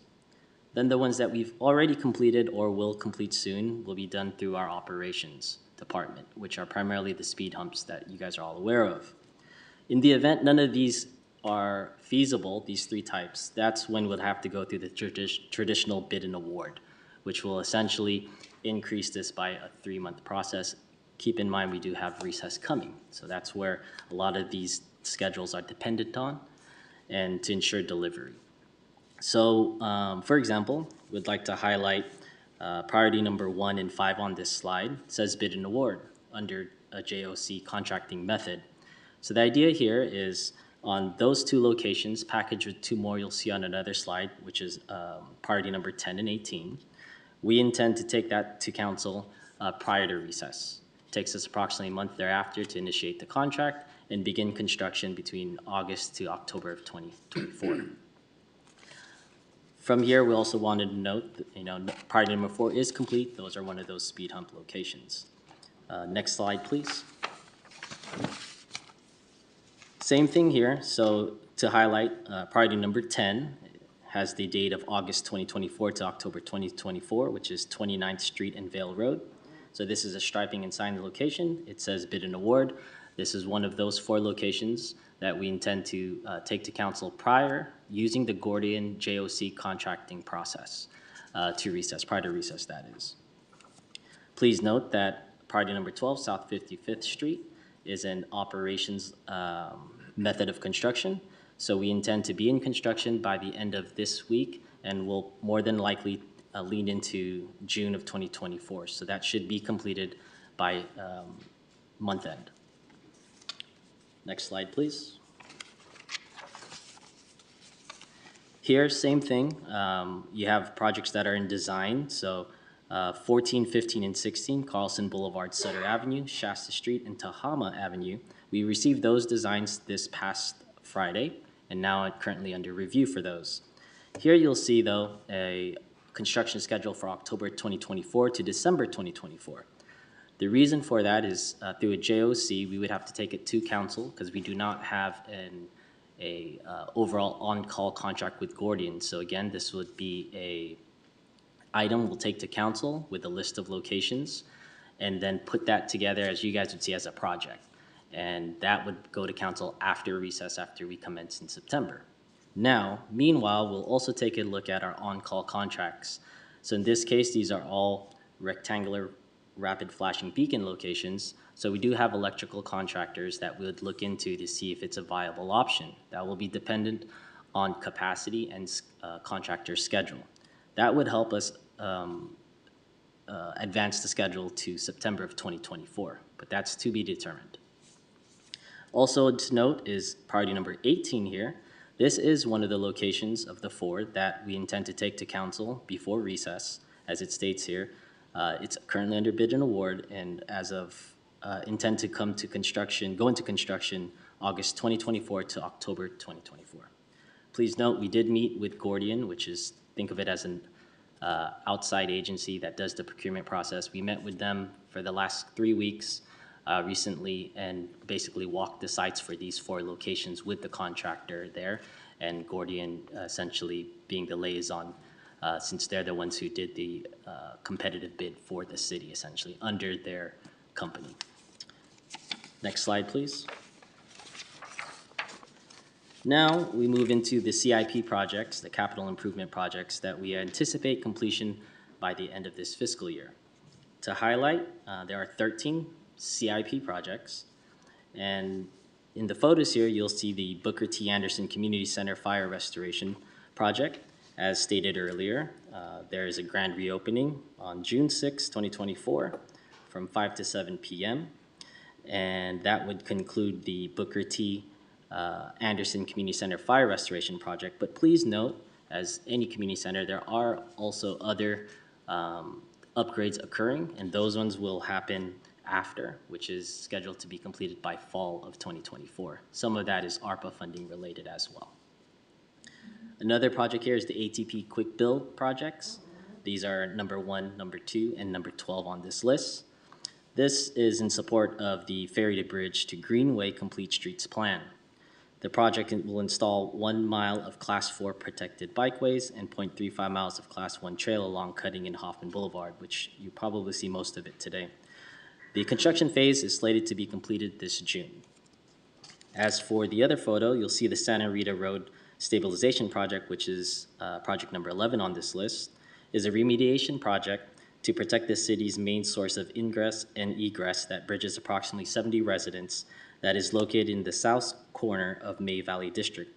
Then the ones that we've already completed or will complete soon will be done through our operations department, which are primarily the speed humps that you guys are all aware of. In the event none of these are feasible, these 3 types, that's when we'll have to go through the traditional bid and award, which will essentially increase this by a 3-month process. Keep in mind we do have recess coming, so that's where a lot of these schedules are dependent on and to ensure delivery. So, for example, we'd like to highlight priority number 1 and 5 on this slide. It says bid and award under a JOC contracting method. So the idea here is on those 2 locations, packaged with 2 more you'll see on another slide, which is priority number 10 and 18. We intend to take that to council prior to recess. It takes us approximately a month thereafter to initiate the contract and begin construction between August to October of 2024. From here, we also wanted to note that, priority number 4 is complete. Those are one of those speed hump locations. Next slide, please. Same thing here. So to highlight, priority number 10 has the date of August 2024 to October 2024, which is 29th Street and Vale Road. So this is a striping and sign location. It says bid and award. This is one of those 4 locations that we intend to take to council prior using the Gordian JOC contracting process to recess, prior to recess that is. Please note that priority number 12, South 55th Street, is an operations method of construction. So we intend to be in construction by the end of this week, and will more than likely lead into June of 2024. So that should be completed by month end. Next slide, please. Here, same thing. You have projects that are in design. So 14, 15, and 16, Carlson Boulevard, Sutter Avenue, Shasta Street, and Tahama Avenue. We received those designs this past Friday, and now currently under review for those. Here you'll see, though, a construction schedule for October 2024 to December 2024. The reason for that is through a JOC, we would have to take it to council because we do not have an overall on-call contract with Gordian. So again, this would be a item we'll take to council with a list of locations and then put that together, as you guys would see, as a project. And that would go to council after recess, after we commence in September. Now, meanwhile, we'll also take a look at our on-call contracts. So in this case, these are all rectangular rapid flashing beacon locations. So we do have electrical contractors that we would look into to see if it's a viable option. That will be dependent on capacity and contractor schedule. That would help us advance the schedule to September of 2024, but that's to be determined. Also to note is priority number 18 here. This is one of the locations of the 4 that we intend to take to council before recess, as it states here. It's currently under bid and award, and as of intend to go into construction August 2024 to October 2024. Please note, we did meet with Gordian, which is, think of it as an outside agency that does the procurement process. We met with them for the last 3 weeks recently and basically walked the sites for these 4 locations with the contractor there, and Gordian essentially being the liaison since they're the ones who did the competitive bid for the city, essentially, under their company. Next slide, please. Now we move into the CIP projects, the capital improvement projects that we anticipate completion by the end of this fiscal year. To highlight, there are 13 CIP projects, and in the photos here, you'll see the Booker T. Anderson Community Center Fire Restoration Project. As stated earlier, there is a grand reopening on June 6, 2024 from 5 to 7 p.m. And that would conclude the Booker T. Anderson Community Center Fire Restoration Project. But please note, as any community center, there are also other upgrades occurring, and those ones will happen after, which is scheduled to be completed by fall of 2024. Some of that is ARPA funding related as well. Another project here is the ATP Quick Build projects. These are number 1, number 2, and number 12 on this list. This is in support of the Ferry to Bridge to Greenway Complete Streets plan. The project will install 1 mile of Class 4 protected bikeways and 0.35 miles of Class 1 trail along Cutting and Hoffman Boulevard, which you probably see most of it today. The construction phase is slated to be completed this June. As for the other photo, you'll see the Santa Rita Road Stabilization Project, which is project number 11 on this list, is a remediation project to protect the city's main source of ingress and egress that bridges approximately 70 residents that is located in the south corner of May Valley District.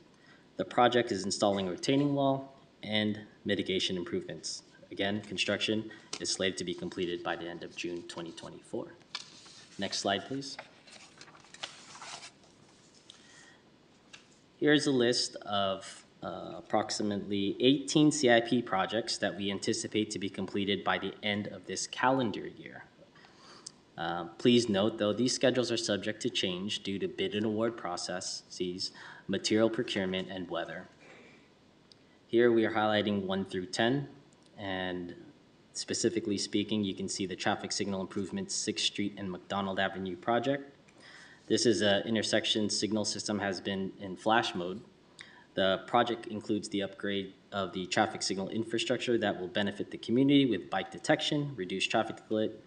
The project is installing a retaining wall and mitigation improvements. Again, construction is slated to be completed by the end of June 2024. Next slide, please. Here's a list of approximately 18 CIP projects that we anticipate to be completed by the end of this calendar year. Please note, though, these schedules are subject to change due to bid and award processes, material procurement, and weather. Here we are highlighting 1 through 10, and specifically speaking, you can see the traffic signal improvements 6th Street and McDonald Avenue project. This is an intersection signal system has been in flash mode. The project includes the upgrade of the traffic signal infrastructure that will benefit the community with bike detection, reduced traffic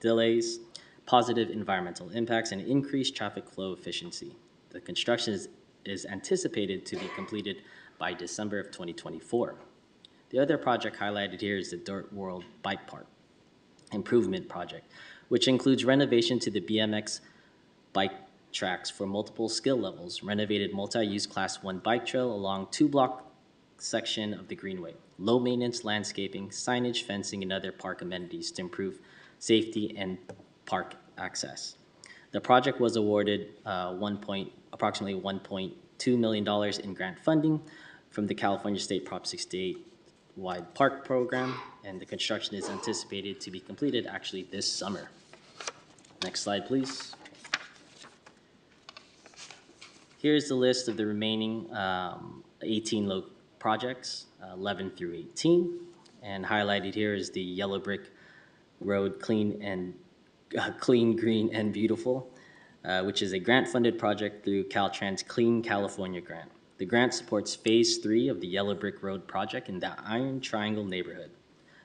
delays, positive environmental impacts, and increased traffic flow efficiency. The construction is anticipated to be completed by December of 2024. The other project highlighted here is the Dirt World Bike Park. improvement project, which includes renovation to the BMX bike tracks for multiple skill levels, renovated multi-use Class 1 bike trail along 2-block section of the Greenway, low-maintenance landscaping, signage, fencing, and other park amenities to improve safety and park access. The project was awarded approximately $1.2 million in grant funding from the California State Prop 68 wide park program, and the construction is anticipated to be completed actually this summer. Next slide, please. Here's the list of the remaining 18 projects, 11 through 18, and highlighted here is the Yellow Brick Road Clean, Green, and Beautiful, which is a grant-funded project through Caltrans Clean California Grant. The grant supports Phase 3 of the Yellow Brick Road project in the Iron Triangle neighborhood.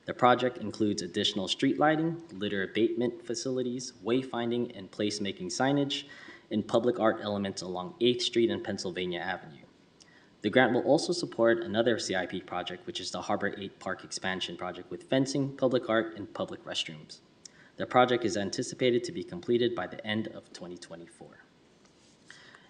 The project includes additional street lighting, litter abatement facilities, wayfinding and placemaking signage, and public art elements along 8th Street and Pennsylvania Avenue. The grant will also support another CIP project, which is the Harbor 8 Park Expansion Project with fencing, public art, and public restrooms. The project is anticipated to be completed by the end of 2024.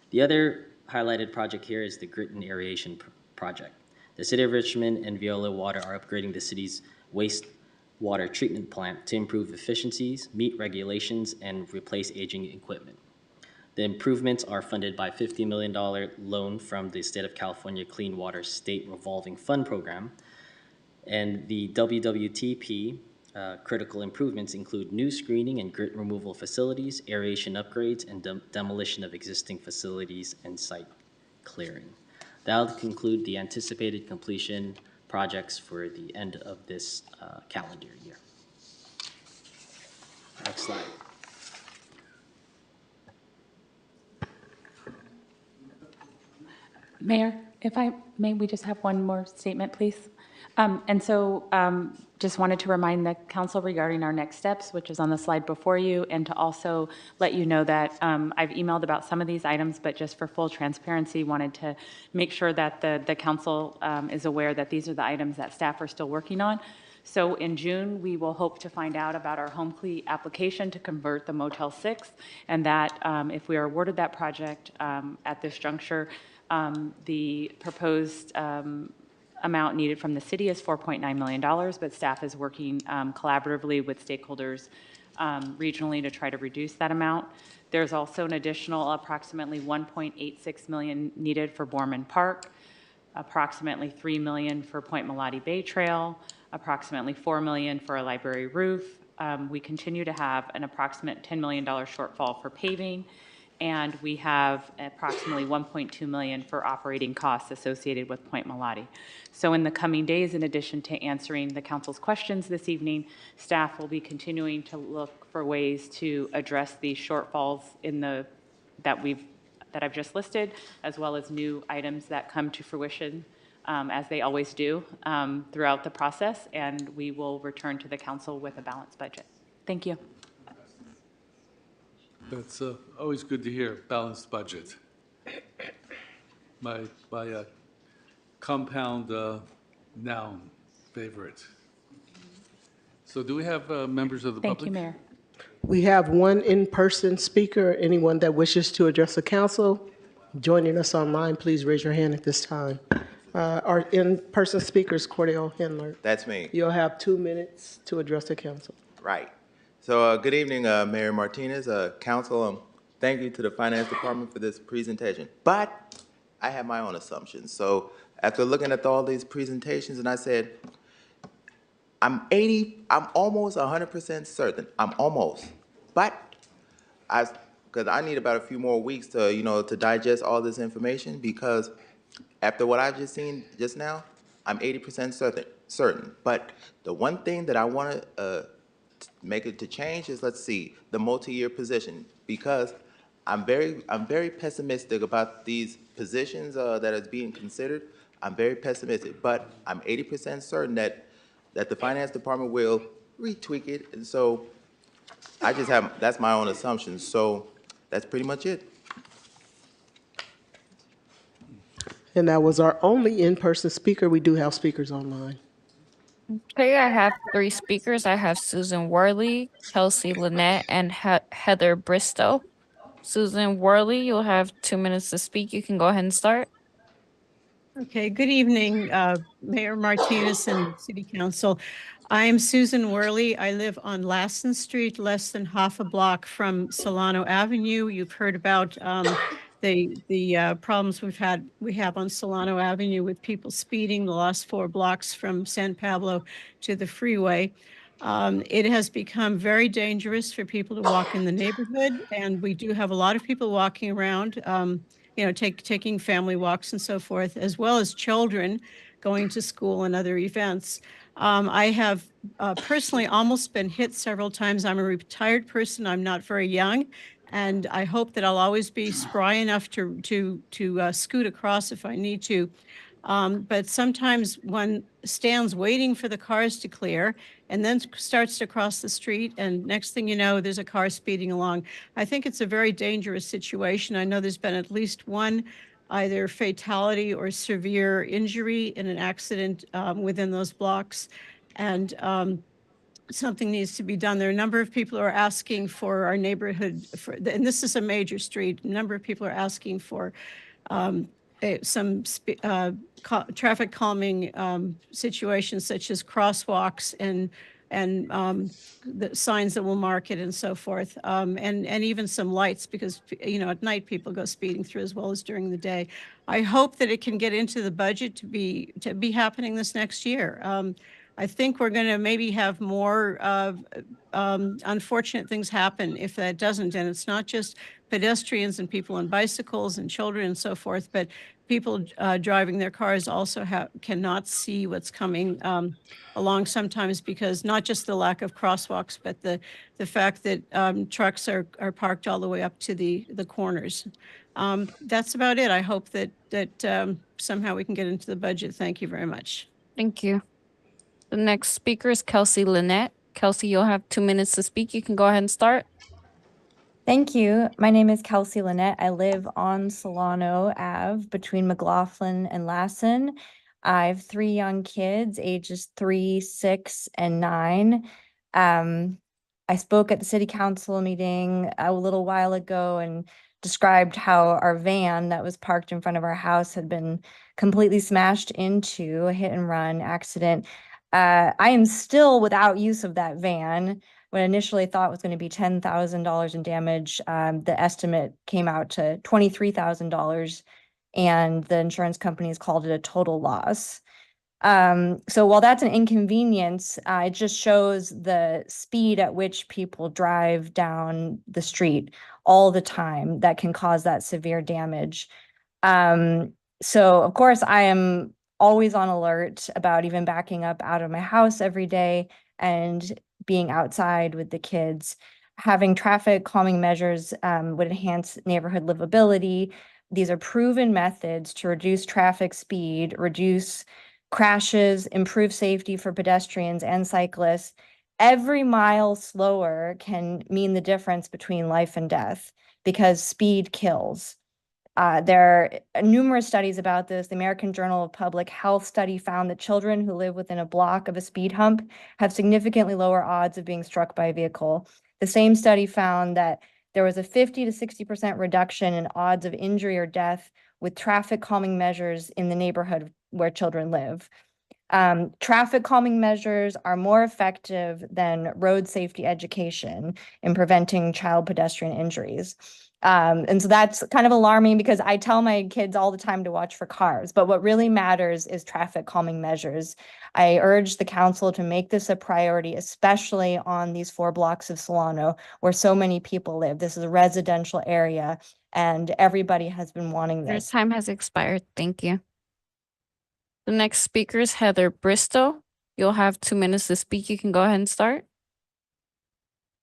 The other highlighted project here is the Grit and Aeration Project. The City of Richmond and Veolia Water are upgrading the city's wastewater treatment plant to improve efficiencies, meet regulations, and replace aging equipment. The improvements are funded by a $50 million loan from the State of California Clean Water State Revolving Fund Program. And the WWTP critical improvements include new screening and grit removal facilities, aeration upgrades, and demolition of existing facilities and site clearing. That will conclude the anticipated completion projects for the end of this calendar year. Next slide. Mayor, if I may, we just have one more statement, please. Just wanted to remind the council regarding our next steps, which is on the slide before you, and to also let you know that I've emailed about some of these items, but just for full transparency, wanted to make sure that the council is aware that these are the items that staff are still working on. So in June, we will hope to find out about our HomeCli application to convert the Motel 6, and that if we are awarded that project at this juncture, the proposed amount needed from the city is $4.9 million, but staff is working collaboratively with stakeholders regionally to try to reduce that amount. There's also an additional approximately $1.86 million needed for Borman Park, approximately $3 million for Point Melati Bay Trail, approximately $4 million for a library roof. We continue to have an approximate $10 million shortfall for paving, and we have approximately $1.2 million for operating costs associated with Point Melati. So in the coming days, in addition to answering the council's questions this evening, staff will be continuing to look for ways to address these shortfalls in that I've just listed, as well as new items that come to fruition, as they always do, throughout the process, and we will return to the council with a balanced budget. Thank you. That's always good to hear, balanced budget. My compound noun favorite. So do we have members of the public? Thank you, Mayor. We have one in-person speaker. Anyone that wishes to address the council joining us online, please raise your hand at this time. Our in-person speaker is Cordell Hendler. That's me. You'll have 2 minutes to address the council. Right. So good evening, Mayor Martinez, council. Thank you to the Finance Department for this presentation. But I have my own assumptions. So after looking at all these presentations, and I said, I'm almost 100% certain. I'm almost. But because I need about a few more weeks to, to digest all this information, because after what I've just seen just now, I'm 80% certain. But the one thing that I want to make it to change is, let's see, the multi-year position, because I'm very pessimistic about these positions that is being considered. I'm very pessimistic, but I'm 80% certain that the finance department will retweak it, and so I just that's my own assumption. So that's pretty much it. And that was our only in-person speaker. We do have speakers online. Okay, I have three speakers. I have Susan Worley, Kelsey Lynette, and Heather Bristow. Susan Worley, you'll have 2 minutes to speak. You can go ahead and start. Okay, good evening, Mayor Martinez and City Council. I am Susan Worley. I live on Lassen Street, less than half a block from Solano Avenue. You've heard about the problems we have on Solano Avenue with people speeding the last 4 blocks from San Pablo to the freeway. It has become very dangerous for people to walk in the neighborhood, and we do have a lot of people walking around. Taking family walks and so forth, as well as children going to school and other events. I have personally almost been hit several times. I'm a retired person. I'm not very young, and I hope that I'll always be spry enough to scoot across if I need to. But sometimes one stands waiting for the cars to clear and then starts to cross the street, and next thing you know, there's a car speeding along. I think it's a very dangerous situation. I know there's been at least one either fatality or severe injury in an accident within those blocks. And something needs to be done. There are a number of people who are asking for our neighborhood, and this is a major street, a number of people are asking for some traffic calming situations such as crosswalks and the signs that will mark it and so forth, and even some lights, because at night people go speeding through as well as during the day. I hope that it can get into the budget to be happening this next year. I think we're going to maybe have more unfortunate things happen if that doesn't, and it's not just pedestrians and people on bicycles and children and so forth, but people driving their cars also cannot see what's coming along sometimes, because not just the lack of crosswalks, but the fact that trucks are parked all the way up to the corners. That's about it. I hope that somehow we can get into the budget. Thank you very much. Thank you. The next speaker is Kelsey Lynette. Kelsey, you'll have 2 minutes to speak. You can go ahead and start. Thank you. My name is Kelsey Lynette. I live on Solano Ave between McLaughlin and Lassen. I have 3 young kids, ages 3, 6, and 9. I spoke at the city council meeting a little while ago and described how our van that was parked in front of our house had been completely smashed into a hit and run accident. I am still without use of that van. What I initially thought was going to be $10,000 in damage, the estimate came out to $23,000, and the insurance companies called it a total loss. So while that's an inconvenience, it just shows the speed at which people drive down the street all the time that can cause that severe damage. So of course I am always on alert about even backing up out of my house every day and being outside with the kids. Having traffic calming measures would enhance neighborhood livability. These are proven methods to reduce traffic speed, reduce crashes, improve safety for pedestrians and cyclists. Every mile slower can mean the difference between life and death, because speed kills. There are numerous studies about this. The American Journal of Public Health study found that children who live within a block of a speed hump have significantly lower odds of being struck by a vehicle. The same study found that there was a 50 to 60% reduction in odds of injury or death with traffic calming measures in the neighborhood where children live. Traffic calming measures are more effective than road safety education in preventing child pedestrian injuries. And so that's kind of alarming, because I tell my kids all the time to watch for cars, but what really matters is traffic calming measures. I urge the council to make this a priority, especially on these 4 blocks of Solano where so many people live. This is a residential area and everybody has been wanting Your this. time has expired. Thank you. The next speaker is Heather Bristow. You'll have 2 minutes to speak. You can go ahead and start.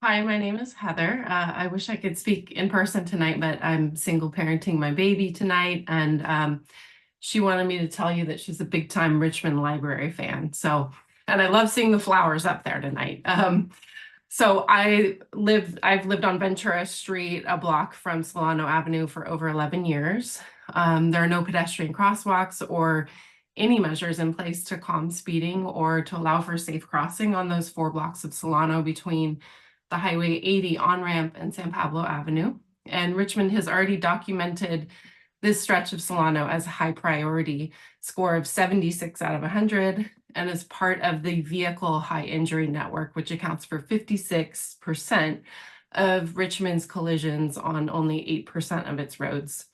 Hi, my name is Heather. I wish I could speak in person tonight, but I'm single parenting my baby tonight, and she wanted me to tell you that she's a big time Richmond Library fan. So, and I love seeing the flowers up there tonight. So I've lived on Ventura Street, a block from Solano Avenue, for over 11 years. There are no pedestrian crosswalks or any measures in place to calm speeding or to allow for safe crossing on those 4 blocks of Solano between the Highway 80 on-ramp and San Pablo Avenue. And Richmond has already documented this stretch of Solano as a high priority, score of 76 out of 100, and as part of the vehicle high injury network, which accounts for 56% of Richmond's collisions on only 8% of its roads.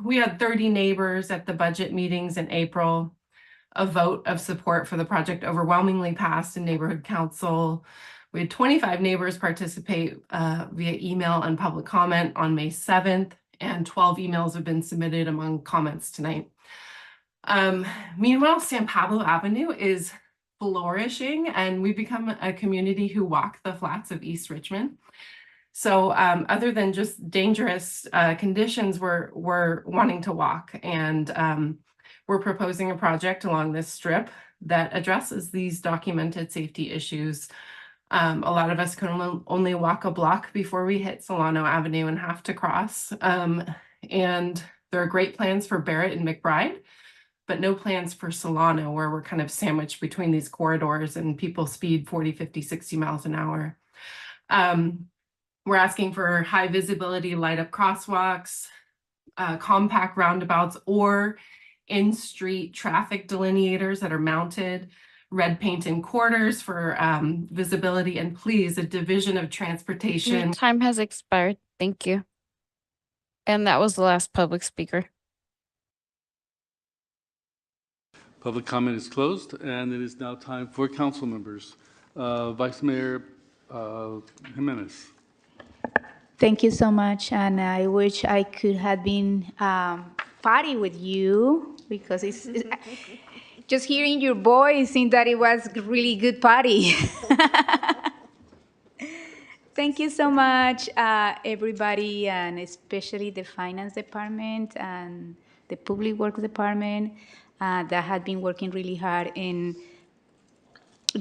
We had 30 neighbors at the budget meetings in April. A vote of support for the project overwhelmingly passed in neighborhood council. We had 25 neighbors participate via email and public comment on May 7th, and 12 emails have been submitted among comments tonight. Meanwhile, San Pablo Avenue is flourishing, and we've become a community who walk the flats of East Richmond. So other than just dangerous conditions, we're wanting to walk, and we're proposing a project along this strip that addresses these documented safety issues. A lot of us can only walk a block before we hit Solano Avenue and have to cross. And there are great plans for Barrett and McBride, but no plans for Solano, where we're kind of sandwiched between these corridors and people speed 40, 50, 60 miles an hour. We're asking for high visibility light up crosswalks, compact roundabouts, or in-street traffic delineators that are mounted, red paint in corners for visibility, and please, a division of transportation. Your time has expired. Thank you. And that was the last public speaker. Public comment is closed, and it is now time for council members. Vice Mayor Jimenez. Thank you so much, and I wish I could have been party with you, because it's just hearing your voice seemed that it was a really good party. Thank you so much, everybody, and especially the finance department and the public works department that had been working really hard in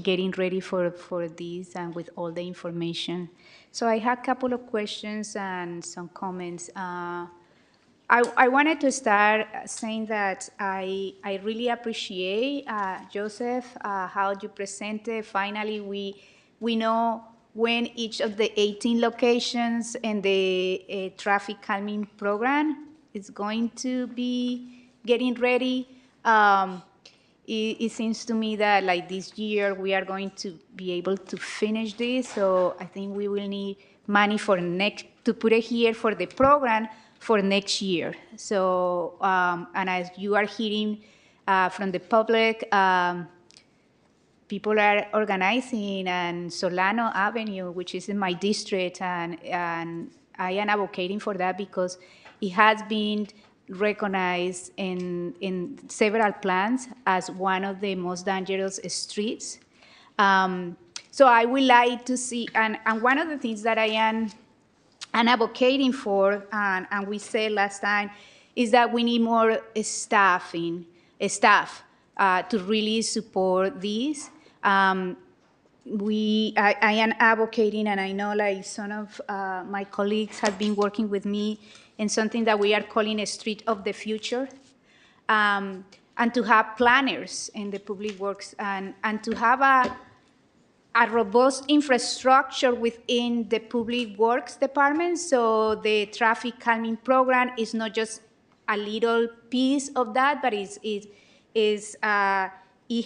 getting ready for this and with all the information. So I had a couple of questions and some comments. I wanted to start saying that I really appreciate, Joseph, how you presented. Finally, we know when each of the 18 locations in the traffic calming program is going to be getting ready. It seems to me that like this year we are going to be able to finish this. So I think we will need money for to put it here for the program for next year. So, and as you are hearing from the public, people are organizing, and Solano Avenue, which is in my district, and I am advocating for that because it has been recognized in several plans as one of the most dangerous streets. So I would like to see, and one of the things that I am advocating for, and we said last time, is that we need more staff to really support this. I am advocating, and I know like some of my colleagues have been working with me in something that we are calling a street of the future, and to have planners in the public works, and to have a robust infrastructure within the public works department, so the traffic calming program is not just a little piece of that, but it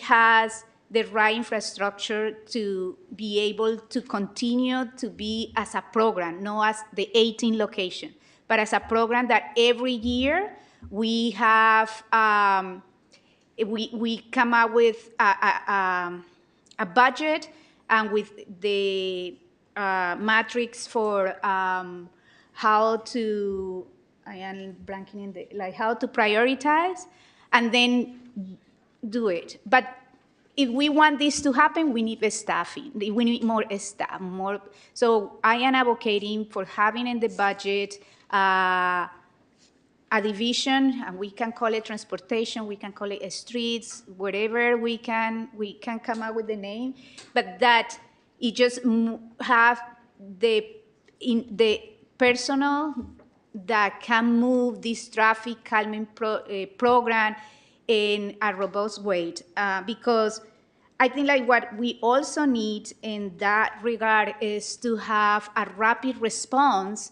has the right infrastructure to be able to continue to be as a program, not as the 18 location, but as a program that every year we have, we come up with a budget, and with the matrix for how to, I am blanking in the, like how to prioritize, and then do it. But if we want this to happen, we need staffing. We need more staff, more. So I am advocating for having in the budget a division, and we can call it transportation, we can call it streets, whatever we can come up with the name, but that it just have the personnel that can move this traffic calming program in a robust way, because I think like what we also need in that regard is to have a rapid response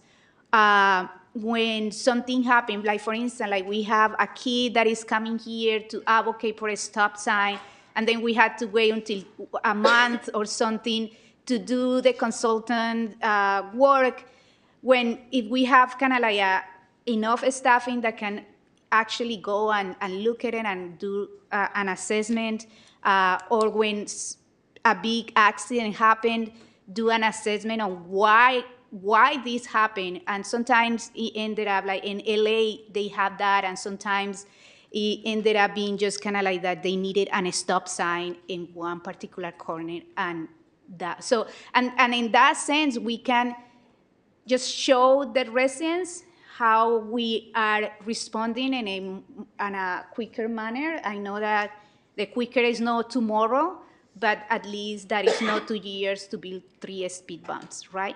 when something happens. Like for instance, like we have a kid that is coming here to advocate for a stop sign, and then we had to wait until a month or something to do the consultant work, when if we have kind of like enough staffing that can actually go and look at it and do an assessment, or when a big accident happened, do an assessment on why this happened. And sometimes it ended up like in LA, they have that, and sometimes it ended up being just kind of like that they needed a stop sign in one particular corner. And that, so, and in that sense, we can just show the residents how we are responding in a quicker manner. I know that the quicker is not tomorrow, but at least that is not 2 years to build 3 speed bumps, right?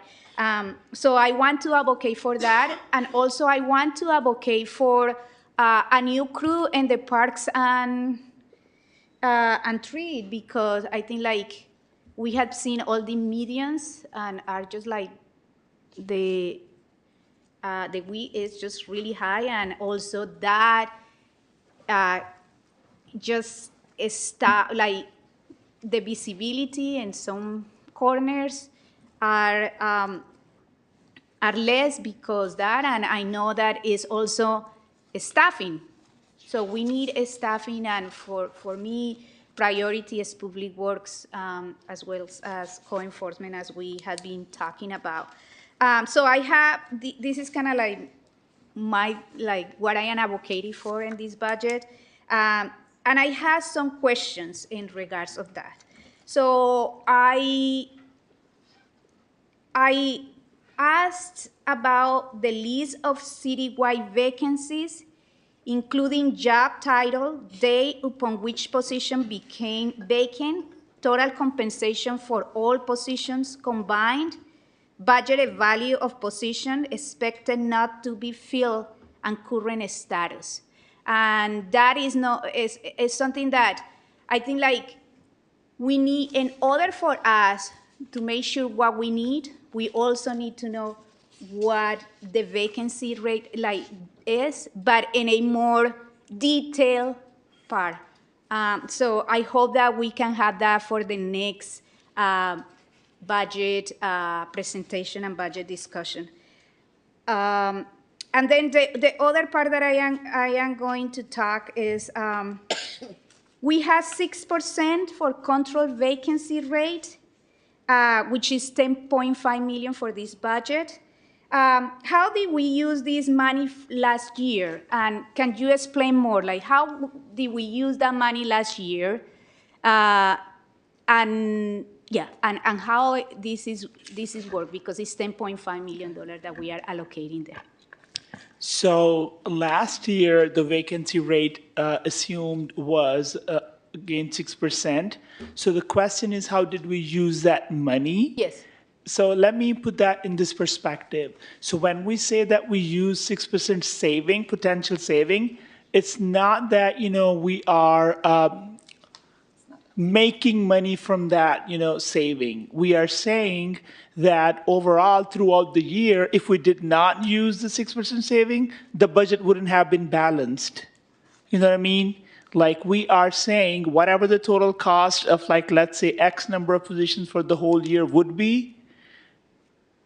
So I want to advocate for that. And also I want to advocate for a new crew in the parks and treat, because I think like we have seen all the medians and are just like the weight is just really high, and also that just stop, like the visibility in some corners are less because that, and I know that is also staffing. So we need a staffing, and for me, priority is public works, as well as co-enforcement, as we have been talking about. So I have, this is kind of like what I am advocating for in this budget. And I have some questions in regards of that. So I asked about the list of citywide vacancies, including job title, day upon which position became vacant, total compensation for all positions combined, budgeted value of position expected not to be filled, and current status. And that is something that I think like we need, in order for us to make sure what we need, we also need to know what the vacancy rate like is, but in a more detailed part. So I hope that we can have that for the next budget presentation and budget discussion. And then the other part that I am going to talk is we have 6% for control vacancy rate, which is 10.5 million for this budget. How did we use this money last year? And can you explain more? Like, how did we use that money last year? And yeah, and how this is work, because it's $10.5 million that we are allocating there. So last year, the vacancy rate assumed was again 6%. So the question is, how did we use that money? Yes. So let me put that in this perspective. So when we say that we use 6% saving, potential saving, it's not that, we are making money from that, saving. We are saying that overall throughout the year, if we did not use the 6% saving, the budget wouldn't have been balanced. You know what I mean? Like, we are saying whatever the total cost of, like, let's say X number of positions for the whole year would be,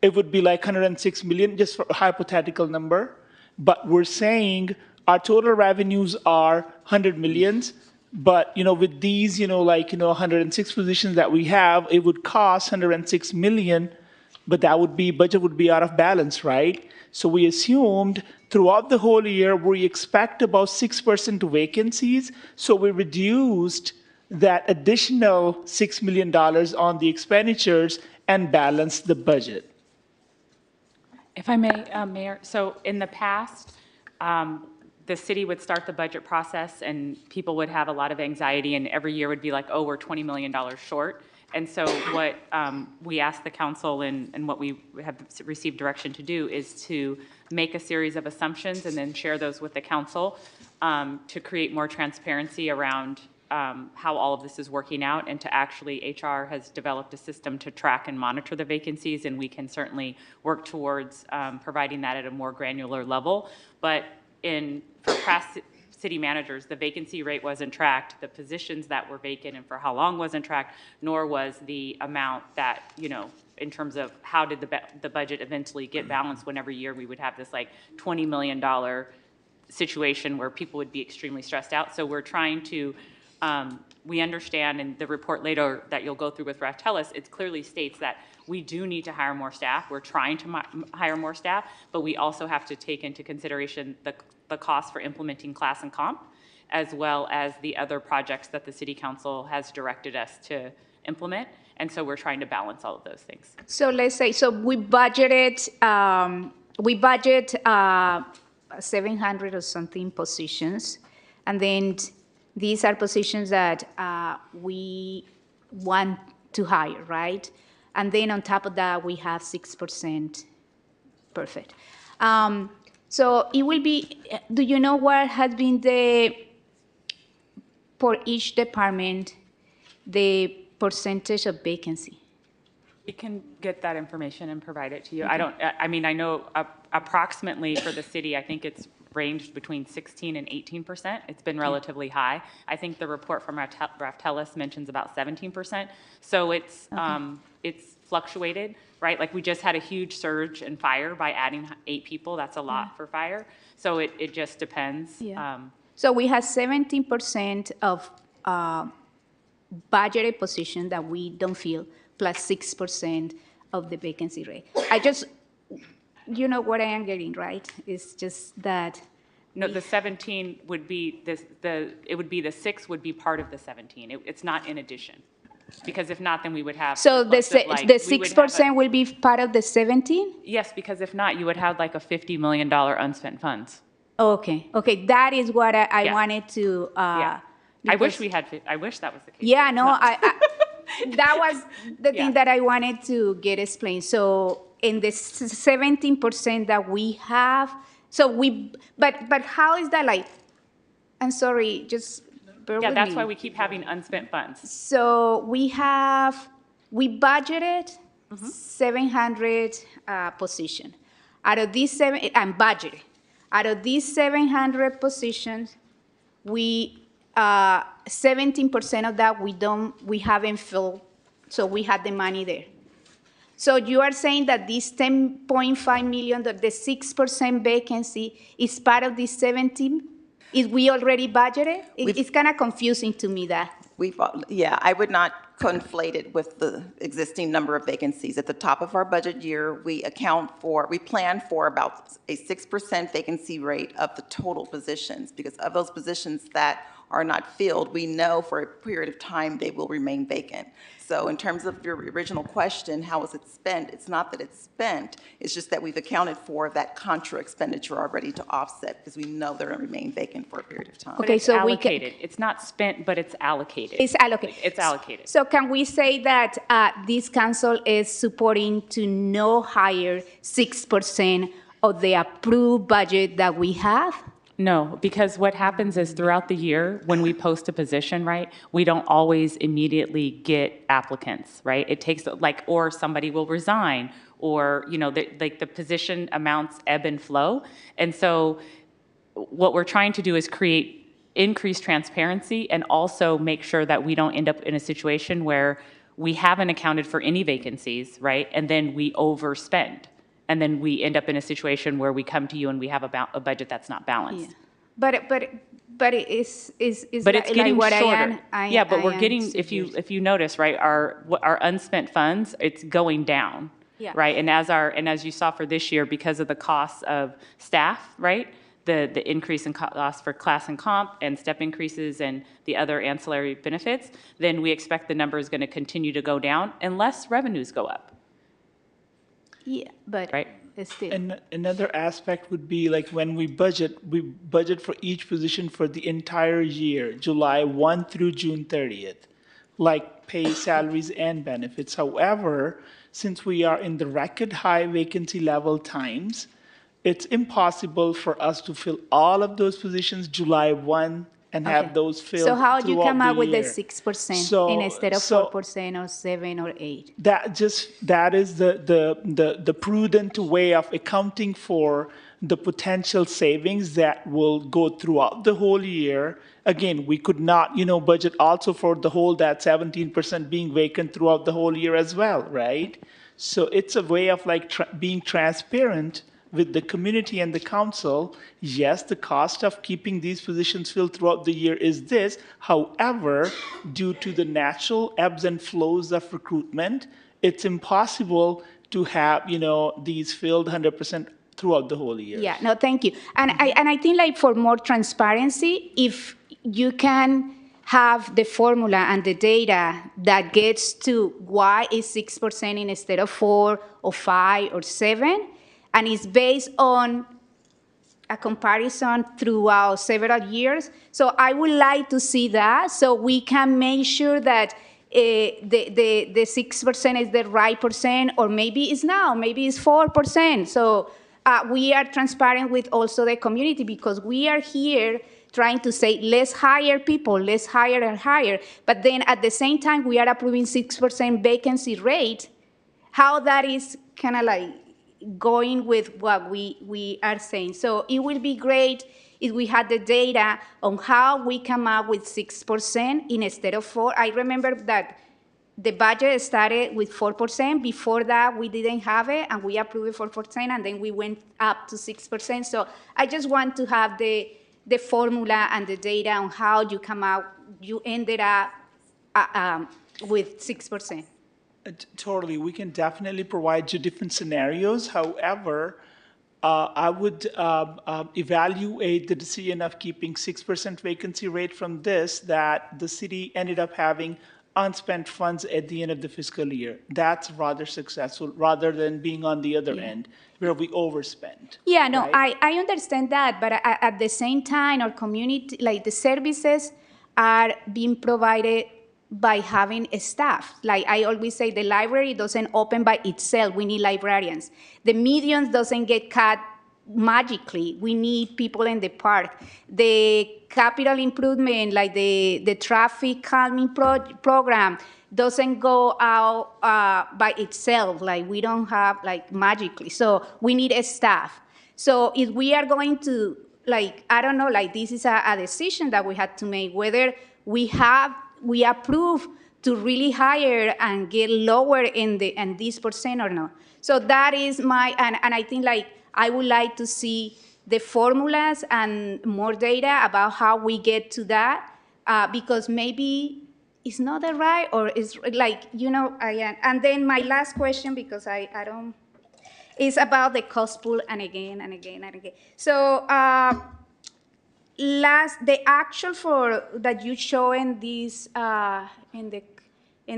it would be like 106 million, just for a hypothetical number. But we're saying our total revenues are 100 millions. But, with these, 106 positions that we have, it would cost 106 million, but budget would be out of balance, right? So we assumed throughout the whole year, we expect about 6% vacancies. So we reduced that additional $6 million on the expenditures and balanced the budget. If I may, Mayor, so in the past, the city would start the budget process and people would have a lot of anxiety, and every year would be like, oh, we're $20 million short. And so what we asked the council and what we have received direction to do is to make a series of assumptions and then share those with the council to create more transparency around how all of this is working out, and to actually, HR has developed a system to track and monitor the vacancies, and we can certainly work towards providing that at a more granular level. But for past city managers, the vacancy rate wasn't tracked, the positions that were vacant and for how long wasn't tracked, nor was the amount that, in terms of how did the budget eventually get balanced, when every year we would have this like $20 million situation where people would be extremely stressed out. So we're trying to, we understand, in the report later that you'll go through with Raftelis, it clearly states that we do need to hire more staff. We're trying to hire more staff, but we also have to take into consideration the cost for implementing class and comp, as well as the other projects that the city council has directed us to implement. And so we're trying to balance all of those things. So let's say, we budget 700 or something positions, and then these are positions that we want to hire, right? And then on top of that, we have 6%. Perfect. So it will be, do you know what has been for each department, the percentage of vacancy? We can get that information and provide it to you. I know approximately for the city, I think it's ranged between 16 and 18%. It's been relatively high. I think the report from Raftelis mentions about 17%. So it's fluctuated, right? Like we just had a huge surge in fire by adding 8 people. That's a lot for fire. So it just depends. Yeah. So we have 17% of budgeted position that we don't fill, plus 6% of the vacancy rate. You know what I am getting, right? It's just that. No, the 17 would be it would be the 6 would be part of the 17. It's not in addition, because if not, then we would have. So the 6% will be part of the 17? Yes, because if not, you would have like a $50 million unspent funds. Okay, that is what I wanted to. I wish I wish that was the case. Yeah, no, that was the thing that I wanted to get explained. So in the 17% that we have, but how is that like? I'm sorry, just bear with me. Yeah, that's why we keep having unspent funds. So we budgeted 700 position. Out of these budgeted. Out of these 700 positions, 17% of that we haven't filled, so we had the money there. So you are saying that this 10.5 million, the 6% vacancy is part of this 17? Is we already budgeted? It's kind of confusing to me that. I would not conflate it with the existing number of vacancies. At the top of our budget year, we plan for about a 6% vacancy rate of the total positions, because of those positions that are not filled, we know for a period of time they will remain vacant. So in terms of your original question, how is it spent? It's not that it's spent, it's just that we've accounted for that contra expenditure already to offset, because we know they're going to remain vacant for a period of time. Okay, so allocated. It's not spent, but it's allocated. It's allocated. It's allocated. So can we say that this council is supporting to no higher 6% of the approved budget that we have? No, because what happens is throughout the year, when we post a position, right, we don't always immediately get applicants, right? It takes or somebody will resign, or, the position amounts ebb and flow. And so what we're trying to do is create increased transparency, and also make sure that we don't end up in a situation where we haven't accounted for any vacancies, right? And then we overspend. And then we end up in a situation where we come to you and we have a budget that's not balanced. Yeah. But it's getting like shorter. But we're getting, if you notice, right, our unspent funds, it's going down. Yeah. Right. And as you saw for this year, because of the costs of staff, right? The increase in cost for class and comp and step increases and the other ancillary benefits, then we expect the number is going to continue to go down unless revenues go up. Yeah, but right. Still. And another aspect would be like when we budget for each position for the entire year, July 1 through June 30th, like pay, salaries, and benefits. However, since we are in the record high vacancy level times, it's impossible for us to fill all of those positions July 1 and Okay. have those filled So how do you throughout come up the with the year. 6% So- instead of so- 4% or 7 or 8? That is the prudent way of accounting for the potential savings that will go throughout the whole year. Again, we could not, budget also for the whole, that 17% being vacant throughout the whole year as well, right? So it's a way of like being transparent with the community and the council. Yes, the cost of keeping these positions filled throughout the year is this. However, due to the natural ebbs and flows of recruitment, it's impossible to have, these filled 100% throughout the whole year. Yeah, no, thank you. And I think like for more transparency, if you can have the formula and the data that gets to why is 6% instead of 4 or 5 or 7, and it's based on a comparison throughout several years. So I would like to see that so we can make sure that the 6% is the right percent, or maybe it's now, maybe it's 4%. So we are transparent with also the community, because we are here trying to say, let's hire people, let's hire and hire. But then at the same time, we are approving 6% vacancy rate. How that is kind of like going with what we are saying. So it will be great if we had the data on how we come up with 6% instead of 4%. I remember that the budget started with 4%. Before that, we didn't have it, and we approved it for 4%, and then we went up to 6%. So I just want to have the formula and the data on how you come out, you ended up with 6%. Totally, we can definitely provide you different scenarios. However, I would evaluate the decision of keeping 6% vacancy rate from this, that the city ended up having unspent funds at the end of the fiscal year. That's rather successful, rather than being on the other end where we overspend. Yeah, no, right? I understand that, but at the same time, our community, like the services are being provided by having a staff. Like I always say, the library doesn't open by itself. We need librarians. The medians doesn't get cut magically. We need people in the park. The capital improvement, like the traffic calming program, doesn't go out by itself. Like we don't have like magically. So we need a staff. So if we are going to, like, I don't know, like this is a decision that we had to make, whether we approve to really hire and get lower in this percent or not. So that is and I think like I would like to see the formulas and more data about how we get to that, because maybe it's not the right, or it's like, and then my last question, because I don't, is about the cost pool, and again and again and again. So the actual for that you show in this in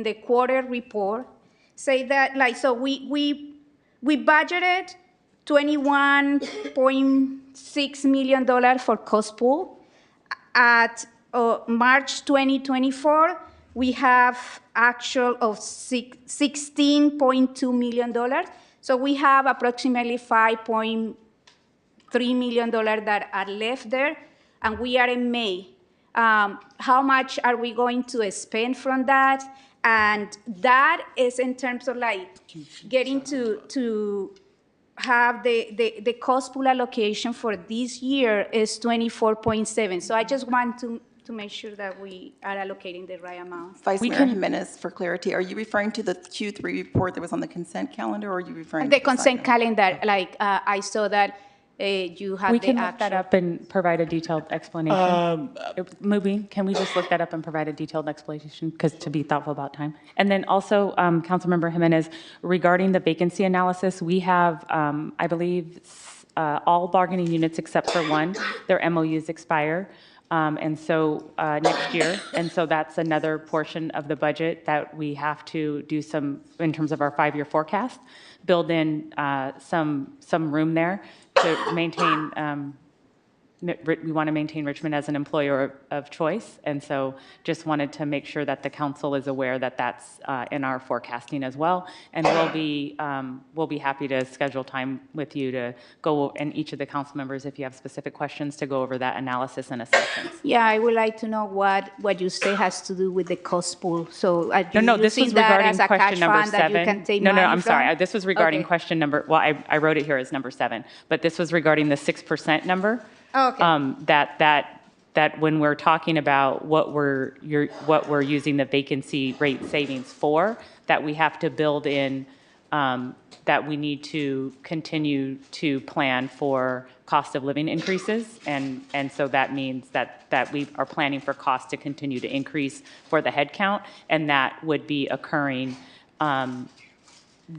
the quarter report say that, like, so we budgeted $21.6 million for cost pool. At March 2024, we have actual of $16.2 million. So we have approximately $5.3 million that are left there, and we are in May. How much are we going to spend from that? And that is in terms of like getting to have the cost pool allocation for this year is 24.7. So I just want to make sure that we are allocating the right amount. Vice Mayor Jimenez, for clarity, are you referring to the Q3 report that was on the consent calendar, or are you referring to the consent calendar? Like I saw that you had We the can look that up and provide a detailed explanation. Mubi, can we just look that up and provide a detailed explanation, because to be thoughtful about time? And then also, Councilmember Jimenez, regarding the vacancy analysis, we have, I believe, all bargaining units except for one, their MOUs expire. And so next year, and so that's another portion of the budget that we have to do some, in terms of our 5-year forecast, build in some room there to maintain we want to maintain Richmond as an employer of choice. And so just wanted to make sure that the council is aware that that's in our forecasting as well. And we'll be happy to schedule time with you to go, and each of the council members, if you have specific questions, to go over that analysis and assumptions. Yeah, I would like to know what you say has to do with the cost pool. So are you No, this using was that regarding as a question cash number fund that you 7. can take No, money I'm sorry. from? This was regarding Okay. question number, well, I wrote it here as number 7, but this was regarding the 6% number. Oh, okay. That when we're talking about what we're using the vacancy rate savings for, that we have to build in, that we need to continue to plan for cost of living increases. And so that means that we are planning for costs to continue to increase for the headcount, and that would be occurring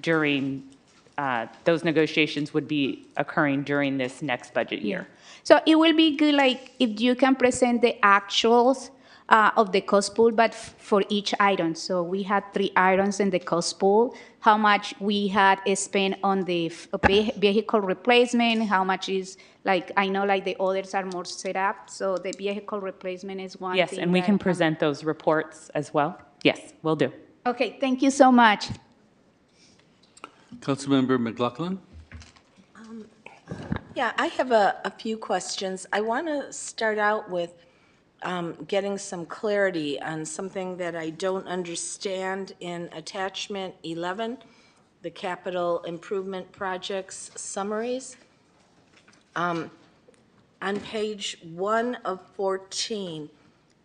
during, those negotiations would be occurring during this next budget year. So it will be good, like, if you can present the actuals of the cost pool, but for each item. So we had 3 items in the cost pool, how much we had spent on the vehicle replacement, how much is, like, I know like the others are more set up, so the vehicle replacement is one Yes, thing. and we can that, present those reports as well. Yes, will do. Okay, thank you so much. Councilmember McLaughlin? Yeah, I have a few questions. I want to start out with getting some clarity on something that I don't understand in attachment 11, the capital improvement projects summaries. On page 1 of 14,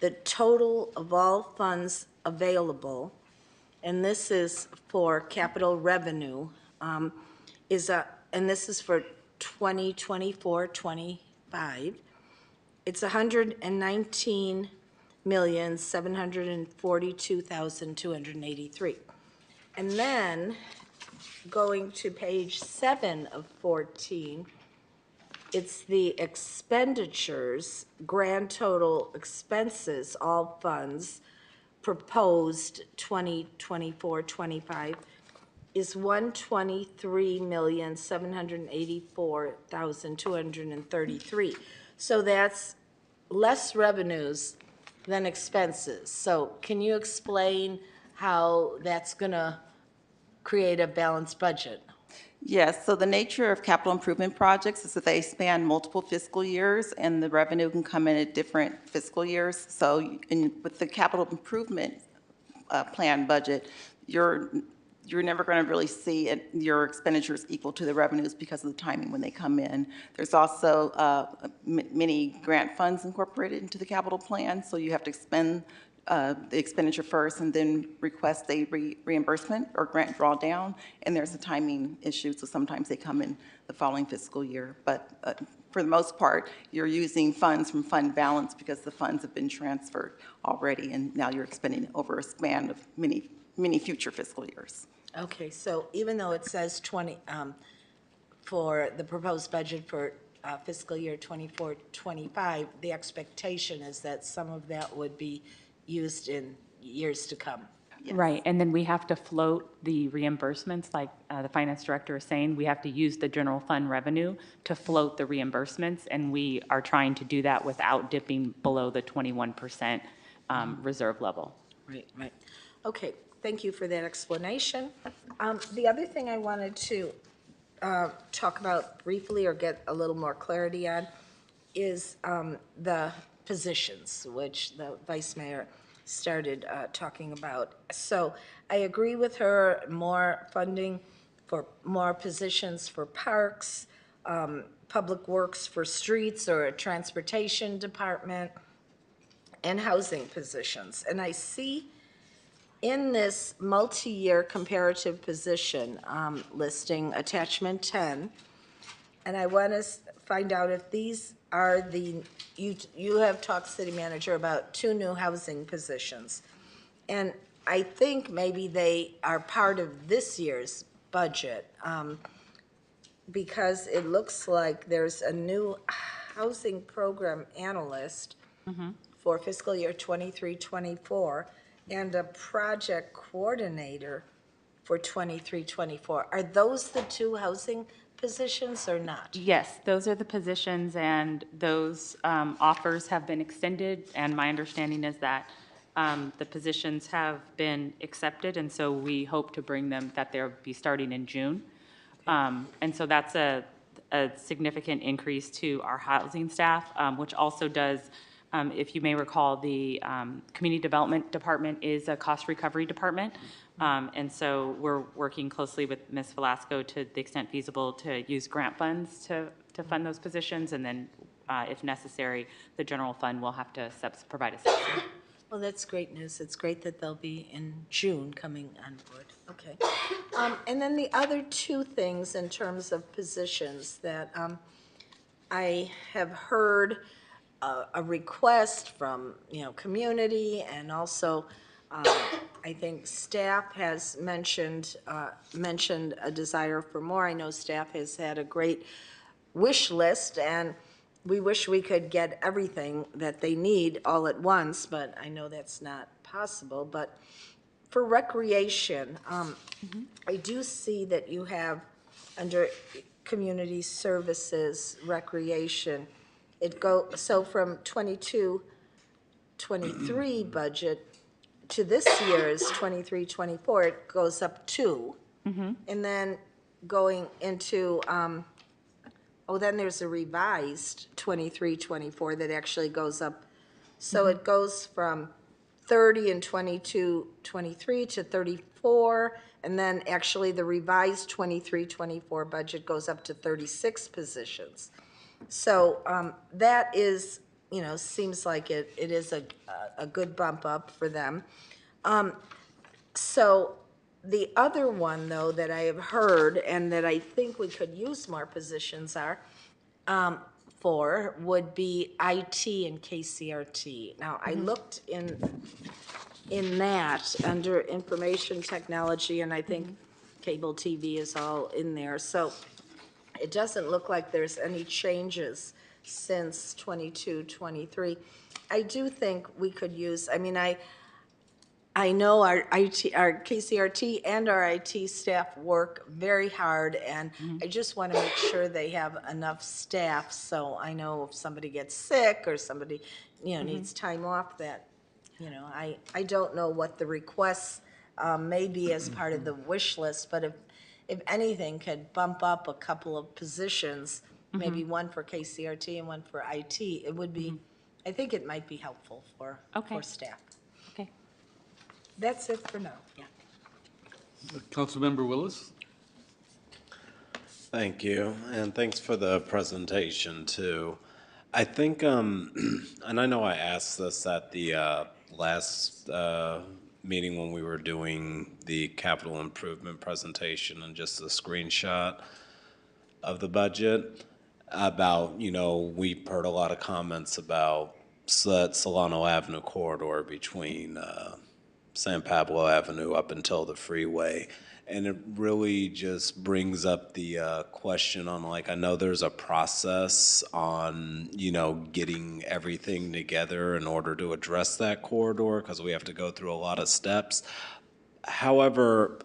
the total of all funds available, and this is for capital revenue, and this is for 2024-25, it's 119,742,283. And then going to page 7 of 14, it's the expenditures, grand total expenses, all funds, proposed 2024-25 is 123,784,233. So that's less revenues than expenses. So can you explain how that's going to create a balanced budget? Yes, so the nature of capital improvement projects is that they span multiple fiscal years, and the revenue can come in at different fiscal years. So with the capital improvement plan budget, you're never going to really see your expenditures equal to the revenues because of the timing when they come in. There's also many grant funds incorporated into the capital plan, so you have to expend the expenditure first and then request a reimbursement or grant drawdown, and there's a timing issue, so sometimes they come in the following fiscal year. But for the most part, you're using funds from fund balance because the funds have been transferred already, and now you're expending over a span of many future fiscal years. Okay, so even though it says 20, for the proposed budget for fiscal year 24-25, the expectation is that some of that would be used in years to come. Yes. Right, and then we have to float the reimbursements, like the finance director is saying, we have to use the general fund revenue to float the reimbursements, and we are trying to do that without dipping below the 21% reserve level. Right. Okay, thank you for that explanation. The other thing I wanted to talk about briefly or get a little more clarity on is the positions, which the vice mayor started talking about. So I agree with her, more funding for more positions for parks, public works for streets or a transportation department, and housing positions. And I see in this multi-year comparative position listing, attachment 10, and I want to find out if these are you have talked, city manager, about 2 new housing positions. And I think maybe they are part of this year's budget because it looks like there's a new housing program analyst for fiscal year 23-24 and a project coordinator for 23-24. Are those the 2 housing positions or not? Yes, those are the positions, and those offers have been extended, and my understanding is that the positions have been accepted, and so we hope to bring them, that they'll be starting in June. And so that's a significant increase to our housing staff, which also does, if you may recall, the Community Development Department is a cost recovery department. And so we're working closely with Ms. Velasco to the extent feasible to use grant funds to fund those positions. And then if necessary, the general fund will have to provide a subsidy. Well, that's great news. It's great that they'll be in June coming on board. Okay. And then the other two things in terms of positions that I have heard a request from, community, and also I think staff has mentioned a desire for more. I know staff has had a great wish list, and we wish we could get everything that they need all at once, but I know that's not possible. But for recreation, I do see that you have under community services, recreation, so from 22-23 budget to this year's 23-24, it goes up 2. And then going into, then there's a revised 23-24 that actually goes up. So it goes from 30 and 22-23 to 34, and then actually the revised 23-24 budget goes up to 36 positions. So that is, seems like it is a good bump up for them. So the other one, though, that I have heard and that I think we could use more positions for would be IT and KCRT. Now, I looked in that under information technology, and I think cable TV is all in there. So it doesn't look like there's any changes since 22-23. I do think we could use, I know our KCRT and our IT staff work very hard, and I just want to make sure they have enough staff, so I know if somebody gets sick or somebody, needs time off, that, I don't know what the requests may be as part of the wish list, but if anything could bump up a couple of positions, maybe one for KCRT and one for IT, it would be, I think it might be helpful for staff. Okay. That's it for now. Yeah. Councilmember Willis? Thank you, and thanks for the presentation, too. I think, and I know I asked this at the last meeting when we were doing the capital improvement presentation and just the screenshot of the budget about, we've heard a lot of comments about that Solano Avenue corridor between San Pablo Avenue up until the freeway. And it really just brings up the question on, I know there's a process on, getting everything together in order to address that corridor, because we have to go through a lot of steps. However,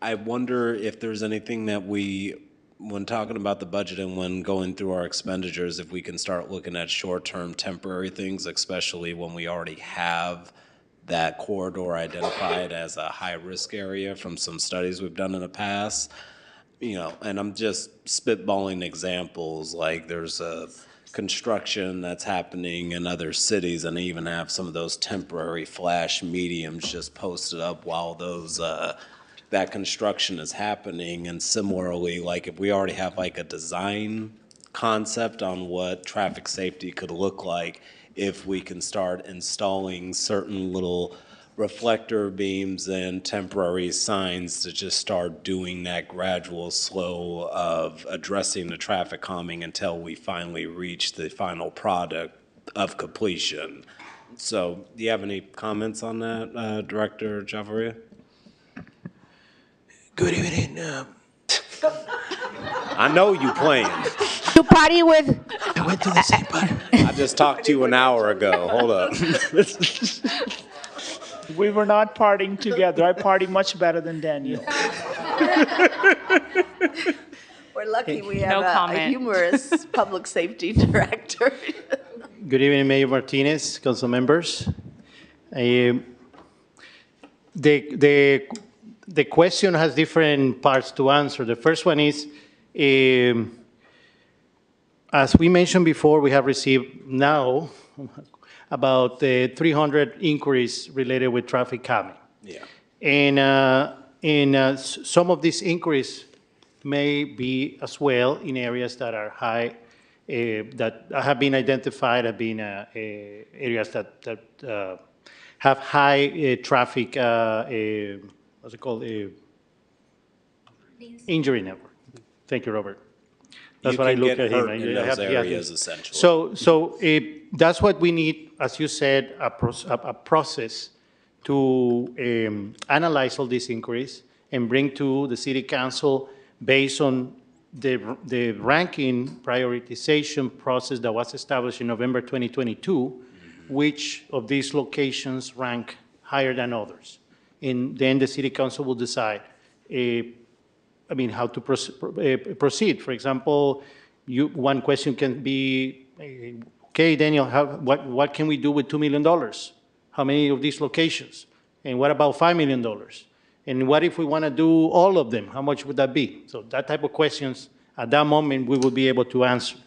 I wonder if there's anything that when talking about the budget and when going through our expenditures, if we can start looking at short-term temporary things, especially when we already have that corridor identified as a high-risk area from some studies we've done in the past. And I'm just spitballing examples, like there's a construction that's happening in other cities, and they even have some of those temporary flash mediums just posted up while that construction is happening. And similarly, if we already have a design concept on what traffic safety could look like, if we can start installing certain little reflector beams and temporary signs to just start doing that gradual slow of addressing the traffic calming until we finally reach the final product of completion. So do you have any comments on that, Director Javaria? Good evening. I know you playing. You party with? I went to the same party. I just talked to you an hour ago. Hold up. We were not partying together. I party much better than Daniel. We're lucky we have No a comment. humorous public safety director. Good evening, Mayor Martinez, council members. The question has different parts to answer. The first one is, as we mentioned before, we have received now about 300 inquiries related with traffic calming. Yeah. And some of these inquiries may be as well in areas that are high, that have been identified as being areas that have high traffic, what's it called? Injury network. Thank you, Robert. That's You what I can look get at him. hurt in those areas, essentially. So that's what we need, as you said, a process to analyze all these inquiries and bring to the city council based on the ranking prioritization process that was established in November 2022, which of these locations rank higher than others. And then the city council will decide how to proceed. For example, one question can be, okay, Daniel, what can we do with $2 million? How many of these locations? And what about $5 million? And what if we want to do all of them? How much would that be? So that type of questions, at that moment, we will be able to answer.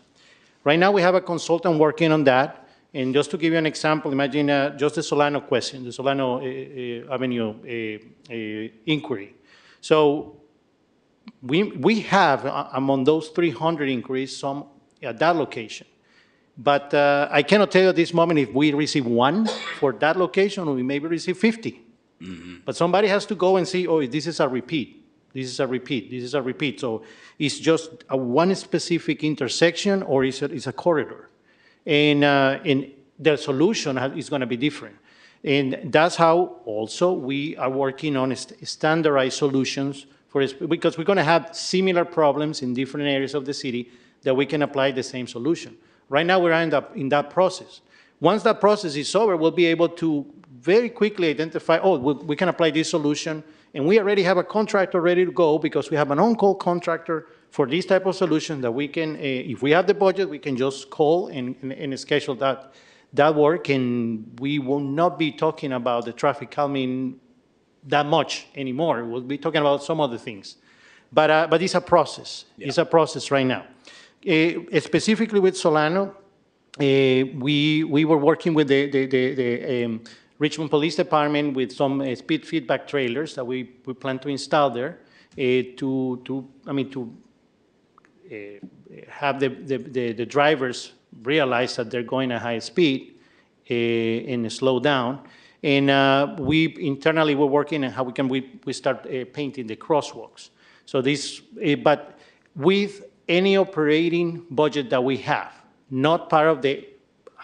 Right now, we have a consultant working on that. And just to give you an example, imagine just the Solano question, the Solano Avenue inquiry. So we have, among those 300 inquiries, some at that location. But I cannot tell you at this moment if we receive one for that location or we maybe receive 50. Mm-hmm. But somebody has to go and see, oh, this is a repeat. This is a repeat. This is a repeat. So it's just a one specific intersection or it's a corridor. And the solution is going to be different. And that's how also we are working on standardized solutions because we're going to have similar problems in different areas of the city that we can apply the same solution. Right now, we're in that process. Once that process is over, we'll be able to very quickly identify, oh, we can apply this solution, and we already have a contractor ready to go because we have an on-call contractor for this type of solution that we can, if we have the budget, we can just call and schedule that work, and we will not be talking about the traffic calming that much anymore. We'll be talking about some other things. But it's a process. Yeah. It's a process right now. Specifically with Solano, we were working with the Richmond Police Department with some speed feedback trailers that we plan to install there to have the drivers realize that they're going at high speed and slow down. And we internally we're working on how we start painting the crosswalks. So this, but with any operating budget that we have, not part of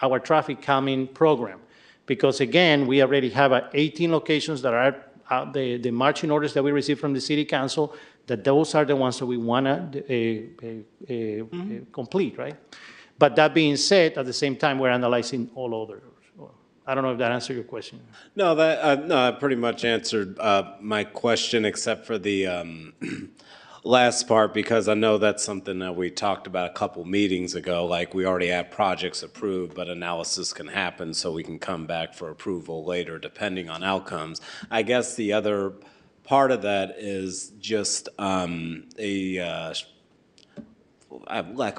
our traffic calming program, because again, we already have 18 locations that are the marching orders that we received from the city council, that those are the ones that we want to complete, right? But that being said, at the same time, we're analyzing all others. I don't know if that answered your question. No, that pretty much answered my question, except for the last part, because I know that's something that we talked about a couple meetings ago. Like, we already have projects approved, but analysis can happen, so we can come back for approval later, depending on outcomes. I guess the other part of that is just lack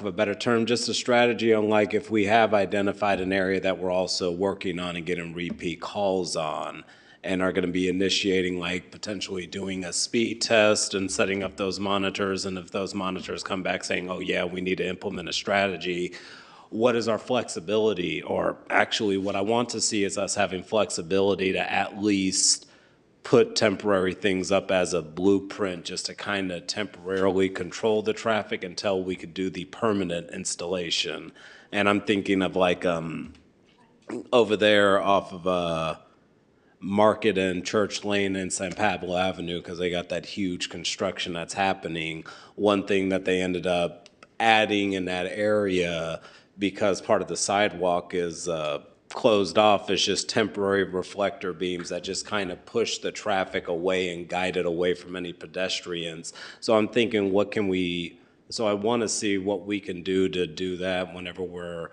of a better term, just a strategy on, like, if we have identified an area that we're also working on and getting repeat calls on and are going to be initiating, like, potentially doing a speed test and setting up those monitors, and if those monitors come back saying, oh yeah, we need to implement a strategy, what is our flexibility? Or actually what I want to see is us having flexibility to at least put temporary things up as a blueprint, just to kind of temporarily control the traffic until we could do the permanent installation. And I'm thinking of, like, over there off of Market and Church Lane and San Pablo Avenue, because they got that huge construction that's happening. One thing that they ended up adding in that area, because part of the sidewalk is closed off, is just temporary reflector beams that just kind of push the traffic away and guide it away from any pedestrians. So I'm thinking, what can we So I want to see what we can do to do that whenever we're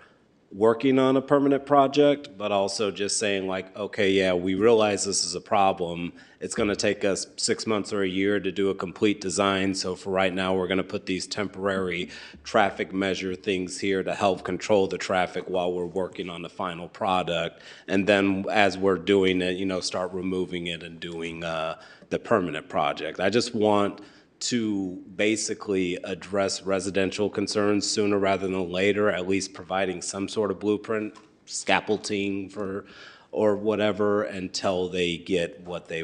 working on a permanent project, but also just saying like, okay, yeah, we realize this is a problem. It's going to take us 6 months or a year to do a complete design. So for right now, we're going to put these temporary traffic measure things here to help control the traffic while we're working on the final product. And then as we're doing it, start removing it and doing the permanent project. I just want to basically address residential concerns sooner rather than later, at least providing some sort of blueprint, scaffolding or whatever, until they get what the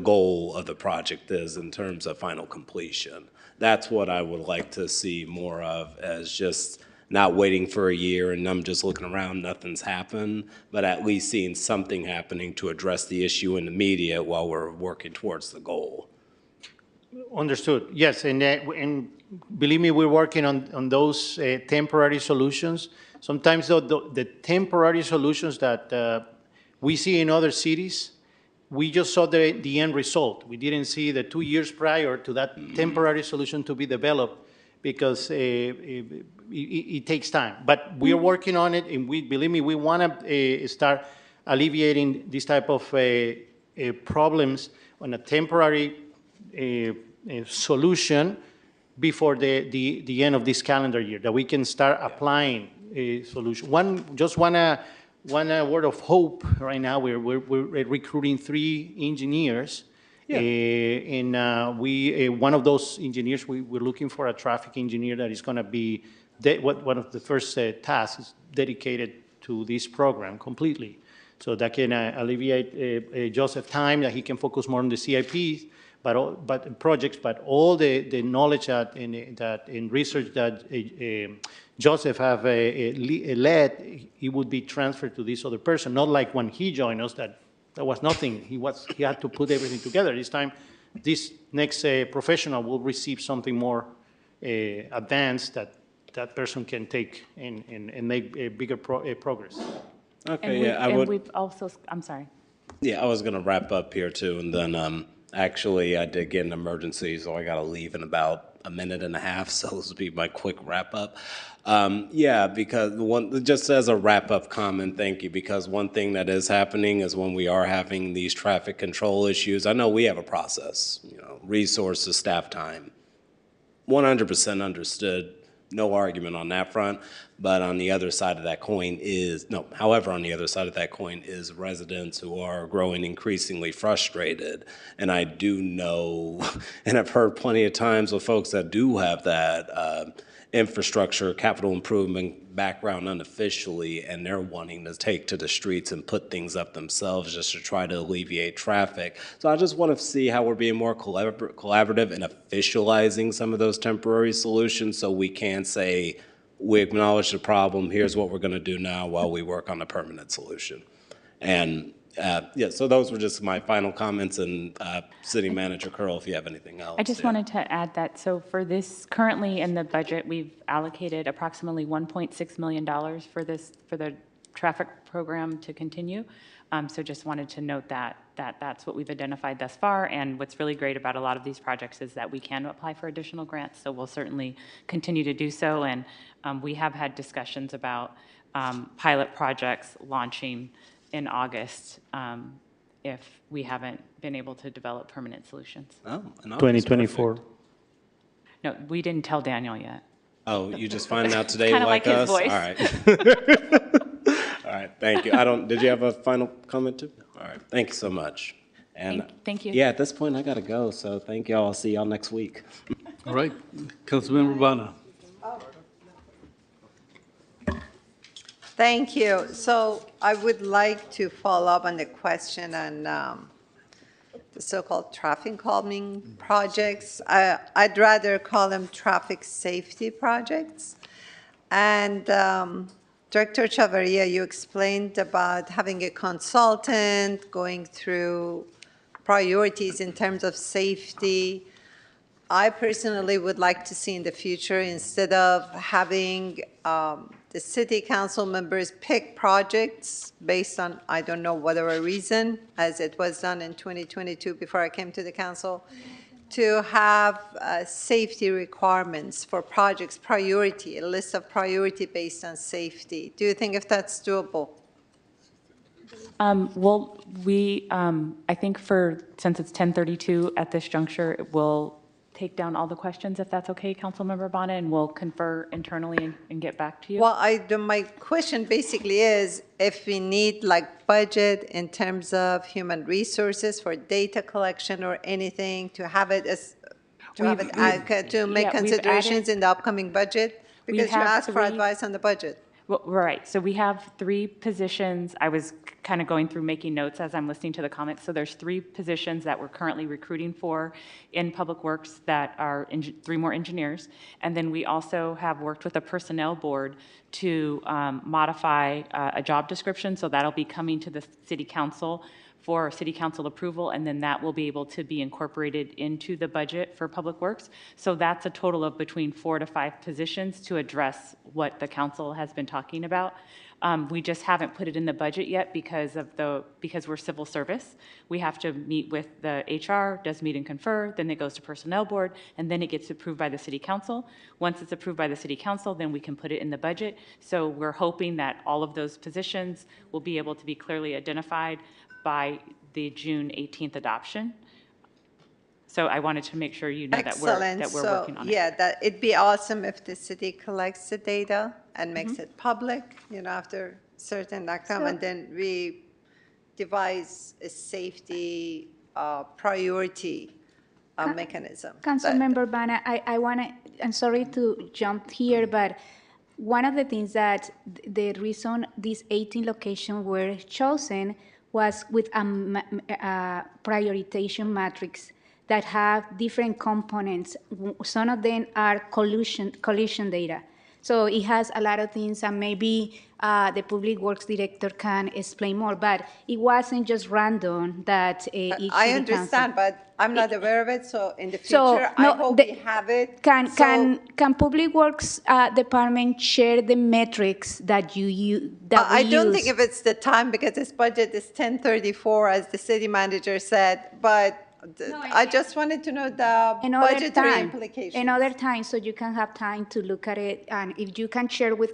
goal of the project is in terms of final completion. That's what I would like to see more of, as just not waiting for a year and I'm just looking around, nothing's happened, but at least seeing something happening to address the issue in the immediate while we're working towards the goal. Understood. Yes, and believe me, we're working on those temporary solutions. Sometimes the temporary solutions that we see in other cities, we just saw the end result. We didn't see the 2 years prior to that temporary solution to be developed because it takes time. But we are working on it, and believe me, we want to start alleviating this type of problems on a temporary solution before the end of this calendar year, that we can start applying a solution. One word of hope right now, we're recruiting 3 engineers. Yeah. And one of those engineers, we're looking for a traffic engineer that is going to be, one of the first tasks is dedicated to this program completely. So that can alleviate Joseph time, that he can focus more on the CIPs, but projects, but all the knowledge in research that Joseph have led, he would be transferred to this other person. Not like when he joined us, that was nothing. He had to put everything together. This time, this next professional will receive something more advanced that person can take and make a bigger progress. Okay, And we've also, I'm sorry. Yeah, I was going to wrap up here too, and then actually I did get an emergency, so I got to leave in about a minute and a half, so this will be my quick wrap up. Yeah, because just as a wrap up comment, thank you, because one thing that is happening is when we are having these traffic control issues, I know we have a process, resources, staff time, 100% understood. No argument on that front, but on the other side of that coin however, on the other side of that coin is residents who are growing increasingly frustrated. And I do know, and I've heard plenty of times with folks that do have that infrastructure, capital improvement background unofficially, and they're wanting to take to the streets and put things up themselves just to try to alleviate traffic. So I just want to see how we're being more collaborative and officializing some of those temporary solutions, so we can say, we acknowledge the problem, here's what we're going to do now while we work on a permanent solution. And yeah, so those were just my final comments, and City Manager Curl, if you have anything else. I just wanted to add that, so for this, currently in the budget, we've allocated approximately $1.6 million for the traffic program to continue. So just wanted to note that's what we've identified thus far, and what's really great about a lot of these projects is that we can apply for additional grants, so we'll certainly continue to do so. And we have had discussions about pilot projects launching in August if we haven't been able to develop permanent solutions. Oh, 2024. No, we didn't tell Daniel yet. Oh, you just finding out today Kinda like like us? his voice. All right. All right, thank you. Did you have a final comment too? All right, thank you so much. And Thank you. yeah, at this point I gotta go, so thank y'all. I'll see y'all next week. All right, Councilmember Bana. Thank you. So I would like to follow up on the question on the so-called traffic calming projects. I'd rather call them traffic safety projects. And Director Chavarria, you explained about having a consultant going through priorities in terms of safety. I personally would like to see in the future, instead of having the city council members pick projects based on, I don't know, whatever reason, as it was done in 2022 before I came to the council, to have safety requirements for projects, priority, a list of priority based on safety. Do you think if that's doable? Well, I think since it's 10:32 at this juncture, we'll take down all the questions, if that's okay, Councilmember Bonner, and we'll confer internally and get back to you. Well, my question basically is if we need like budget in terms of human resources for data collection or anything to have it as, to make considerations in the upcoming budget? Because you asked for advice on the budget. Well, right, so we have 3 positions. I was kind of going through making notes as I'm listening to the comments. So there's 3 positions that we're currently recruiting for in Public Works that are 3 more engineers. And then we also have worked with a personnel board to modify a job description. So that'll be coming to the City Council for City Council approval, and then that will be able to be incorporated into the budget for Public Works. So that's a total of between 4 to 5 positions to address what the council has been talking about. We just haven't put it in the budget yet because we're civil service. We have to meet with the HR, does meet and confer, then it goes to Personnel Board, and then it gets approved by the City Council. Once it's approved by the City Council, then we can put it in the budget. So we're hoping that all of those positions will be able to be clearly identified by the June 18th adoption. So I wanted to make sure you know that we're working on it. Yeah, that it'd be awesome if the city collects the data and makes it public, after certain outcome, and then we devise a safety priority mechanism. Councilmember Bana, I'm sorry to jump here, but one of the things that the reason these 18 locations were chosen was with a prioritization matrix that have different components. Some of them are collision data. So it has a lot of things, and maybe the Public Works Director can explain more, but it wasn't just random that each I understand, but I'm not aware of it, so in the future, I hope we have it. Can Public Works Department share the metrics that we use? I don't think if it's the time, because this budget is 10:34, as the city manager said, but I just wanted to know the budgetary implications. Another time, so you can have time to look at it, and if you can share with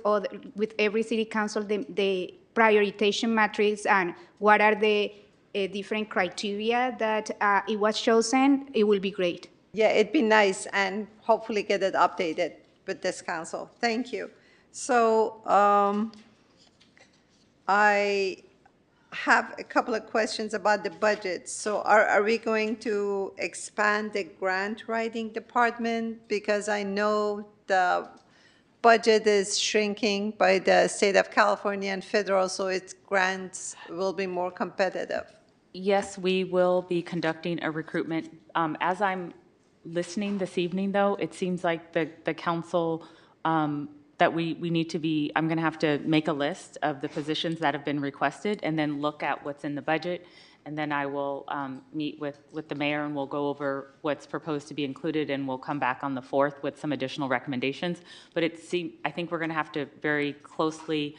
every city council the prioritization matrix and what are the different criteria that it was chosen, it will be great. Yeah, it'd be nice, and hopefully get it updated with this council. Thank you. So I have a couple of questions about the budget. So are we going to expand the grant writing department? Because I know the budget is shrinking by the state of California and federal, so its grants will be more competitive. Yes, we will be conducting a recruitment. As I'm listening this evening, though, it seems like the council that we need to be, I'm going to have to make a list of the positions that have been requested and then look at what's in the budget. And then I will meet with the mayor and we'll go over what's proposed to be included, and we'll come back on the 4th with some additional recommendations. But I think we're going to have to very closely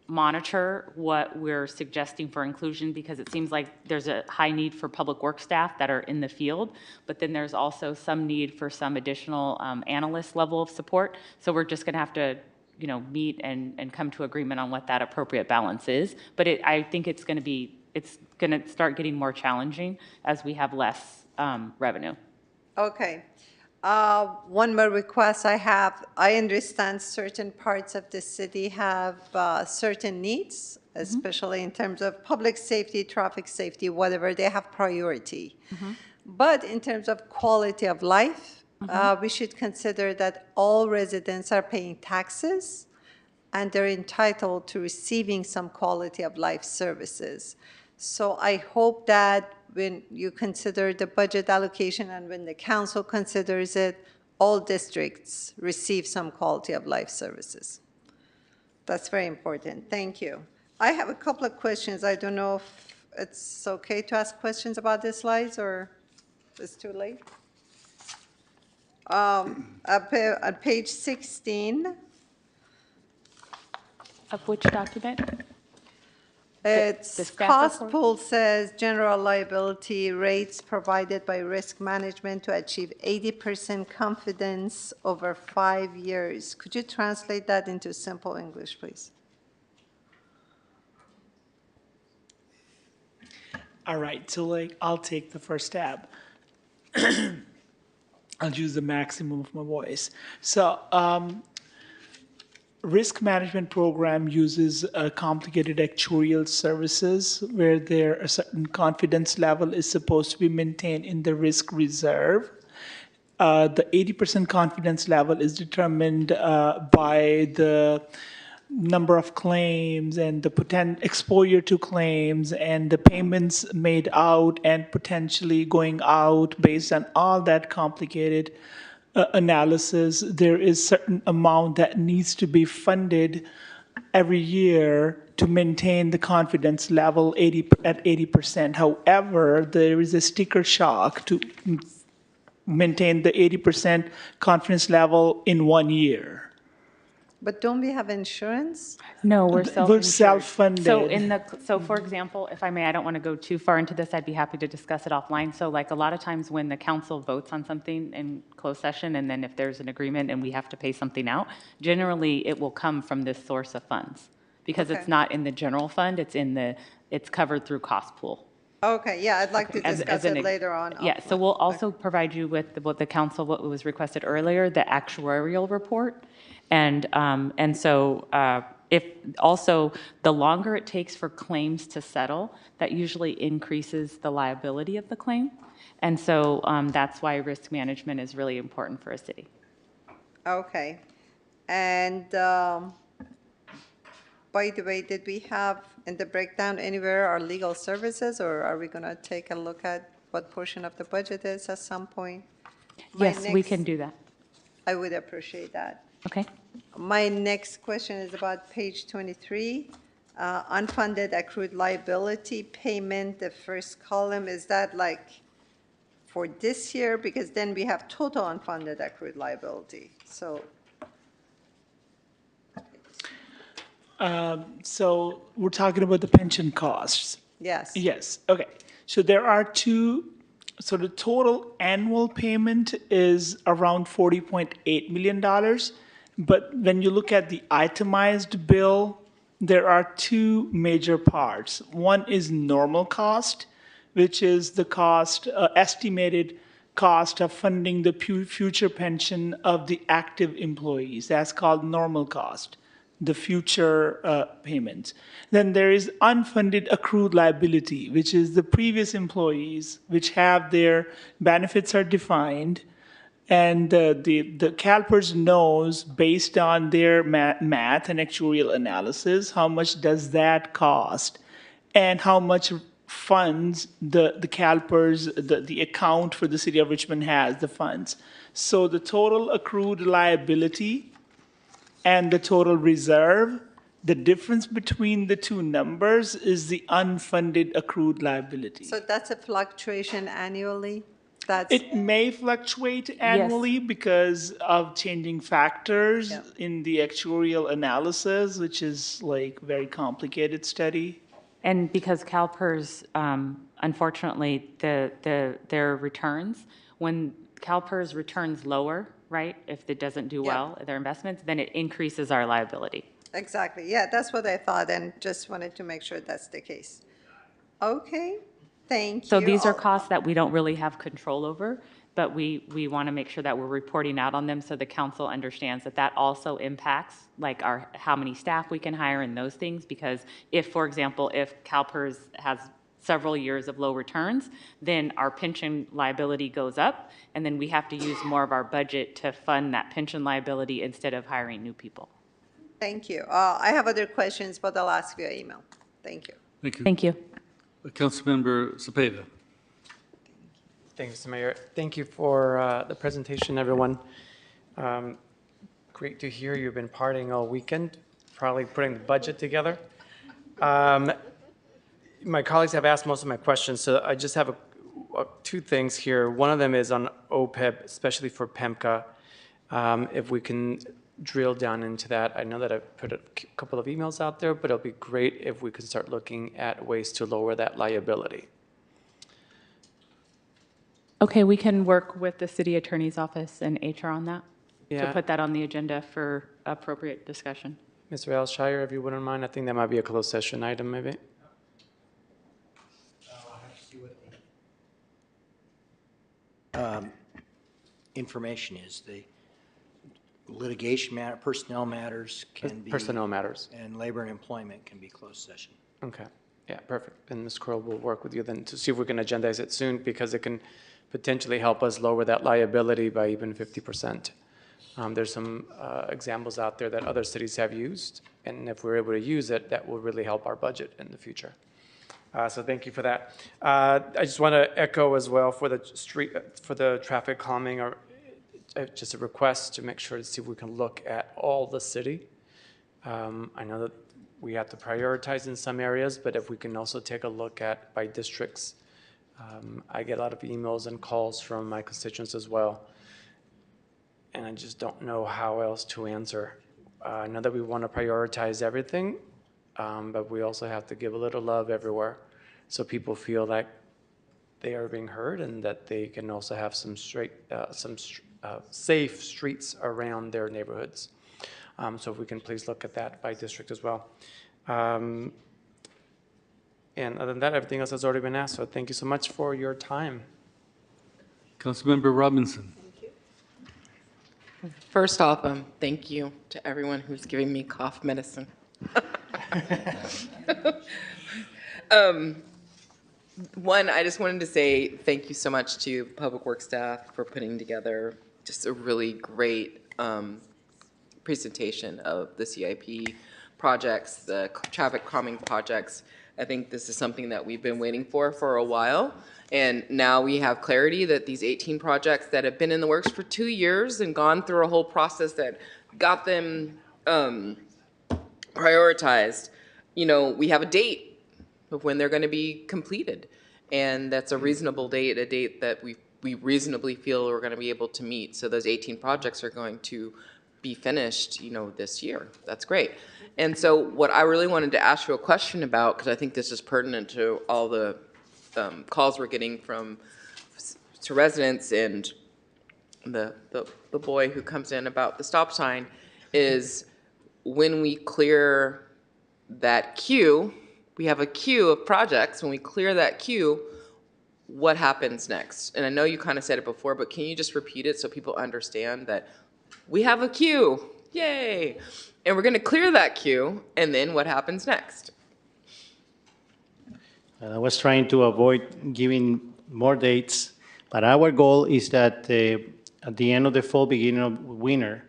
monitor what we're suggesting for inclusion, because it seems like there's a high need for public work staff that are in the field, but then there's also some need for some additional analyst level of support. So we're just going to have to meet and come to agreement on what that appropriate balance is. But I think it's going to start getting more challenging as we have less revenue. Okay. One more request I have. I understand certain parts of the city have certain needs, especially in terms of public safety, traffic safety, whatever, they have priority. But in terms of quality of life, we should consider that all residents are paying taxes and they're entitled to receiving some quality of life services. So I hope that when you consider the budget allocation and when the council considers it, all districts receive some quality of life services. That's very important. Thank you. I have a couple of questions. I don't know if it's okay to ask questions about these slides or it's too late. On page 16. Of which document? the It's staff cost report? pool says general liability rates provided by risk management to achieve 80% confidence over 5 years. Could you translate that into simple English, please? All right, so like I'll take the first stab. I'll use the maximum of my voice. So, risk management program uses complicated actuarial services where there a certain confidence level is supposed to be maintained in the risk reserve. The 80% confidence level is determined by the number of claims and the exposure to claims and the payments made out and potentially going out. Based on all that complicated analysis, there is certain amount that needs to be funded every year to maintain the confidence level at 80%. However, there is a sticker shock to maintain the 80% confidence level in 1 year. But don't we have insurance? No, we're We're self-insured. self-funded. So for example, if I may, I don't want to go too far into this, I'd be happy to discuss it offline. So like a lot of times when the council votes on something in closed session, and then if there's an agreement and we have to pay something out, generally it will come from this source of funds. Because it's Okay. not in the general fund, it's covered through cost pool. Okay, yeah, I'd like to discuss it later on. Yeah, so offline. we'll also provide you with what the council, what was requested earlier, the actuarial report. And so if also, the longer it takes for claims to settle, that usually increases the liability of the claim. And so that's why risk management is really important for a city. Okay. And by the way, did we have in the breakdown anywhere our legal services, or are we going to take a look at what portion of the budget is at some point? Yes, we can do that. I would appreciate that. Okay. My next question is about page 23, unfunded accrued liability payment, the first column. Is that like for this year? Because then we have total unfunded accrued liability. So So we're talking about the pension costs. yes. Yes, okay. So there are two, so the total annual payment is around $40.8 million. But when you look at the itemized bill, there are two major parts. One is normal cost, which is the cost, estimated cost of funding the future pension of the active employees. That's called normal cost, the future payments. Then there is unfunded accrued liability, which is the previous employees, which have their benefits are defined, and the CalPERS knows based on their math and actuarial analysis how much does that cost, and how much funds the CalPERS, the account for the city of Richmond has, the funds. So the total accrued liability and the total reserve, the difference between the two numbers is the unfunded accrued liability. So that's a fluctuation annually? That's, It may fluctuate annually because of changing factors Yeah. in the actuarial analysis, which is like very complicated study. And because CalPERS, unfortunately, their returns, when CalPERS returns lower, right, if it doesn't do Yeah. well, their investments, then it increases our liability. exactly. Yeah, that's what I thought, and just wanted to make sure that's the case. Okay, thank you. So these are Oh, costs that we don't really have control over, but we want to make sure that we're reporting out on them so the council understands that that also impacts like how many staff we can hire and those things. Because if, for example, if CalPERS has several years of low returns, then our pension liability goes up, and then we have to use more of our budget to fund that pension liability instead of hiring new people. Thank you. I have other questions, but I'll ask via email. Thank you. Thank you. Thank you. Councilmember Cepeda. Thanks, Mayor. Thank you for the presentation, everyone. Great to hear you've been partying all weekend, probably putting the budget together. My colleagues have asked most of my questions, so I just have two things here. One of them is on OPEB, especially for PEMCA. If we can drill down into that. I know that I've put a couple of emails out there, but it'll be great if we can start looking at ways to lower that liability. Okay, we can work with the city attorney's office and HR on that, to Yeah. put that on the agenda for appropriate discussion. Mr. Alshire, if you wouldn't mind, I think that might be a closed session item, maybe. Information is the litigation matter, personnel matters can be. Personnel matters. And labor and employment can be closed session. Okay, yeah, perfect. And Ms. Kroll will work with you then to see if we can agendize it soon, because it can potentially help us lower that liability by even 50%. There's some examples out there that other cities have used, and if we're able to use it, that will really help our budget in the future. So thank you for that. I just want to echo as well for the traffic calming, or just a request to make sure to see if we can look at all the city. I know that we have to prioritize in some areas, but if we can also take a look at by districts. I get a lot of emails and calls from my constituents as well, and I just don't know how else to answer. I know that we want to prioritize everything, but we also have to give a little love everywhere, so people feel like they are being heard and that they can also have some safe streets around their neighborhoods. So if we can please look at that by district as well. And other than that, everything else has already been asked, so thank you so much for your time. Councilmember Robinson. First off, thank you to everyone who's giving me cough medicine. One, I just wanted to say thank you so much to Public Works staff for putting together just a really great presentation of the CIP projects, the traffic calming projects. I think this is something that we've been waiting for a while. And now we have clarity that these 18 projects that have been in the works for 2 years and gone through a whole process that got them prioritized, you know, we have a date of when they're going to be completed. And that's a reasonable date, a date that we reasonably feel we're going to be able to meet. So those 18 projects are going to be finished, you know, this year. That's great. And so what I really wanted to ask you a question about, because I think this is pertinent to all the calls we're getting to residents and the boy who comes in about the stop sign, is when we clear that queue, we have a queue of projects. When we clear that queue, what happens next? And I know you kind of said it before, but can you just repeat it so people understand that we have a queue, yay! And we're going to clear that queue, and then what happens next? I was trying to avoid giving more dates, but our goal is that at the end of the fall, beginning of winter,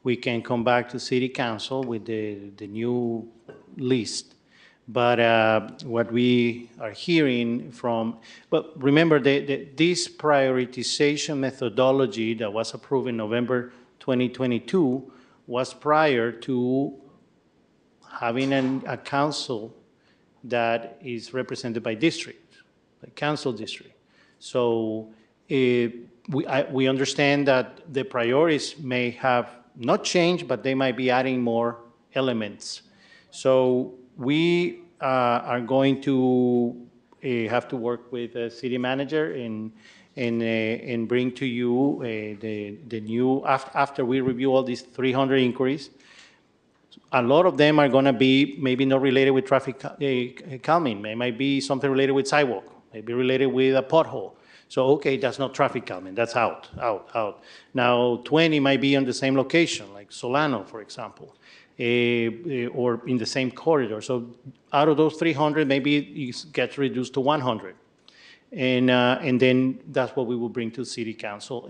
we can come back to City Council with the new list. But what we are hearing but remember, this prioritization methodology that was approved in November 2022 was prior to having a council that is represented by district, by council district. So we understand that the priorities may have not changed, but they might be adding more elements. So we are going to have to work with the city manager and bring to you the new, after we review all these 300 inquiries. A lot of them are going to be maybe not related with traffic calming. It might be something related with sidewalk, maybe related with a pothole. So, okay, that's not traffic calming, that's out. Now, 20 might be on the same location, like Solano, for example, or in the same corridor. So out of those 300, maybe it gets reduced to 100. And then that's what we will bring to City Council.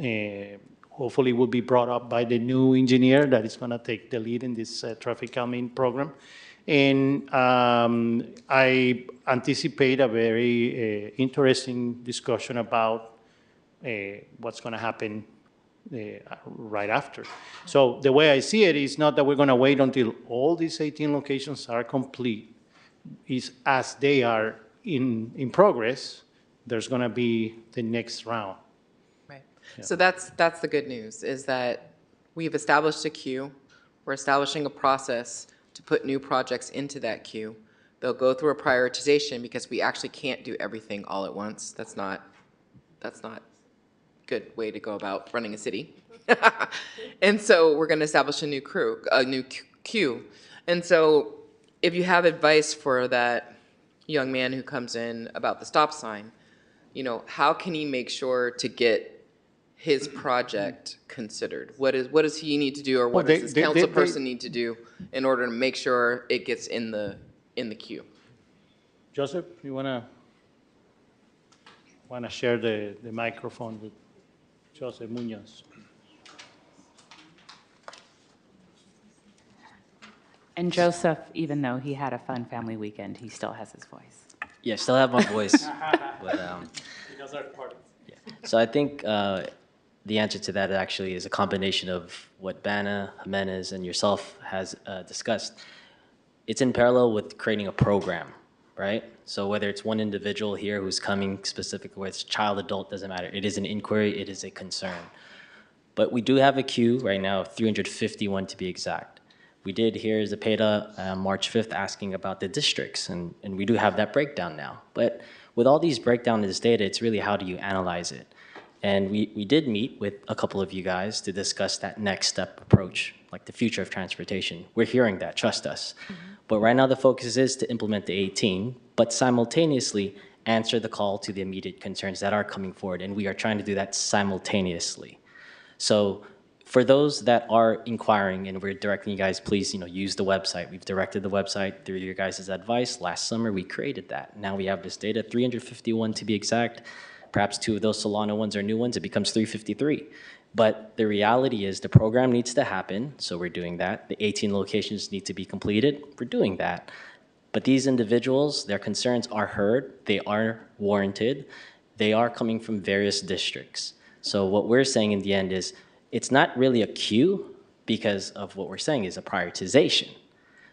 Hopefully will be brought up by the new engineer that is going to take the lead in this traffic calming program. And I anticipate a very interesting discussion about what's going to happen right after. So the way I see it is not that we're going to wait until all these 18 locations are complete. Is as they are in progress, there's going to be the next round. Right. Yeah. So that's the good news, is that we've established a queue. We're establishing a process to put new projects into that queue. They'll go through a prioritization because we actually can't do everything all at once. That's not a good way to go about running a city. And so we're going to establish a new queue. And so if you have advice for that young man who comes in about the stop sign, you know, how can he make sure to get his project considered? What does he need to do, or what does this council person need to do in order to make sure it gets in the queue? Joseph, you wanna share the microphone with Joseph Munoz? And Joseph, even though he had a fun family weekend, he still has his voice. Yeah, still have my voice. But, yeah. So I think the answer to that actually is a combination of what Bana, Jimenez, and yourself has discussed. It's in parallel with creating a program, right? So whether it's one individual here who's coming specifically, whether it's child, adult, doesn't matter. It is an inquiry, it is a concern. But we do have a queue right now of 351 to be exact. We did hear Zepeda on March 5th asking about the districts, and we do have that breakdown now. But with all these breakdown of this data, it's really how do you analyze it? And we did meet with a couple of you guys to discuss that next step approach, like the future of transportation. We're hearing that, trust us. But right now the focus is to implement the 18, but simultaneously answer the call to the immediate concerns that are coming forward, and we are trying to do that simultaneously. So for those that are inquiring, and we're directing you guys, please, use the website. We've directed the website through your guys' advice. Last summer, we created that. Now we have this data, 351 to be exact. Perhaps 2 of those Solano ones are new ones. It becomes 353. But the reality is the program needs to happen, so we're doing that. The 18 locations need to be completed. We're doing that. But these individuals, their concerns are heard. They are warranted. They are coming from various districts. So what we're saying in the end is, it's not really a queue because of what we're saying is a prioritization.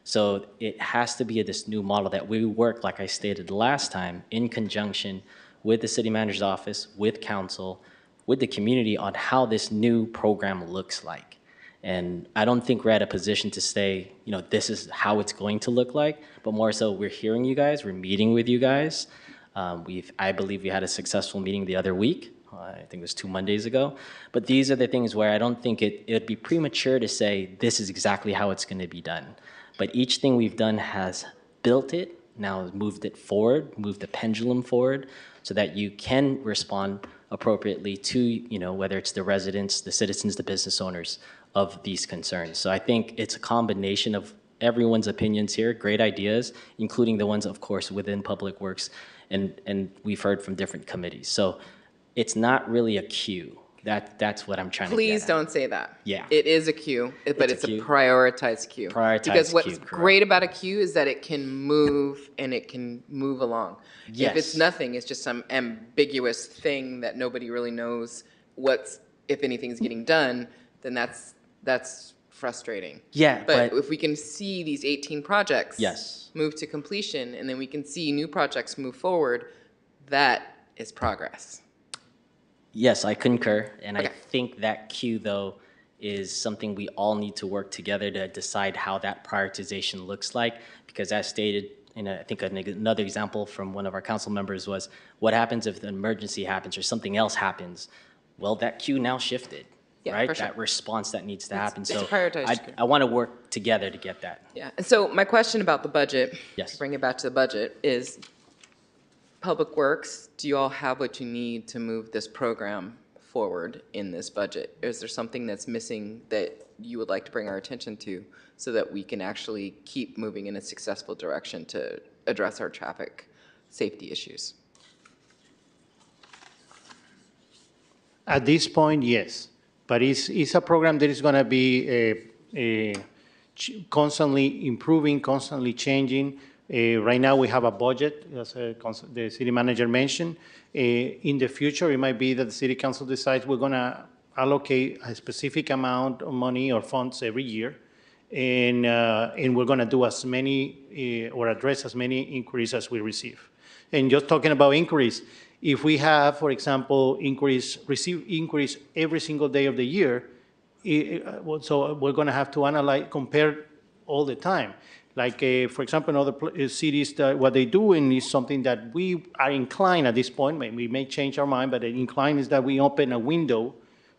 So it has to be this new model that we work, like I stated last time, in conjunction with the city manager's office, with council, with the community on how this new program looks like. And I don't think we're at a position to say, this is how it's going to look like, but more so we're hearing you guys, we're meeting with you guys. I believe we had a successful meeting the other week. I think it was 2 Mondays ago. But these are the things where I don't think it'd be premature to say this is exactly how it's going to be done. But each thing we've done has built it, now moved it forward, moved the pendulum forward, so that you can respond appropriately to, whether it's the residents, the citizens, the business owners of these concerns. So I think it's a combination of everyone's opinions here, great ideas, including the ones, of course, within Public Works, and we've heard from different committees. So it's not really a queue. That's what I'm trying to get at. Please don't say that. Yeah. It is a queue, but it's a queue. prioritized queue. Because what's queue, correct. great about a queue is that it can move and it can move along. Yes. If it's nothing, it's just some ambiguous thing that nobody really knows if anything's getting done, then that's frustrating. Yeah, But if we can see these 18 projects Yes. move to completion, and then we can see new projects move forward, that is progress. Yes, I concur, and Okay. I think that queue, though, is something we all need to work together to decide how that prioritization looks like, because as stated, and I think another example from one of our council members was, what happens if an emergency happens or something else happens? Well, that queue now shifted, Yeah, right? for sure. That response that needs to happen. it's a So prioritized queue. I want to work together to get that. Yeah, and so my question about the budget, Yes. to bring it back to the budget, is Public Works, do you all have what you need to move this program forward in this budget? Is there something that's missing that you would like to bring our attention to so that we can actually keep moving in a successful direction to address our traffic safety issues? At this point, yes, but it's a program that is going to be constantly improving, constantly changing. Right now, we have a budget, as the city manager mentioned. In the future, it might be that the city council decides we're going to allocate a specific amount of money or funds every year, and we're going to do as many or address as many inquiries as we receive. And just talking about inquiries, if we have, for example, receive inquiries every single day of the year, so we're going to have to analyze, compare all the time. Like, for example, in other cities, what they do is something that we are inclined at this point, we may change our mind, but inclined is that we open a window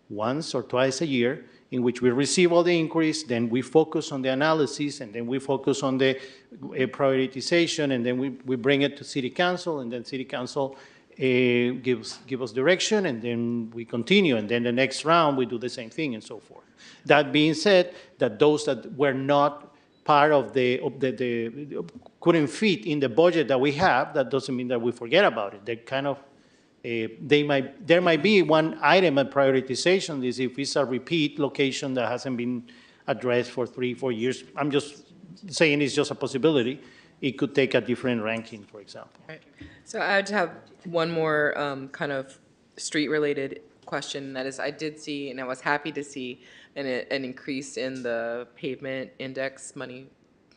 once or twice a year in which we receive all the inquiries, then we focus on the analysis, and then we focus on the prioritization, and then we bring it to City Council, and then City Council give us direction, and then we continue, and then the next round we do the same thing, and so forth. That being said, that those that were not part of the couldn't fit in the budget that we have, that doesn't mean that we forget about it. They kind of, there might be one item at prioritization is if it's a repeat location that hasn't been addressed for 3-4 years. I'm just saying it's just a possibility. It could take a different ranking, for example. Right. So I would have one more kind of street-related question. That is, I did see, and I was happy to see, an increase in the pavement index money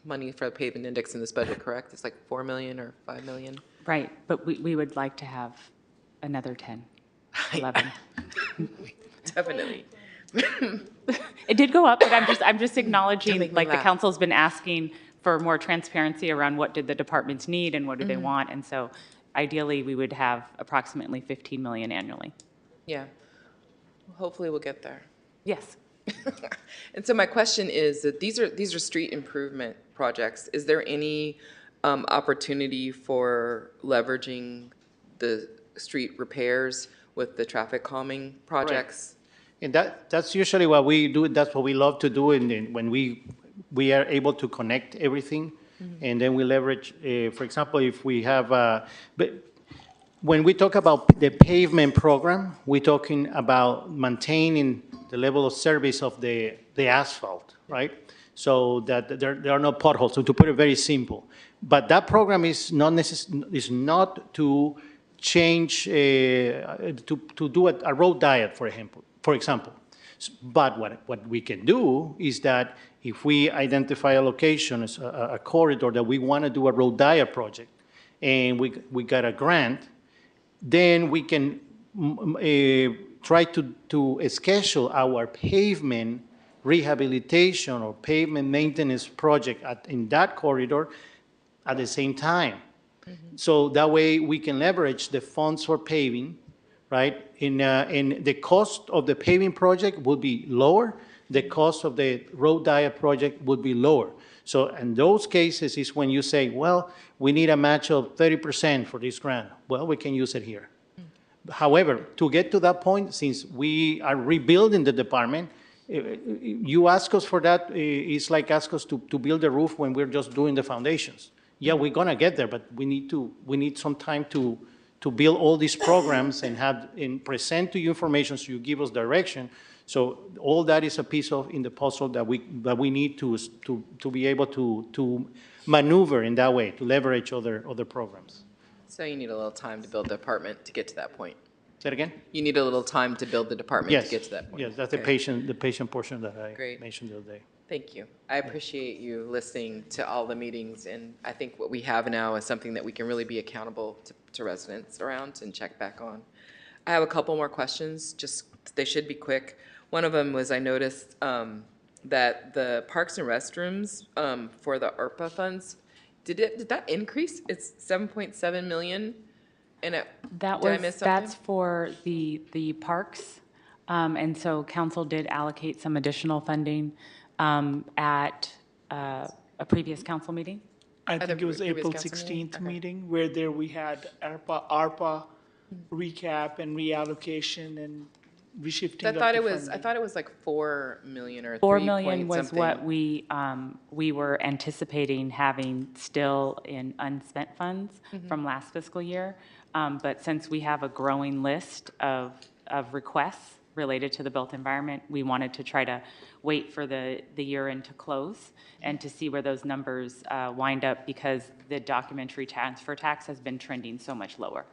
for the pavement index in this budget, correct? It's like 4 million or 5 million? Right, but we would like to have another 10, 11. Definitely. It did go up, but I'm just acknowledging, Don't make me like, the laugh. council's been asking for more transparency around what did the departments need and what do they Mm-hmm. want, and so ideally, we would have approximately 15 million annually. Yeah. Hopefully we'll get there. Yes. And so my question is that these are street improvement projects. Is there any opportunity for leveraging the street repairs with the traffic calming projects? And that's usually what we do. That's what we love to do. And when we are able to connect everything, and then we leverage. For example, if we have, but when we talk about the pavement program, we're talking about maintaining the level of service of the asphalt, right? So that there are no potholes. So to put it very simple, but that program is not not to change to do a road diet, for example. But what we can do is that if we identify a location, a corridor that we want to do a road diet project, and we got a grant, then we can try to schedule our pavement rehabilitation or pavement maintenance project in that corridor at the same time. So that way we can leverage the funds for paving, right? And the cost of the paving project would be lower. The cost of the road diet project would be lower. So in those cases is when you say, well, we need a match of 30% for this grant. Well, we can use it here. However, to get to that point, since we are rebuilding the department, you ask us for that, it's like ask us to build the roof when we're just doing the foundations. Yeah, we're gonna get there, but we need some time to build all these programs and present to you information so you give us direction. So all that is a piece of in the puzzle that we need to be able to maneuver in that way, to leverage other programs. So you need a little time to build the department to get to that point. Say it again? You need a little time to build the department Yes. to get to that point. Yes, that's Okay. the patient portion that I Great. mentioned the other day. Thank you. I appreciate you listening to all the meetings, and I think what we have now is something that we can really be accountable to residents around and check back on. I have a couple more questions, just, they should be quick. One of them was I noticed that the parks and restrooms for the ARPA funds, did that increase? It's 7.7 million? And did I miss something? That's for the parks, and so council did allocate some additional funding at a previous council meeting. I At think the it was previous April council meeting? 16th Okay. meeting where there we had ARPA recap and reallocation and reshifting I of thought the it was, I funding. thought it was like 4 million or 3 4 point million was something. what we were anticipating having still in unspent funds from last fiscal year. But since we have a growing list of requests related to the built environment, we wanted to try to wait for the year end to close and to see where those numbers wind up, because the documentary transfer tax has been trending so much lower.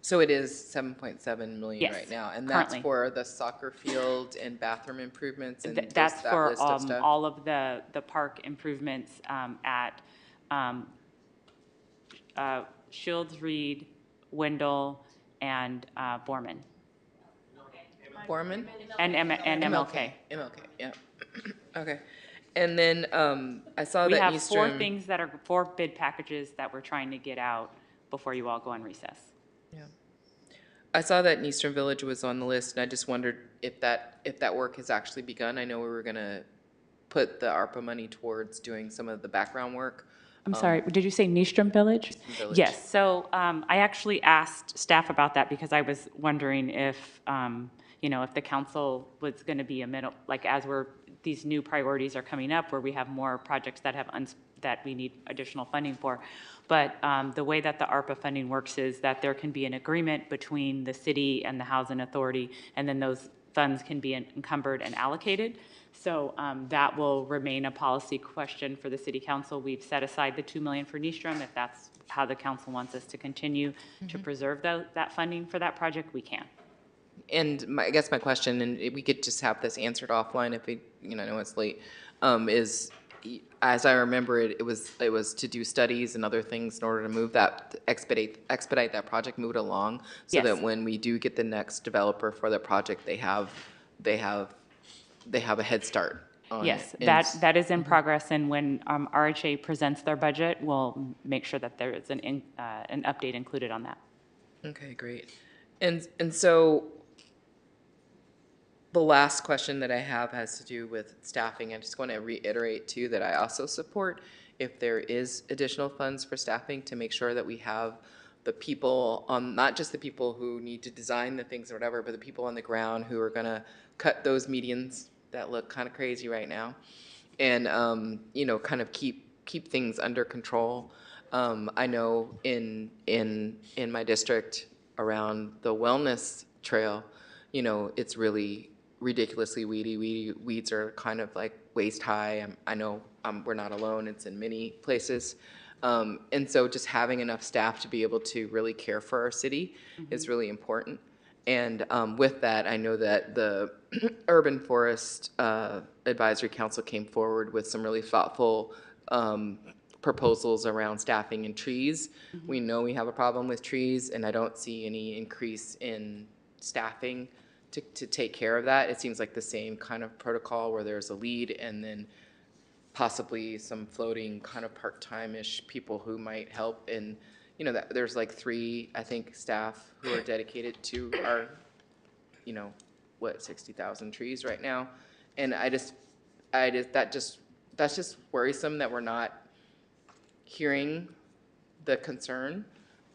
So it is 7.7 million Yes, right now, and that's currently. for the soccer field and bathroom improvements and That's that for list of stuff? all of the park improvements at Shields, Reed, Wendell, and Borman. Borman? And MLK. MLK, yeah. Okay. And then I saw We that have four Nystrom. things that are, 4 bid packages that we're trying to get out before you all go on recess. Yeah. I saw that Nystrom Village was on the list, and I just wondered if that work has actually begun. I know we were gonna put the ARPA money towards doing some of the background work. I'm sorry, did you say Nystrom Village? Village. Yes, so I actually asked staff about that because I was wondering if, if the council was going to be like as these new priorities are coming up where we have more projects that that we need additional funding for. But the way that the ARPA funding works is that there can be an agreement between the city and the housing authority, and then those funds can be encumbered and allocated. So that will remain a policy question for the city council. We've set aside the $2 million for Nystrom. If that's how the council wants us to continue to preserve that funding for that project, we can. And I guess my question, and we could just have this answered offline if we, I know it's late, is, as I remember it, it was to do studies and other things in order to move that, expedite that project, move it along, so Yes. that when we do get the next developer for the project, they have a head start on Yes, it. that is in progress, and when RHA presents their budget, we'll make sure that there is an update included on that. Okay, great. And so the last question that I have has to do with staffing. I just want to reiterate too that I also support if there is additional funds for staffing to make sure that we have the people on, not just the people who need to design the things or whatever, but the people on the ground who are going to cut those medians that look kind of crazy right now, and kind of keep things under control. I know in my district around the wellness trail, it's really ridiculously weedy. Weeds are kind of like waist high. I know we're not alone. It's in many places. And so just having enough staff to be able to really care for our city is really important. And with that, I know that the Urban Forest Advisory Council came forward with some really thoughtful proposals around staffing and trees. We know we have a problem with trees, and I don't see any increase in staffing to take care of that. It seems like the same kind of protocol where there's a lead and then possibly some floating kind of part-time-ish people who might help. And that there's like 3, I think, staff who are dedicated to our 60,000 trees right now. And that's just worrisome that we're not hearing the concern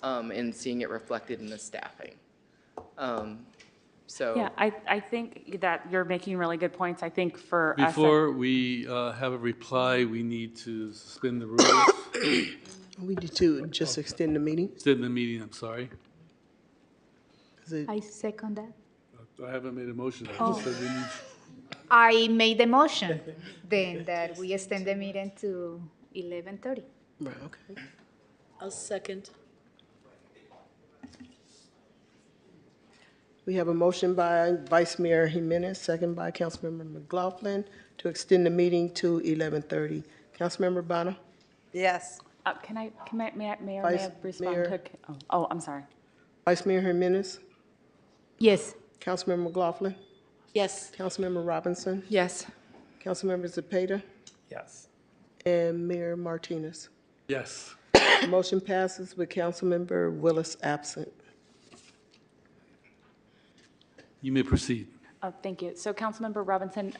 and seeing it reflected in the staffing. Yeah, I think that you're making really good points. I think for us. Before we have a reply, we need to suspend the rules. We need to just extend the meeting. Extend the meeting, I'm sorry. I second that. I haven't made a motion. I just said we need. I made the motion then that we extend the meeting to 11:30. Right, okay. I'll second. We have a motion by Vice Mayor Jimenez, second by Councilmember McLaughlin, to extend the meeting to 11:30. Councilmember Bonner? Yes. May I Vice respond Mayor. to? Oh, I'm sorry. Vice Mayor Jimenez? Yes. Councilmember McLaughlin? Yes. Councilmember Robinson? Yes. Councilmember Zepeda? Yes. And Mayor Martinez. Yes. The motion passes with Councilmember Willis absent. You may proceed. Oh, thank you. So Councilmember Robinson,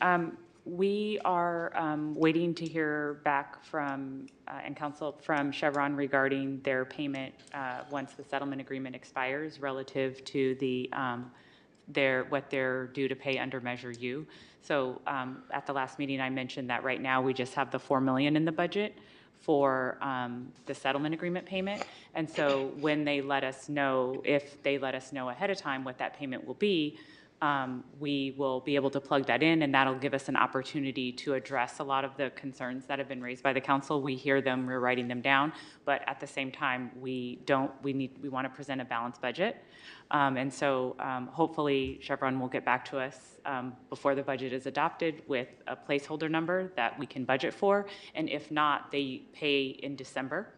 we are waiting to hear back from, and council from Chevron regarding their payment once the settlement agreement expires relative to the what they're due to pay under Measure U. So at the last meeting, I mentioned that right now we just have the $4 million in the budget for the settlement agreement payment. And so when they let us know, if they let us know ahead of time what that payment will be, we will be able to plug that in, and that'll give us an opportunity to address a lot of the concerns that have been raised by the council. We hear them, we're writing them down, but at the same time, we want to present a balanced budget. And so hopefully Chevron will get back to us before the budget is adopted with a placeholder number that we can budget for. And if not, they pay in December.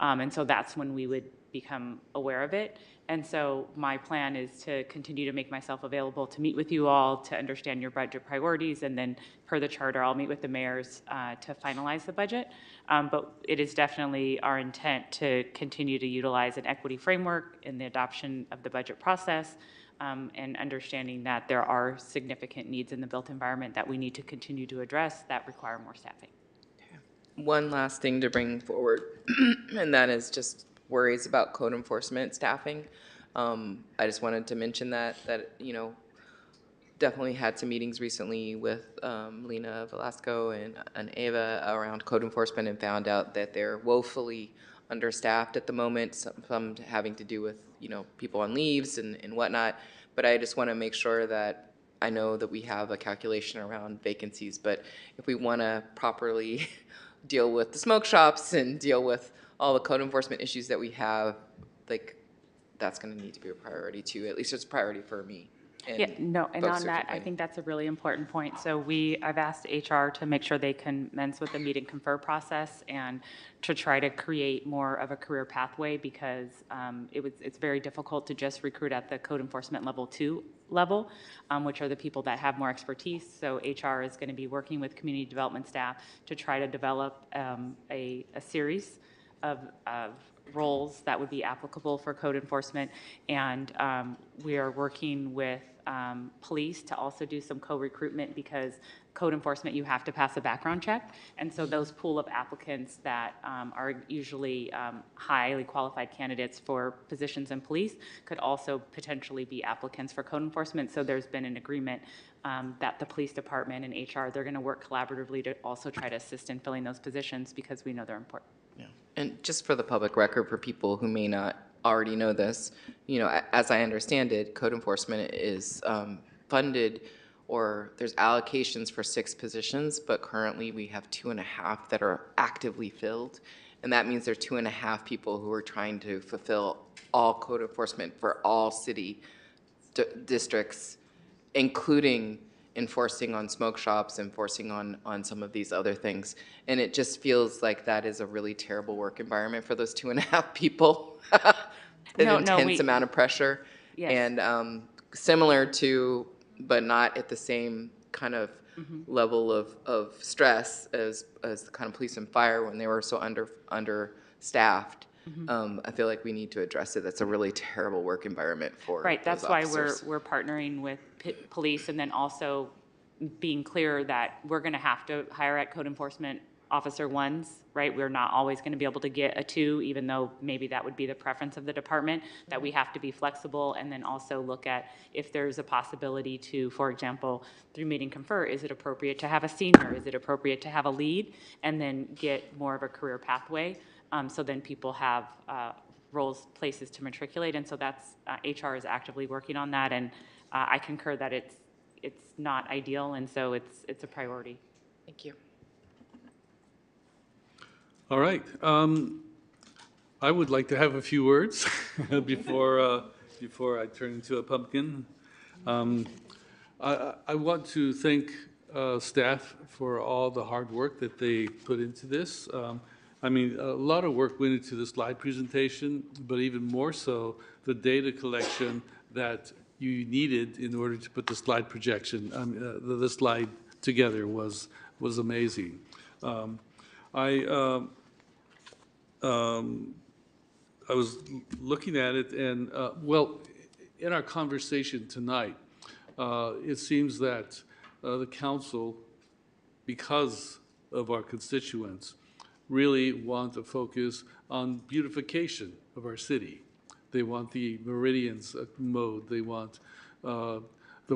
And so that's when we would become aware of it. And so my plan is to continue to make myself available to meet with you all, to understand your budget priorities, and then per the charter, I'll meet with the mayors to finalize the budget. But it is definitely our intent to continue to utilize an equity framework in the adoption of the budget process, and understanding that there are significant needs in the built environment that we need to continue to address that require more staffing. One last thing to bring forward, and that is just worries about code enforcement staffing. I just wanted to mention that you know, definitely had some meetings recently with Lena Velasco and Ava around code enforcement, and found out that they're woefully understaffed at the moment, some having to do with, you know, people on leaves and whatnot. But I just want to make sure that I know that we have a calculation around vacancies, but if we want to properly deal with the smoke shops and deal with all the code enforcement issues that we have, like, that's going to need to be a priority too. At least it's a priority for me. Yeah, no, and folks on who are that, I complaining. think that's a really important point. So I've asked HR to make sure they commence with the meet and confer process, and to try to create more of a career pathway, because it's very difficult to just recruit at the code enforcement level 2 level, which are the people that have more expertise. So HR is going to be working with community development staff to try to develop a series of roles that would be applicable for code enforcement. And we are working with police to also do some co-recruitment, because code enforcement, you have to pass a background check. And so those pool of applicants that are usually highly qualified candidates for positions in police could also potentially be applicants for code enforcement. So there's been an agreement that the police department and HR, they're going to work collaboratively to also try to assist in filling those positions, because we know they're important. Yeah. And just for the public record, for people who may not already know this, you know, as I understand it, code enforcement is funded, or there's allocations for 6 positions, but currently we have 2.5 that are actively filled. And that means there are 2.5 people who are trying to fulfill all code enforcement for all city districts, including enforcing on smoke shops, enforcing on some of these other things. And it just feels like that is a really terrible work environment for those 2.5 people. An intense amount of pressure. Yes. And similar to, but not at the same kind of level of stress as the kind of police and fire when they were so understaffed. I feel like we need to address it. That's a really terrible work environment for Right, that's those why officers. we're partnering with police, and then also being clear that we're going to have to hire at code enforcement officer 1s, right? We're not always going to be able to get a 2, even though maybe that would be the preference of the department, that we have to be flexible, and then also look at if there's a possibility to, for example, through meet and confer, is it appropriate to have a senior? Is it appropriate to have a lead? And then get more of a career pathway. So then people have roles, places to matriculate, and so that's HR is actively working on that, and I concur that it's not ideal, and so it's a priority. Thank you. All right. I would like to have a few words before I turn into a pumpkin. I want to thank staff for all the hard work that they put into this. I mean, a lot of work went into the slide presentation, but even more so, the data collection that you needed in order to put the slide projection, the slide together was amazing. I was looking at it, and well, in our conversation tonight, it seems that the council, because of our constituents, really want to focus on beautification of our city. They want the meridians mowed. They want the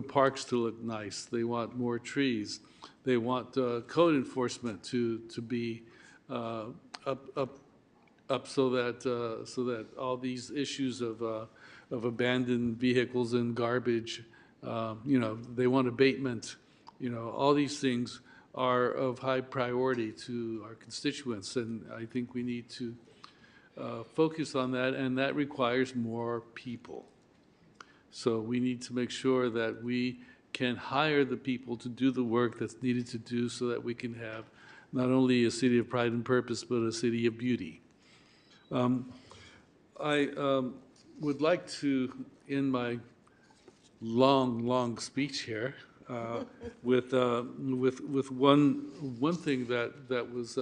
parks to look nice. They want more trees. They want code enforcement to be up so that all these issues of abandoned vehicles and garbage, you know, they want abatement. You know, all these things are of high priority to our constituents, and I think we need to focus on that, and that requires more people. So we need to make sure that we can hire the people to do the work that's needed to do, so that we can have not only a city of pride and purpose, but a city of beauty. I would like to end my long speech here with one thing that was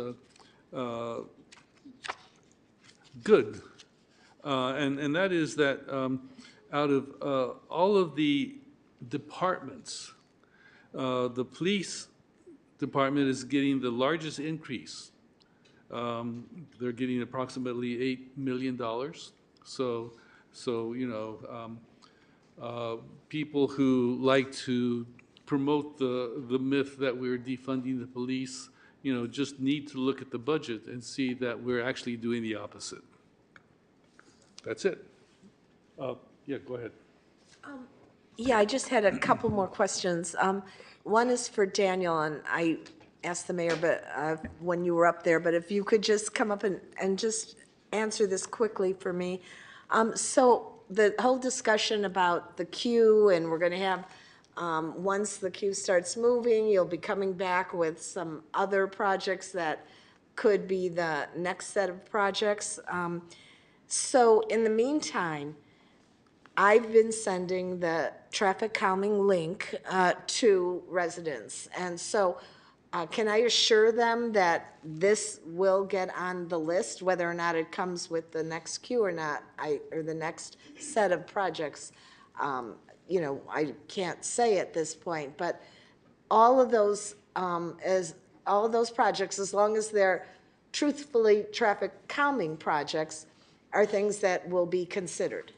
good, and that is that out of all of the departments, the police department is getting the largest increase. They're getting approximately $8 million. So people who like to promote the myth that we're defunding the police, just need to look at the budget and see that we're actually doing the opposite. That's it. Yeah, go ahead. Yeah, I just had a couple more questions. One is for Daniel, and I asked the mayor, but when you were up there, but if you could just come up and just answer this quickly for me. So the whole discussion about the queue, and we're going to have, once the queue starts moving, you'll be coming back with some other projects that could be the next set of projects. So in the meantime, I've been sending the traffic calming link to residents. And so can I assure them that this will get on the list, whether or not it comes with the next queue or not, or the next set of projects? I can't say at this point, but all of those, all of those projects, as long as they're truthfully traffic calming projects, are things that will be considered.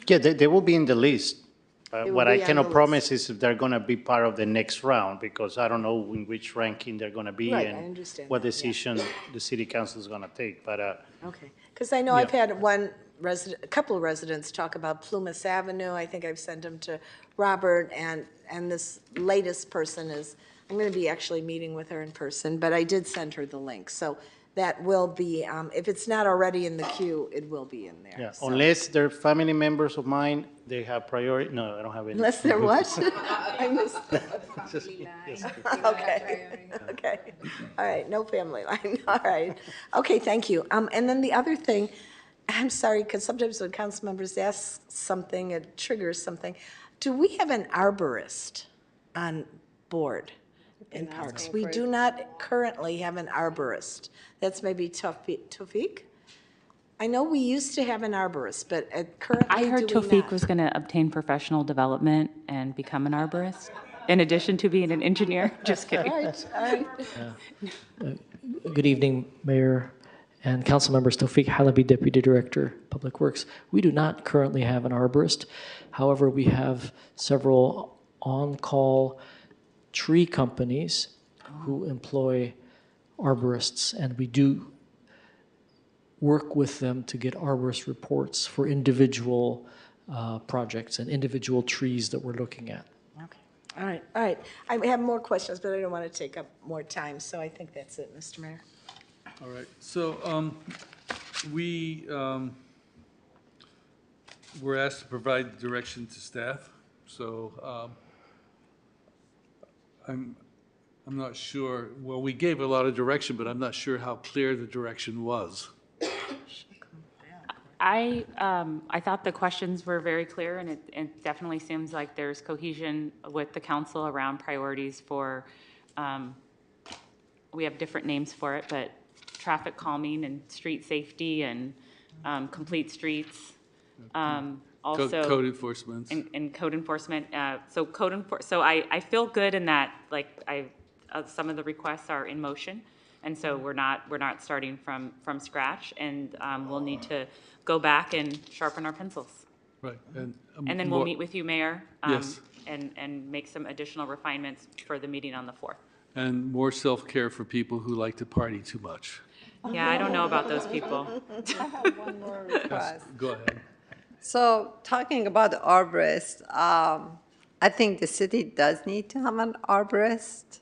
Yeah, they will be in the list. They will What I be on cannot the promise is if they're going to be part of the next round, because I don't know in which ranking they're going to be Right, I and understand what that, yeah. decision the city council is going to take. But Okay, because I know I've had a couple of residents talk about Plumas Avenue. I think I've sent them to Robert, and this latest person is, I'm going to be actually meeting with her in person, but I did send her the link. So that will be, if it's not already in the queue, it will be in there. yeah, So- unless they're family members of mine, they have priority. No, I don't have any. Unless they're what? I missed that. Just- Okay, okay. All right, no family line, all right. Okay, thank you. And then the other thing, I'm sorry, because sometimes when council members ask something, it triggers something. Do we have an arborist on board in parks? We do not currently have an arborist. That's maybe Tawfiq? I know we used to have an arborist, but currently I heard do we Tawfiq not? was going to obtain professional development and become an arborist, in addition to being an engineer. Just kidding. All right, all right. Good evening, Mayor and council members. Tawfiq Halabi, Deputy Director, Public Works. We do not currently have an arborist. However, we have several on-call tree companies who employ arborists, and we do work with them to get arborist reports for individual projects and individual trees that we're looking at. Okay, all right, all right. I have more questions, but I don't want to take up more time, so I think that's it, Mr. Mayor. All right, so we were asked to provide direction to staff, so I'm not sure, well, we gave a lot of direction, but I'm not sure how clear the direction was. I thought the questions were very clear, and it definitely seems like there's cohesion with the council around priorities for, we have different names for it, but traffic calming and street safety and complete streets. Also. Code enforcement. And code enforcement. So I feel good in that, like, some of the requests are in motion. And so we're not starting from scratch, and we'll need to go back and sharpen our pencils. Right. And then we'll meet with you, Mayor. Yes. And make some additional refinements for the meeting on the 4th. And more self-care for people who like to party too much. Yeah, I don't know about those people. I have one more request. Go ahead. So talking about the arborist, I think the city does need to have an arborist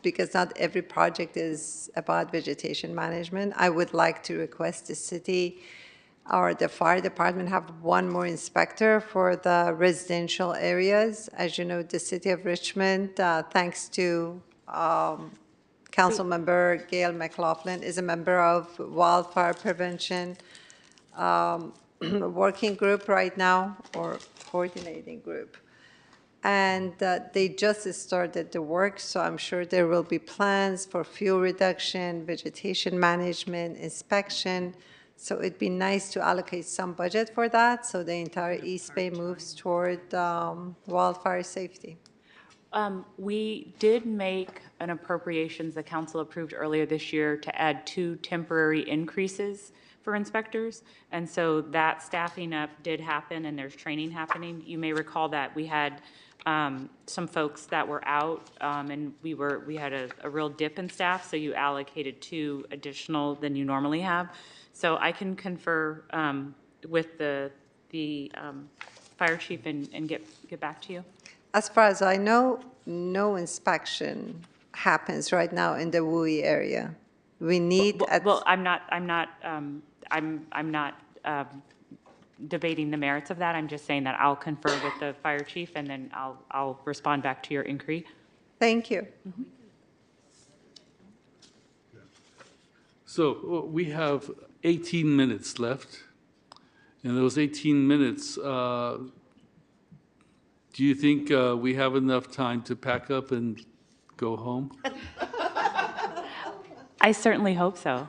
because not every project is about vegetation management. I would like to request the city or the fire department have one more inspector for the residential areas. As you know, the city of Richmond, thanks to Councilmember Gail McLaughlin is a member of Wildfire Prevention Working Group right now, or coordinating group. And they just started the work, so I'm sure there will be plans for fuel reduction, vegetation management, inspection. So it'd be nice to allocate some budget for that, so the entire East Bay moves toward wildfire safety. We did make an appropriations the council approved earlier this year to add 2 temporary increases for inspectors. And so that staffing up did happen and there's training happening. You may recall that we had some folks that were out and we had a real dip in staff. So you allocated 2 additional than you normally have. So I can confer with the fire chief and get back to you. As far as I know, no inspection happens right now in the WUI area. We need. Well, I'm not debating the merits of that. I'm just saying that I'll confer with the fire chief and then I'll respond back to your inquiry. Thank you. Mm-hmm. So we have 18 minutes left. In those 18 minutes, do you think we have enough time to pack up and go home? I certainly hope so.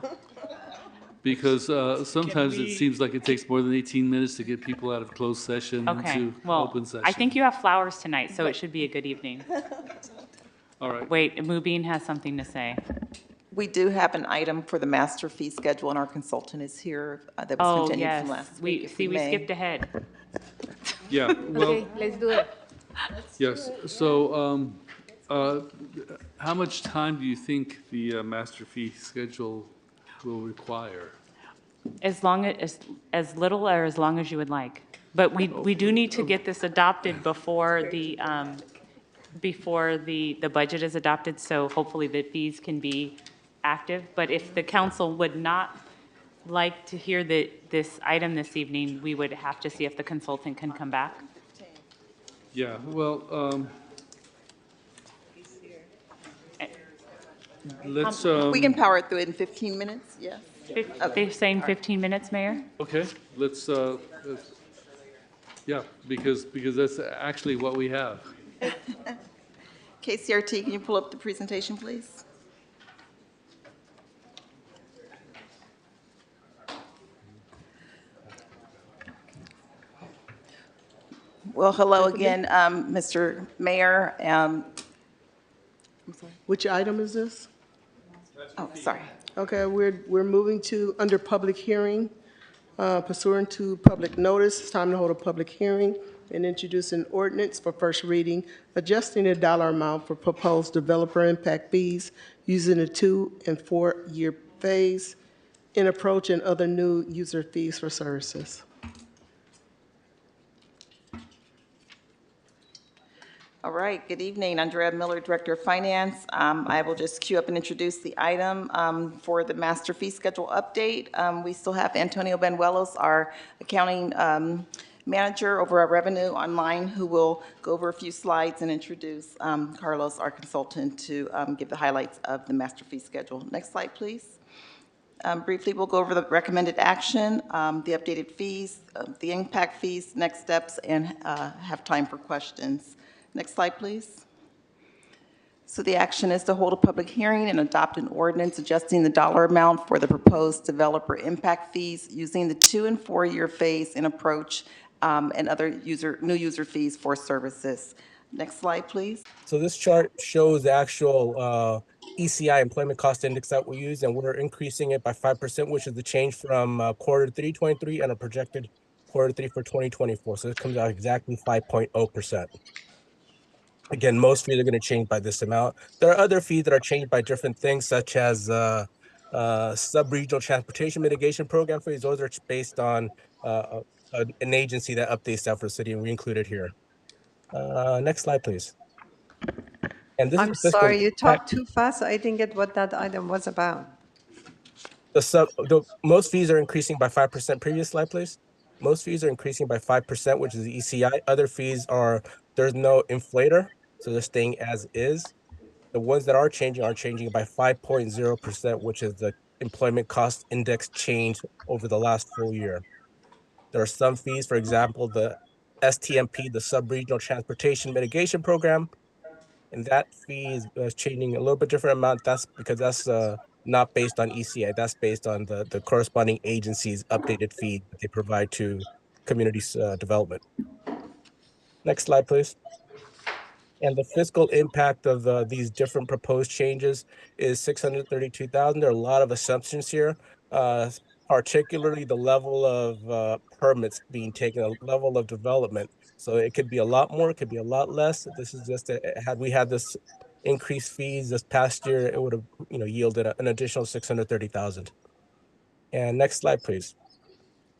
Because sometimes it seems like it takes more than 18 minutes to get people out of closed session Okay, into well, open session. I think you have flowers tonight, so it should be a good evening. All right. Wait, Mubin has something to say. We do have an item for the master fee schedule, and our consultant is here that was Oh, continued yes. from last week. if We may. skipped ahead. Yeah, well, Okay, let's do it. yes. So how much time do you think the master fee schedule will require? As little or as long as you would like. But we do need to get this adopted before the budget is adopted, so hopefully the fees can be active. But if the council would not like to hear this item this evening, we would have to see if the consultant can come back. Yeah, well, let's. We can power through it in 15 minutes, yes. They're saying 15 minutes, Mayor? Okay, let's, yeah, because that's actually what we have. KCRT, can you pull up the presentation, please? Well, hello again, Mr. Mayor. I'm sorry. Which item is this? Oh, sorry. Okay, we're moving to under public hearing. Pursuant to public notice, it's time to hold a public hearing and introduce an ordinance for first reading, adjusting the dollar amount for proposed developer impact fees using a 2- and 4-year phase in approach and other new user fees for services. All right, good evening. Andrea Miller, Director of Finance. I will just queue up and introduce the item for the master fee schedule update. We still have Antonio Benuelos, our accounting manager over at Revenue Online, who will go over a few slides and introduce Carlos, our consultant, to give the highlights of the master fee schedule. Next slide, please. Briefly, we'll go over the recommended action, the updated fees, the impact fees, next steps, and have time for questions. Next slide, please. So the action is to hold a public hearing and adopt an ordinance adjusting the dollar amount for the proposed developer impact fees using the 2- and 4-year phase in approach and other new user fees for services. Next slide, please. So this chart shows the actual ECI, employment cost index, that we use, and we're increasing it by 5%, which is the change from quarter 3 23 and a projected quarter 3 for 2024. So it comes out exactly 5.0%. Again, most fees are going to change by this amount. There are other fees that are changed by different things, such as sub-regional transportation mitigation program fees. Those are based on an agency that updates that for the city, and we include it here. Next slide, please. And this I'm is sorry, you talked too fast. I didn't get what that item was about. Most fees are increasing by 5%. Previous slide, please. Most fees are increasing by 5%, which is the ECI. Other fees are, there's no inflator, so they're staying as is. The ones that are changing by 5.0%, which is the employment cost index change over the last full year. There are some fees, for example, the STMP, the Sub-Regional Transportation Mitigation Program, and that fee is changing a little bit different amount. That's because that's not based on ECI. That's based on the corresponding agency's updated fee that they provide to community development. Next slide, please. And the fiscal impact of these different proposed changes is 632,000. There are a lot of assumptions here, particularly the level of permits being taken, a level of development. So it could be a lot more, it could be a lot less. This is just had we had this increased fees this past year, it would have yielded an additional 630,000. And next slide, please.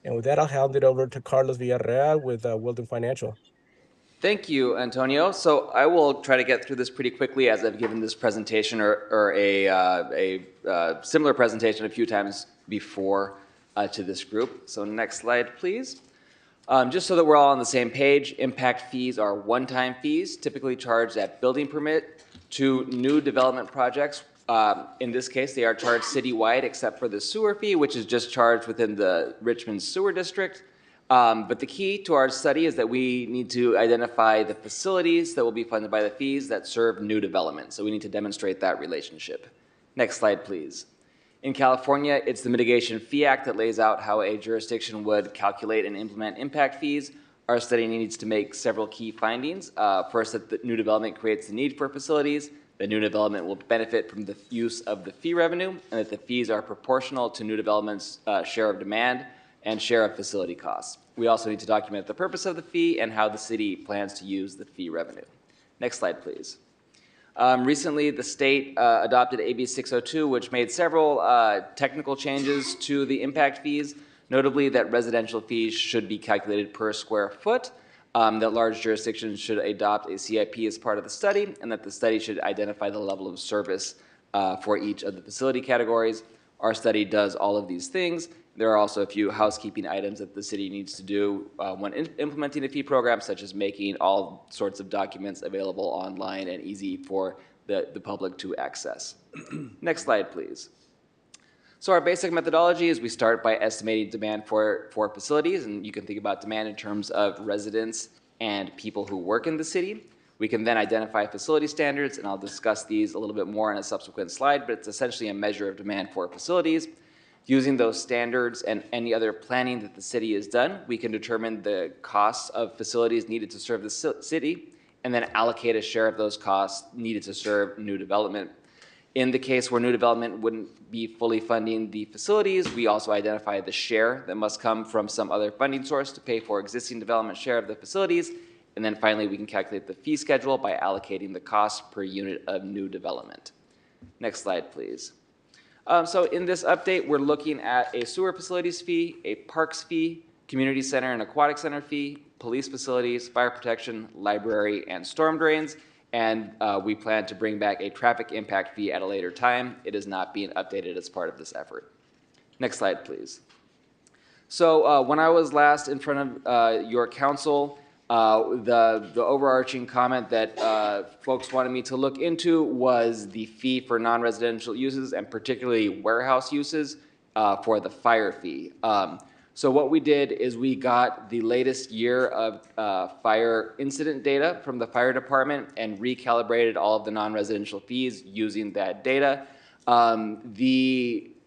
And with that, I'll hand it over to Carlos Villarreal with Wilden Financial. Thank you, Antonio. So I will try to get through this pretty quickly, as I've given this presentation or a similar presentation a few times before to this group. So next slide, please. Just so that we're all on the same page, impact fees are one-time fees, typically charged at building permit to new development projects. In this case, they are charged citywide except for the sewer fee, which is just charged within the Richmond Sewer District. But the key to our study is that we need to identify the facilities that will be funded by the fees that serve new development. So we need to demonstrate that relationship. Next slide, please. In California, it's the Mitigation Fee Act that lays out how a jurisdiction would calculate and implement impact fees. Our study needs to make several key findings. First, that the new development creates the need for facilities. The new development will benefit from the use of the fee revenue, and that the fees are proportional to new development's share of demand and share of facility costs. We also need to document the purpose of the fee and how the city plans to use the fee revenue. Next slide, please. Recently, the state adopted AB 602, which made several technical changes to the impact fees, notably that residential fees should be calculated per square foot, that large jurisdictions should adopt a CIP as part of the study, and that the study should identify the level of service for each of the facility categories. Our study does all of these things. There are also a few housekeeping items that the city needs to do when implementing a fee program, such as making all sorts of documents available online and easy for the public to access. Next slide, please. So our basic methodology is we start by estimating demand for facilities, and you can think about demand in terms of residents and people who work in the city. We can then identify facility standards, and I'll discuss these a little bit more in a subsequent slide, but it's essentially a measure of demand for facilities. Using those standards and any other planning that the city has done, we can determine the costs of facilities needed to serve the city, and then allocate a share of those costs needed to serve new development. In the case where new development wouldn't be fully funding the facilities, we also identify the share that must come from some other funding source to pay for existing development share of the facilities. And then finally, we can calculate the fee schedule by allocating the cost per unit of new development. Next slide, please. So in this update, we're looking at a sewer facilities fee, a parks fee, community center and aquatic center fee, police facilities, fire protection, library, and storm drains. And we plan to bring back a traffic impact fee at a later time. It is not being updated as part of this effort. Next slide, please. So when I was last in front of your council, the overarching comment that folks wanted me to look into was the fee for non-residential uses, and particularly warehouse uses for the fire fee. So what we did is we got the latest year of fire incident data from the fire department and recalibrated all of the non-residential fees using that data.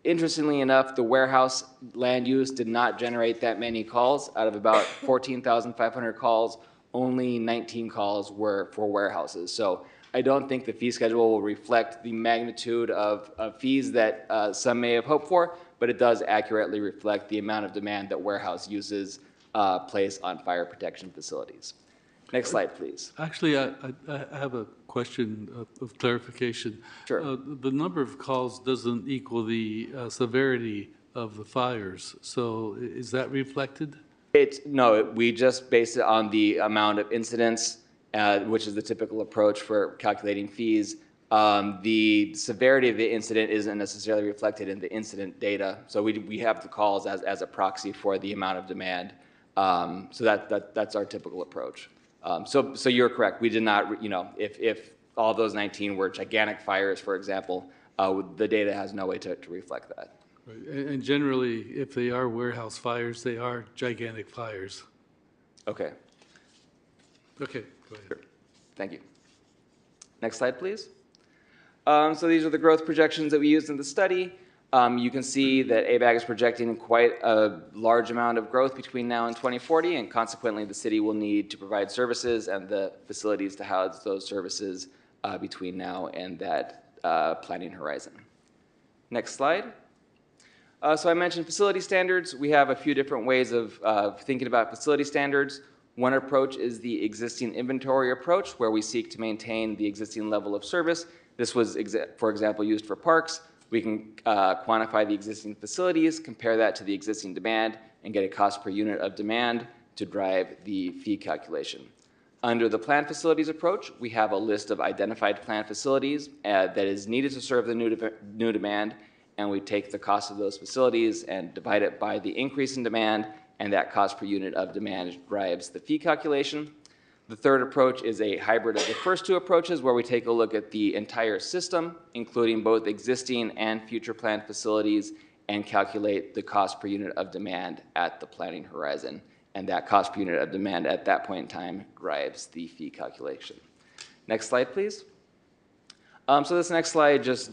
Interestingly enough, the warehouse land use did not generate that many calls. Out of about 14,500 calls, only 19 calls were for warehouses. So I don't think the fee schedule will reflect the magnitude of fees that some may have hoped for, but it does accurately reflect the amount of demand that warehouse uses place on fire protection facilities. Next slide, please. Actually, I have a question of clarification. Sure. The number of calls doesn't equal the severity of the fires. So is that reflected? No, we just base it on the amount of incidents, which is the typical approach for calculating fees. The severity of the incident isn't necessarily reflected in the incident data. So we have the calls as a proxy for the amount of demand. So that's our typical approach. So you're correct. We did not, if all those 19 were gigantic fires, for example, the data has no way to reflect that. Right. And generally, if they are warehouse fires, they are gigantic fires. Okay. Okay, go ahead. Sure. Thank you. Next slide, please. So these are the growth projections that we used in the study. You can see that ABAG is projecting quite a large amount of growth between now and 2040, and consequently the city will need to provide services and the facilities to house those services between now and that planning horizon. Next slide. So I mentioned facility standards. We have a few different ways of thinking about facility standards. One approach is the existing inventory approach, where we seek to maintain the existing level of service. This was, for example, used for parks. We can quantify the existing facilities, compare that to the existing demand, and get a cost per unit of demand to drive the fee calculation. Under the planned facilities approach, we have a list of identified planned facilities that is needed to serve the new demand, and we take the cost of those facilities and divide it by the increase in demand, and that cost per unit of demand drives the fee calculation. The third approach is a hybrid of the first two approaches, where we take a look at the entire system, including both existing and future planned facilities, and calculate the cost per unit of demand at the planning horizon. And that cost per unit of demand at that point in time drives the fee calculation. Next slide, please. So this next slide just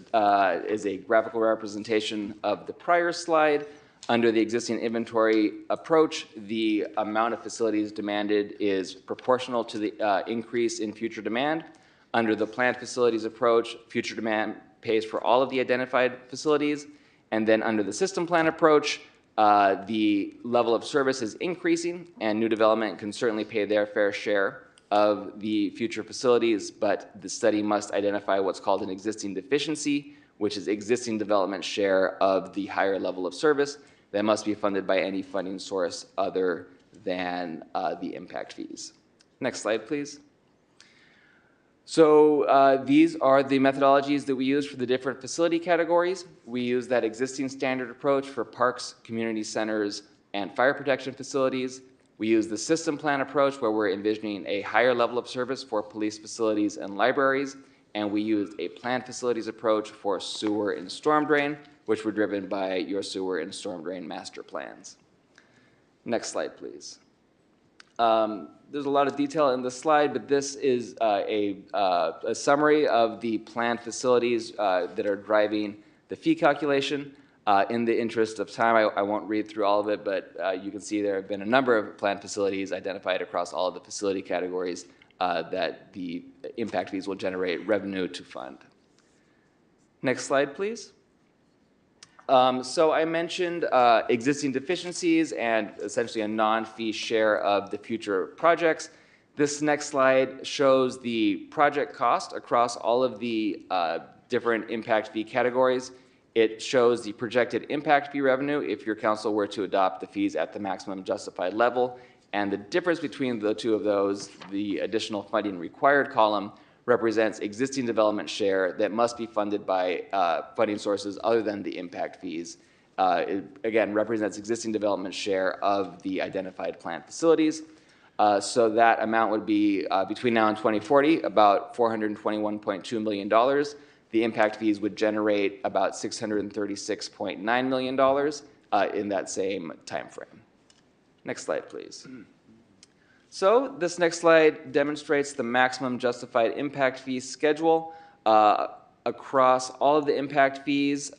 is a graphical representation of the prior slide. Under the existing inventory approach, the amount of facilities demanded is proportional to the increase in future demand. Under the planned facilities approach, future demand pays for all of the identified facilities. And then under the system plan approach, the level of service is increasing, and new development can certainly pay their fair share of the future facilities, but the study must identify what's called an existing deficiency, which is existing development share of the higher level of service that must be funded by any funding source other than the impact fees. Next slide, please. So these are the methodologies that we use for the different facility categories. We use that existing standard approach for parks, community centers, and fire protection facilities. We use the system plan approach, where we're envisioning a higher level of service for police facilities and libraries. And we used a planned facilities approach for sewer and storm drain, which were driven by your sewer and storm drain master plans. Next slide, please. There's a lot of detail in this slide, but this is a summary of the planned facilities that are driving the fee calculation. In the interest of time, I won't read through all of it, but you can see there have been a number of planned facilities identified across all of the facility categories that the impact fees will generate revenue to fund. Next slide, please. So I mentioned existing deficiencies and essentially a non-fee share of the future projects. This next slide shows the project cost across all of the different impact fee categories. It shows the projected impact fee revenue if your council were to adopt the fees at the maximum justified level. And the difference between the two of those, the additional funding required column, represents existing development share that must be funded by funding sources other than the impact fees. It, again, represents existing development share of the identified planned facilities. So that amount would be, between now and 2040, about $421.2 million. The impact fees would generate about $636.9 million in that same time frame. Next slide, please. So this next slide demonstrates the maximum justified impact fee schedule. Across all of the impact fees,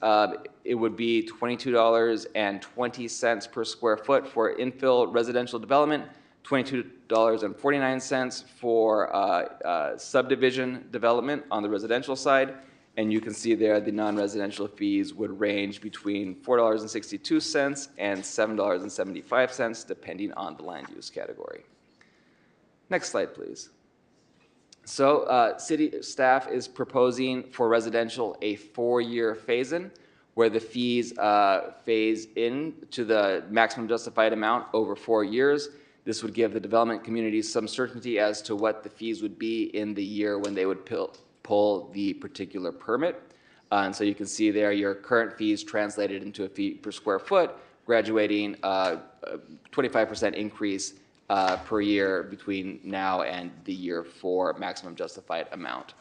it would be $22.20 per square foot for infill residential development, $22.49 for subdivision development on the residential side. And you can see there the non-residential fees would range between $4.62 and $7.75, depending on the land use category. Next slide, please. So city staff is proposing for residential a 4-year phase-in, where the fees phase in to the maximum justified amount over 4 years. This would give the development community some certainty as to what the fees would be in the year when they would pull the particular permit. And so you can see there your current fees translated into a fee per square foot, graduating 25% increase per year between now and the year 4 maximum justified amount.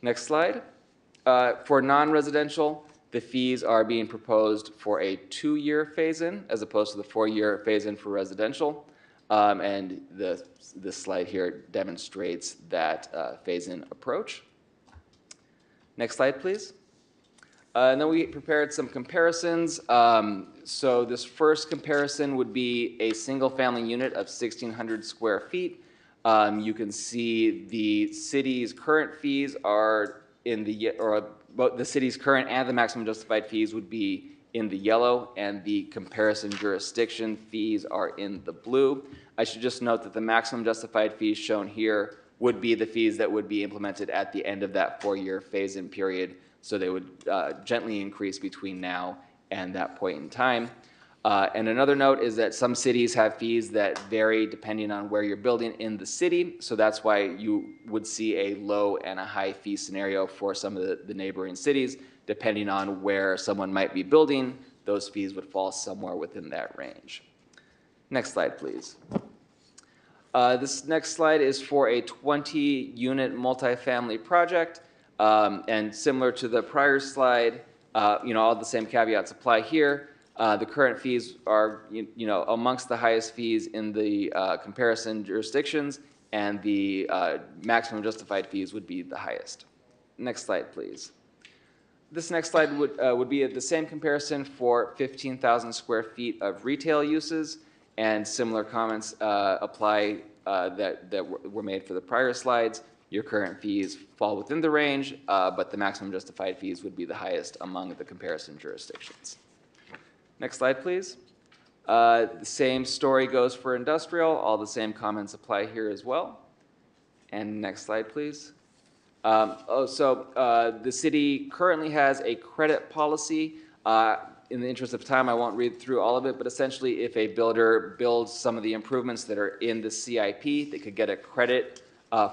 Next slide. For non-residential, the fees are being proposed for a 2-year phase-in as opposed to the 4-year phase-in for residential. And this slide here demonstrates that phase-in approach. Next slide, please. And then we prepared some comparisons. So this first comparison would be a single-family unit of 1,600 square feet. You can see the city's current fees are in the, or both the city's current and the maximum justified fees would be in the yellow, and the comparison jurisdiction fees are in the blue. I should just note that the maximum justified fees shown here would be the fees that would be implemented at the end of that 4-year phase-in period. So they would gently increase between now and that point in time. And another note is that some cities have fees that vary depending on where you're building in the city. So that's why you would see a low and a high fee scenario for some of the neighboring cities. Depending on where someone might be building, those fees would fall somewhere within that range. Next slide, please. This next slide is for a 20-unit multifamily project. And similar to the prior slide, all the same caveats apply here. The current fees are, amongst the highest fees in the comparison jurisdictions, and the maximum justified fees would be the highest. Next slide, please. This next slide would be the same comparison for 15,000 square feet of retail uses, and similar comments apply that were made for the prior slides. Your current fees fall within the range, but the maximum justified fees would be the highest among the comparison jurisdictions. Next slide, please. The same story goes for industrial. All the same comments apply here as well. And next slide, please. The city currently has a credit policy. In the interest of time, I won't read through all of it, but essentially if a builder builds some of the improvements that are in the CIP, they could get a credit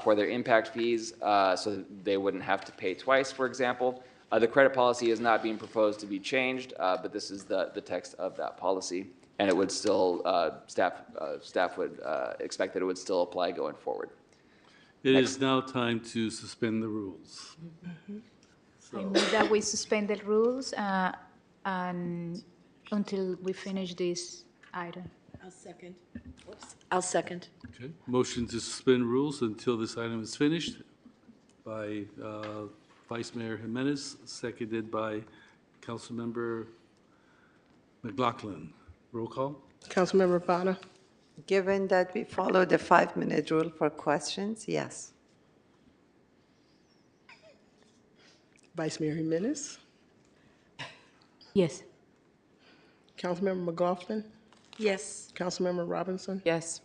for their impact fees so that they wouldn't have to pay twice, for example. The credit policy is not being proposed to be changed, but this is the text of that policy, and it would still, staff would expect that it would still apply going forward. It is now time to suspend the rules. I move that we suspend the rules and until we finish this item. I'll second. I'll second. Okay. Motion to suspend rules until this item is finished by Vice Mayor Jimenez, seconded by Councilmember McLaughlin. Roll call. Councilmember Bonner. Given that we follow the 5-minute rule for questions, yes. Vice Mayor Jimenez. Yes. Councilmember McLaughlin. Yes. Councilmember Robinson. Yes.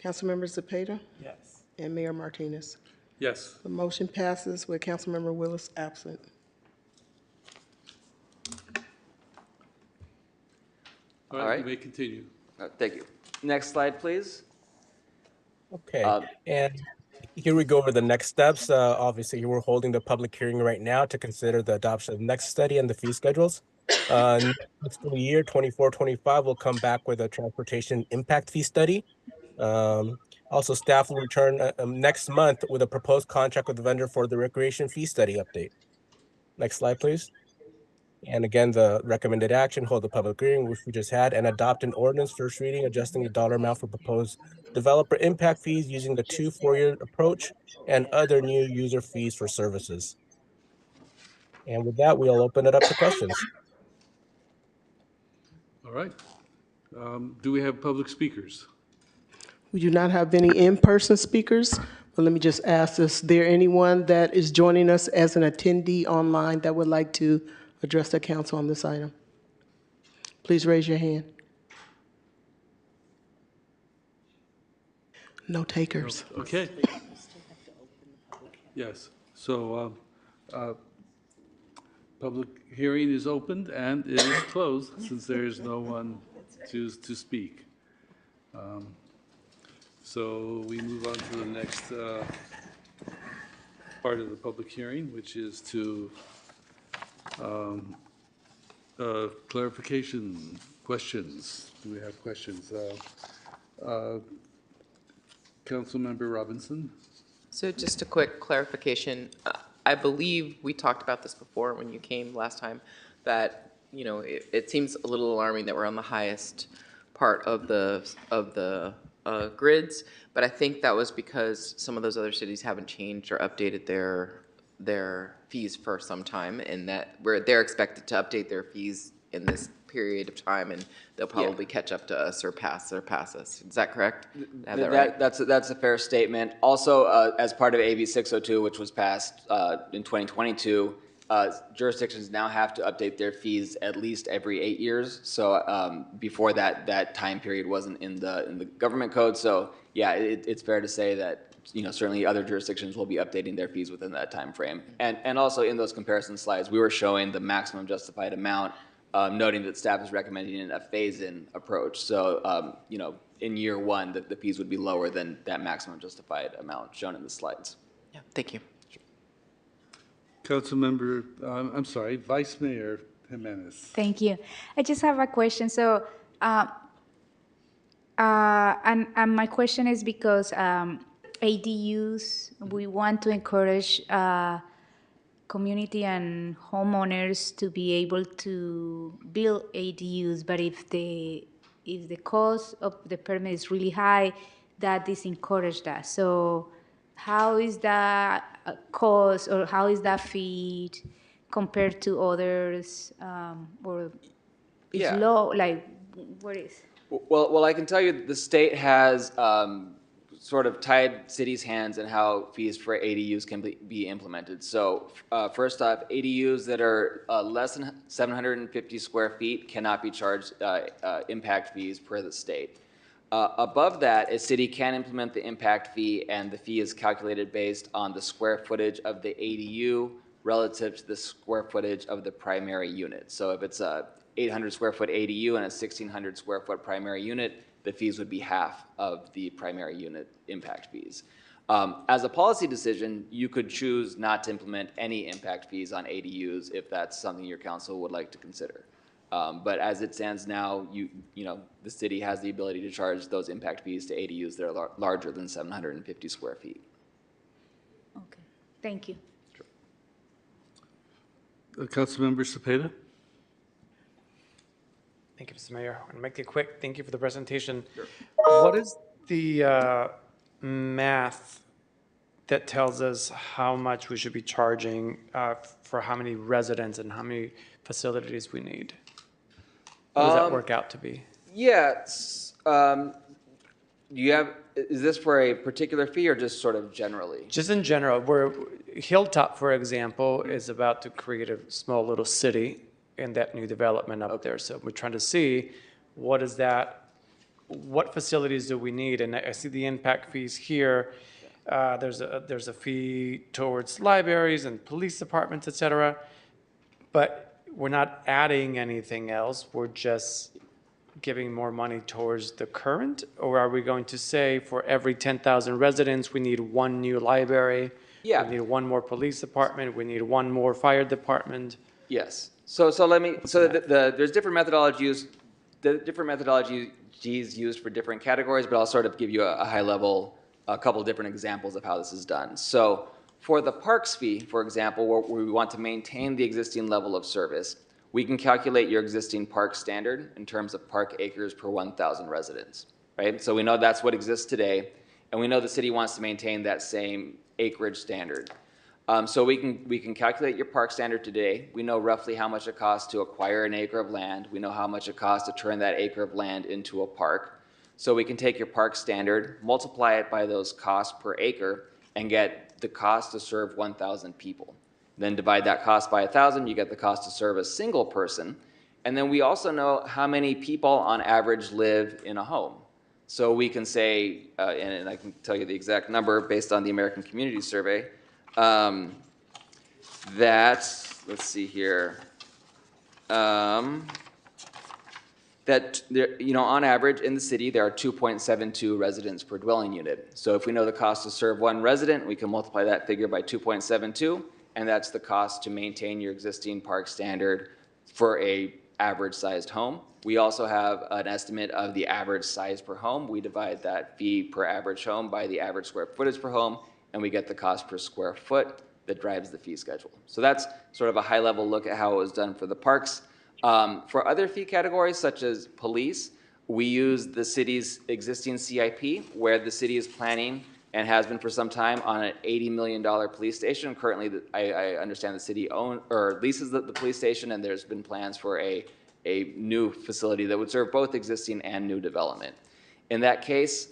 Councilmember Zepeda. Yes. And Mayor Martinez. Yes. The motion passes with Councilmember Willis absent. All right, you may continue. Thank you. Next slide, please. Okay, and here we go over the next steps. Obviously, we're holding the public hearing right now to consider the adoption of the next study and the fee schedules. Next fiscal year, 24-25, we'll come back with a transportation impact fee study. Also, staff will return next month with a proposed contract with the vendor for the recreation fee study update. Next slide, please. And again, the recommended action, hold the public hearing, which we just had, and adopt an ordinance first reading, adjusting the dollar amount for proposed developer impact fees using the 2-4-year approach and other new user fees for services. And with that, we'll open it up to questions. All right. Do we have public speakers? We do not have any in-person speakers, but let me just ask, is there anyone that is joining us as an attendee online that would like to address the council on this item? Please raise your hand. No takers. Okay. Yes. So public hearing is opened and it is closed since there is no one to speak. So we move on to the next part of the public hearing, which is to clarification questions. Do we have questions? Councilmember Robinson? So just a quick clarification. I believe we talked about this before when you came last time, that, you know, it seems a little alarming that we're on the highest part of the grids, but I think that was because some of those other cities haven't changed or updated their fees for some time, and that they're expected to update their fees in this period of time, and they'll probably catch up to us or pass us. Is that correct? I have that right? That's a fair statement. Also, as part of AB 602, which was passed in 2022, jurisdictions now have to update their fees at least every 8 years. So before that time period wasn't in the government code. So yeah, it's fair to say that, you know, certainly other jurisdictions will be updating their fees within that time frame. And also in those comparison slides, we were showing the maximum justified amount, noting that staff is recommending a phase-in approach. So, you know, in year one, the fees would be lower than that maximum justified amount shown in the slides. Yeah, thank you. Councilmember, I'm sorry, Vice Mayor Jimenez. Thank you. I just have a question. So, and my question is because ADUs, we want to encourage community and homeowners to be able to build ADUs, but if the cost of the permit is really high, that disencourage that. So how is that cost, or how is that fee compared to others, or is Yeah. low, like, what is? Well, I can tell you the state has sort of tied cities' hands in how fees for ADUs can be implemented. So first off, ADUs that are less than 750 square feet cannot be charged impact fees per the state. Above that, a city can implement the impact fee, and the fee is calculated based on the square footage of the ADU relative to the square footage of the primary unit. So if it's a 800 square foot ADU and a 1,600 square foot primary unit, the fees would be half of the primary unit impact fees. As a policy decision, you could choose not to implement any impact fees on ADUs if that's something your council would like to consider. But as it stands now, you know, the city has the ability to charge those impact fees to ADUs that are larger than 750 square feet. Okay, thank you. Councilmember Cepeda. Thank you, Mr. Mayor. I'm going to make it quick. Thank you for the presentation. Sure. What is the math that tells us how much we should be charging for how many residents and how many facilities we need? What does that work out to be? Yes. Is this for a particular fee or just sort of generally? Just in general, Hilltop, for example, is about to create a small little city in that new development up there. So we're trying to see what facilities do we need? And I see the impact fees here. There's a fee towards libraries and police departments, et cetera. But we're not adding anything else. We're just giving more money towards the current? Or are we going to say for every 10,000 residents, we need one new library? Yeah. We need one more police department. We need one more fire department. Yes. There's different methodologies used for different categories, but I'll sort of give you a high level, a couple different examples of how this is done. So for the parks fee, for example, where we want to maintain the existing level of service, we can calculate your existing park standard in terms of park acres per 1,000 residents, right? So we know that's what exists today, and we know the city wants to maintain that same acreage standard. So we can calculate your park standard today. We know roughly how much it costs to acquire an acre of land. We know how much it costs to turn that acre of land into a park. So we can take your park standard, multiply it by those costs per acre, and get the cost to serve 1,000 people. Then divide that cost by 1,000, you get the cost to serve a single person. And then we also know how many people on average live in a home. So we can say, and I can tell you the exact number based on the American Community Survey, let's see here, that there, on average in the city, there are 2.72 residents per dwelling unit. So if we know the cost to serve one resident, we can multiply that figure by 2.72, and that's the cost to maintain your existing park standard for a average sized home. We also have an estimate of the average size per home. We divide that fee per average home by the average square footage per home, and we get the cost per square foot that drives the fee schedule. So that's sort of a high-level look at how it was done for the parks. For other fee categories, such as police, we use the city's existing CIP, where the city is planning and has been for some time on an $80 million police station. Currently, I understand the city leases the police station, and there's been plans for a new facility that would serve both existing and new development. In that case,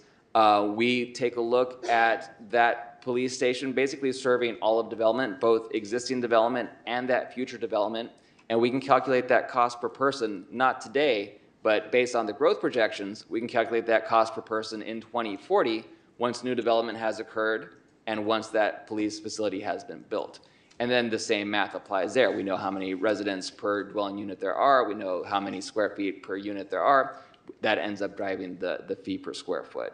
we take a look at that police station basically serving all of development, both existing development and that future development, and we can calculate that cost per person, not today, but based on the growth projections, we can calculate that cost per person in 2040 once new development has occurred and once that police facility has been built. And then the same math applies there. We know how many residents per dwelling unit there are. We know how many square feet per unit there are. That ends up driving the fee per square foot.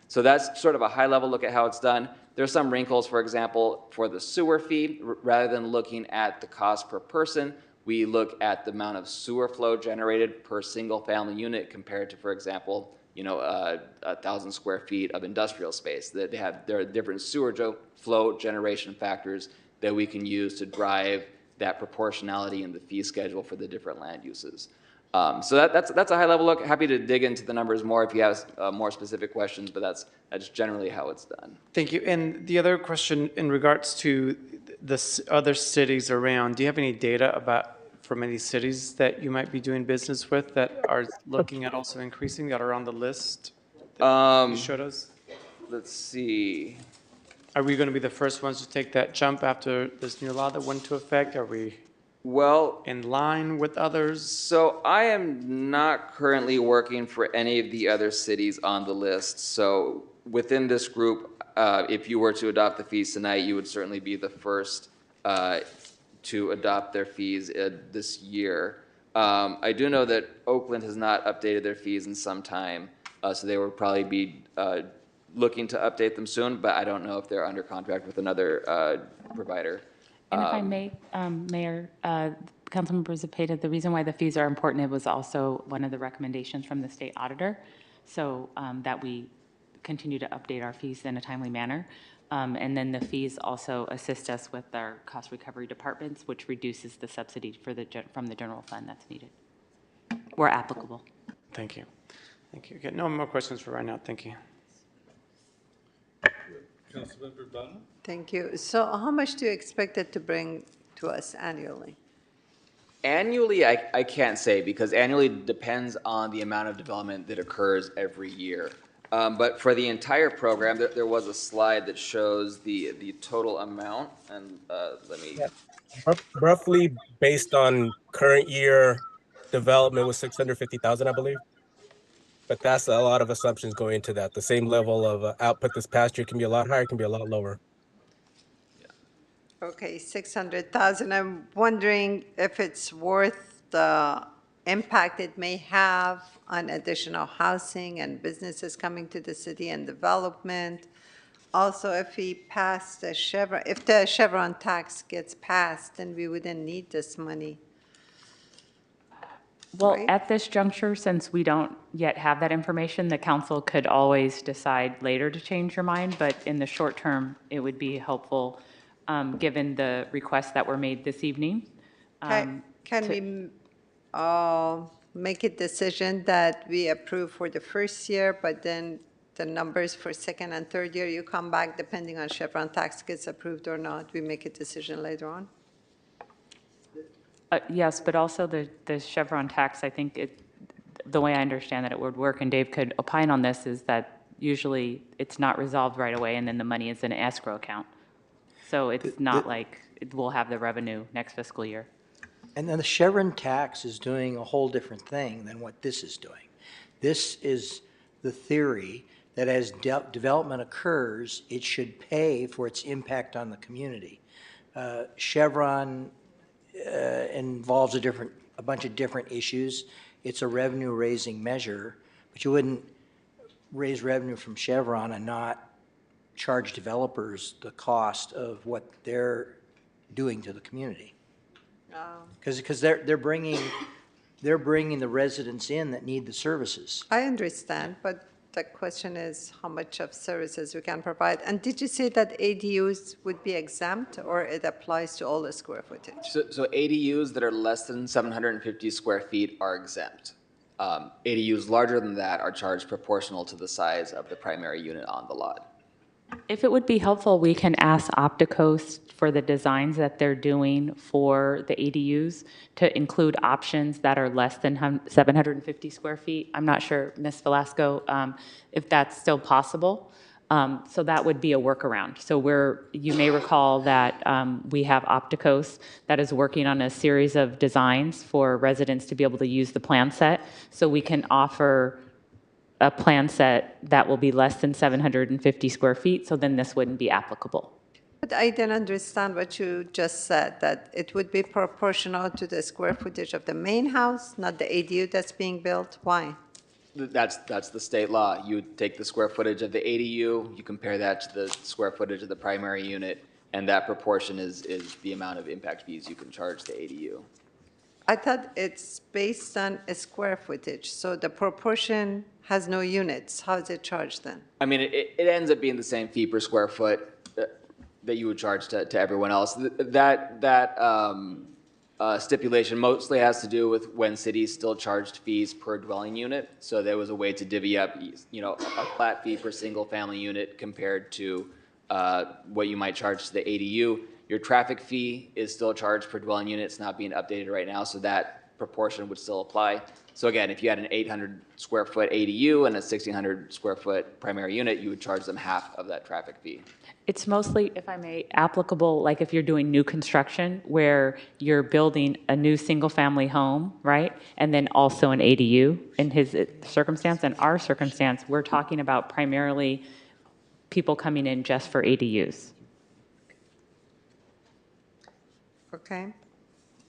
So that's sort of a high-level look at how it's done. There's some wrinkles, for example, for the sewer fee. Rather than looking at the cost per person, we look at the amount of sewer flow generated per single-family unit compared to, for example, 1,000 square feet of industrial space. There are different sewer flow generation factors that we can use to drive that proportionality in the fee schedule for the different land uses. So that's a high-level look. Happy to dig into the numbers more if you have more specific questions, but that's generally how it's done. Thank you. And the other question in regards to the other cities around, do you have any data from any cities that you might be doing business with that are looking at also increasing, that are on the list that you showed us? Let's see. Are we going to be the first ones to take that jump after this new law that went into effect? Are we in line with others? So I am not currently working for any of the other cities on the list. So within this group, if you were to adopt the fees tonight, you would certainly be the first to adopt their fees this year. I do know that Oakland has not updated their fees in some time, so they will probably be looking to update them soon, but I don't know if they're under contract with another provider. And if I may, Mayor, Councilmember Zepeda, the reason why the fees are important, it was also one of the recommendations from the state auditor, so that we continue to update our fees in a timely manner. And then the fees also assist us with our cost recovery departments, which reduces the subsidy from the general fund that's needed, where applicable. Thank you. Thank you. Okay, no more questions for right now. Thank you. Councilmember Bana? Thank you. So how much do you expect it to bring to us annually? Annually, I can't say, because annually depends on the amount of development that occurs every year. But for the entire program, there was a slide that shows the total amount, and let me... Roughly based on current year development was 650,000, I believe. But that's a lot of assumptions going into that. The same level of output this past year can be a lot higher, can be a lot lower. Okay, 600,000. I'm wondering if it's worth the impact it may have on additional housing and businesses coming to the city and development. Also, if we pass the Chevron, if the Chevron tax gets passed, then we wouldn't need this money. Well, Right. at this juncture, since we don't yet have that information, the council could always decide later to change your mind, but in the short term, it would be helpful, given the requests that were made this evening. Can we make a decision that we approve for the first year, but then the numbers for second and third year, you come back depending on Chevron tax gets approved or not, we make a decision later on? Yes, but also the Chevron tax, I think the way I understand that it would work, and Dave could opine on this, is that usually it's not resolved right away, and then the money is in an escrow account. So it's not like we'll have the revenue next fiscal year. And then the Chevron tax is doing a whole different thing than what this is doing. This is the theory that as development occurs, it should pay for its impact on the community. Chevron involves a bunch of different issues. It's a revenue-raising measure, but you wouldn't raise revenue from Chevron and not charge developers the cost of what they're doing to the community. Because they're bringing the residents in that need the services. I understand, but The question is how much of services we can provide. And did you say that ADUs would be exempt, or it applies to all the square footage? So ADUs that are less than 750 square feet are exempt. ADUs larger than that are charged proportional to the size of the primary unit on the lot. If it would be helpful, we can ask Opticos for the designs that they're doing for the ADUs to include options that are less than 750 square feet. I'm not sure, Ms. Velasco, if that's still possible. So that would be a workaround. So you may recall that we have Opticos that is working on a series of designs for residents to be able to use the plan set. So we can offer a plan set that will be less than 750 square feet, so then this wouldn't be applicable. But I didn't understand what you just said, that it would be proportional to the square footage of the main house, not the ADU that's being built. Why? That's the state law. You take the square footage of the ADU, you compare that to the square footage of the primary unit, and that proportion is the amount of impact fees you can charge the ADU. I thought it's based on a square footage, so the proportion has no units. How is it charged then? I mean, it ends up being the same fee per square foot that you would charge to everyone else. Stipulation mostly has to do with when cities still charged fees per dwelling unit. So there was a way to divvy up, a flat fee per single family unit compared to what you might charge to the ADU. Your traffic fee is still charged per dwelling unit. It's not being updated right now, so that proportion would still apply. So again, if you had an 800 square foot ADU and a 1,600 square foot primary unit, you would charge them half of that traffic fee. It's mostly, if I may, applicable, like if you're doing new construction where you're building a new single-family home, right? And then also an ADU in his circumstance. In our circumstance, we're talking about primarily people coming in just for ADUs. Okay.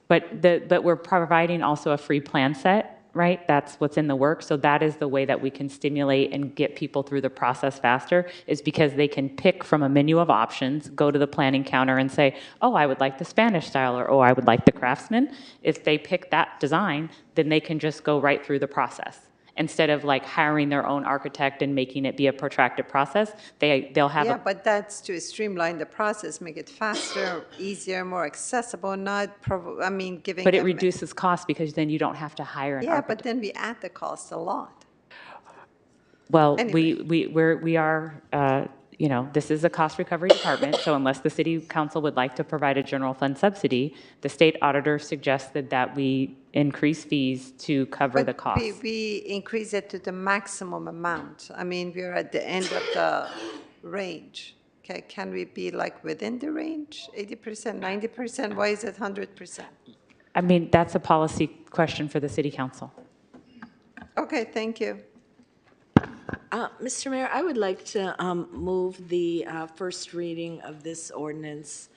But we're providing also a free plan set, right? That's what's in the work. So that is the way that we can stimulate and get people through the process faster, is because they can pick from a menu of options, go to the planning counter and say, oh, I would like the Spanish style, or oh, I would like the Craftsman. If they pick that design, then they can just go right through the process. Instead of like hiring their own architect and making it be a protracted process, they'll have Yeah, but that's to streamline the process, make it faster, easier, more accessible, not, giving But it them- reduces cost because then you don't have to hire an Yeah, architect. but then we add the cost a lot. Well, Anyway. we are, this is a cost recovery department, so unless the city council would like to provide a general fund subsidy, the state auditor suggested that we increase fees to cover the But cost. we increase it to the maximum amount. We're at the end of the range. Okay, can we be like within the range, 80%, 90%? Why is it 100%? I mean, that's a policy question for the city council. Okay, thank you. Mr. Mayor, I would like to move the first reading of this ordinance,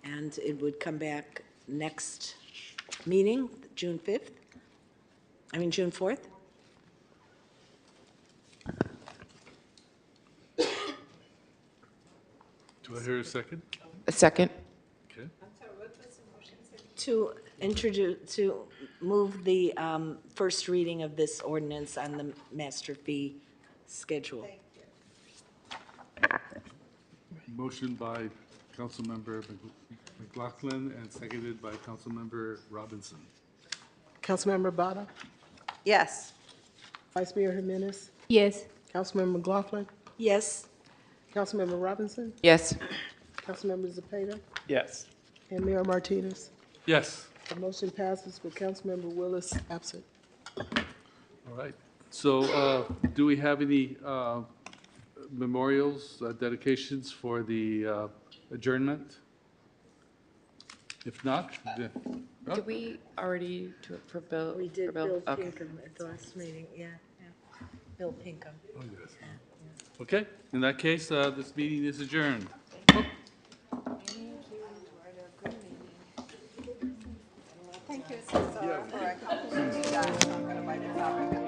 and it would come back next meeting, June 4th. Do I hear a second? A second. Okay. To move the first reading of this ordinance on the master fee schedule. Motion by Councilmember McLaughlin and seconded by Councilmember Robinson. Councilmember Bada, Yes. Vice Mayor Jimenez, Yes. Councilmember McLaughlin, Yes? Councilmember Robinson, Yes. Councilmember Zepeda, Yes. and Mayor Martinez. Yes. The motion passes with Councilmember Willis absent. All right. So do we have any memorials, dedications for the adjournment? If not, then. Did we already do it for Bill? We did for Bill? Bill Okay. Pinkham at the last meeting, yeah. Bill Pinkham. Oh, yes. Okay, in that case, this meeting is adjourned. Thank you, Cesar, for accommodating that. I'm going to buy the topic.